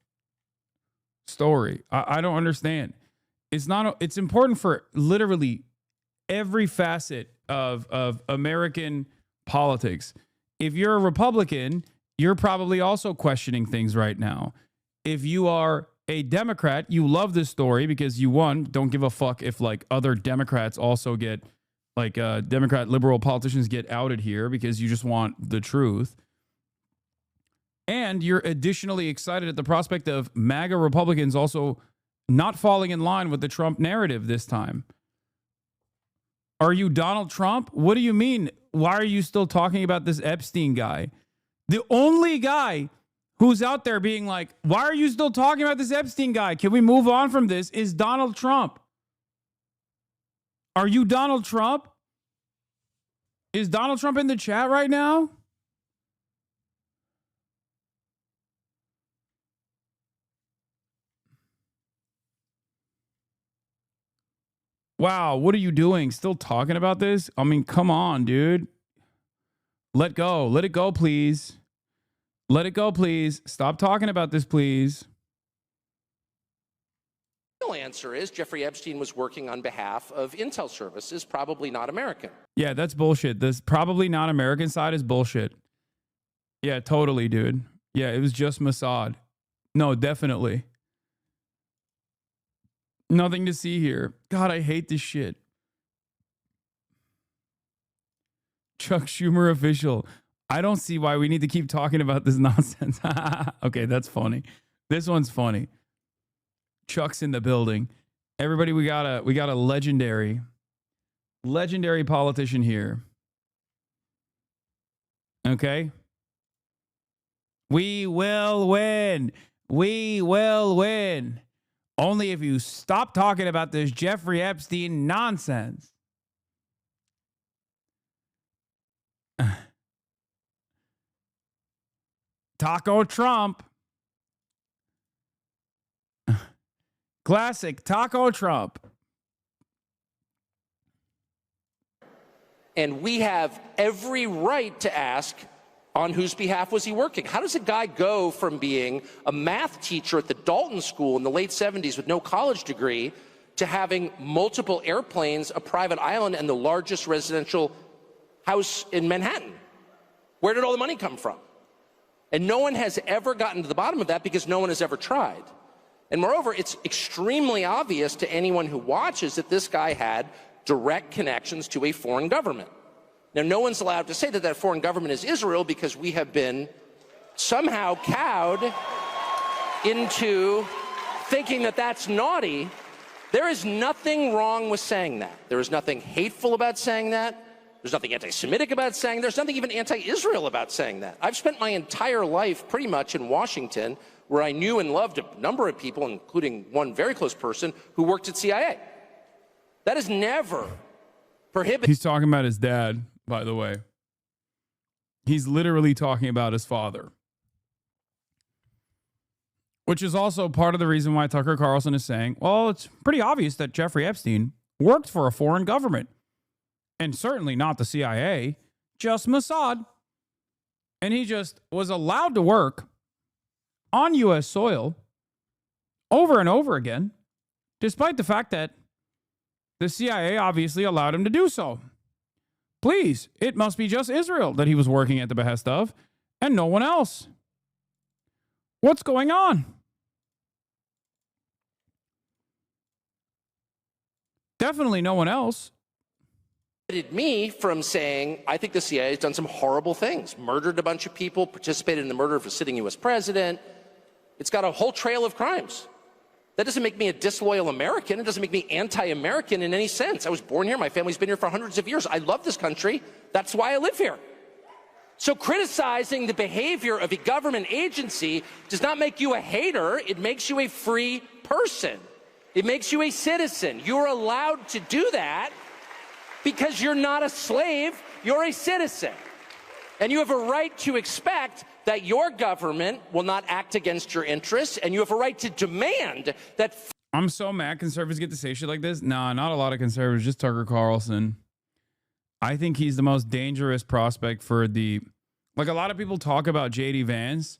story. I don't understand. It's important for literally every facet of American politics. If you're a Republican, you're probably also questioning things right now. If you are a Democrat, you love this story because you don't give a fuck if other Democrats also get Democrat liberal politicians get outed here because you just want the truth. And you're additionally excited at the prospect of MAGA Republicans also not falling in line with the Trump narrative this time. Are you Donald Trump? What do you mean? Why are you still talking about this Epstein guy? The only guy who's out there being like, why are you still talking about this Epstein guy? Can we move on from this? Is Donald Trump. Are you Donald Trump? Is Donald Trump in the chat right now? Wow, what are you doing? Still talking about this? I mean, come on, dude. Let go. Let it go, please. Let it go, please. Stop talking about this, please. The real answer is Jeffrey Epstein was working on behalf of Intel Services, probably not American. Yeah, that's bullshit. This probably not American side is bullshit. Yeah, totally, dude. Yeah, it was just Mossad. No, definitely. Nothing to see here. God, I hate this shit. Chuck Schumer official. I don't see why we need to keep talking about this nonsense. Okay, that's funny. This one's funny. Chuck's in the building. Everybody, we got a legendary politician here. Okay? We will win. We will win. Only if you stop talking about this Jeffrey Epstein nonsense. Taco Trump. Classic Taco Trump. And we have every right to ask, on whose behalf was he working? How does a guy go from being a math teacher at the Dalton School in the late 70s with no college degree to having multiple airplanes, a private island, and the largest residential house in Manhattan? Where did all the money come from? And no one has ever gotten to the bottom of that because no one has ever tried. And moreover, it's extremely obvious to anyone who watches that this guy had direct connections to a foreign government. Now, no one's allowed to say that that foreign government is Israel because we have been somehow cowed into thinking that that's naughty. There is nothing wrong with saying that. There is nothing hateful about saying that. There's nothing anti-Semitic about saying. There's nothing even anti-Israel about saying that. I've spent my entire life pretty much in Washington, where I knew and loved a number of people, including one very close person who worked at CIA. That is never prohibited. He's talking about his dad, by the way. He's literally talking about his father. Which is also part of the reason why Tucker Carlson is saying, well, it's pretty obvious that Jeffrey Epstein worked for a foreign government. And certainly not the CIA, just Mossad. And he just was allowed to work on U.S. soil over and over again, despite the fact that the CIA obviously allowed him to do so. Please, it must be just Israel that he was working at the behest of, and no one else. What's going on? Definitely no one else. Me from saying, I think the CIA has done some horrible things, murdered a bunch of people, participated in the murder of a sitting U.S. president. It's got a whole trail of crimes. That doesn't make me a disloyal American. It doesn't make me anti-American in any sense. I was born here. My family's been here for hundreds of years. I love this country. That's why I live here. So criticizing the behavior of a government agency does not make you a hater. It makes you a free person. It makes you a citizen. You're allowed to do that because you're not a slave. You're a citizen. And you have a right to expect that your government will not act against your interests, and you have a right to demand that. I'm so mad conservatives get to say shit like this. Nah, not a lot of conservatives, just Tucker Carlson. I think he's the most dangerous prospect for the... Like, a lot of people talk about J.D. Vance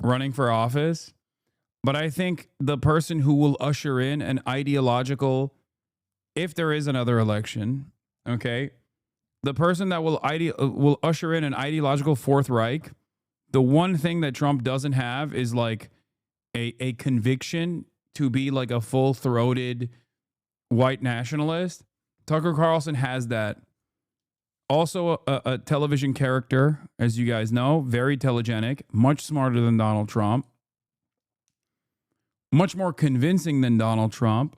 running for office, but I think the person who will usher in an ideological... If there is another election, okay, the person that will usher in an ideological Fourth Reich, the one thing that Trump doesn't have is like a conviction to be like a full-throated white nationalist. Tucker Carlson has that. Also a television character, as you guys know, very telegenic, much smarter than Donald Trump, much more convincing than Donald Trump.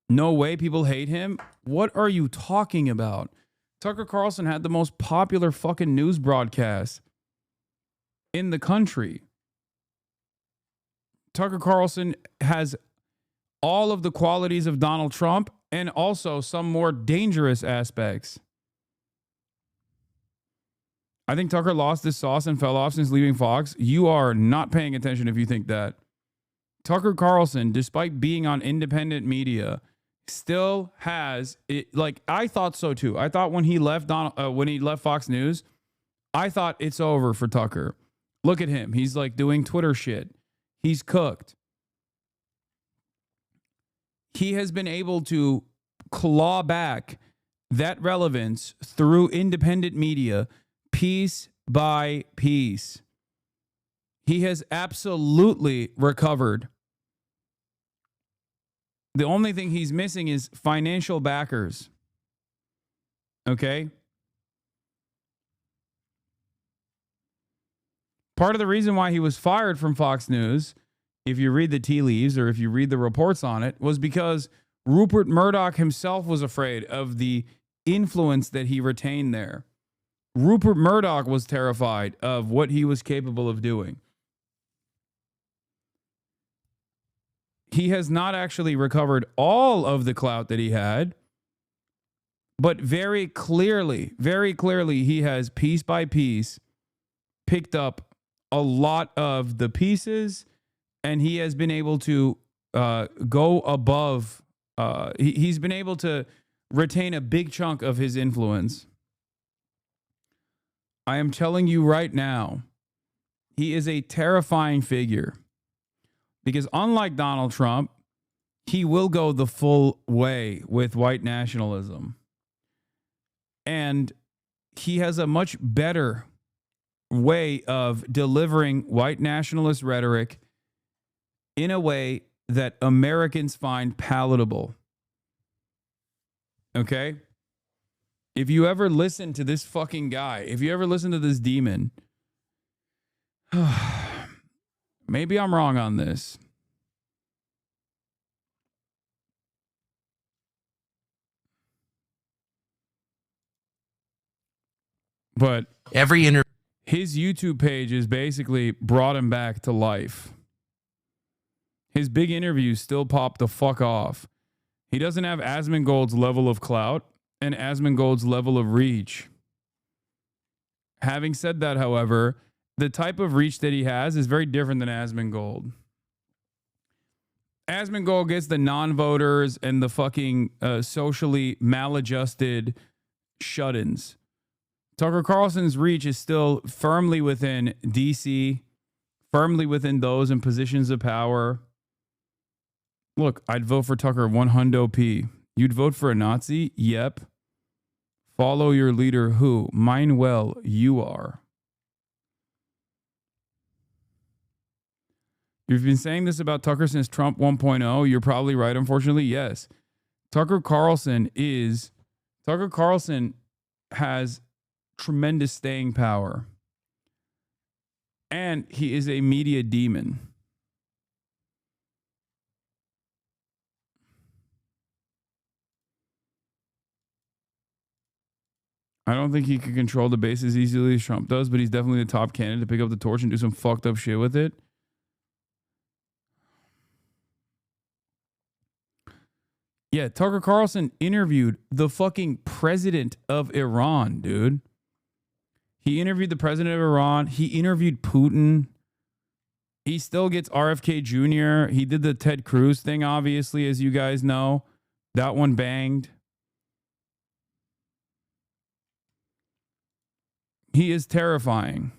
No way people hate him. What are you talking about? Tucker Carlson had the most popular fucking news broadcast in the country. Tucker Carlson has all of the qualities of Donald Trump and also some more dangerous aspects. I think Tucker lost his sauce and fell off since leaving Fox. You are not paying attention if you think that. Tucker Carlson, despite being on independent media, still has it. Like, I thought so too. I thought when he left Fox News, I thought it's over for Tucker. Look at him. He's like doing Twitter shit. He's cooked. He has been able to claw back that relevance through independent media piece by piece. He has absolutely recovered. The only thing he's missing is financial backers. Okay? Part of the reason why he was fired from Fox News, if you read the tea leaves or if you read the reports on it, was because Rupert Murdoch himself was afraid of the influence that he retained there. Rupert Murdoch was terrified of what he was capable of doing. he has not actually recovered all of the clout that he had, but very clearly, he has piece by piece picked up a lot of the pieces, and he has been able to go above. He's been able to retain a big chunk of his influence. I am telling you right now, he is a terrifying figure because unlike Donald Trump, he will go the full way with white nationalism. And he has a much better way of delivering white nationalist rhetoric in a way that Americans find palatable. Okay? If you ever listen to this fucking guy, if you ever listen to this demon, maybe I'm wrong on this. But his YouTube page has basically brought him back to life. His big interviews still pop the fuck off. He doesn't have Asmongold's level of clout and Asmongold's level of reach. Having said that, however, the type of reach that he has is very different than Asmongold. Asmongold gets the non-voters and the fucking socially maladjusted shut-ins. Tucker Carlson's reach is still firmly within DC, firmly within those in positions of power. Look, I'd vote for Tucker 100p. You'd vote for a Nazi? Yep. Follow your leader who? Mine well, you are. You've been saying this about Tucker since Trump 1.0. You're probably right, unfortunately. Yes. Tucker Carlson has tremendous staying power. And he is a media demon. I don't think he could control the base as easily as Trump does, but he's definitely the top candidate to pick up the torch and do some fucked up shit with it. Yeah, Tucker Carlson interviewed the fucking president of Iran, dude. He interviewed the president of Iran. He interviewed Putin. He still gets RFK Jr. He did the Ted Cruz thing, obviously, as you guys know. That one banged. He is terrifying.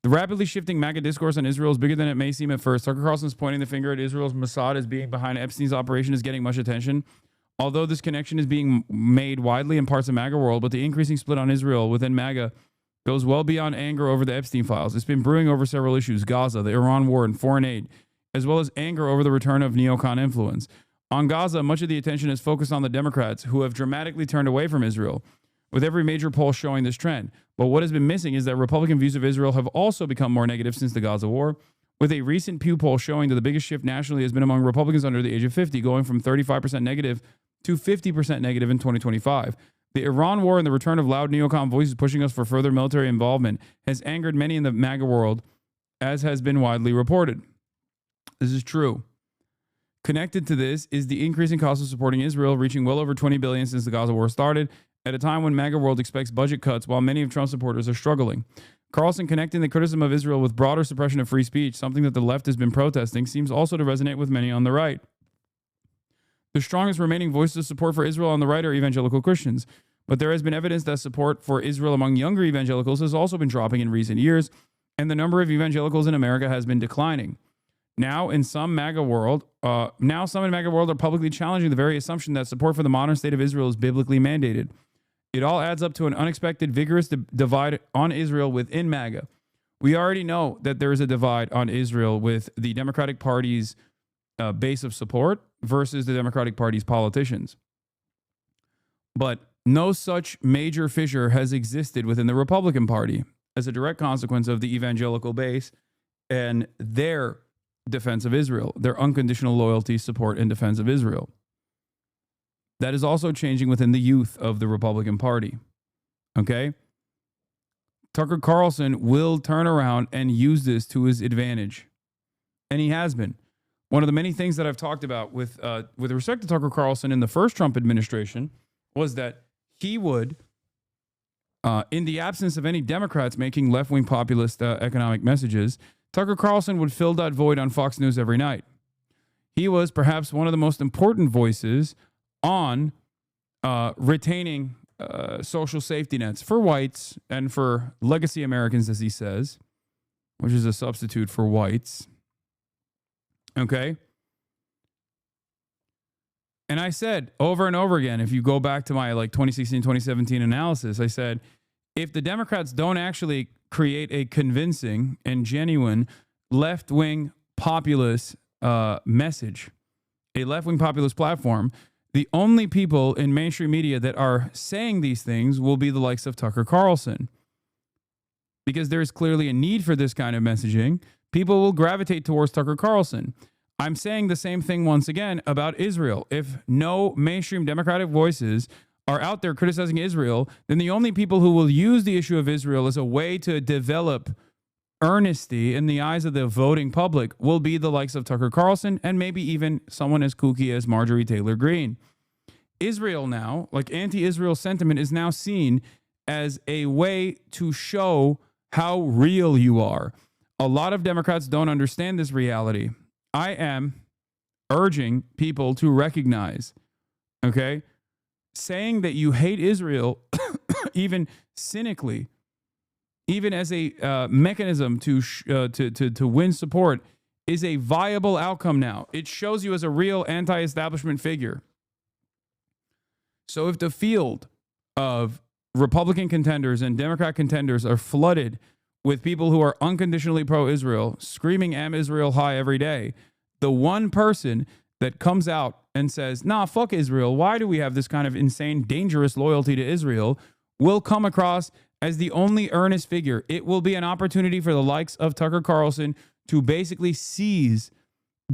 The rapidly shifting MAGA discourse on Israel is bigger than it may seem at first. Tucker Carlson is pointing the finger at Israel's Mossad as being behind Epstein's operation is getting much attention. Although this connection is being made widely in parts of MAGA world, but the increasing split on Israel within MAGA goes well beyond anger over the Epstein files. It's been brewing over several issues: Gaza, the Iran war, and foreign aid, as well as anger over the return of neocon influence. On Gaza, much of the attention is focused on the Democrats, who have dramatically turned away from Israel, with every major poll showing this trend. But what has been missing is that Republican views of Israel have also become more negative since the Gaza war, with a recent Pew poll showing that the biggest shift nationally has been among Republicans under the age of 50, going from 35% negative to 50% negative in 2025. The Iran war and the return of loud neocon voices pushing us for further military involvement has angered many in the MAGA world, as has been widely reported. This is true. Connected to this is the increasing cost of supporting Israel, reaching well over $20 billion since the Gaza war started, at a time when MAGA world expects budget cuts while many of Trump supporters are struggling. Carlson connecting the criticism of Israel with broader suppression of free speech, something that the left has been protesting, seems also to resonate with many on the right. The strongest remaining voices of support for Israel on the right are evangelical Christians, but there has been evidence that support for Israel among younger evangelicals has also been dropping in recent years, and the number of evangelicals in America has been declining. Now, some in MAGA world are publicly challenging the very assumption that support for the modern state of Israel is biblically mandated. It all adds up to an unexpected, vigorous divide on Israel within MAGA. We already know that there is a divide on Israel with the Democratic Party's base of support versus the Democratic Party's politicians. But no such major fissure has existed within the Republican Party as a direct consequence of the evangelical base and their defense of Israel, their unconditional loyalty, support, and defense of Israel. That is also changing within the youth of the Republican Party. Okay? Tucker Carlson will turn around and use this to his advantage. And he has been. one of the many things that I've talked about with respect to Tucker Carlson in the first Trump administration was that he would, in the absence of any Democrats making left-wing populist economic messages, Tucker Carlson would fill that void on Fox News every night. He was perhaps one of the most important voices on retaining social safety nets for whites and for legacy Americans, as he says, which is a substitute for whites. Okay? And I said over and over again, if you go back to my 2016, 2017 analysis, I said, if the Democrats don't actually create a convincing and genuine left-wing populist message, a left-wing populist platform, the only people in mainstream media that are saying these things will be the likes of Tucker Carlson. Because there is clearly a need for this kind of messaging, people will gravitate towards Tucker Carlson. I'm saying the same thing once again about Israel. If no mainstream Democratic voices are out there criticizing Israel, then the only people who will use the issue of Israel as a way to develop earnesty in the eyes of the voting public will be the likes of Tucker Carlson and maybe even someone as kooky as Marjorie Taylor Greene. Israel now, anti-Israel sentiment, is now seen as a way to show how real you are. A lot of Democrats don't understand this reality. I am urging people to recognize, okay, saying that you hate Israel, even cynically, even as a mechanism to win support, is a viable outcome now. It shows you as a real anti-establishment figure. So if the field of Republican contenders and Democrat contenders are flooded with people who are unconditionally pro-Israel, screaming "Am Israel" high every day, the one person that comes out and says, nah, fuck Israel, why do we have this kind of insane, dangerous loyalty to Israel, will come across as the only earnest figure. It will be an opportunity for the likes of Tucker Carlson to basically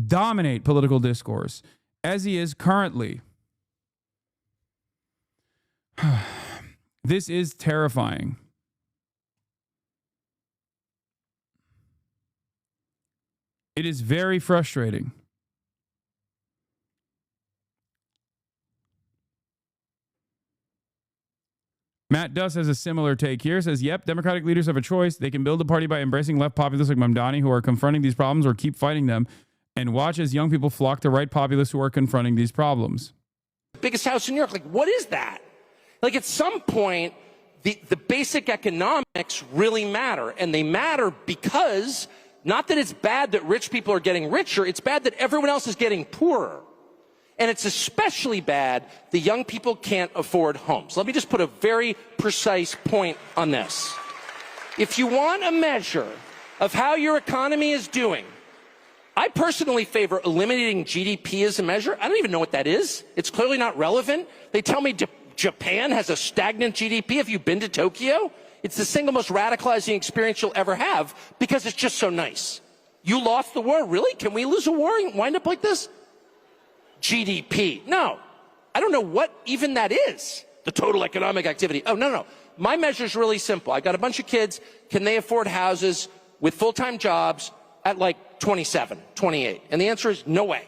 dominate political discourse, as he is currently. This is terrifying. It is very frustrating. Matt Duss has a similar take here. Says, yep, Democratic leaders have a choice. They can build a party by embracing left populists like Mamdani who are confronting these problems, or keep fighting them and watch as young people flock to right populists who are confronting these problems. Biggest house in New York. What is that? At some point, the basic economics really matter. And they matter because, not that it's bad that rich people are getting richer, it's bad that everyone else is getting poorer. And it's especially bad the young people can't afford homes. Let me just put a very precise point on this. If you want a measure of how your economy is doing, I personally favor eliminating GDP as a measure. I don't even know what that is. It's clearly not relevant. They tell me Japan has a stagnant GDP. Have you been to Tokyo? It's the single most radicalizing experience you'll ever have because it's just so nice. You lost the war? Really? Can we lose a war and wind up like this? GDP. No. I don't know what even that is. The total economic activity. Oh, no. My measure is really simple. I got a bunch of kids. Can they afford houses with full-time jobs at 27, 28? And the answer is no way.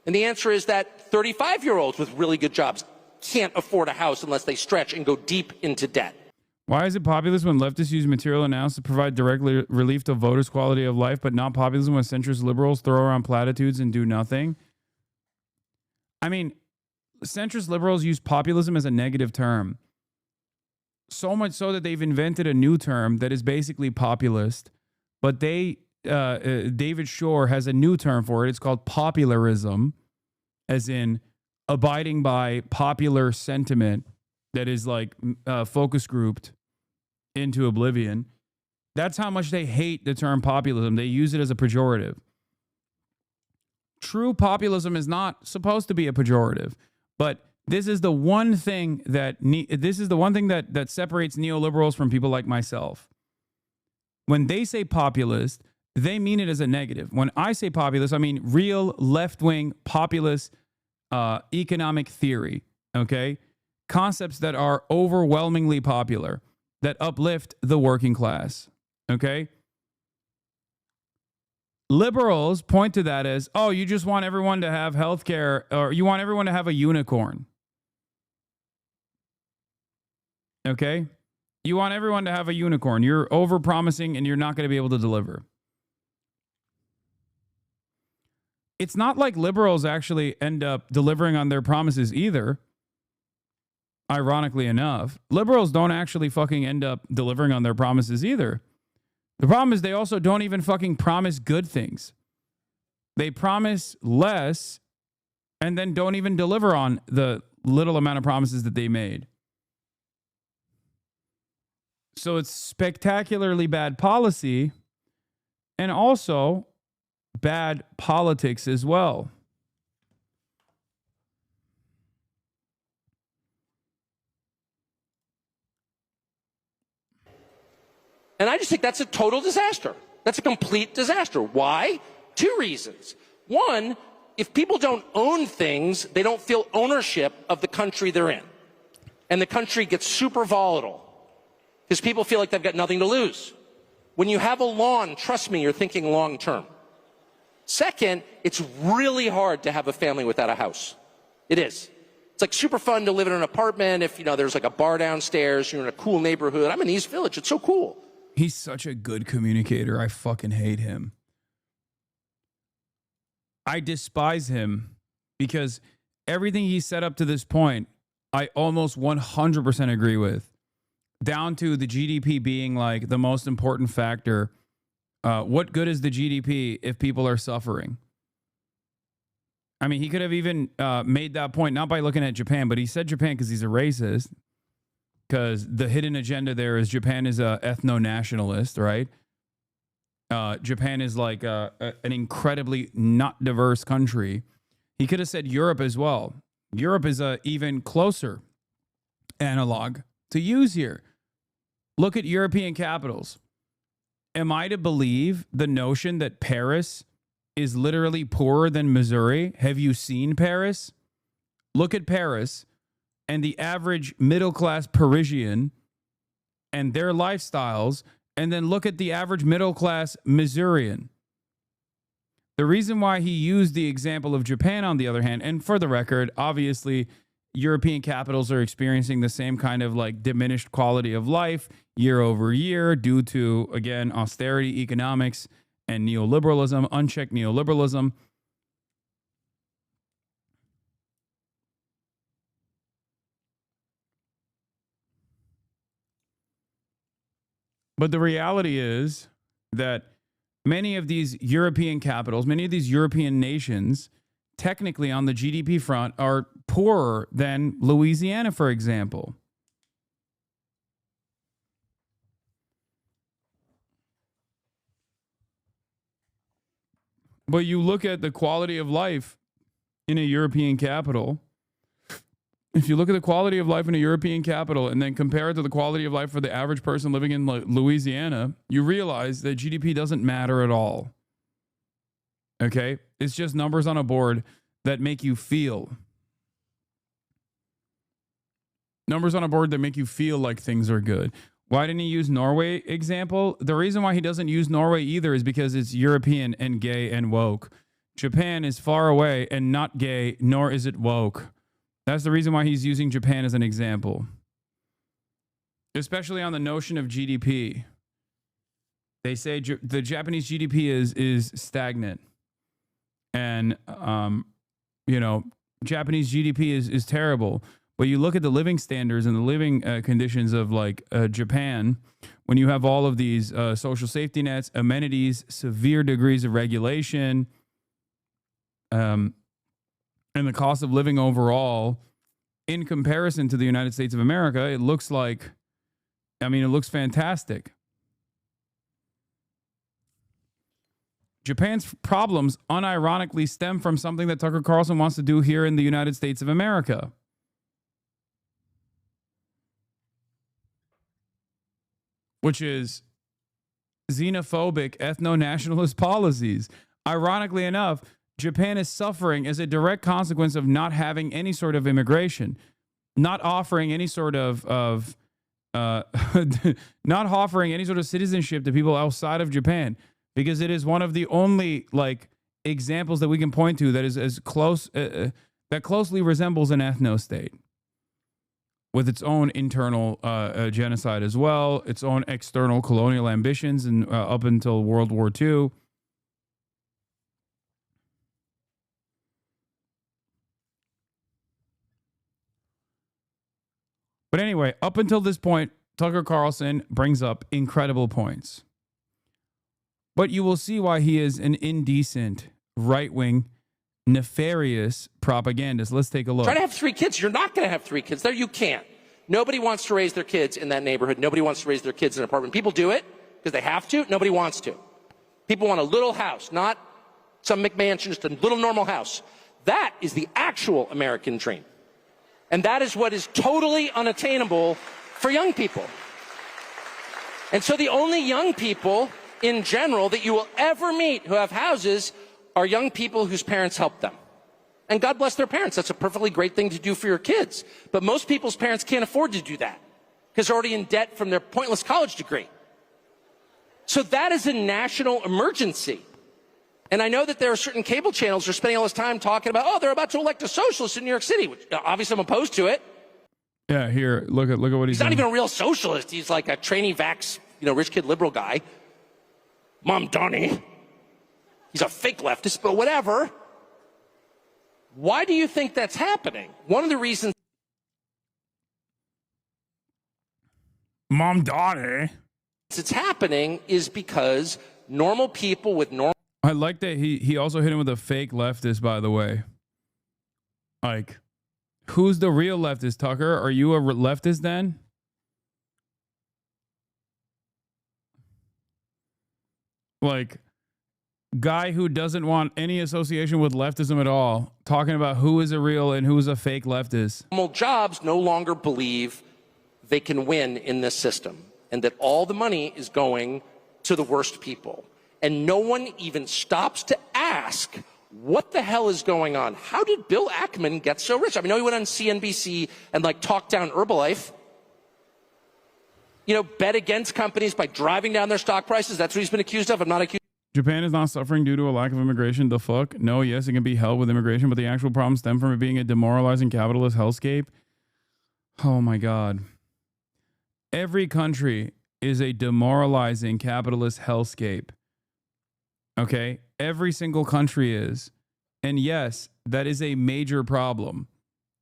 And the answer is that 35-year-olds with really good jobs can't afford a house unless they stretch and go deep into debt. Why is it populist when leftists use material announced to provide direct relief to voters' quality of life, but not populism when centrist liberals throw around platitudes and do nothing? I mean, centrist liberals use populism as a negative term. So much so that they've invented a new term that is basically populist, but David Shore has a new term for it. It's called popularism, as in abiding by popular sentiment that is focus grouped into oblivion. That's how much they hate the term populism. They use it as a pejorative. True populism is not supposed to be a pejorative, but this is the one thing that separates neoliberals from people like myself. When they say populist, they mean it as a negative. When I say populist, I mean real left-wing populist economic theory, okay? Concepts that are overwhelmingly popular, that uplift the working class, okay? Liberals point to that as, oh, you just want everyone to have health care, or you want everyone to have a unicorn. Okay? You want everyone to have a unicorn. You're over-promising and you're not going to be able to deliver. It's not like liberals actually end up delivering on their promises either. Ironically enough, liberals don't actually fucking end up delivering on their promises either. The problem is they also don't even fucking promise good things. They promise less and then don't even deliver on the little amount of promises that they made. So it's spectacularly bad policy and also bad politics as well. And I just think that's a total disaster. That's a complete disaster. Why? 2 reasons. One, if people don't own things, they don't feel ownership of the country they're in. And the country gets super volatile because people feel like they've got nothing to lose. When you have a lawn, trust me, you're thinking long term. Second, it's really hard to have a family without a house. It is. It's like super fun to live in an apartment if, there's like a bar downstairs, you're in a cool neighborhood. I'm in East Village. It's so cool. He's such a good communicator. I fucking hate him. I despise him because everything he said up to this point, I almost 100% agree with. Down to the GDP being like the most important factor. What good is the GDP if people are suffering? I mean, he could have even made that point, not by looking at Japan, but he said Japan because he's a racist. Because the hidden agenda there is Japan is a ethno-nationalist, right? Japan is like an incredibly not diverse country. He could have said Europe as well. Europe is a even closer analog to use here. Look at European capitals. Am I to believe the notion that Paris is literally poorer than Missouri? Have you seen Paris? Look at Paris and the average middle-class Parisian and their lifestyles, and then look at the average middle-class Missourian. The reason why he used the example of Japan, on the other hand, and for the record, obviously, European capitals are experiencing the same kind of like diminished quality of life year over year due to, again, austerity economics and neoliberalism, unchecked neoliberalism. But the reality is that many of these European capitals, many of these European nations, technically on the GDP front, are poorer than Louisiana, for example. But you look at the quality of life in a European capital. If you look at the quality of life in a European capital and then compare it to the quality of life for the average person living in Louisiana, you realize that GDP doesn't matter at all. Okay? It's just numbers on a board that make you feel. Numbers on a board that make you feel like things are good. Why didn't he use Norway example? The reason why he doesn't use Norway either is because it's European and gay and woke. Japan is far away and not gay, nor is it woke. That's the reason why he's using Japan as an example. Especially on the notion of GDP. They say the Japanese GDP is stagnant. And, Japanese GDP is terrible. But you look at the living standards and the living conditions of like Japan, when you have all of these social safety nets, amenities, severe degrees of regulation, and the cost of living overall, in comparison to the United States of America, it looks fantastic. Japan's problems unironically stem from something that Tucker Carlson wants to do here in the United States of America. Which is xenophobic, ethno-nationalist policies. Ironically enough, Japan is suffering as a direct consequence of not having any sort of immigration, not offering any sort of not offering any sort of citizenship to people outside of Japan. because it is one of the only like examples that we can point to that is as close that closely resembles an ethno-state with its own internal genocide as well, its own external colonial ambitions, and up until World War II. But anyway, up until this point, Tucker Carlson brings up incredible points. But you will see why he is an indecent, right-wing, nefarious propagandist. Let's take a look. Try to have 3 kids. You're not going to have 3 kids there. You can't. Nobody wants to raise their kids in that neighborhood. Nobody wants to raise their kids in an apartment. People do it because they have to. Nobody wants to. People want a little house, not some McMansion, just a little normal house. That is the actual American dream. And that is what is totally unattainable for young people. And so the only young people in general that you will ever meet who have houses are young people whose parents help them. And God bless their parents. That's a perfectly great thing to do for your kids. But most people's parents can't afford to do that because they're already in debt from their pointless college degree. So that is a national emergency. And I know that there are certain cable channels that are spending all this time talking about, oh, they're about to elect a socialist in New York City, which obviously I'm opposed to it. Yeah, here, look at what he's not doing. even a real socialist. He's like a trainee vax, rich kid liberal guy. Mom Donnie. He's a fake leftist, but whatever. Why do you think that's happening? One of the reasons Mom Donnie. It's happening is because normal people with normal. I like that he also hit him with a fake leftist, by the way. Like, who's the real leftist, Tucker? Are you a leftist then? Like, guy who doesn't want any association with leftism at all, talking about who is a real and who is a fake leftist. Normal jobs no longer believe they can win in this system and that all the money is going to the worst people. And no one even stops to ask, what the hell is going on? How did Bill Ackman get so rich? I mean, he went on CNBC and talked down Herbalife. Bet against companies by driving down their stock prices. That's what he's been accused of. I'm not accused. Japan is not suffering due to a lack of immigration. The fuck? No, yes, it can be held with immigration, but the actual problem stems from it being a demoralizing capitalist hellscape. Oh my God. Every country is a demoralizing capitalist hellscape. Okay? Every single country is. And yes, that is a major problem,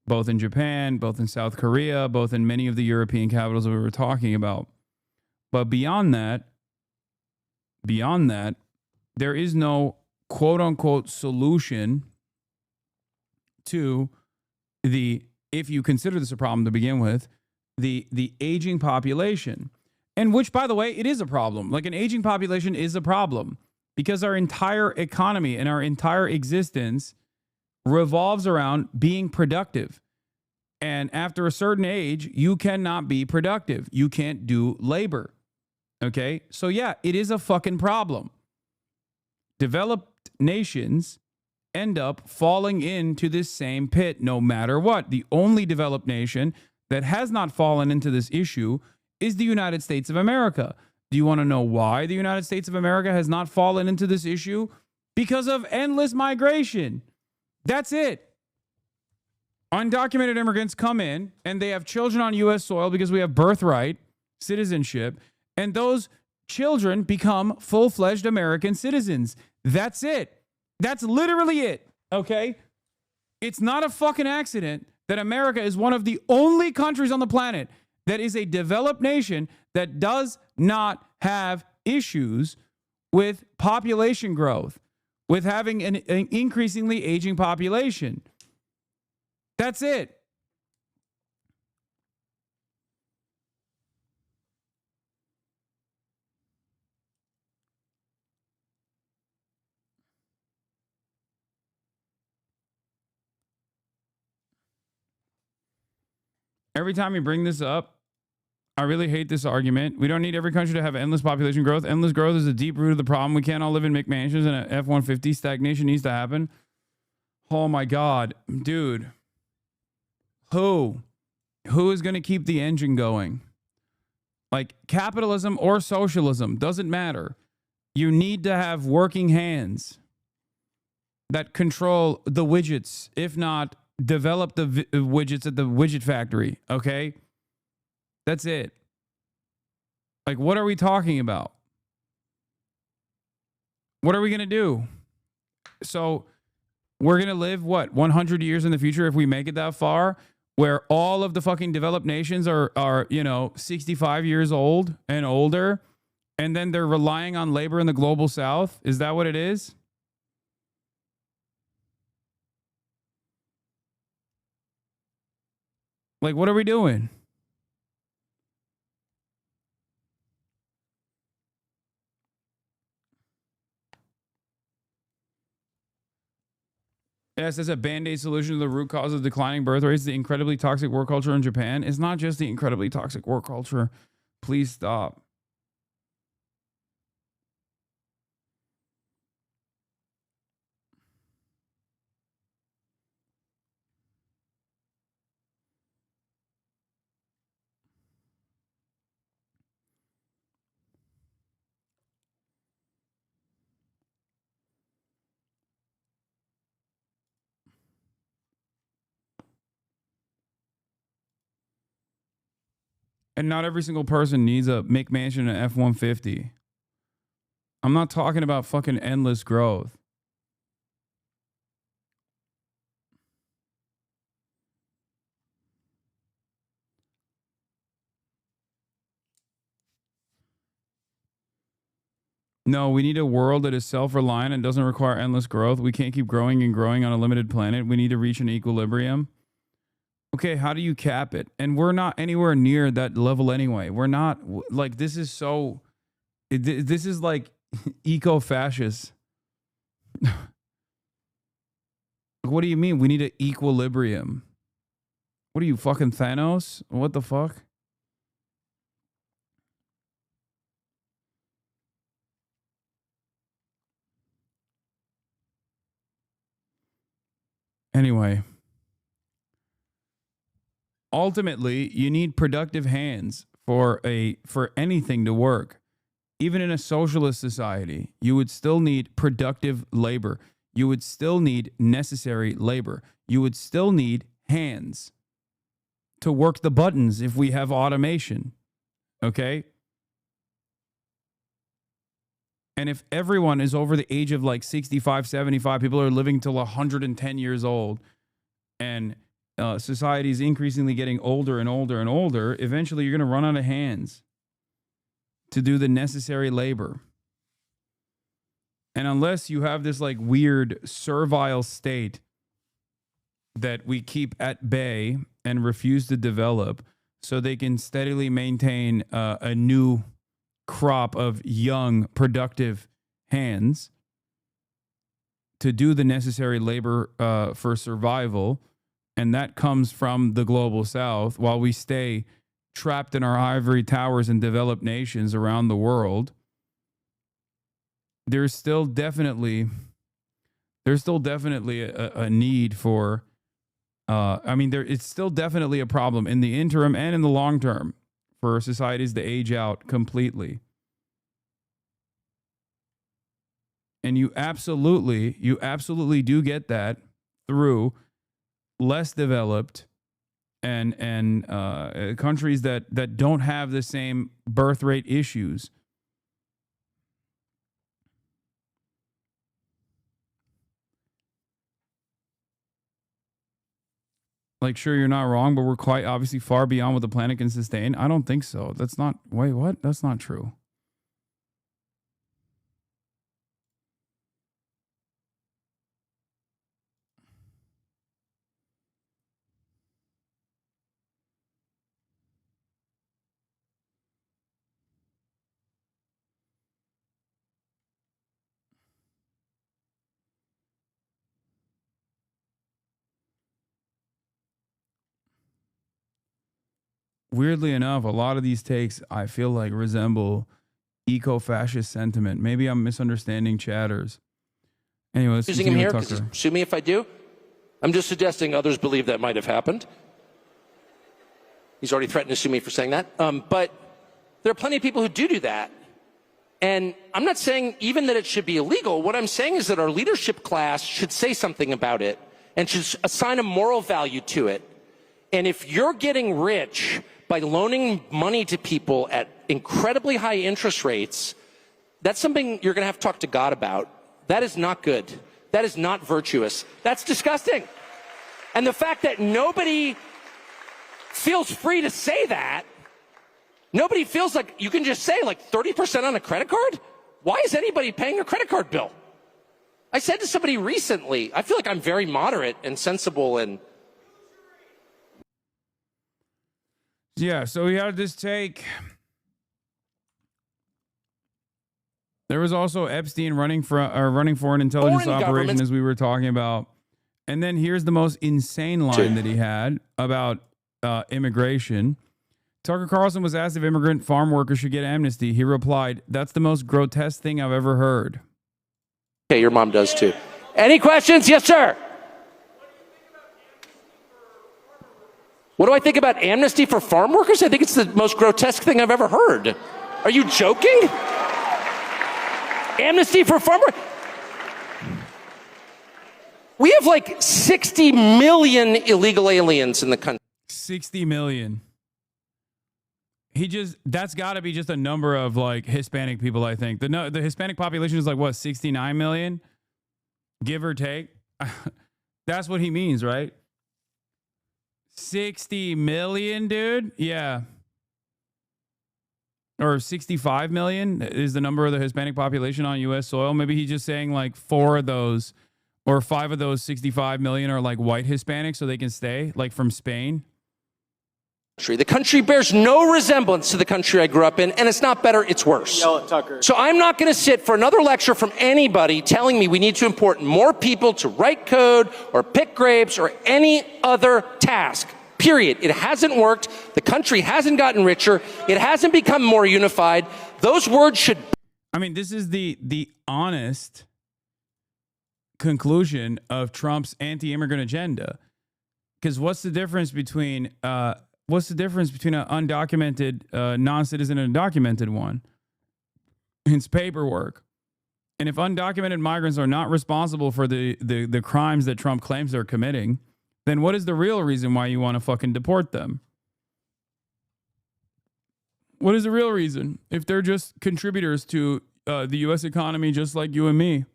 both in Japan, both in South Korea, both in many of the European capitals that we were talking about. But beyond that, there is no quote unquote solution to if you consider this a problem to begin with, the aging population. And which, by the way, it is a problem. Like, an aging population is a problem because our entire economy and our entire existence revolves around being productive. And after a certain age, you cannot be productive. You can't do labor. Okay? So yeah, it is a fucking problem. Developed nations end up falling into this same pit no matter what. The only developed nation that has not fallen into this issue is the United States of America. Do you want to know why the United States of America has not fallen into this issue? Because of endless migration. That's it. Undocumented immigrants come in and they have children on U.S. soil because we have birthright citizenship, and those children become full-fledged American citizens. That's it. That's literally it. Okay? It's not a fucking accident that America is one of the only countries on the planet that is a developed nation that does not have issues with population growth, with having an increasingly aging population. That's it. Every time you bring this up, I really hate this argument. We don't need every country to have endless population growth. Endless growth is a deep root of the problem. We can't all live in McMansions and an F-150. Stagnation needs to happen. Oh my God, dude. Who is going to keep the engine going? Like, capitalism or socialism, doesn't matter. You need to have working hands that control the widgets, if not develop the widgets at the widget factory, okay? That's it. Like, what are we talking about? What are we going to do? So we're going to live, what, 100 years in the future if we make it that far, where all of the fucking developed nations are 65 years old and older, and then they're relying on labor in the global south? Is that what it is? Like, what are we doing? Yes, as a band-aid solution to the root cause of declining birth rates, the incredibly toxic work culture in Japan. It's not just the incredibly toxic work culture. Please stop. And not every single person needs a McMansion and F-150. I'm not talking about fucking endless growth. No, we need a world that is self-reliant and doesn't require endless growth. We can't keep growing and growing on a limited planet. We need to reach an equilibrium. Okay, how do you cap it? And we're not anywhere near that level anyway. We're not, like, this is so, this is like eco-fascist. What do you mean? We need an equilibrium. What are you, fucking Thanos? What the fuck? Anyway. Ultimately, you need productive hands for anything to work. Even in a socialist society, you would still need productive labor. You would still need necessary labor. You would still need hands to work the buttons if we have automation. Okay? And if everyone is over the age of like 65, 75, people are living till 110 years old, and society is increasingly getting older and older and older, eventually you're going to run out of hands to do the necessary labor. And unless you have this like weird servile state that we keep at bay and refuse to develop so they can steadily maintain a new crop of young, productive hands to do the necessary labor for survival, and that comes from the global south, while we stay trapped in our ivory towers in developed nations around the world, there's still definitely a need for, it's still definitely a problem in the interim and in the long term for societies to age out completely. And you absolutely do get that through less developed and countries that don't have the same birth rate issues. Like, sure, you're not wrong, but we're quite obviously far beyond what the planet can sustain. I don't think so. That's not, wait, what? That's not true. Weirdly enough, a lot of these takes I feel like resemble eco-fascist sentiment. Maybe I'm misunderstanding chatters. Anyway, let's Using him here, because sue me if I do. I'm just suggesting others believe that might have happened. He's already threatened to sue me for saying that. But there are plenty of people who do that. And I'm not saying even that it should be illegal. What I'm saying is that our leadership class should say something about it and should assign a moral value to it. And if you're getting rich by loaning money to people at incredibly high interest rates, that's something you're going to have to talk to God about. That is not good. That is not virtuous. That's disgusting. And the fact that nobody feels free to say that, nobody feels like you can just say like 30% on a credit card? Why is anybody paying a credit card bill? I said to somebody recently, I feel like I'm very moderate and sensible and... Yeah, so he had this take. There was also Epstein running for an intelligence operation, as we were talking about. And then here's the most insane line that he had about immigration. Tucker Carlson was asked if immigrant farm workers should get amnesty. He replied, "That's the most grotesque thing I've ever heard." Okay, your mom does too. Any questions? Yes, sir. What do I think about amnesty for farm workers? I think it's the most grotesque thing I've ever heard. Are you joking? Amnesty for farm workers? We have like 60 million illegal aliens in the country. 60 million. That's got to be just a number of like Hispanic people, I think. The Hispanic population is like what, 69 million? Give or take. That's what he means, right? 60 million, dude? Yeah. Or 65 million is the number of the Hispanic population on U.S. soil. Maybe he's just saying like 4 of those or 5 of those 65 million are like white Hispanics so they can stay, like from Spain. The country bears no resemblance to the country I grew up in, and it's not better, it's worse. Yell at Tucker. So I'm not going to sit for another lecture from anybody telling me we need to import more people to write code or pick grapes or any other task. Period. It hasn't worked. The country hasn't gotten richer. It hasn't become more unified. Those words should... I mean, this is the honest conclusion of Trump's anti-immigrant agenda. Because what's the difference between an undocumented non-citizen and a documented one? It's paperwork. And if undocumented migrants are not responsible for the crimes that Trump claims they're committing, then what is the real reason why you want to fucking deport them? What is the real reason? If they're just contributors to the U.S. economy, just like you and me,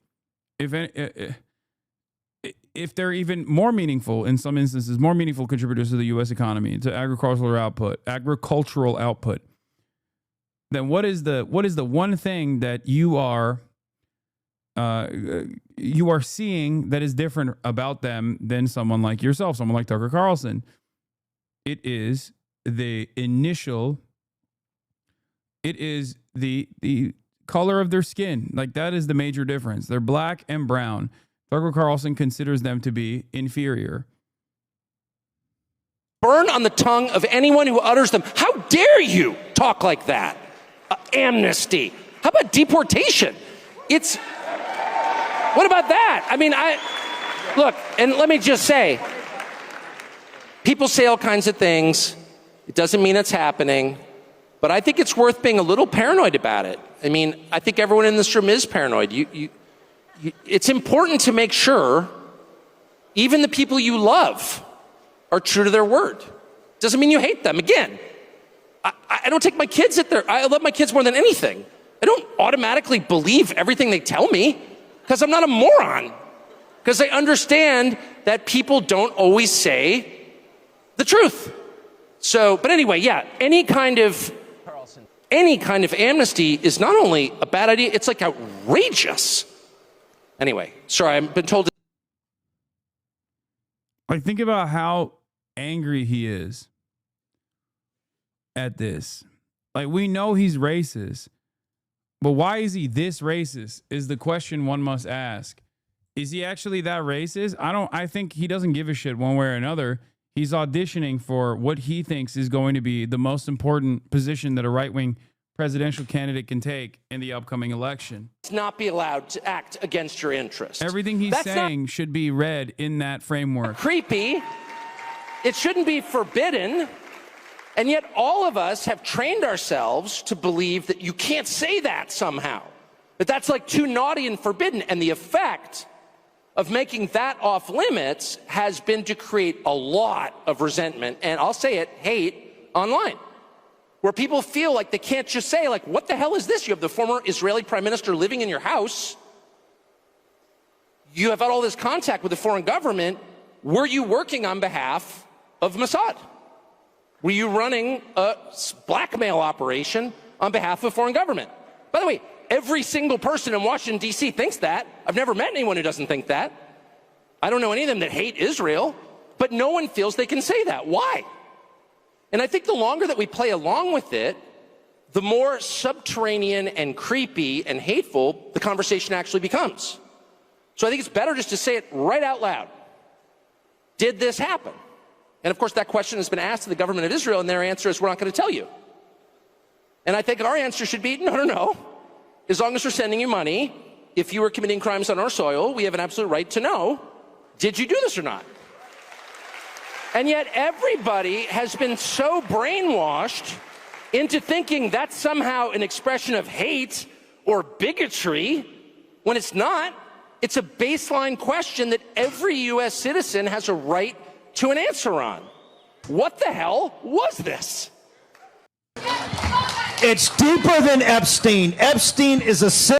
if they're even more meaningful, in some instances, more meaningful contributors to the U.S. economy, to agricultural output, then what is the one thing that you are seeing that is different about them than someone like yourself, someone like Tucker Carlson? It is the color of their skin. Like, that is the major difference. They're black and brown. Tucker Carlson considers them to be inferior. Burn on the tongue of anyone who utters them. How dare you talk like that? Amnesty. How about deportation? What about that? I mean, look, and let me just say, people say all kinds of things. It doesn't mean it's happening. But I think it's worth being a little paranoid about it. I mean, I think everyone in this room is paranoid. It's important to make sure even the people you love are true to their word. Doesn't mean you hate them. Again, I don't take my kids I love my kids more than anything. I don't automatically believe everything they tell me because I'm not a moron. Because I understand that people don't always say the truth. So, but anyway, yeah, any kind of amnesty is not only a bad idea, it's like outrageous. Anyway, sorry, I've been told. I think about how angry he is at this. Like, we know he's racist, but why is he this racist is the question one must ask. Is he actually that racist? I think he doesn't give a shit one way or another. He's auditioning for what he thinks is going to be the most important position that a right-wing presidential candidate can take in the upcoming election. Not be allowed to act against your interests. Everything he's saying should be read in that framework. Creepy. It shouldn't be forbidden. And yet all of us have trained ourselves to believe that you can't say that somehow, that that's like too naughty and forbidden. And the effect of making that off limits has been to create a lot of resentment, and I'll say it, hate online, where people feel like they can't just say, like, what the hell is this? You have the former Israeli prime minister living in your house. You have had all this contact with the foreign government. Were you working on behalf of Mossad? Were you running a blackmail operation on behalf of a foreign government? By the way, every single person in Washington, D.C. thinks that. I've never met anyone who doesn't think that. I don't know any of them that hate Israel, but no one feels they can say that. Why? And I think the longer that we play along with it, the more subterranean and creepy and hateful the conversation actually becomes. So I think it's better just to say it right out loud. Did this happen? And of course, that question has been asked to the government of Israel, and their answer is, we're not going to tell you. And I think our answer should be, no. As long as we're sending you money, if you were committing crimes on our soil, we have an absolute right to know, did you do this or not? And yet everybody has been so brainwashed into thinking that's somehow an expression of hate or bigotry, when it's not. It's a baseline question that every U.S. citizen has a right to an answer on. What the hell was this? It's deeper than Epstein. Epstein is a symbol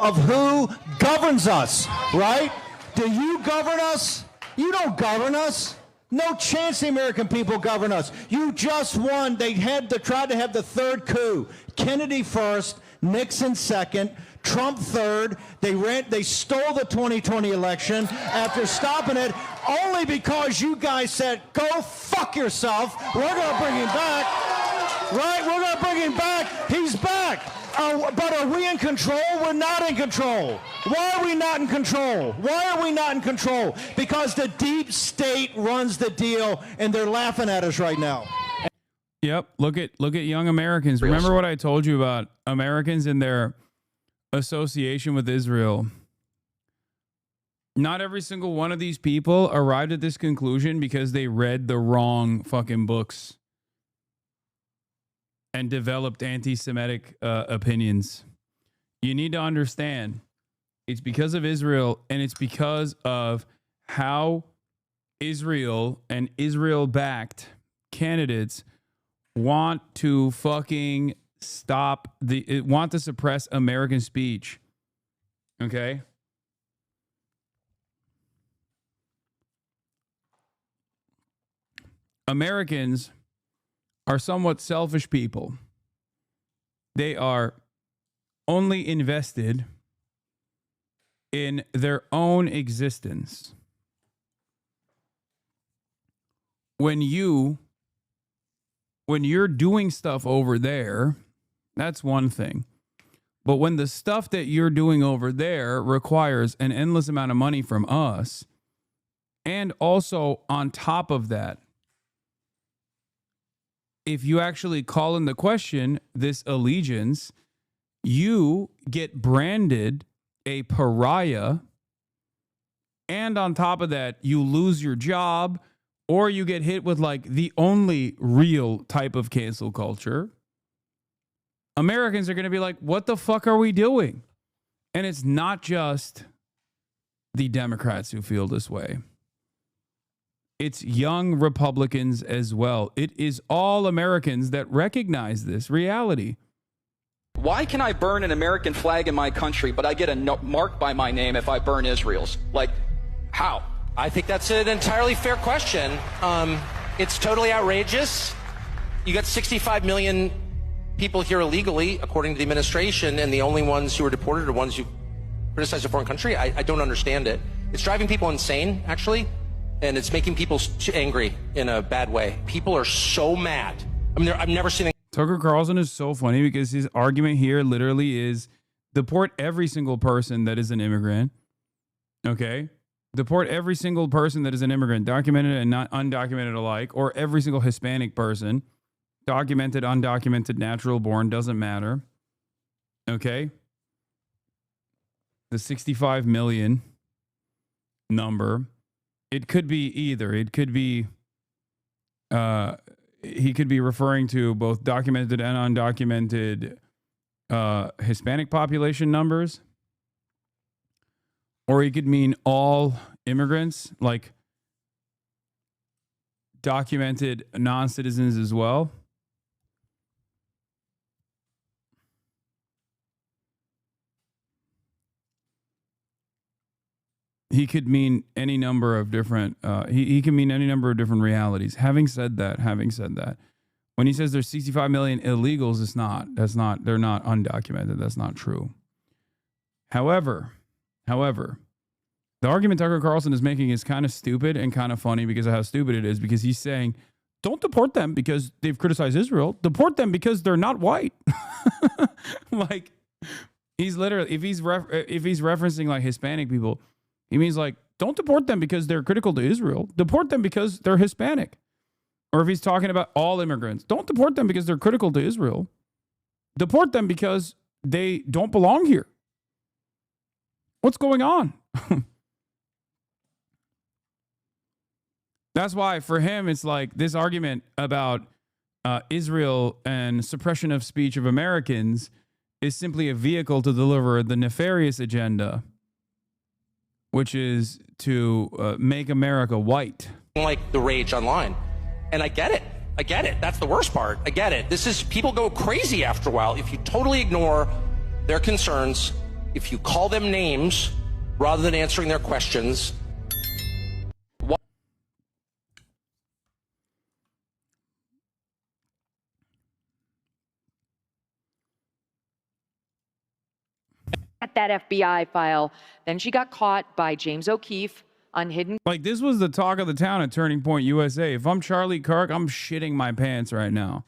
of who governs us, right? Do you govern us? You don't govern us. No chance the American people govern us. You just won. They tried to have the third coup. Kennedy first, Nixon second, Trump third. They stole the 2020 election after stopping it only because you guys said, go fuck yourself. We're going to bring him back. Right? We're going to bring him back. He's back. But are we in control? We're not in control. Why are we not in control? Why are we not in control? Because the deep state runs the deal, and they're laughing at us right now. Yep. Look at young Americans. Remember what I told you about Americans and their association with Israel. Not every single one of these people arrived at this conclusion because they read the wrong fucking books and developed anti-Semitic opinions. You need to understand, it's because of Israel, and it's because of how Israel and Israel-backed candidates want to fucking want to suppress American speech. Okay? Americans are somewhat selfish people. They are only invested in their own existence. When you're doing stuff over there, that's one thing. But when the stuff that you're doing over there requires an endless amount of money from us, and also on top of that, if you actually call into question this allegiance, you get branded a pariah, and on top of that, you lose your job, or you get hit with like the only real type of cancel culture. Americans are going to be like, what the fuck are we doing? And it's not just the Democrats who feel this way. It's young Republicans as well. It is all Americans that recognize this reality. Why can I burn an American flag in my country, but I get a mark by my name if I burn Israel's? Like, how? I think that's an entirely fair question. It's totally outrageous. You got 65 million people here illegally, according to the administration, and the only ones who are deported are ones who criticize a foreign country. I don't understand it. It's driving people insane, actually. And it's making people angry in a bad way. People are so mad. I mean, I've never seen... Tucker Carlson is so funny because his argument here literally is deport every single person that is an immigrant. Okay? Deport every single person that is an immigrant, documented and not undocumented alike, or every single Hispanic person, documented, undocumented, natural born, doesn't matter. Okay? The 65 million number It could be either. It could be he could be referring to both documented and undocumented Hispanic population numbers, or he could mean all immigrants, like documented non-citizens as well. He could mean any number of different. He can mean any number of different realities. Having said that, when he says there's 65 million illegals, it's not. That's not. They're not undocumented. That's not true. However, the argument Tucker Carlson is making is kind of stupid and kind of funny because of how stupid it is. Because he's saying, don't deport them because they've criticized Israel. Deport them because they're not white. Like, he's literally, if he's referencing like Hispanic people, he means like, don't deport them because they're critical to Israel. Deport them because they're Hispanic. Or if he's talking about all immigrants, don't deport them because they're critical to Israel. Deport them because they don't belong here. What's going on? That's why for him, it's like this argument about Israel and suppression of speech of Americans is simply a vehicle to deliver the nefarious agenda, which is to make America white. Like the rage online. And I get it. I get it. That's the worst part. I get it. This is, people go crazy after a while if you totally ignore their concerns, if you call them names rather than answering their questions. At that FBI file. Then she got caught by James O'Keefe on hidden. Like, this was the talk of the town at Turning Point USA. If I'm Charlie Kirk, I'm shitting my pants right now.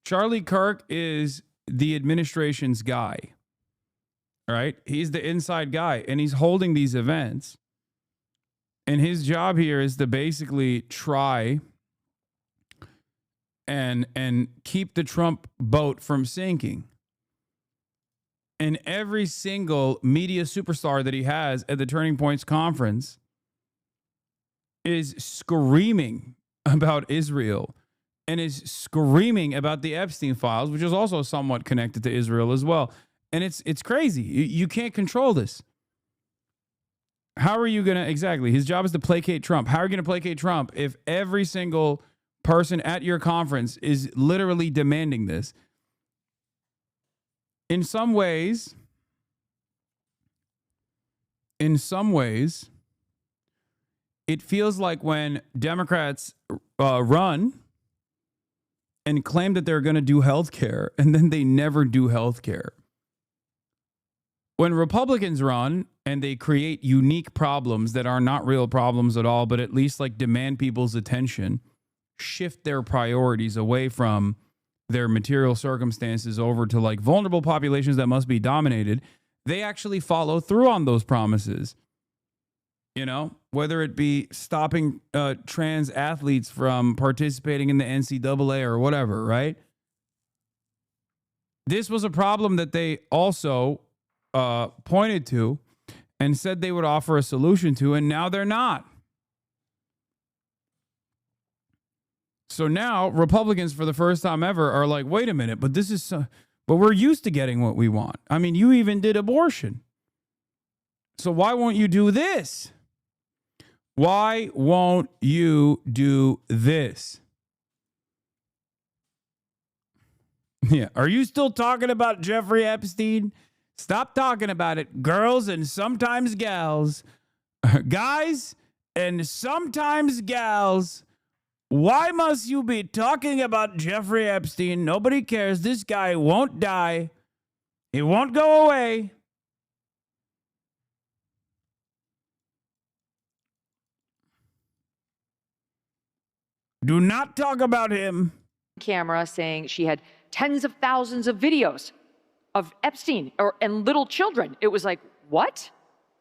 Charlie Kirk is the administration's guy. Right? He's the inside guy, and he's holding these events. And his job here is to basically try and keep the Trump boat from sinking. And every single media superstar that he has at the Turning Points conference is screaming about Israel and is screaming about the Epstein files, which is also somewhat connected to Israel as well. And it's crazy. You can't control this. How are you going to, exactly, his job is to placate Trump. How are you going to placate Trump if every single person at your conference is literally demanding this? In some ways, it feels like when Democrats run and claim that they're going to do health care, and then they never do health care. When Republicans run and they create unique problems that are not real problems at all, but at least like demand people's attention, shift their priorities away from their material circumstances over to like vulnerable populations that must be dominated, they actually follow through on those promises. You know, whether it be stopping trans athletes from participating in the NCAA or whatever, right? This was a problem that they also pointed to and said they would offer a solution to, and now they're not. So now Republicans, for the first time ever, are like, wait a minute, but this is, but we're used to getting what we want. I mean, you even did abortion. So why won't you do this? Why won't you do this? Yeah. Are you still talking about Jeffrey Epstein? Stop talking about it, girls and sometimes gals, guys and sometimes gals. Why must you be talking about Jeffrey Epstein? Nobody cares. This guy won't die. He won't go away. Do not talk about him. Camera saying she had tens of thousands of videos of Epstein and little children. It was like, what?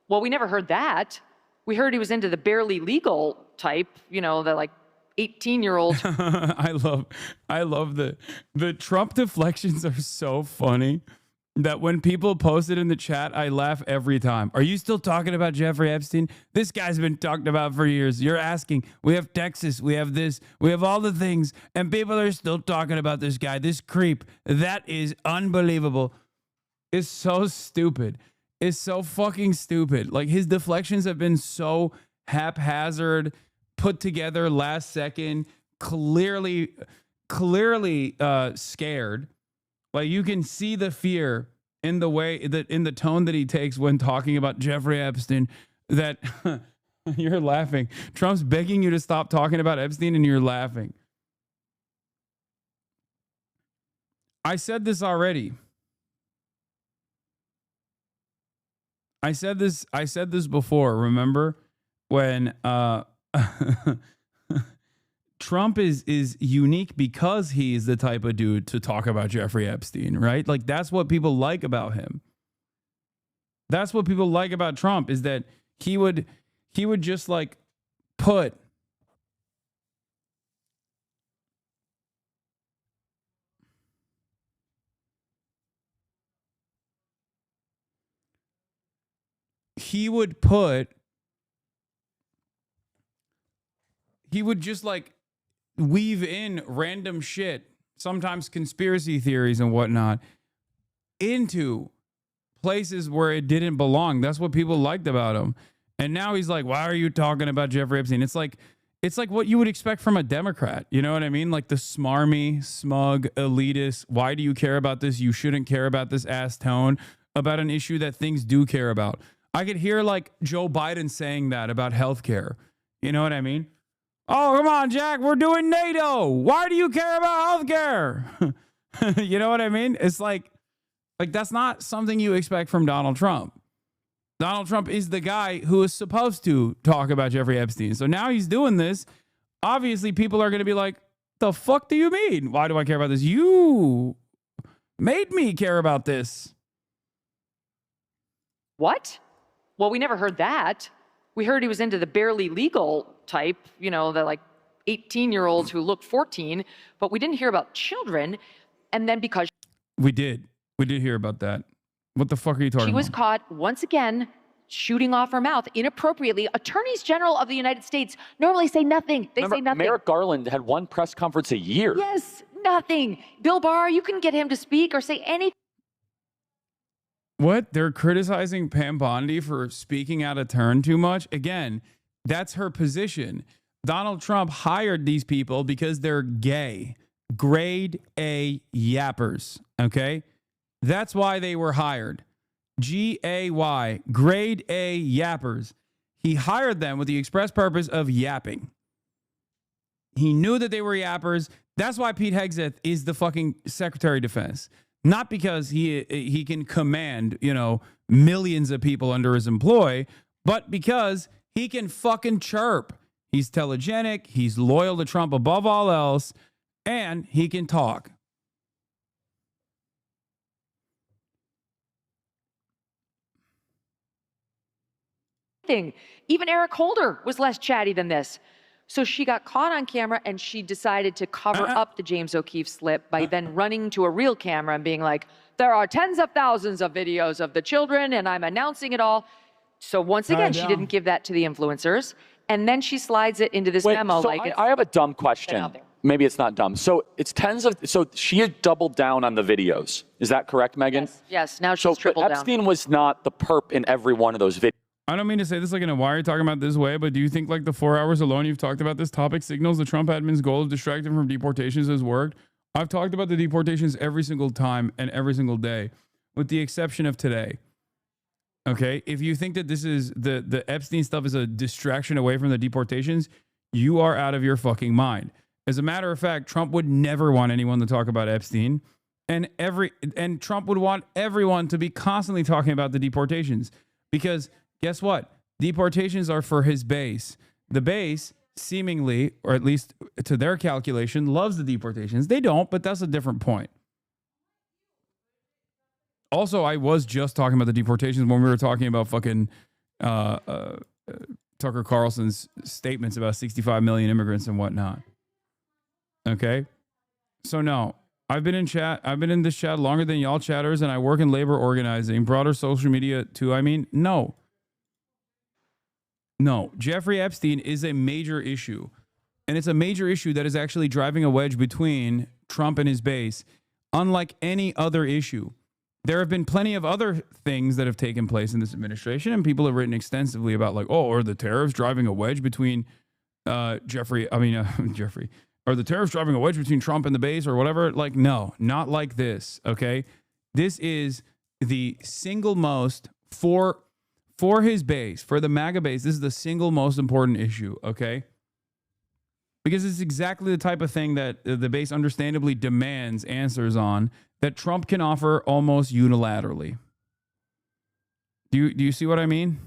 Well, we never heard that. We heard he was into the barely legal type, you know, the like 18-year-old. I love the Trump deflections are so funny that when people post it in the chat, I laugh every time. Are you still talking about Jeffrey Epstein? This guy's been talked about for years. You're asking. We have Texas. We have this. We have all the things. And people are still talking about this guy, this creep. That is unbelievable. It's so stupid. It's so fucking stupid. Like, his deflections have been so haphazard, put together last second, clearly scared. Like, you can see the fear in the way that in the tone that he takes when talking about Jeffrey Epstein, that you're laughing. Trump's begging you to stop talking about Epstein and you're laughing. I said this already. I said this before, remember? When Trump is unique because he's the type of dude to talk about Jeffrey Epstein, right? Like, that's what people like about him. That's what people like about Trump, is that he would just like put he would just like weave in random shit, sometimes conspiracy theories and whatnot, into places where it didn't belong. That's what people liked about him. And now he's like, why are you talking about Jeffrey Epstein? It's like what you would expect from a Democrat. You know what I mean? Like the smarmy, smug, elitist, why do you care about this? You shouldn't care about this ass tone about an issue that things do care about. I could hear like Joe Biden saying that about healthcare. You know what I mean? Oh, come on, Jack, we're doing NATO. Why do you care about healthcare? You know what I mean? It's like that's not something you expect from Donald Trump. Donald Trump is the guy who is supposed to talk about Jeffrey Epstein. So now he's doing this. Obviously, people are going to be like, the fuck do you mean? Why do I care about this? You made me care about this. What? Well, we never heard that. We heard he was into the barely legal type, you know, the like 18-year-olds who look 14, but we didn't hear about children. And then because we did hear about that. What the fuck are you talking about? She was caught once again shooting off her mouth inappropriately. Attorneys General of the United States normally say nothing. They say nothing. Merrick Garland had one press conference a year. Yes, nothing. Bill Barr, you can get him to speak or say anything. What? They're criticizing Pam Bondi for speaking out of turn too much? Again, that's her position. Donald Trump hired these people because they're gay. Grade A yappers, okay? That's why they were hired. G-A-Y, grade A yappers. He hired them with the express purpose of yapping. He knew that they were yappers. That's why Pete Hegseth is the fucking Secretary of Defense. Not because he can command, you know, millions of people under his employ, but because he can fucking chirp. He's telegenic, he's loyal to Trump above all else, and he can talk. Even Eric Holder was less chatty than this. So she got caught on camera and she decided to cover up the James O'Keefe slip by then running to a real camera and being like, there are tens of thousands of videos of the children and I'm announcing it all. So once again, she didn't give that to the influencers. And then she slides it into this memo. So I have a dumb question. Maybe it's not dumb. So it's so she had doubled down on the videos. Is that correct, Megan? Yes, now she's tripled down. Epstein was not the perp in every one of those videos. I don't mean to say this like in a why are you talking about this way, but do you think like the 4 hours alone you've talked about this topic signals the Trump admin's goal of distracting from deportations has worked? I've talked about the deportations every single time and every single day, with the exception of today. Okay, if you think that this is the Epstein stuff is a distraction away from the deportations, you are out of your fucking mind. As a matter of fact, Trump would never want anyone to talk about Epstein, and Trump would want everyone to be constantly talking about the deportations because guess what? Deportations are for his base. The base seemingly, or at least to their calculation, loves the deportations. They don't, but that's a different point. Also, I was just talking about the deportations when we were talking about fucking Tucker Carlson's statements about 65 million immigrants and whatnot. Okay? So no, I've been in chat. I've been in this chat longer than y'all chatters, and I work in labor organizing, broader social media too. I mean, no. Jeffrey Epstein is a major issue, and it's a major issue that is actually driving a wedge between Trump and his base, unlike any other issue. There have been plenty of other things that have taken place in this administration, and people have written extensively about like, oh, are the tariffs driving a wedge between Jeffrey, are the tariffs driving a wedge between Trump and the base or whatever? Like, no, not like this, okay? This is the single most, for his base, for the MAGA base, this is the single most important issue, okay? Because it's exactly the type of thing that the base understandably demands answers on that Trump can offer almost unilaterally. Do you see what I mean?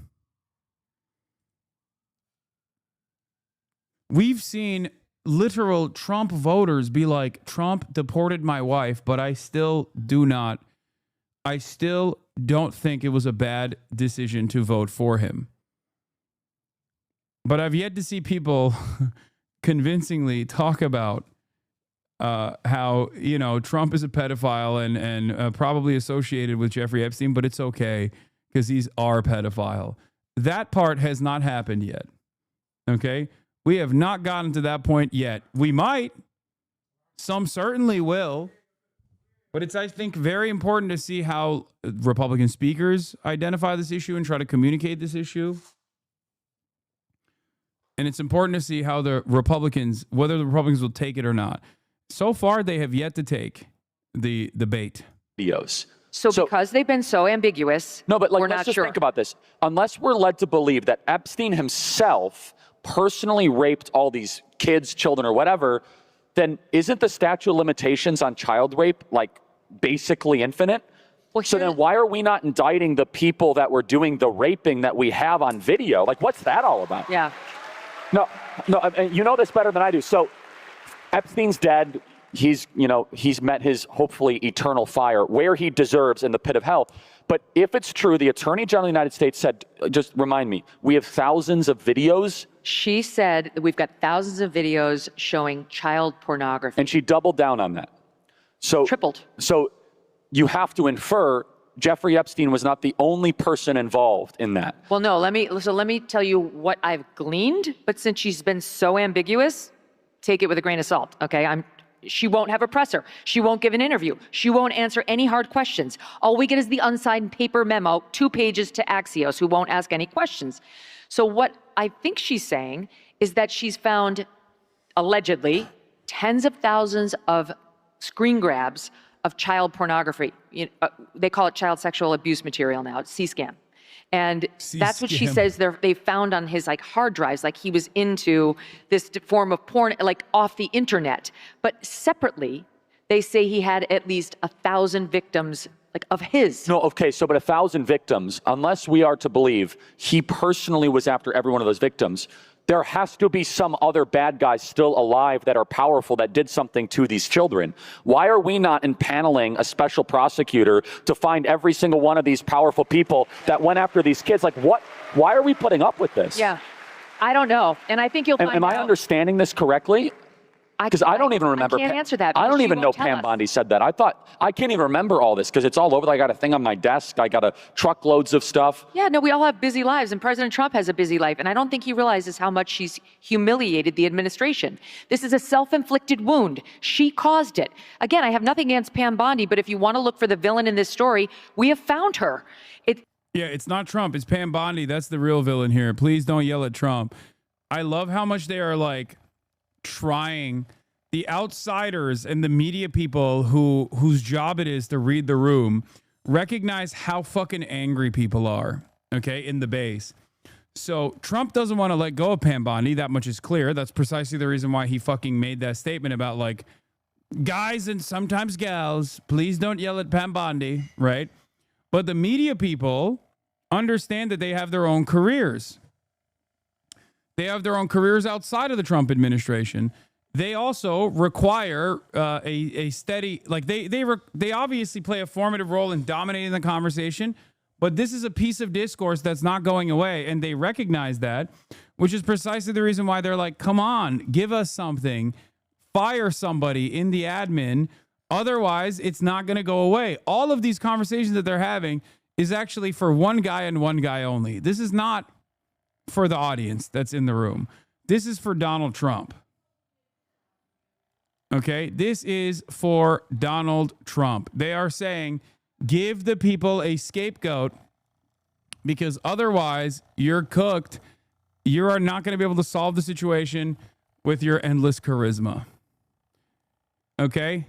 We've seen literal Trump voters be like, Trump deported my wife, but I still don't think it was a bad decision to vote for him. But I've yet to see people convincingly talk about how, you know, Trump is a pedophile and probably associated with Jeffrey Epstein, but it's okay because he's our pedophile. That part has not happened yet. Okay? We have not gotten to that point yet. We might. Some certainly will. But it's, I think, very important to see how Republican speakers identify this issue and try to communicate this issue. And it's important to see how the Republicans, whether the Republicans will take it or not. So far, they have yet to take the bait. Videos. So because they've been so ambiguous, no, but like, we're let's not just sure. think about this. Unless we're led to believe that Epstein himself personally raped all these kids, children, or whatever, then isn't the statute of limitations on child rape like basically infinite? Well, so then why are we not indicting the people that were doing the raping that we have on video? Like, what's that all about? Yeah. No, you know this better than I do. So Epstein's dead. He's met his hopefully eternal fire where he deserves in the pit of hell. But if it's true, the Attorney General of the United States said, just remind me, we have thousands of videos. She said that we've got thousands of videos showing child pornography. And she doubled down on that. So tripled. So you have to infer Jeffrey Epstein was not the only person involved in that. Well, no, let me tell you what I've gleaned, but since she's been so ambiguous, take it with a grain of salt, okay? She won't have a presser. She won't give an interview. She won't answer any hard questions. All we get is the unsigned paper memo, 2 pages to Axios, who won't ask any questions. So what I think she's saying is that she's found, allegedly, tens of thousands of screen grabs of child pornography. They call it child sexual abuse material now. It's C-SCAN. And that's what she says they found on his hard drives, like he was into this form of porn, like off the internet. But separately, they say he had at least 1,000 victims of his. No, okay, but 1,000 victims, unless we are to believe he personally was after every one of those victims, there has to be some other bad guys still alive that are powerful that did something to these children. Why are we not impaneling a special prosecutor to find every single one of these powerful people that went after these kids? Like, what? Why are we putting up with this? Yeah, I don't know. And I think you'll find out. Am I understanding this correctly? Because I don't even remember. I can't answer that. I don't even know Pam Bondi said that. I can't even remember all this because it's all over. I got a thing on my desk. I got truckloads of stuff. Yeah, no, we all have busy lives, and President Trump has a busy life, and I don't think he realizes how much she's humiliated the administration. This is a self-inflicted wound. She caused it. Again, I have nothing against Pam Bondi, but if you want to look for the villain in this story, we have found her. Yeah, it's not Trump. It's Pam Bondi. That's the real villain here. Please don't yell at Trump. I love how much they are trying, the outsiders and the media people whose job it is to read the room recognize how fucking angry people are, okay, in the base. So Trump doesn't want to let go of Pam Bondi. That much is clear. That's precisely the reason why he fucking made that statement about guys and sometimes gals, please don't yell at Pam Bondi, right? But the media people understand that they have their own careers. They have their own careers outside of the Trump administration. They also require a steady, they obviously play a formative role in dominating the conversation, but this is a piece of discourse that's not going away, and they recognize that, which is precisely the reason why they're like, come on, give us something, fire somebody in the admin Otherwise, it's not going to go away. All of these conversations that they're having is actually for one guy and one guy only. This is not for the audience that's in the room. This is for Donald Trump. Okay? This is for Donald Trump. They are saying, give the people a scapegoat because otherwise you're cooked. You are not going to be able to solve the situation with your endless charisma. Okay?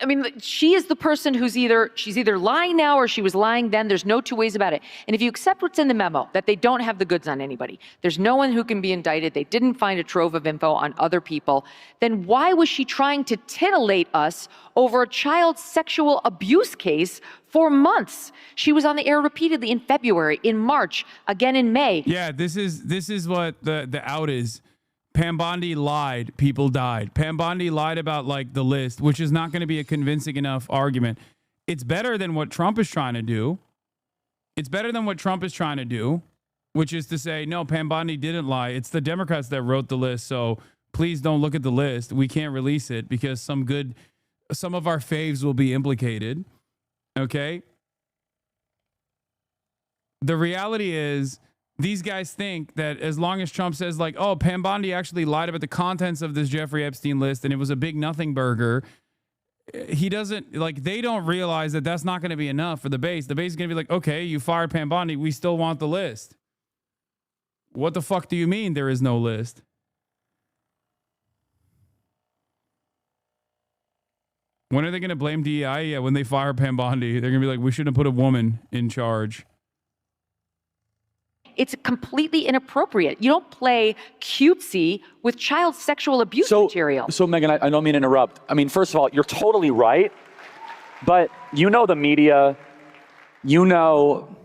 I mean, she is the person she's either lying now or she was lying then. There's no two ways about it. And if you accept what's in the memo, that they don't have the goods on anybody, there's no one who can be indicted, they didn't find a trove of info on other people, then why was she trying to titillate us over a child sexual abuse case for months? She was on the air repeatedly in February, in March, again in May. Yeah, this is what the out is. Pam Bondi lied. People died. Pam Bondi lied about like the list, which is not going to be a convincing enough argument. It's better than what Trump is trying to do. It's better than what Trump is trying to do, which is to say, no, Pam Bondi didn't lie. It's the Democrats that wrote the list. So please don't look at the list. We can't release it because some of our faves will be implicated. Okay. The reality is, these guys think that as long as Trump says like, oh, Pam Bondi actually lied about the contents of this Jeffrey Epstein list and it was a big nothing burger, he doesn't, like, they don't realize that that's not going to be enough for the base. The base is going to be like, okay, you fired Pam Bondi. We still want the list. What the fuck do you mean there is no list? When are they going to blame DEI? Yeah, when they fire Pam Bondi. They're going to be like, we shouldn't have put a woman in charge. It's completely inappropriate. You don't play cutesy with child sexual abuse material. So, Megan, I don't mean to interrupt. I mean, first of all, you're totally right. But you know the media, you know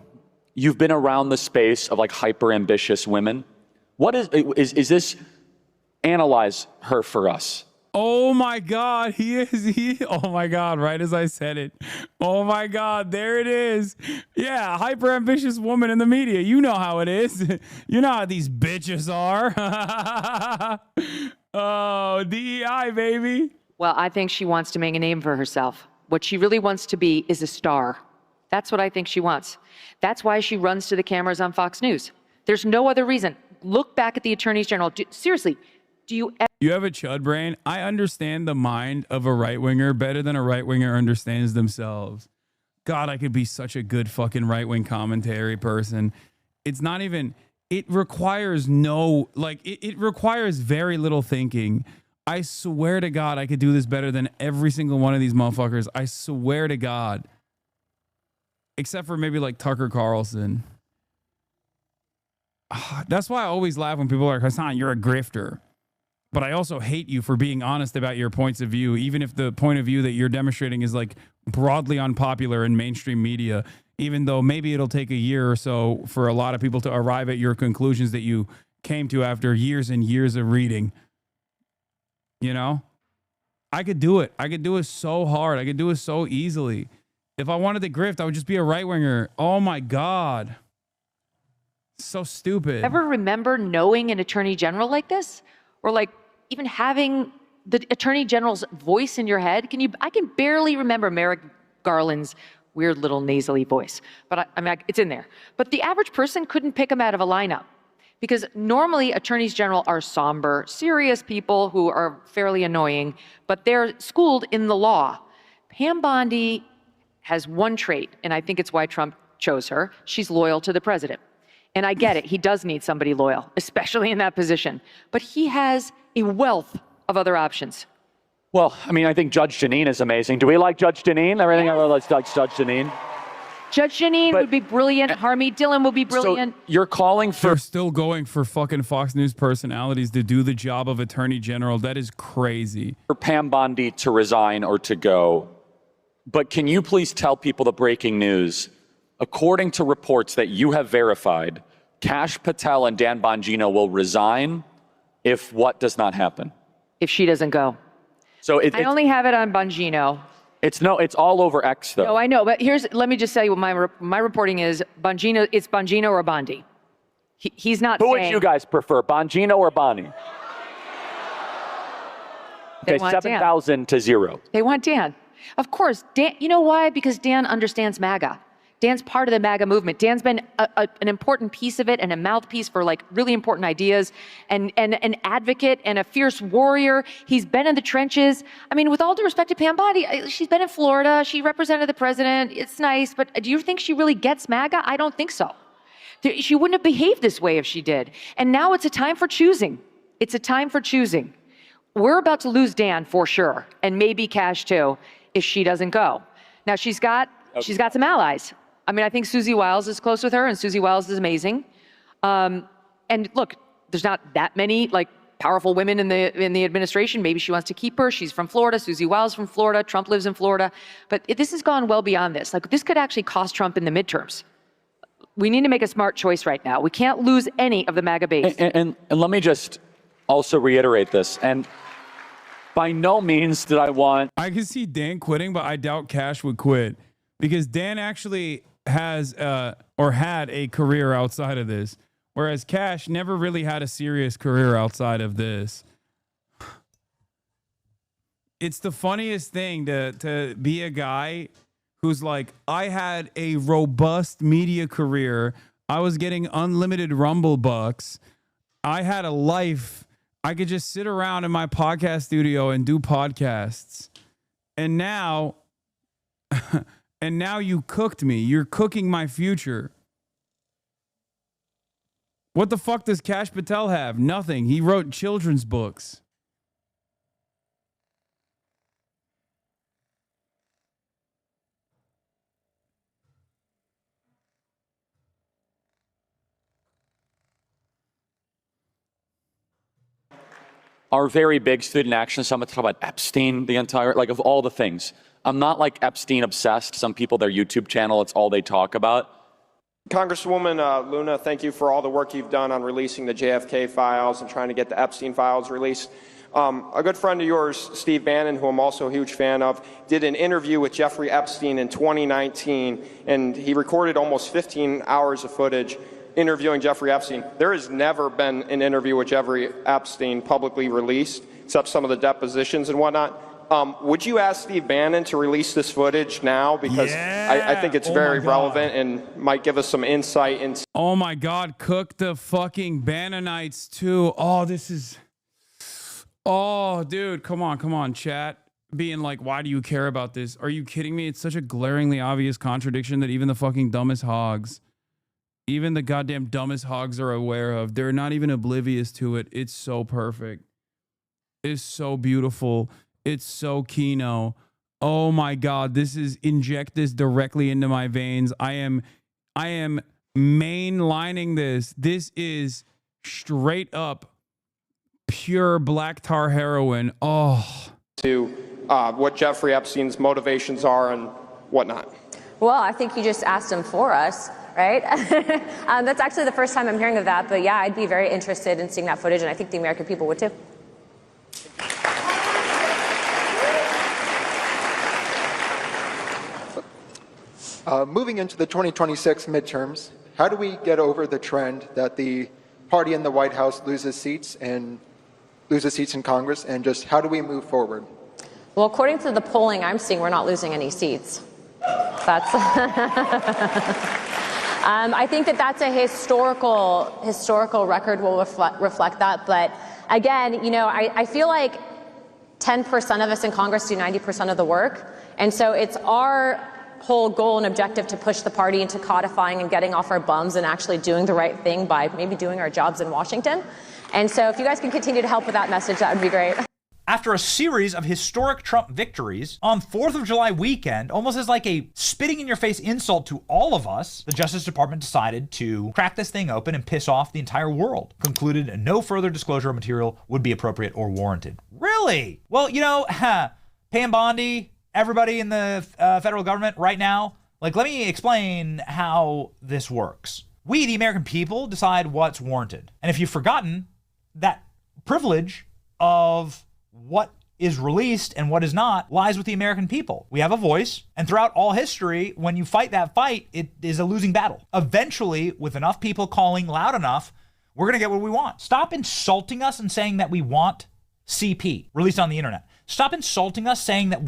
you've been around the space of like hyper ambitious women. What is this? Analyze her for us. Oh my God, oh my God, right as I said it. Oh my God, there it is. Yeah, hyper ambitious woman in the media. You know how it is. You know how these bitches are. Oh, DEI, baby. Well, I think she wants to make a name for herself. What she really wants to be is a star. That's what I think she wants. That's why she runs to the cameras on Fox News. There's no other reason. Look back at the attorneys general. Seriously, do you ever... You have a chud brain. I understand the mind of a right-winger better than a right-winger understands themselves. God, I could be such a good fucking right-wing commentary person. It's not even, it requires it requires very little thinking. I swear to God, I could do this better than every single one of these motherfuckers. I swear to God. Except for maybe like Tucker Carlson. That's why I always laugh when people are like, Hasan, you're a grifter. But I also hate you for being honest about your points of view, even if the point of view that you're demonstrating is like broadly unpopular in mainstream media, even though maybe it'll take a year or so for a lot of people to arrive at your conclusions that you came to after years and years of reading. You know? I could do it. I could do it so hard. I could do it so easily. If I wanted to grift, I would just be a right-winger. Oh my God. So stupid. Ever remember knowing an attorney general like this? Or like even having the attorney general's voice in your head? I can barely remember Merrick Garland's weird little nasally voice, but I mean, it's in there. But the average person couldn't pick him out of a lineup because normally attorneys general are somber, serious people who are fairly annoying, but they're schooled in the law. Pam Bondi has one trait, and I think it's why Trump chose her. She's loyal to the president. And I get it. He does need somebody loyal, especially in that position. But he has a wealth of other options. Well, I mean, I think Judge Jeanine is amazing. Do we like Judge Jeanine? Everything I like Judge Jeanine. Judge Jeanine would be brilliant. Harmeet Dillon would be brilliant. So you're calling for... They're still going for fucking Fox News personalities to do the job of attorney general. That is crazy. For Pam Bondi to resign or to go. But can you please tell people the breaking news? According to reports that you have verified, Kash Patel and Dan Bongino will resign if what does not happen? If she doesn't go. So I only have it on Bongino. It's all over X though. No, I know, but let me just tell you what my reporting is. Bongino, it's Bongino or Bondi. He's not Who saying... would you guys prefer, Bongino or Bonnie? Okay, 7,000 to 0. They want Dan. Of course, Dan. You know why? Because Dan understands MAGA. Dan's part of the MAGA movement. Dan's been an important piece of it and a mouthpiece for like really important ideas and an advocate and a fierce warrior. He's been in the trenches. I mean, with all due respect to Pam Bondi, she's been in Florida. She represented the president. It's nice, but do you think she really gets MAGA? I don't think so. She wouldn't have behaved this way if she did. And now it's a time for choosing. It's a time for choosing. We're about to lose Dan for sure, and maybe Cash too, if she doesn't go. Now she's got some allies. I mean, I think Susie Wiles is close with her, and Susie Wiles is amazing. And look, there's not that many like powerful women in the administration. Maybe she wants to keep her. She's from Florida. Susie Wiles from Florida. Trump lives in Florida. But this has gone well beyond this. Like, this could actually cost Trump in the midterms. We need to make a smart choice right now. We can't lose any of the MAGA base. And let me just also reiterate this. And by no means did I want... I can see Dan quitting, but I doubt Cash would quit. Because Dan actually has or had a career outside of this, whereas Cash never really had a serious career outside of this. It's the funniest thing to be a guy who's like, I had a robust media career. I was getting unlimited Rumble bucks. I had a life. I could just sit around in my podcast studio and do podcasts. And now... And now you cooked me. You're cooking my future. What the fuck does Kash Patel have? Nothing. He wrote children's books. Our very big student action summit talk about Epstein, the entire, like, of all the things. I'm not like Epstein obsessed. Some people, their YouTube channel, it's all they talk about. Congresswoman Luna, thank you for all the work you've done on releasing the JFK files and trying to get the Epstein files released. A good friend of yours, Steve Bannon, who I'm also a huge fan of, did an interview with Jeffrey Epstein in 2019, and he recorded almost 15 hours of footage interviewing Jeffrey Epstein. There has never been an interview with Jeffrey Epstein publicly released, except some of the depositions and whatnot. Would you ask Steve Bannon to release this footage now? Because I think it's very relevant and might give us some insight into... Oh my God, cook the fucking Bannonites too. Oh, this is... Oh, dude, come on, chat. Being like, why do you care about this? Are you kidding me? It's such a glaringly obvious contradiction that even the fucking dumbest hogs, even the goddamn dumbest hogs are aware of. They're not even oblivious to it. It's so perfect. It's so beautiful. It's so Kino. Oh my God, this is inject this directly into my veins. I am mainlining this. This is straight up pure black tar heroin. Oh. To what Jeffrey Epstein's motivations are and whatnot. Well, I think you just asked him for us, right? That's actually the first time I'm hearing of that, but yeah, I'd be very interested in seeing that footage, and I think the American people would too. Moving into the 2026 midterms, how do we get over the trend that the party in the White House loses seats in Congress, and just how do we move forward? Well, according to the polling I'm seeing, we're not losing any seats. That's I think that's a historical record will reflect that. But again, you know, I feel like 10% of us in Congress do 90% of the work. And so it's our whole goal and objective to push the party into codifying and getting off our bums and actually doing the right thing by maybe doing our jobs in Washington. And so if you guys can continue to help with that message, that would be great. After a series of historic Trump victories on 4th of July weekend, almost as like a spitting in your face insult to all of us, the Justice Department decided to crack this thing open and piss off the entire world. Concluded no further disclosure of material would be appropriate or warranted. Really? Well, you know, Pam Bondi, everybody in the federal government right now, like, let me explain how this works. We, the American people, decide what's warranted. And if you've forgotten, that privilege of what is released and what is not lies with the American people. We have a voice, and throughout all history, when you fight that fight, it is a losing battle. Eventually, with enough people calling loud enough, we're gonna get what we want. Stop insulting us and saying that we want CP released on the internet. Stop insulting us, saying that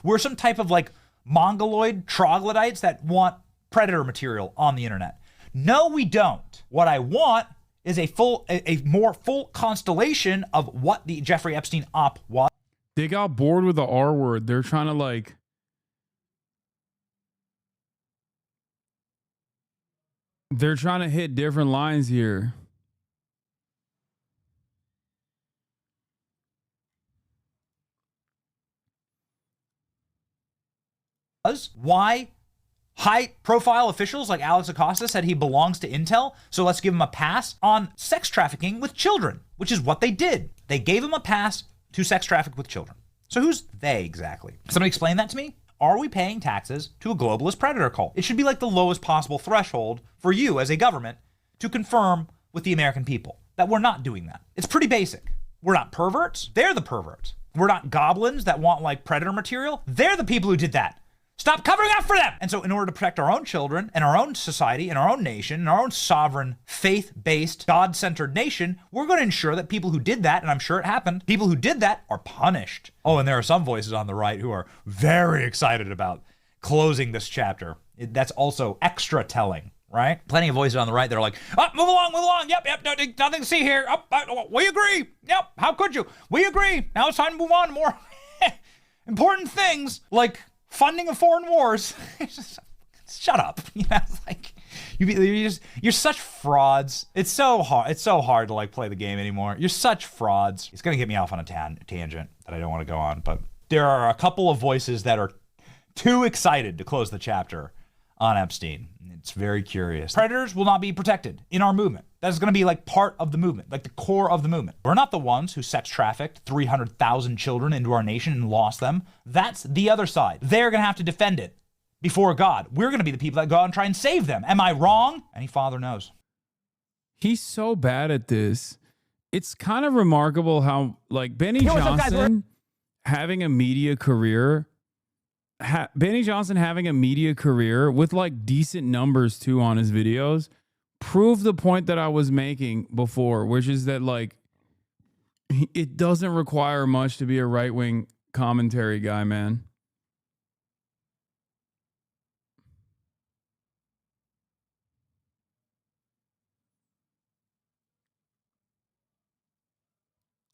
we're some type of like mongoloid troglodytes that want predator material on the internet. No, we don't. What I want is a more full constellation of what the Jeffrey Epstein op was. They got bored with the R word. They're trying to like. They're trying to hit different lines here. Why high-profile officials like Alex Acosta said he belongs to Intel, so let's give him a pass on sex trafficking with children, which is what they did. They gave him a pass to sex traffic with children. So who's they exactly? Somebody explain that to me? Are we paying taxes to a globalist predator cult? It should be like the lowest possible threshold for you as a government to confirm with the American people that we're not doing that. It's pretty basic. We're not perverts. They're the perverts. We're not goblins that want like predator material. They're the people who did that. Stop covering up for them. And so in order to protect our own children and our own society and our own nation and our own sovereign, faith-based, God-centered nation, we're going to ensure that people who did that, and I'm sure it happened, people who did that are punished. Oh, and there are some voices on the right who are very excited about closing this chapter. That's also extra telling, right? Plenty of voices on the right that are like, oh, move along. Yep, nothing to see here. We agree. Yep, how could you? We agree. Now it's time to move on to more important things like funding of foreign wars. Shut up. You know, it's like you're such frauds. It's so hard to like play the game anymore. You're such frauds. It's gonna get me off on a tangent that I don't want to go on, but there are a couple of voices that are too excited to close the chapter on Epstein. It's very curious. Predators will not be protected in our movement. That's going to be like part of the movement, like the core of the movement. We're not the ones who sex trafficked 300,000 children into our nation and lost them. That's the other side. They're going to have to defend it before God. We're going to be the people that go out and try and save them. Am I wrong? Any father knows. He's so bad at this. It's kind of remarkable how like Benny Johnson having a media career with like decent numbers too on his videos proved the point that I was making before, which is that like it doesn't require much to be a right-wing commentary guy, man.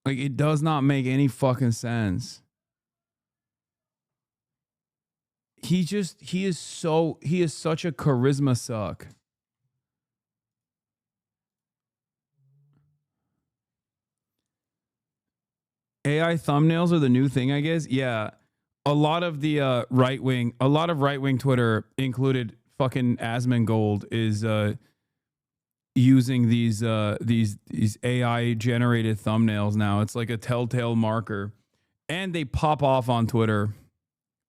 Like it does not make any fucking sense. He is such a charisma suck. AI thumbnails are the new thing, I guess. Yeah. A lot of the right-wing Twitter, included fucking Asmongold, is using these AI generated thumbnails now. It's like a telltale marker. And they pop off on Twitter.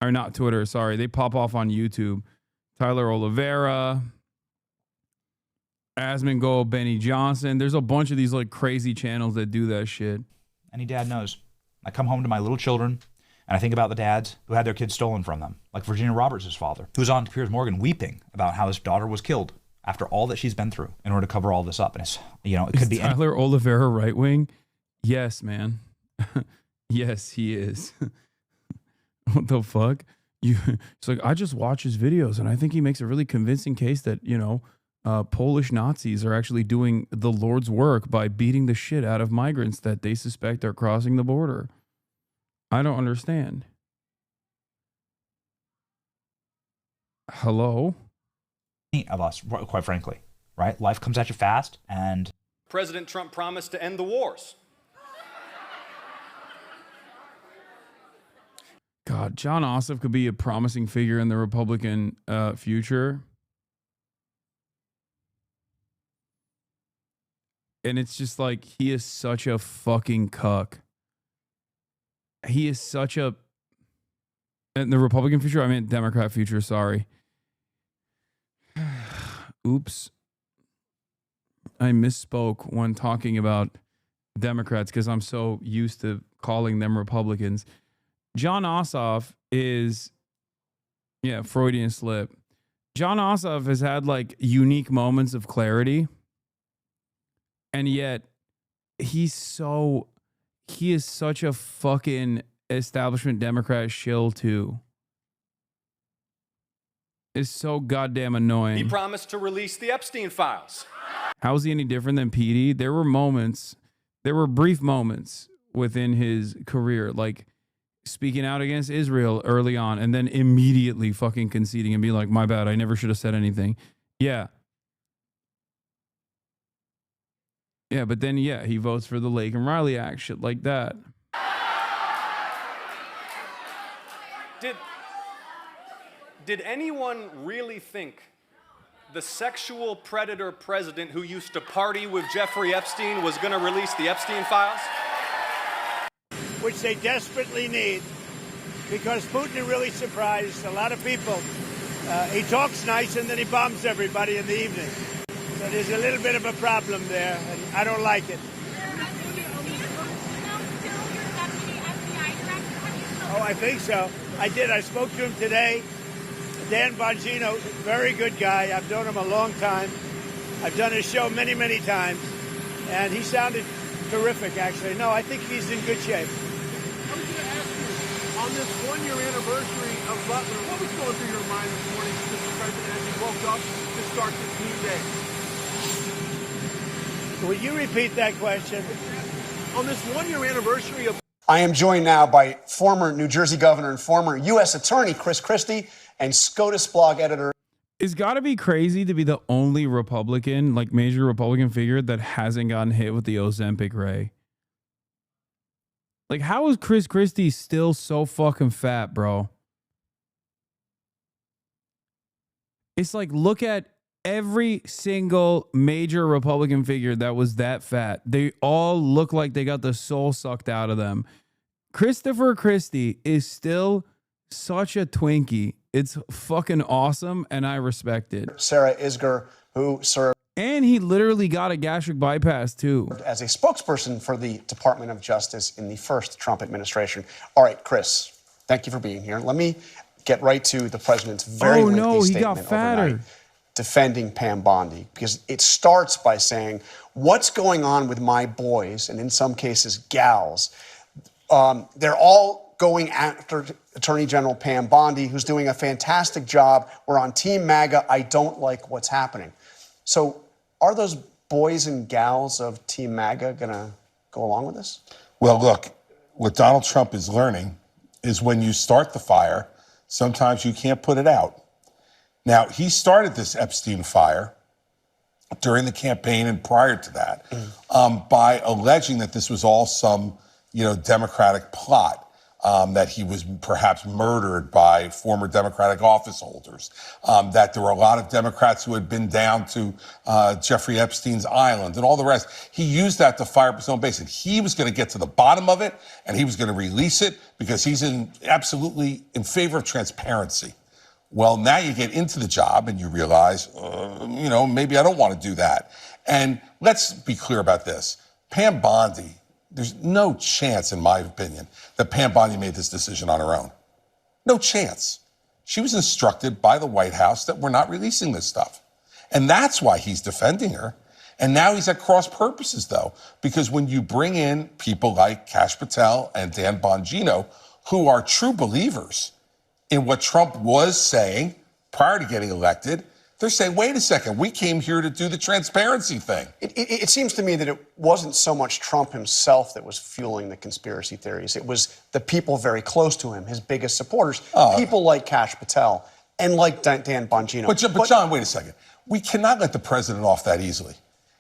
Or not Twitter, sorry. They pop off on YouTube. Tyler Oliveira, Asmongold, Benny Johnson. There's a bunch of these like crazy channels that do that shit. Any dad knows. I come home to my little children and I think about the dads who had their kids stolen from them, like Virginia Roberts' father, who's on Piers Morgan weeping about how his daughter was killed after all that she's been through in order to cover all this up. And it's, it could be Tyler Oliveira right wing. Yes, man. Yes, he is. What the fuck? It's like, I just watch his videos and I think he makes a really convincing case that, Polish Nazis are actually doing the Lord's work by beating the shit out of migrants that they suspect are crossing the border. I don't understand. Hello? Of us, quite frankly, right? Life comes at you fast, and President Trump promised to end the wars. God, John Ossoff could be a promising figure in the Republican future. And it's just like, he is such a fucking cuck. He is such a... In the Republican future, I meant Democrat future, sorry. Oops. I misspoke when talking about Democrats because I'm so used to calling them Republicans. John Ossoff is... Yeah, Freudian slip. John Ossoff has had like unique moments of clarity. And yet he is such a fucking establishment Democrat shill too. It's so goddamn annoying. He promised to release the Epstein files. How is he any different than PD? There were brief moments within his career, like speaking out against Israel early on and then immediately fucking conceding and being like, my bad, I never should have said anything. Yeah. Yeah, but then, yeah, he votes for the Lake and Riley Act, shit like that. Did anyone really think the sexual predator president who used to party with Jeffrey Epstein was going to release the Epstein files? Which they desperately need, because Putin really surprised a lot of people. He talks nice and then he bombs everybody in the evening. So there's a little bit of a problem there, and I don't like it. Oh, I think so. I did. I spoke to him today. Dan Bongino, very good guy. I've known him a long time. I've done his show many, many times. And he sounded terrific, actually. No, I think he's in good shape. I was going to ask you, on this one-year anniversary of Butler, what was going through your mind this morning, Mr. President, as you woke up to start this new day? Would you repeat that question? On this one-year anniversary of... I am joined now by former New Jersey governor and former U.S. Attorney Chris Christie and SCOTUS blog editor. It's got to be crazy to be the only Republican, like major Republican figure that hasn't gotten hit with the Ozempic ray. Like, how is Chris Christie still so fucking fat, bro? It's like, look at every single major Republican figure that was that fat. They all look like they got the soul sucked out of them. Christopher Christie is still such a Twinkie. It's fucking awesome, and I respect it. Sarah Isgur, who served... And he literally got a gastric bypass, too. ...as a spokesperson for the Department of Justice in the first Trump administration. All right, Chris, thank you for being here. Let me get right to the president's very lengthy statement overnight defending Pam Bondi, because it starts by saying, what's going on with my boys, and in some cases, gals? They're all going after Attorney General Pam Bondi, who's doing a fantastic job. We're on Team MAGA. I don't like what's happening. So are those boys and gals of Team MAGA going to go along with this? Well, look, what Donald Trump is learning is when you start the fire, sometimes you can't put it out. Now, he started this Epstein fire during the campaign and prior to that by alleging that this was all some, Democratic plot. That he was perhaps murdered by former Democratic office holders, that there were a lot of Democrats who had been down to Jeffrey Epstein's island and all the rest. He used that to fire up his own base. And he was going to get to the bottom of it, and he was going to release it because he's absolutely in favor of transparency. Well, now you get into the job and you realize, maybe I don't want to do that. And let's be clear about this. Pam Bondi, there's no chance, in my opinion, that Pam Bondi made this decision on her own. No chance. She was instructed by the White House that we're not releasing this stuff. And that's why he's defending her. And now he's at cross purposes, though, because when you bring in people like Kash Patel and Dan Bongino, who are true believers in what Trump was saying prior to getting elected, they're saying, wait a second, we came here to do the transparency thing. It seems to me that it wasn't so much Trump himself that was fueling the conspiracy theories. It was the people very close to him, his biggest supporters, people like Kash Patel and like Dan Bongino. But John, wait a second. We cannot let the president off that easily.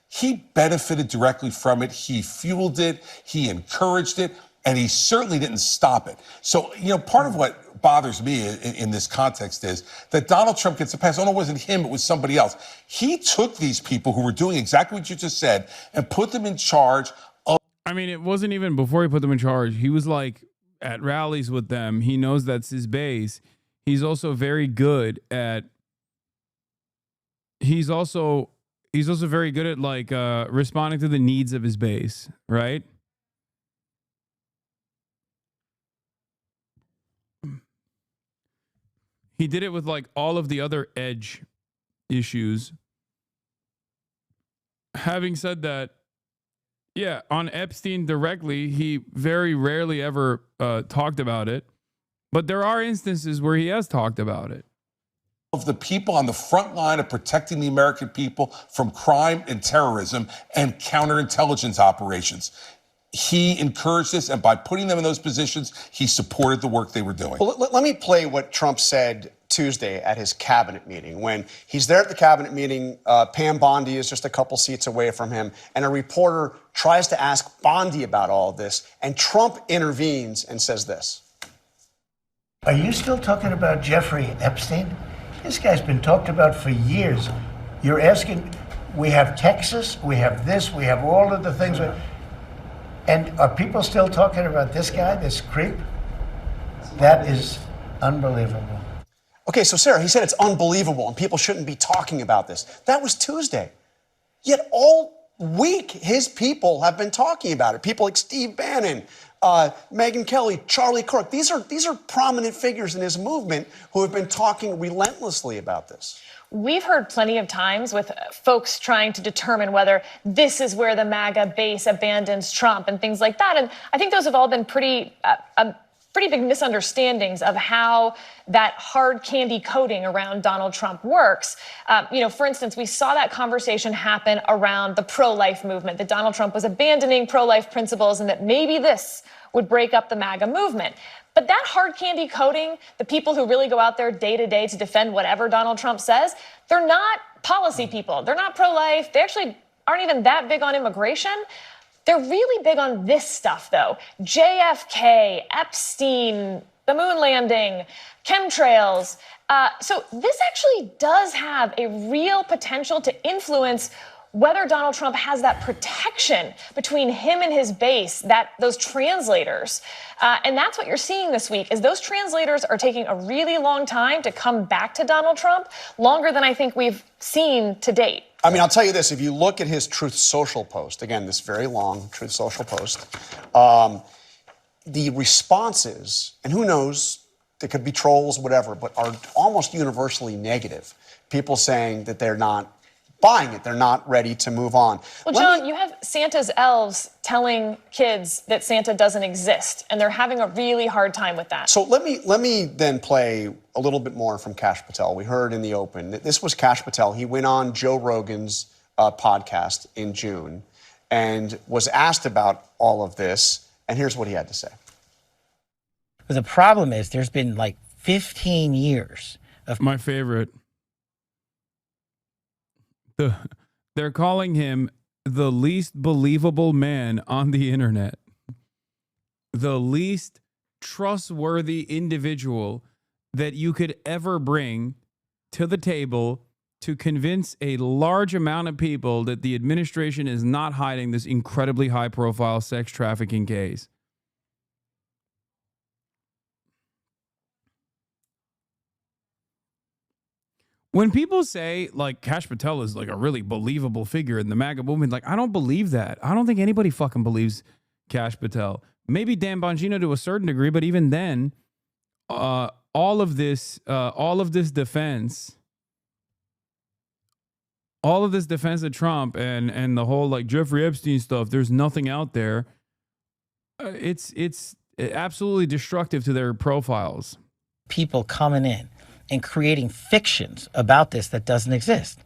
He benefited directly from it. He fueled it. He encouraged it. And he certainly didn't stop it. So, part of what bothers me in this context is that Donald Trump gets a pass. Oh, no, it wasn't him. It was somebody else. He took these people who were doing exactly what you just said and put them in charge of... I mean, it wasn't even before he put them in charge. He was like at rallies with them. He knows that's his base. He's also very good at... He's also very good at like responding to the needs of his base, right? He did it with like all of the other edge issues. Having said that, Yeah, on Epstein directly, he very rarely ever talked about it. But there are instances where he has talked about it. Of the people on the front line of protecting the American people from crime and terrorism and counterintelligence operations. He encouraged this, and by putting them in those positions, he supported the work they were doing. Well, let me play what Trump said Tuesday at his cabinet meeting. When he's there at the cabinet meeting, Pam Bondi is just a couple seats away from him, and a reporter tries to ask Bondi about all of this, and Trump intervenes and says this. Are you still talking about Jeffrey Epstein? This guy's been talked about for years. You're asking, we have Texas, we have this, we have all of the things. And are people still talking about this guy, this creep? That is unbelievable. Okay, so Sarah, he said it's unbelievable and people shouldn't be talking about this. That was Tuesday. Yet all week, his people have been talking about it. People like Steve Bannon, Megyn Kelly, Charlie Kirk. These are prominent figures in his movement who have been talking relentlessly about this. We've heard plenty of times with folks trying to determine whether this is where the MAGA base abandons Trump and things like that. And I think those have all been pretty big misunderstandings of how that hard candy coating around Donald Trump works. For instance, we saw that conversation happen around the pro-life movement, that Donald Trump was abandoning pro-life principles and that maybe this would break up the MAGA movement. But that hard candy coating, the people who really go out there day to day to defend whatever Donald Trump says, they're not policy people. They're not pro-life. They actually aren't even that big on immigration. They're really big on this stuff, though. JFK, Epstein, the moon landing, chemtrails. So this actually does have a real potential to influence whether Donald Trump has that protection between him and his base, those translators. And that's what you're seeing this week, is those translators are taking a really long time to come back to Donald Trump, longer than I think we've seen to date. I mean, I'll tell you this, if you look at his Truth Social post, again, this very long Truth Social post, the responses, and who knows, there could be trolls, whatever, but are almost universally negative. People saying that they're not buying it. They're not ready to move on. Well, John, you have Santa's elves telling kids that Santa doesn't exist, and they're having a really hard time with that. So let me then play a little bit more from Kash Patel. We heard in the open that this was Kash Patel. He went on Joe Rogan's podcast in June and was asked about all of this, and here's what he had to say. The problem is there's been like 15 years of... My favorite. They're calling him the least believable man on the internet. The least trustworthy individual that you could ever bring to the table to convince a large amount of people that the administration is not hiding this incredibly high-profile sex trafficking case. When people say, like, Kash Patel is, like, a really believable figure in the MAGA movement, like, I don't believe that. I don't think anybody fucking believes Kash Patel. Maybe Dan Bongino to a certain degree, but even then, all of this defense of Trump and the whole, like, Jeffrey Epstein stuff, there's nothing out there. It's absolutely destructive to their profiles. People coming in and creating fictions about this that doesn't exist.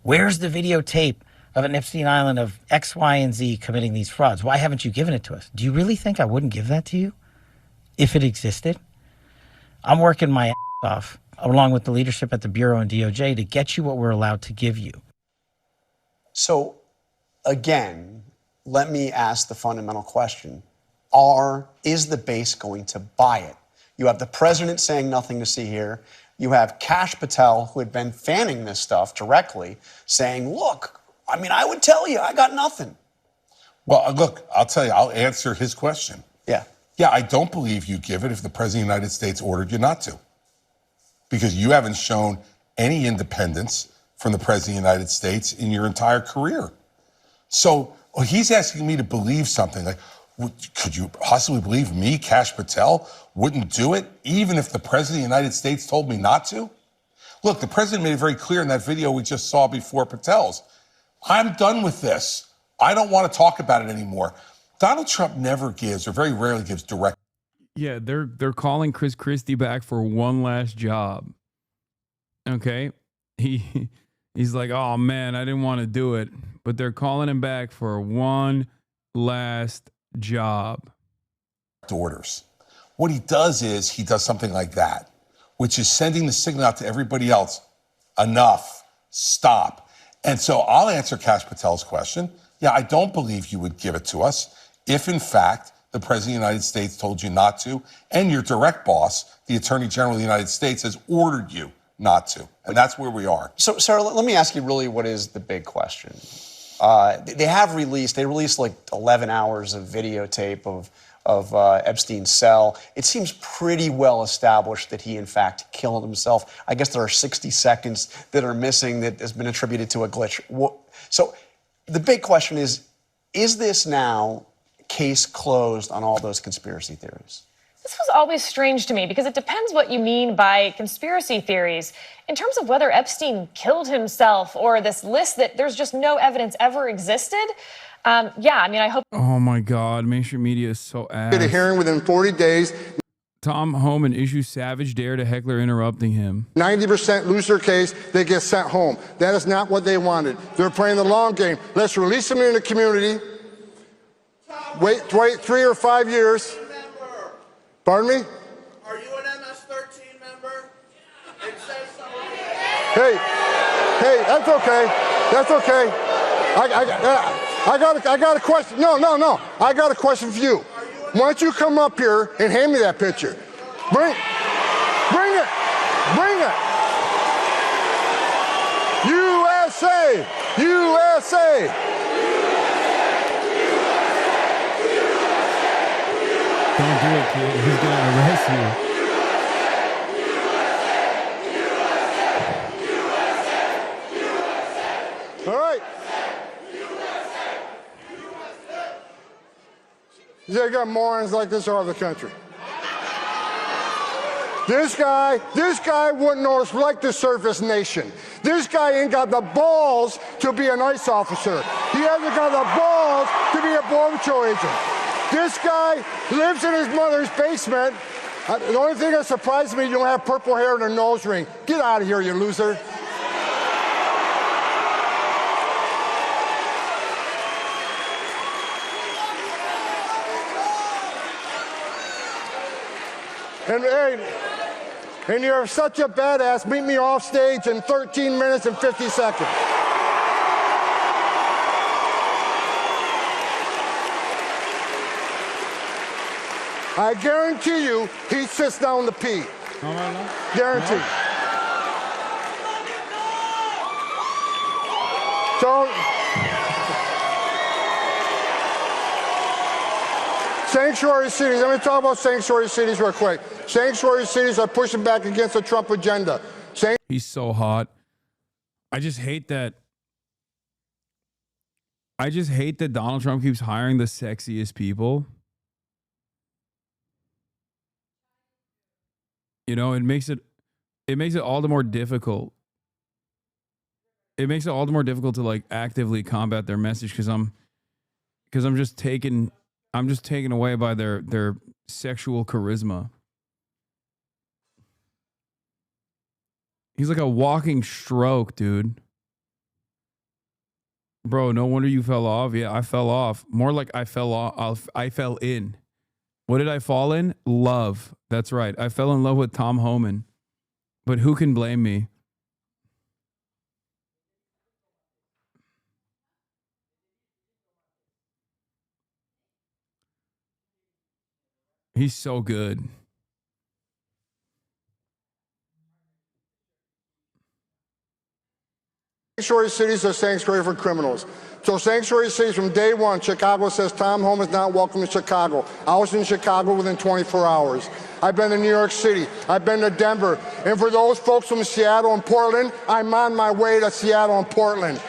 Where's the videotape of an Epstein Island of X, Y, and Z committing these frauds? Why haven't you given it to us? Do you really think I wouldn't give that to you if it existed? I'm working my ass off, along with the leadership at the Bureau and DOJ, to get you what we're allowed to give you. So, again, let me ask the fundamental question. Is the base going to buy it? You have the president saying nothing to see here. You have Kash Patel, who had been fanning this stuff directly, saying, look, I mean, I would tell you, I got nothing. Well, look, I'll tell you, I'll answer his question. Yeah. Yeah, I don't believe you give it if the President of the United States ordered you not to. Because you haven't shown any independence from the President of the United States in your entire career. So he's asking me to believe something like, could you possibly believe me, Kash Patel, wouldn't do it even if the President of the United States told me not to? Look, the President made it very clear in that video we just saw before Patel's. I'm done with this. I don't want to talk about it anymore. Donald Trump never gives, or very rarely gives, direct. Yeah, they're calling Chris Christie back for one last job. Okay, he's like, oh man, I didn't want to do it, but they're calling him back for one last job. Orders. What he does is he does something like that, which is sending the signal out to everybody else. Enough. Stop. And so I'll answer Kash Patel's question. Yeah, I don't believe you would give it to us if, in fact, the President of the United States told you not to, and your direct boss, the Attorney General of the United States, has ordered you not to. And that's where we are. So, Sarah, let me ask you really what is the big question. They released like 11 hours of videotape of Epstein's cell. It seems pretty well established that he, in fact, killed himself. I guess there are 60 seconds that are missing that has been attributed to a glitch. So the big question is this now case closed on all those conspiracy theories? This was always strange to me because it depends what you mean by conspiracy theories. In terms of whether Epstein killed himself or this list that there's just no evidence ever existed, yeah, I mean, I hope... Oh my God, mainstream media is so ass. Get a hearing within 40 days. Tom Homan issues savage dare to heckler interrupting him. 90% lose their case, they get sent home. That is not what they wanted. They're playing the long game. Let's release them in the community. Wait 3 or 5 years. Pardon me? Are you an MS-13 member? It says so. Hey, that's okay. That's okay. I got a question. No. I got a question for you. Why don't you come up here and hand me that picture? Bring it. USA. Don't do it, kid. He's gonna arrest you. All right. You got morons like this all over the country. This guy wouldn't like the surface nation. This guy ain't got the balls to be an ICE officer. He hasn't got the balls to be a Border Patrol agent. This guy lives in his mother's basement. The only thing that surprises me, you don't have purple hair and a nose ring. Get out of here, you loser. And you're such a badass, meet me off stage in 13 minutes and 50 seconds. I guarantee you, he sits down to pee. No. Guarantee. So, sanctuary cities, let me talk about sanctuary cities real quick. Sanctuary cities are pushing back against the Trump agenda. He's so hot. I just hate that Donald Trump keeps hiring the sexiest people. You know, it makes it all the more difficult. It makes it all the more difficult to like actively combat their message because I'm just taken away by their sexual charisma. He's like a walking stroke, dude. Bro, no wonder you fell off. Yeah, I fell off. More like I fell off. I fell in. What did I fall in? Love. That's right. I fell in love with Tom Homan. But who can blame me? He's so good. Sanctuary cities are sanctuary for criminals. So sanctuary cities from day one, Chicago says Tom Homan is not welcome to Chicago. I was in Chicago within 24 hours. I've been to New York City. I've been to Denver. And for those folks from Seattle and Portland, I'm on my way to Seattle and Portland.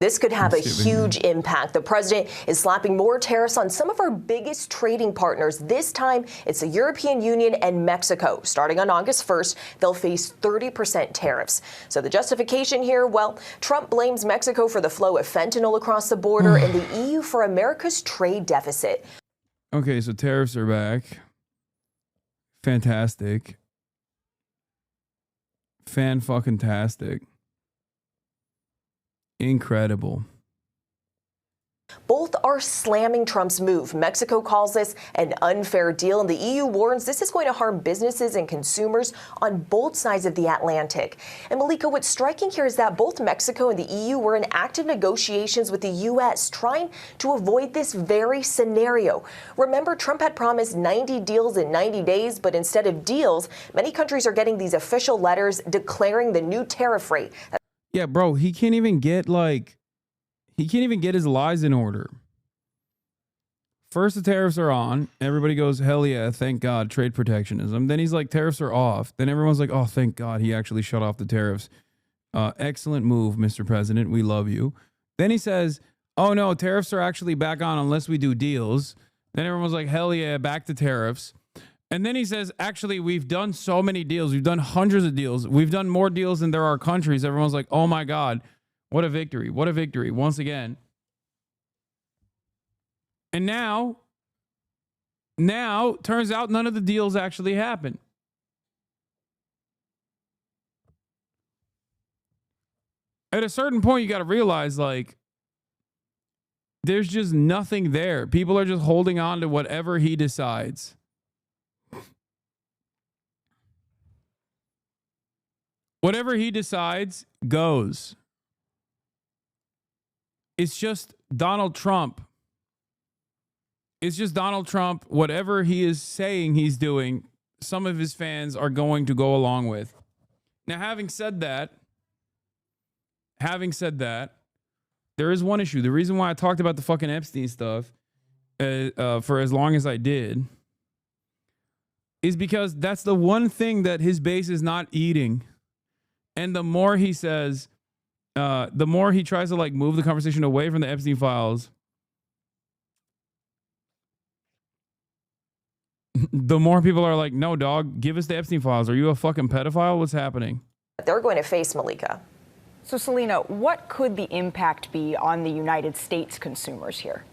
This could have a huge impact. The president is slapping more tariffs on some of our biggest trading partners. This time, it's the European Union and Mexico. Starting on August 1st, they'll face 30% tariffs. So the justification here, well, Trump blames Mexico for the flow of fentanyl across the border and the EU for America's trade deficit. Okay, so tariffs are back. Fantastic. Fan-fucking-tastic. Incredible. Both are slamming Trump's move. Mexico calls this an unfair deal, and the EU warns this is going to harm businesses and consumers on both sides of the Atlantic. And Malika, what's striking here is that both Mexico and the EU were in active negotiations with the U.S., trying to avoid this very scenario. Remember, Trump had promised 90 deals in 90 days, but instead of deals, many countries are getting these official letters declaring the new tariff rate. Yeah, bro, he can't even get his lies in order. First, the tariffs are on. Everybody goes, hell yeah, thank God, trade protectionism. Then he's like, tariffs are off. Then everyone's like, oh, thank God, he actually shut off the tariffs. Excellent move, Mr. President. We love you. Then he says, oh no, tariffs are actually back on unless we do deals. Then everyone's like, hell yeah, back to tariffs. And then he says, actually, we've done so many deals. We've done hundreds of deals. We've done more deals than there are countries. Everyone's like, oh my God, what a victory. What a victory once again. And now, turns out none of the deals actually happened. At a certain point, you got to realize, like, there's just nothing there. People are just holding on to whatever he decides. Whatever he decides goes. It's just Donald Trump. It's just Donald Trump. Whatever he is saying he's doing, some of his fans are going to go along with. Now, having said that, there is one issue. The reason why I talked about the fucking Epstein stuff for as long as I did is because that's the one thing that his base is not eating. And the more he says, the more he tries to like move the conversation away from the Epstein files, the more people are like, no, dog, give us the Epstein files. Are you a fucking pedophile? What's happening? They're going to face Malika. So, Selena, what could the impact be on the United States consumers here?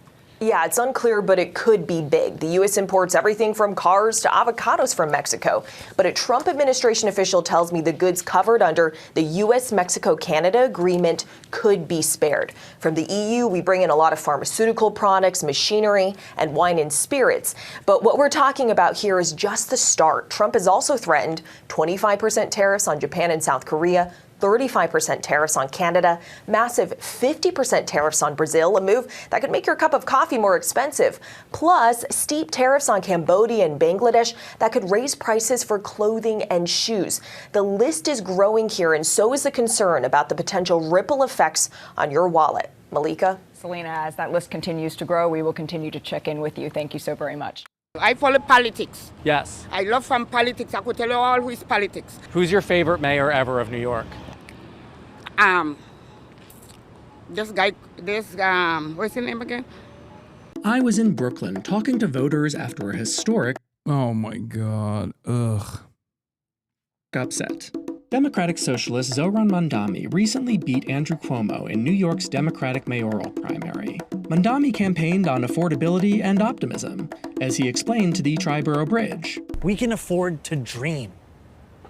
Yeah, it's unclear, but it could be big. The U.S. imports everything from cars to avocados from Mexico. But a Trump administration official tells me the goods covered under the U.S.-Mexico-Canada agreement could be spared. From the EU, we bring in a lot of pharmaceutical products, machinery, and wine and spirits. But what we're talking about here is just the start. Trump has also threatened 25% tariffs on Japan and South Korea, 35% tariffs on Canada, massive 50% tariffs on Brazil, a move that could make your cup of coffee more expensive, plus steep tariffs on Cambodia and Bangladesh that could raise prices for clothing and shoes. The list is growing here, and so is the concern about the potential ripple effects on your wallet. Malika? Selena, as that list continues to grow, we will continue to check in with you. Thank you so very much. I follow politics. Yes. I love some politics. I could tell you all who is politics. Who's your favorite mayor ever of New York? This guy, what's his name again? I was in Brooklyn talking to voters after a historic... Oh my God. Ugh. ...upset. Democratic socialist Zohran Mamdani recently beat Andrew Cuomo in New York's Democratic mayoral primary. Mamdani campaigned on affordability and optimism, as he explained to the Triborough Bridge. We can afford to dream.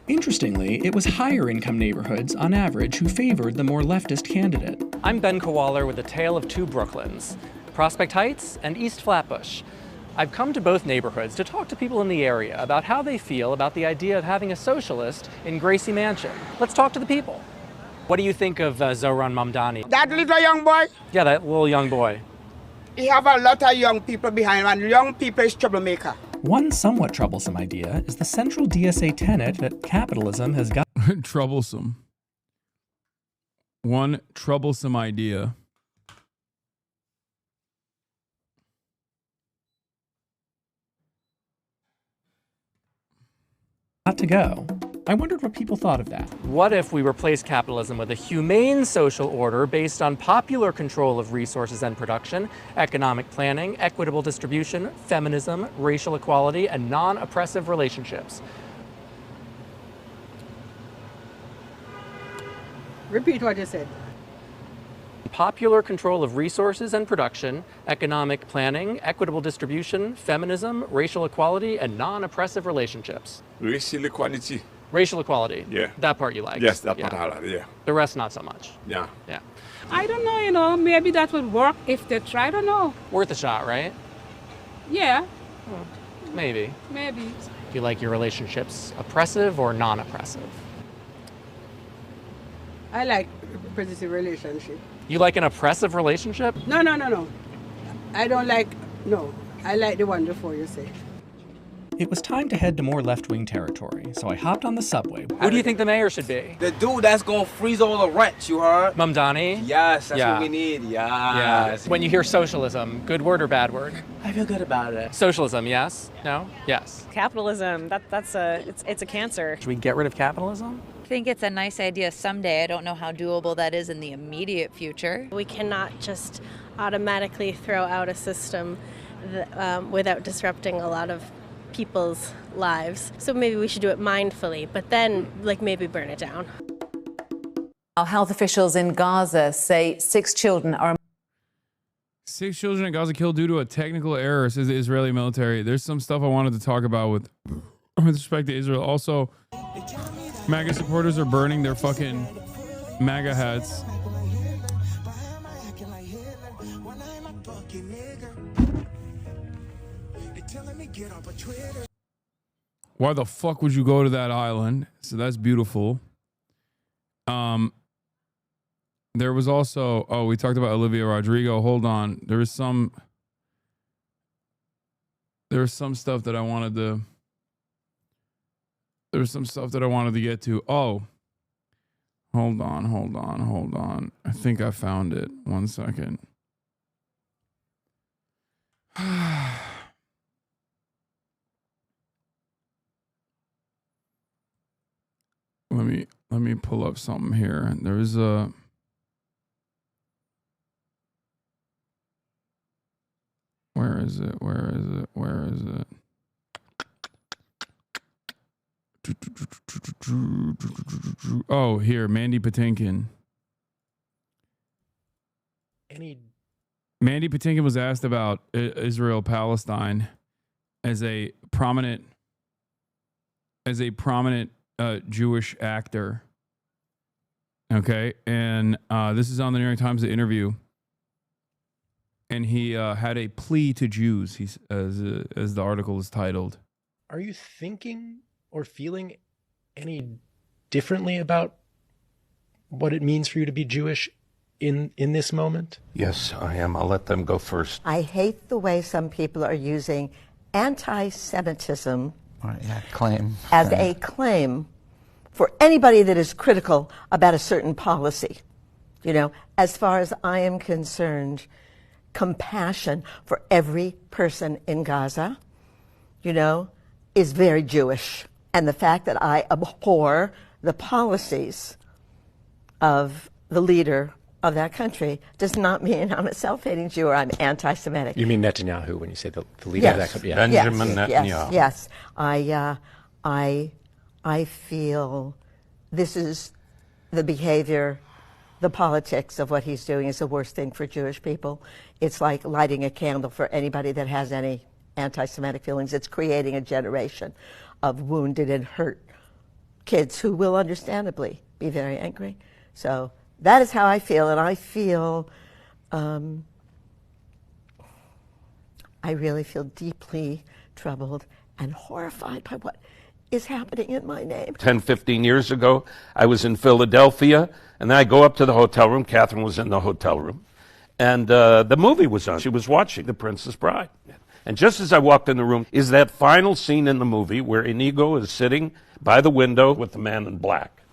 Interestingly, it was higher-income neighborhoods, on average, who favored the more leftist candidate. I'm Ben Kowaller with a tale of two Brooklyns, Prospect Heights and East Flatbush. I've come to both neighborhoods to talk to people in the area about how they feel about the idea of having a socialist in Gracie Mansion. Let's talk to the people. What do you think of Zohran Mamdani? That little young boy? Yeah, that little young boy. He have a lot of young people behind him, and young people is troublemaker. One somewhat troublesome idea is the central DSA tenet that capitalism has got... Troublesome. One troublesome idea. ...got to go. I wondered what people thought of that. What if we replace capitalism with a humane social order based on popular control of resources and production, economic planning, equitable distribution, feminism, racial equality, and non-oppressive relationships? Repeat what you said. Popular control of resources and production, economic planning, equitable distribution, feminism, racial equality, and non-oppressive relationships. Racial equality. Racial equality. Yeah. That part you like. Yes, that part I like, yeah. The rest not so much. Yeah. Yeah. I don't know, maybe that would work if they try. I don't know. Worth a shot, right? Yeah, Maybe. maybe. Do you like your relationships oppressive or non-oppressive? I like positive relationship. You like an oppressive relationship? No. I don't like, no. I like the one before you say. It was time to head to more left-wing territory, so I hopped on the subway. Who do you think the mayor should be? The dude that's gonna freeze all the rent, you heard? Mamdani? Yes, that's what we need. Yes. When you hear socialism, good word or bad word? I feel good about it. Socialism, yes? No? Yes. Capitalism, it's a cancer. Should we get rid of capitalism? I think it's a nice idea someday. I don't know how doable that is in the immediate future. We cannot just automatically throw out a system without disrupting a lot of people's lives. So maybe we should do it mindfully, but then maybe burn it down. Health officials in Gaza say 6 children are 6 children in Gaza killed due to a technical error, says the Israeli military. There's some stuff I wanted to talk about with respect to Israel. Also, MAGA supporters are burning their fucking MAGA hats. Why the fuck would you go to that island? So that's beautiful. There was also, we talked about Olivia Rodrigo. Hold on. There was some stuff that I wanted to get to. Oh, hold on. I think I found it. 1 second. Let me pull up something here. There's a where is it? Oh, here, Mandy Patinkin. Mandy Patinkin was asked about Israel-Palestine as a prominent Jewish actor. Okay, and this is on the New York Times, the interview, and he had a plea to Jews. He's as the article is titled. Are you thinking or feeling any differently about what it means for you to be Jewish in this moment? Yes, I am. I'll let them go first. I hate the way some people are using anti-Semitism as a claim for anybody that is critical about a certain policy. You know, as far as I am concerned, compassion for every person in Gaza, you know, is very Jewish. And the fact that I abhor the policies of the leader of that country does not mean I'm a self-hating Jew or I'm anti-Semitic. You mean Netanyahu when you say the leader of that country? Yeah. Benjamin Netanyahu. Yes. I feel this is the behavior, the politics of what he's doing is the worst thing for Jewish people. It's like lighting a candle for anybody that has any anti-Semitic feelings. It's creating a generation of wounded and hurt kids who will understandably be very angry. So that is how I feel, and I feel, I really feel deeply troubled and horrified by what is happening in my name. 10, 15 years ago, I was in Philadelphia, and then I go up to the hotel room. Catherine was in the hotel room, and the movie was on. She was watching The Princess Bride. And just as I walked in the room is that final scene in the movie where Inigo is sitting by the window with the man in black.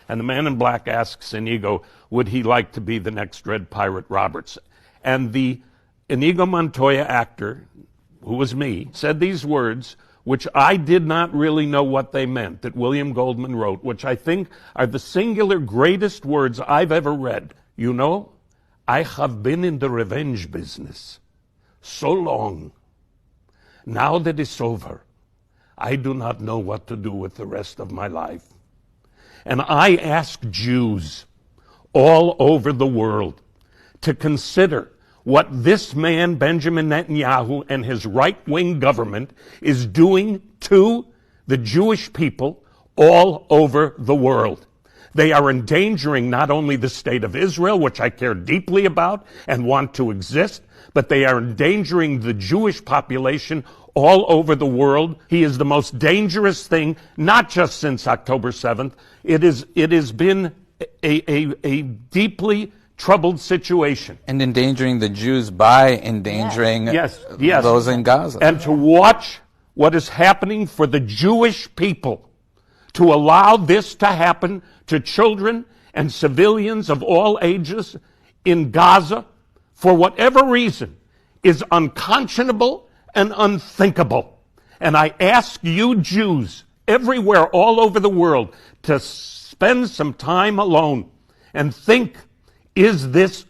And the man in black asks Inigo, would he like to be the next Dread Pirate Roberts? And the Inigo Montoya actor, who was me, said these words, which I did not really know what they meant, that William Goldman wrote, which I think are the singular greatest words I've ever read. You know, I have been in the revenge business so long. Now that it's over, I do not know what to do with the rest of my life. And I ask Jews all over the world to consider what this man, Benjamin Netanyahu, and his right-wing government is doing to the Jewish people all over the world. They are endangering not only the state of Israel, which I care deeply about and want to exist, but they are endangering the Jewish population all over the world. He is the most dangerous thing, not just since October 7th. It has been a deeply troubled situation. And endangering the Jews by endangering those in Gaza. And to watch what is happening for the Jewish people, to allow this to happen to children and civilians of all ages in Gaza, for whatever reason, is unconscionable and unthinkable. And I ask you Jews everywhere all over the world to spend some time alone and think, is this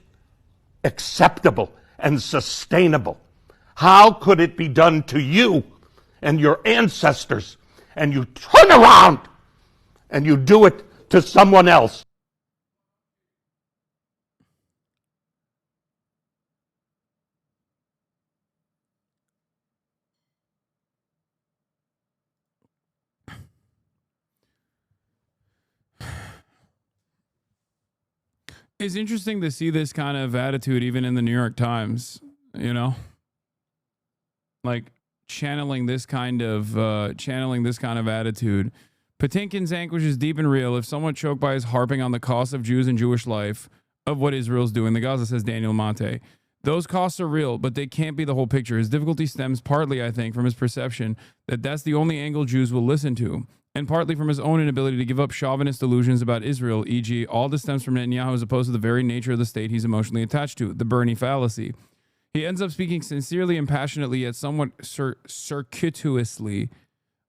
acceptable and sustainable? How could it be done to you and your ancestors, and you turn around and you do it to someone else? It's interesting to see this kind of attitude even in the New York Times, you know? Like channeling this kind of attitude. Patinkin's anguish is deep and real. If someone choked by his harping on the cost of Jews and Jewish life, of what Israel's doing, the Gaza, says Daniel Monte. Those costs are real, but they can't be the whole picture. His difficulty stems partly, I think, from his perception that that's the only angle Jews will listen to, and partly from his own inability to give up chauvinist illusions about Israel, e.g., all this stems from Netanyahu as opposed to the very nature of the state he's emotionally attached to, the Bernie fallacy. He ends up speaking sincerely and passionately, yet somewhat circuitously,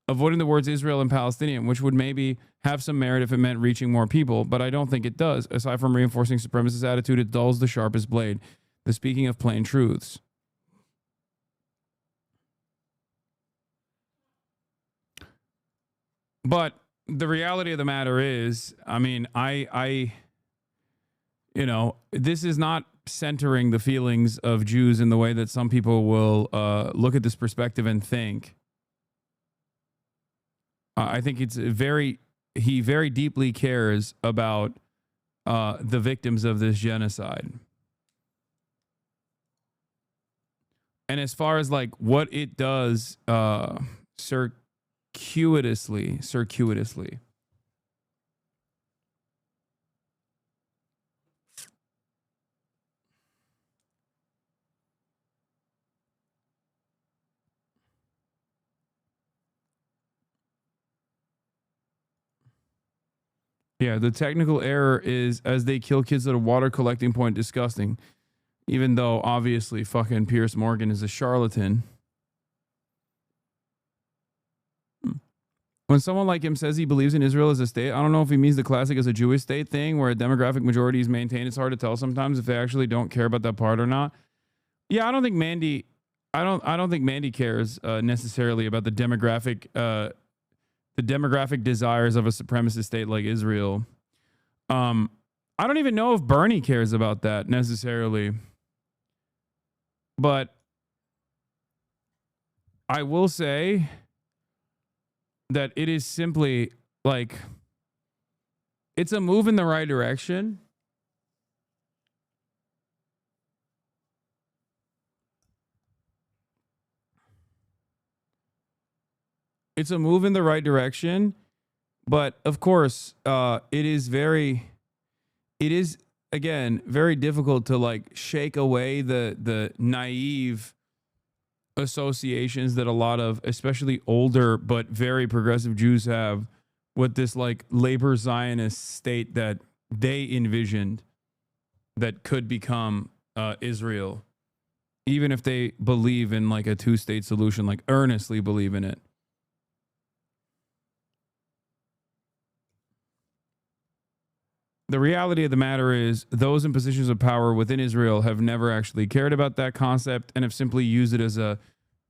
avoiding the words Israel and Palestinian, which would maybe have some merit if it meant reaching more people, but I don't think it does. Aside from reinforcing supremacist attitude, it dulls the sharpest blade. The speaking of plain truths. But the reality of the matter is, I mean, this is not centering the feelings of Jews in the way that some people will look at this perspective and think. I think he very deeply cares about the victims of this genocide. And as far as like what it does circuitously. Yeah, the technical error is as they kill kids at a water collecting point, disgusting. Even though obviously fucking Piers Morgan is a charlatan. When someone like him says he believes in Israel as a state, I don't know if he means the classic as a Jewish state thing where a demographic majority is maintained. It's hard to tell sometimes if they actually don't care about that part or not. Yeah, I don't think Mandy cares necessarily about the demographic desires of a supremacist state like Israel. I don't even know if Bernie cares about that necessarily. But I will say that it is simply like, it's a move in the right direction. It's a move in the right direction, but of course, it is again very difficult to like shake away the naive associations that a lot of especially older but very progressive Jews have with this like labor Zionist state that they envisioned that could become Israel, even if they believe in like a two-state solution, like earnestly believe in it. The reality of the matter is those in positions of power within Israel have never actually cared about that concept and have simply used it as a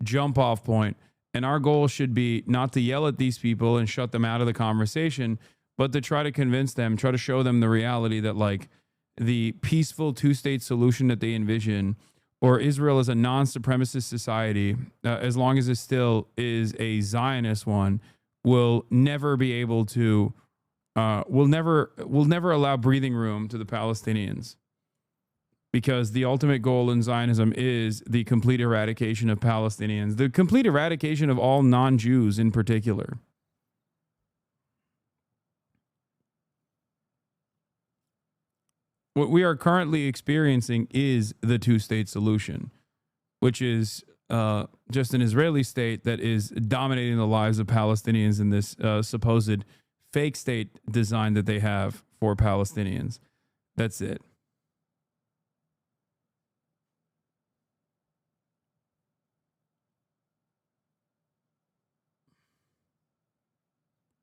jump off point. And our goal should be not to yell at these people and shut them out of the conversation, but to try to convince them, try to show them the reality that like the peaceful two-state solution that they envision, or Israel as a non-supremacist society, as long as it still is a Zionist one, will never be able to, will never allow breathing room to the Palestinians. Because the ultimate goal in Zionism is the complete eradication of Palestinians, the complete eradication of all non-Jews in particular. What we are currently experiencing is the two-state solution, which is just an Israeli state that is dominating the lives of Palestinians in this supposed fake state design that they have for Palestinians. That's it.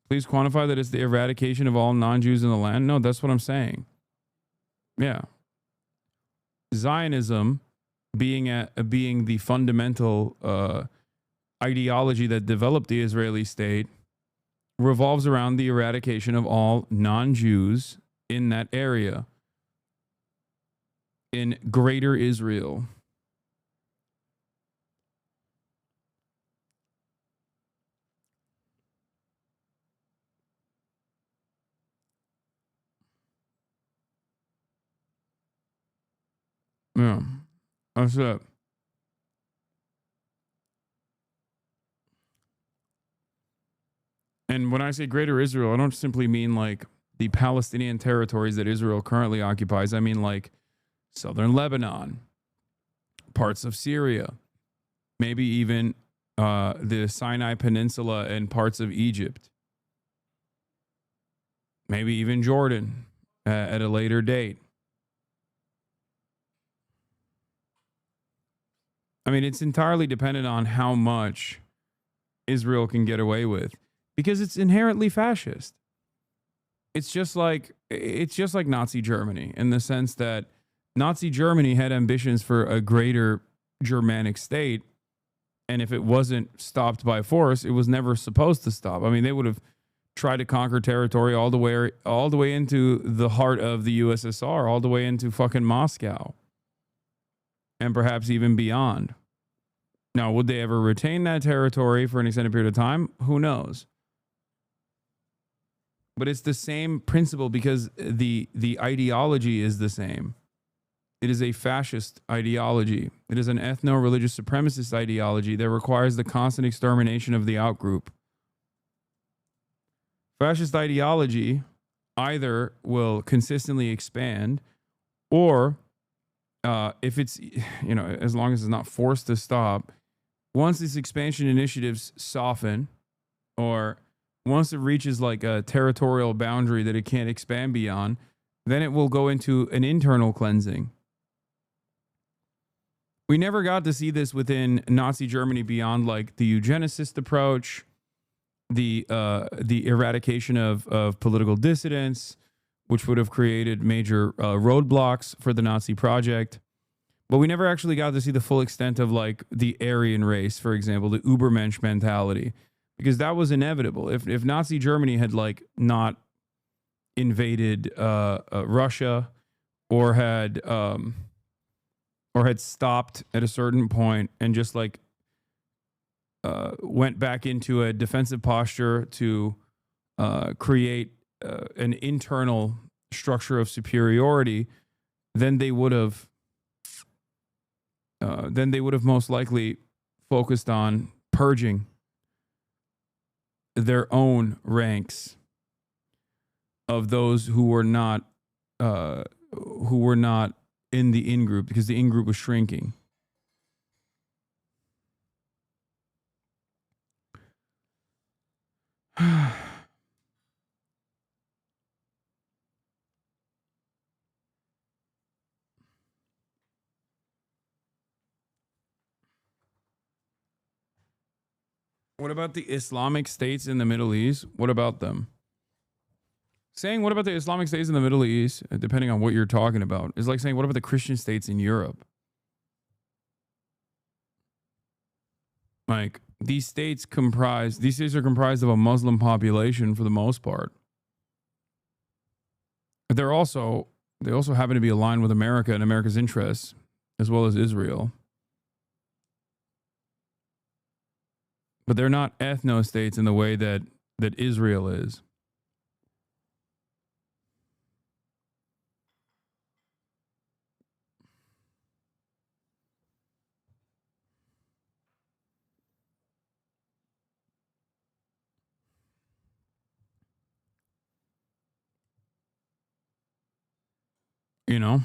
Please quantify that it's the eradication of all non-Jews in the land. No, that's what I'm saying. Yeah. Zionism being the fundamental ideology that developed the Israeli state revolves around the eradication of all non-Jews in that area, in Greater Israel. Yeah, that's it. And when I say Greater Israel, I don't simply mean like the Palestinian territories that Israel currently occupies. I mean like southern Lebanon, parts of Syria, maybe even the Sinai Peninsula and parts of Egypt, maybe even Jordan at a later date. I mean, it's entirely dependent on how much Israel can get away with, because it's inherently fascist. It's just like Nazi Germany, in the sense that Nazi Germany had ambitions for a greater Germanic state, and if it wasn't stopped by force, it was never supposed to stop. I mean, they would have tried to conquer territory all the way into the heart of the USSR, all the way into fucking Moscow, and perhaps even beyond. Now, would they ever retain that territory for an extended period of time? Who knows? But it's the same principle, because the ideology is the same. It is a fascist ideology. It is an ethno-religious supremacist ideology that requires the constant extermination of the outgroup. Fascist ideology either will consistently expand, or if it's, as long as it's not forced to stop, once these expansion initiatives soften, or once it reaches like a territorial boundary that it can't expand beyond, then it will go into an internal cleansing. We never got to see this within Nazi Germany beyond like the eugenicist approach, the eradication of political dissidents, which would have created major roadblocks for the Nazi project. But we never actually got to see the full extent of like the Aryan race, for example, the Übermensch mentality, because that was inevitable. If Nazi Germany had like not invaded Russia, or had stopped at a certain point and just like went back into a defensive posture to create an internal structure of superiority, then they would have most likely focused on purging their own ranks of those who were not in the in-group, because the in-group was shrinking. What about the Islamic states in the Middle East? What about them? Saying what about the Islamic states in the Middle East, depending on what you're talking about, is like saying what about the Christian states in Europe? Like these states are comprised of a Muslim population for the most part. But they also happen to be aligned with America and America's interests, as well as Israel. But they're not ethno-states in the way that Israel is. You know?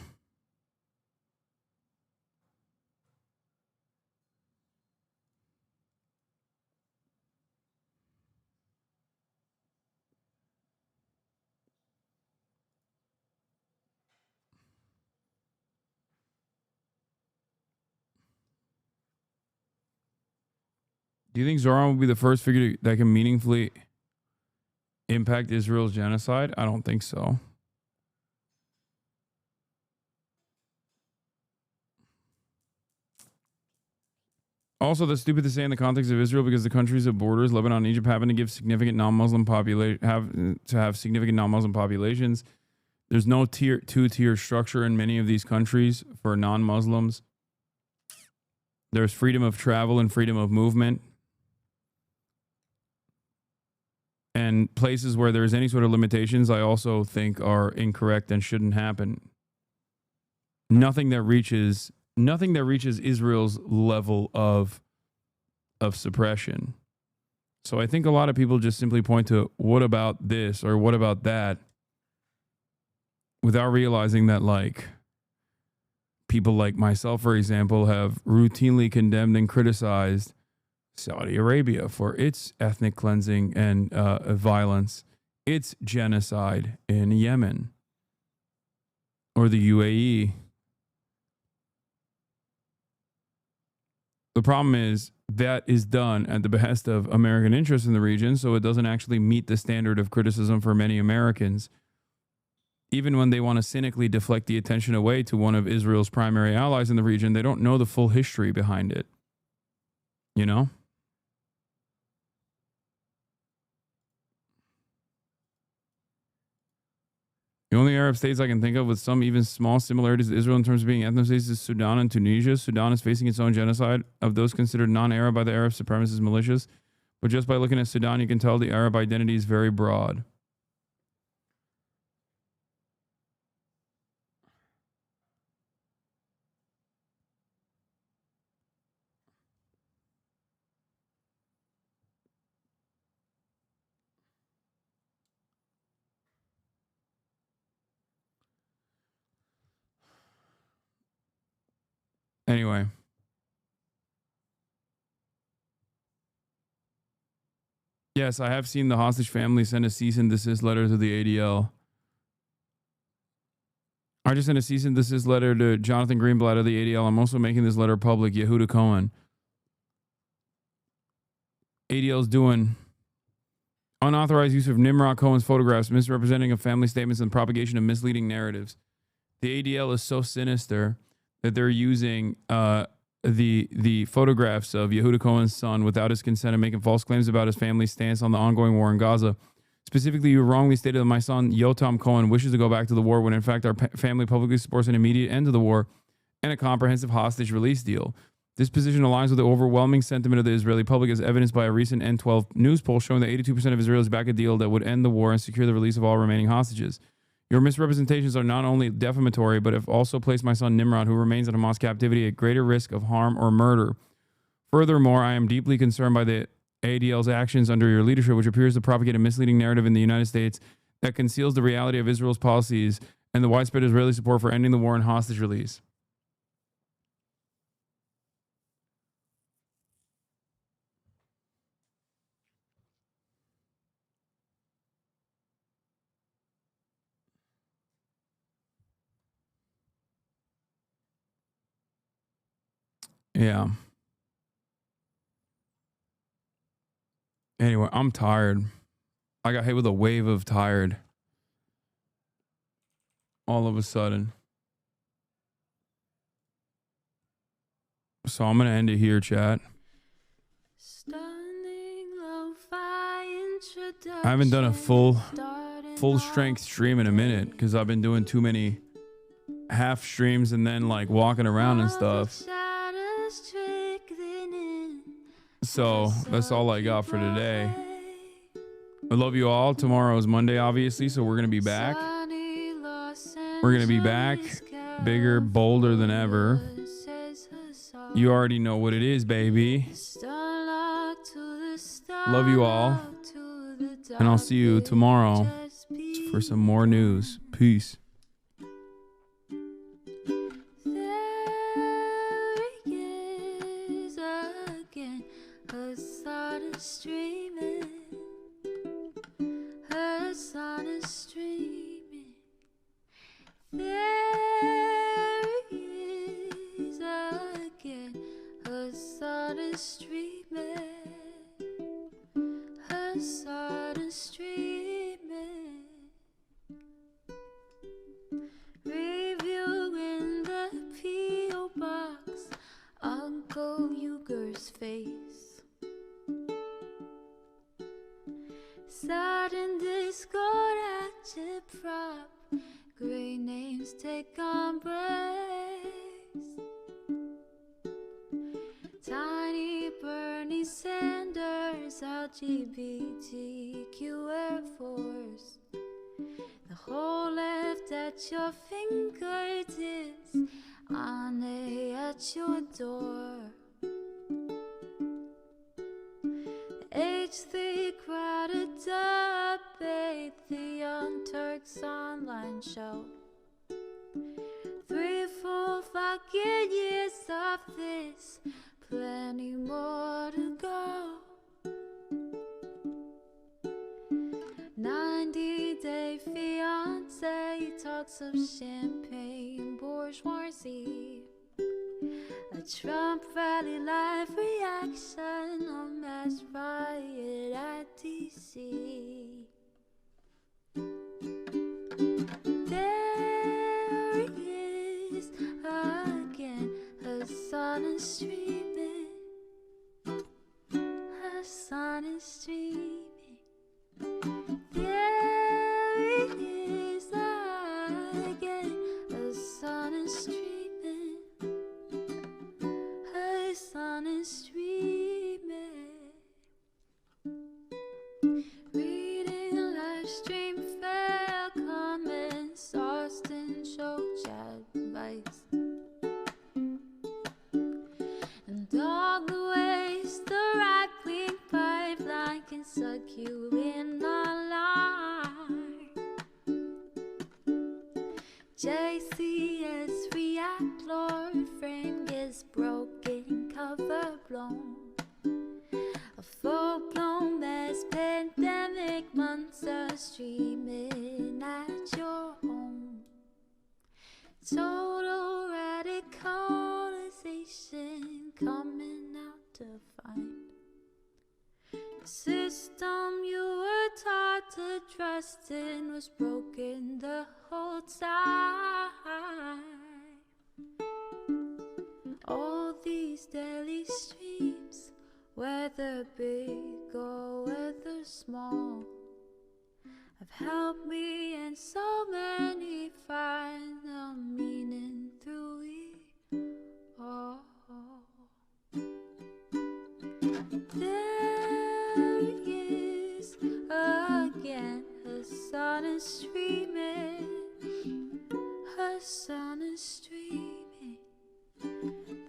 Do you think Zoran will be the first figure that can meaningfully impact Israel's genocide? I don't think so. Also, that's stupid to say in the context of Israel because the countries of borders, Lebanon and Egypt, happen to give significant non-Muslim have significant non-Muslim populations. There's no two-tier structure in many of these countries for non-Muslims. There's freedom of travel and freedom of movement. And places where there's any sort of limitations, I also think are incorrect and shouldn't happen. Nothing that reaches Israel's level of suppression. So I think a lot of people just simply point to what about this or what about that without realizing that, like, people like myself, for example, have routinely condemned and criticized Saudi Arabia for its ethnic cleansing and violence, its genocide in Yemen, or the UAE. The problem is that is done at the behest of American interests in the region, so it doesn't actually meet the standard of criticism for many Americans. Even when they want to cynically deflect the attention away to one of Israel's primary allies in the region, they don't know the full history behind it. You know? The only Arab states I can think of with some even small similarities to Israel in terms of being ethnostates is Sudan and Tunisia. Sudan is facing its own genocide of those considered non-Arab by the Arab supremacist militias. But just by looking at Sudan, you can tell the Arab identity is very broad. Anyway. Yes, I have seen the hostage family send a cease and desist letter to the ADL. I just sent a cease and desist letter to Jonathan Greenblatt of the ADL. I'm also making this letter public. Yehuda Cohen. ADL's doing unauthorized use of Nimrod Cohen's photographs, misrepresenting of family statements, and propagation of misleading narratives. The ADL is so sinister that they're using the photographs of Yehuda Cohen's son without his consent and making false claims about his family's stance on the ongoing war in Gaza. Specifically, you wrongly stated that my son, Yotam Cohen, wishes to go back to the war when, in fact, our family publicly supports an immediate end to the war and a comprehensive hostage release deal. This position aligns with the overwhelming sentiment of the Israeli public, as evidenced by a recent N12 news poll showing that 82% of Israelis back a deal that would end the war and secure the release of all remaining hostages. Your misrepresentations are not only defamatory, but have also placed my son Nimrod, who remains in Hamas captivity, at greater risk of harm or murder. Furthermore, I am deeply concerned by the ADL's actions under your leadership, which appears to propagate a misleading narrative in the United States that conceals the reality of Israel's policies and the widespread Israeli support for ending the war and hostage release. Yeah. Anyway, I'm tired. I got hit with a wave of tired. all of a sudden. So I'm going to end it here, chat. I haven't done a full strength stream in a minute because I've been doing too many half streams and then like walking around and stuff. So that's all I got for today. I love you all. Tomorrow is Monday, obviously, so we're going to be back. We're going to be back bigger, bolder than ever. You already know what it is, baby. Love you all. And I'll see you tomorrow for some more news. Peace. Hasan is streaming. Hasan is streaming. There he is again. Hasan is streaming. Hasan is streaming. Reviewing the P.O. box. Uncle Uger's face. Sudden discord at your prop. Great names take embrace. Tiny Bernie Sanders, LGBTQ Air Force. The whole left at your fingertips. Ane at your door. H3 crowded debate, the Young Turks online show. 3 full fucking years of this, plenty more to go. 90-day fiance talks of champagne bourgeoisie. A Trump rally live reaction, a mass riot at DC. There he is again, Hasan is streaming. Hasan is streaming. There he is again, Hasan is streaming. Hasan is streaming. Reading live stream fair comments, Austin show chat advice. And all the ways the right-wing pipeline can suck you in online. JCS react, Lord frame gets broken, cover blown. A full-blown mass pandemic, monster streaming at your home. Total radicalization coming out to find. The system you were taught to trust in was broken the whole time. All these daily streams, whether big or whether small, have helped me and so many find the meaning through it all. There he is again, Hasan is streaming. Hasan is streaming.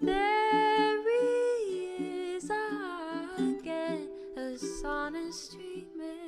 There he is again, Hasan is streaming.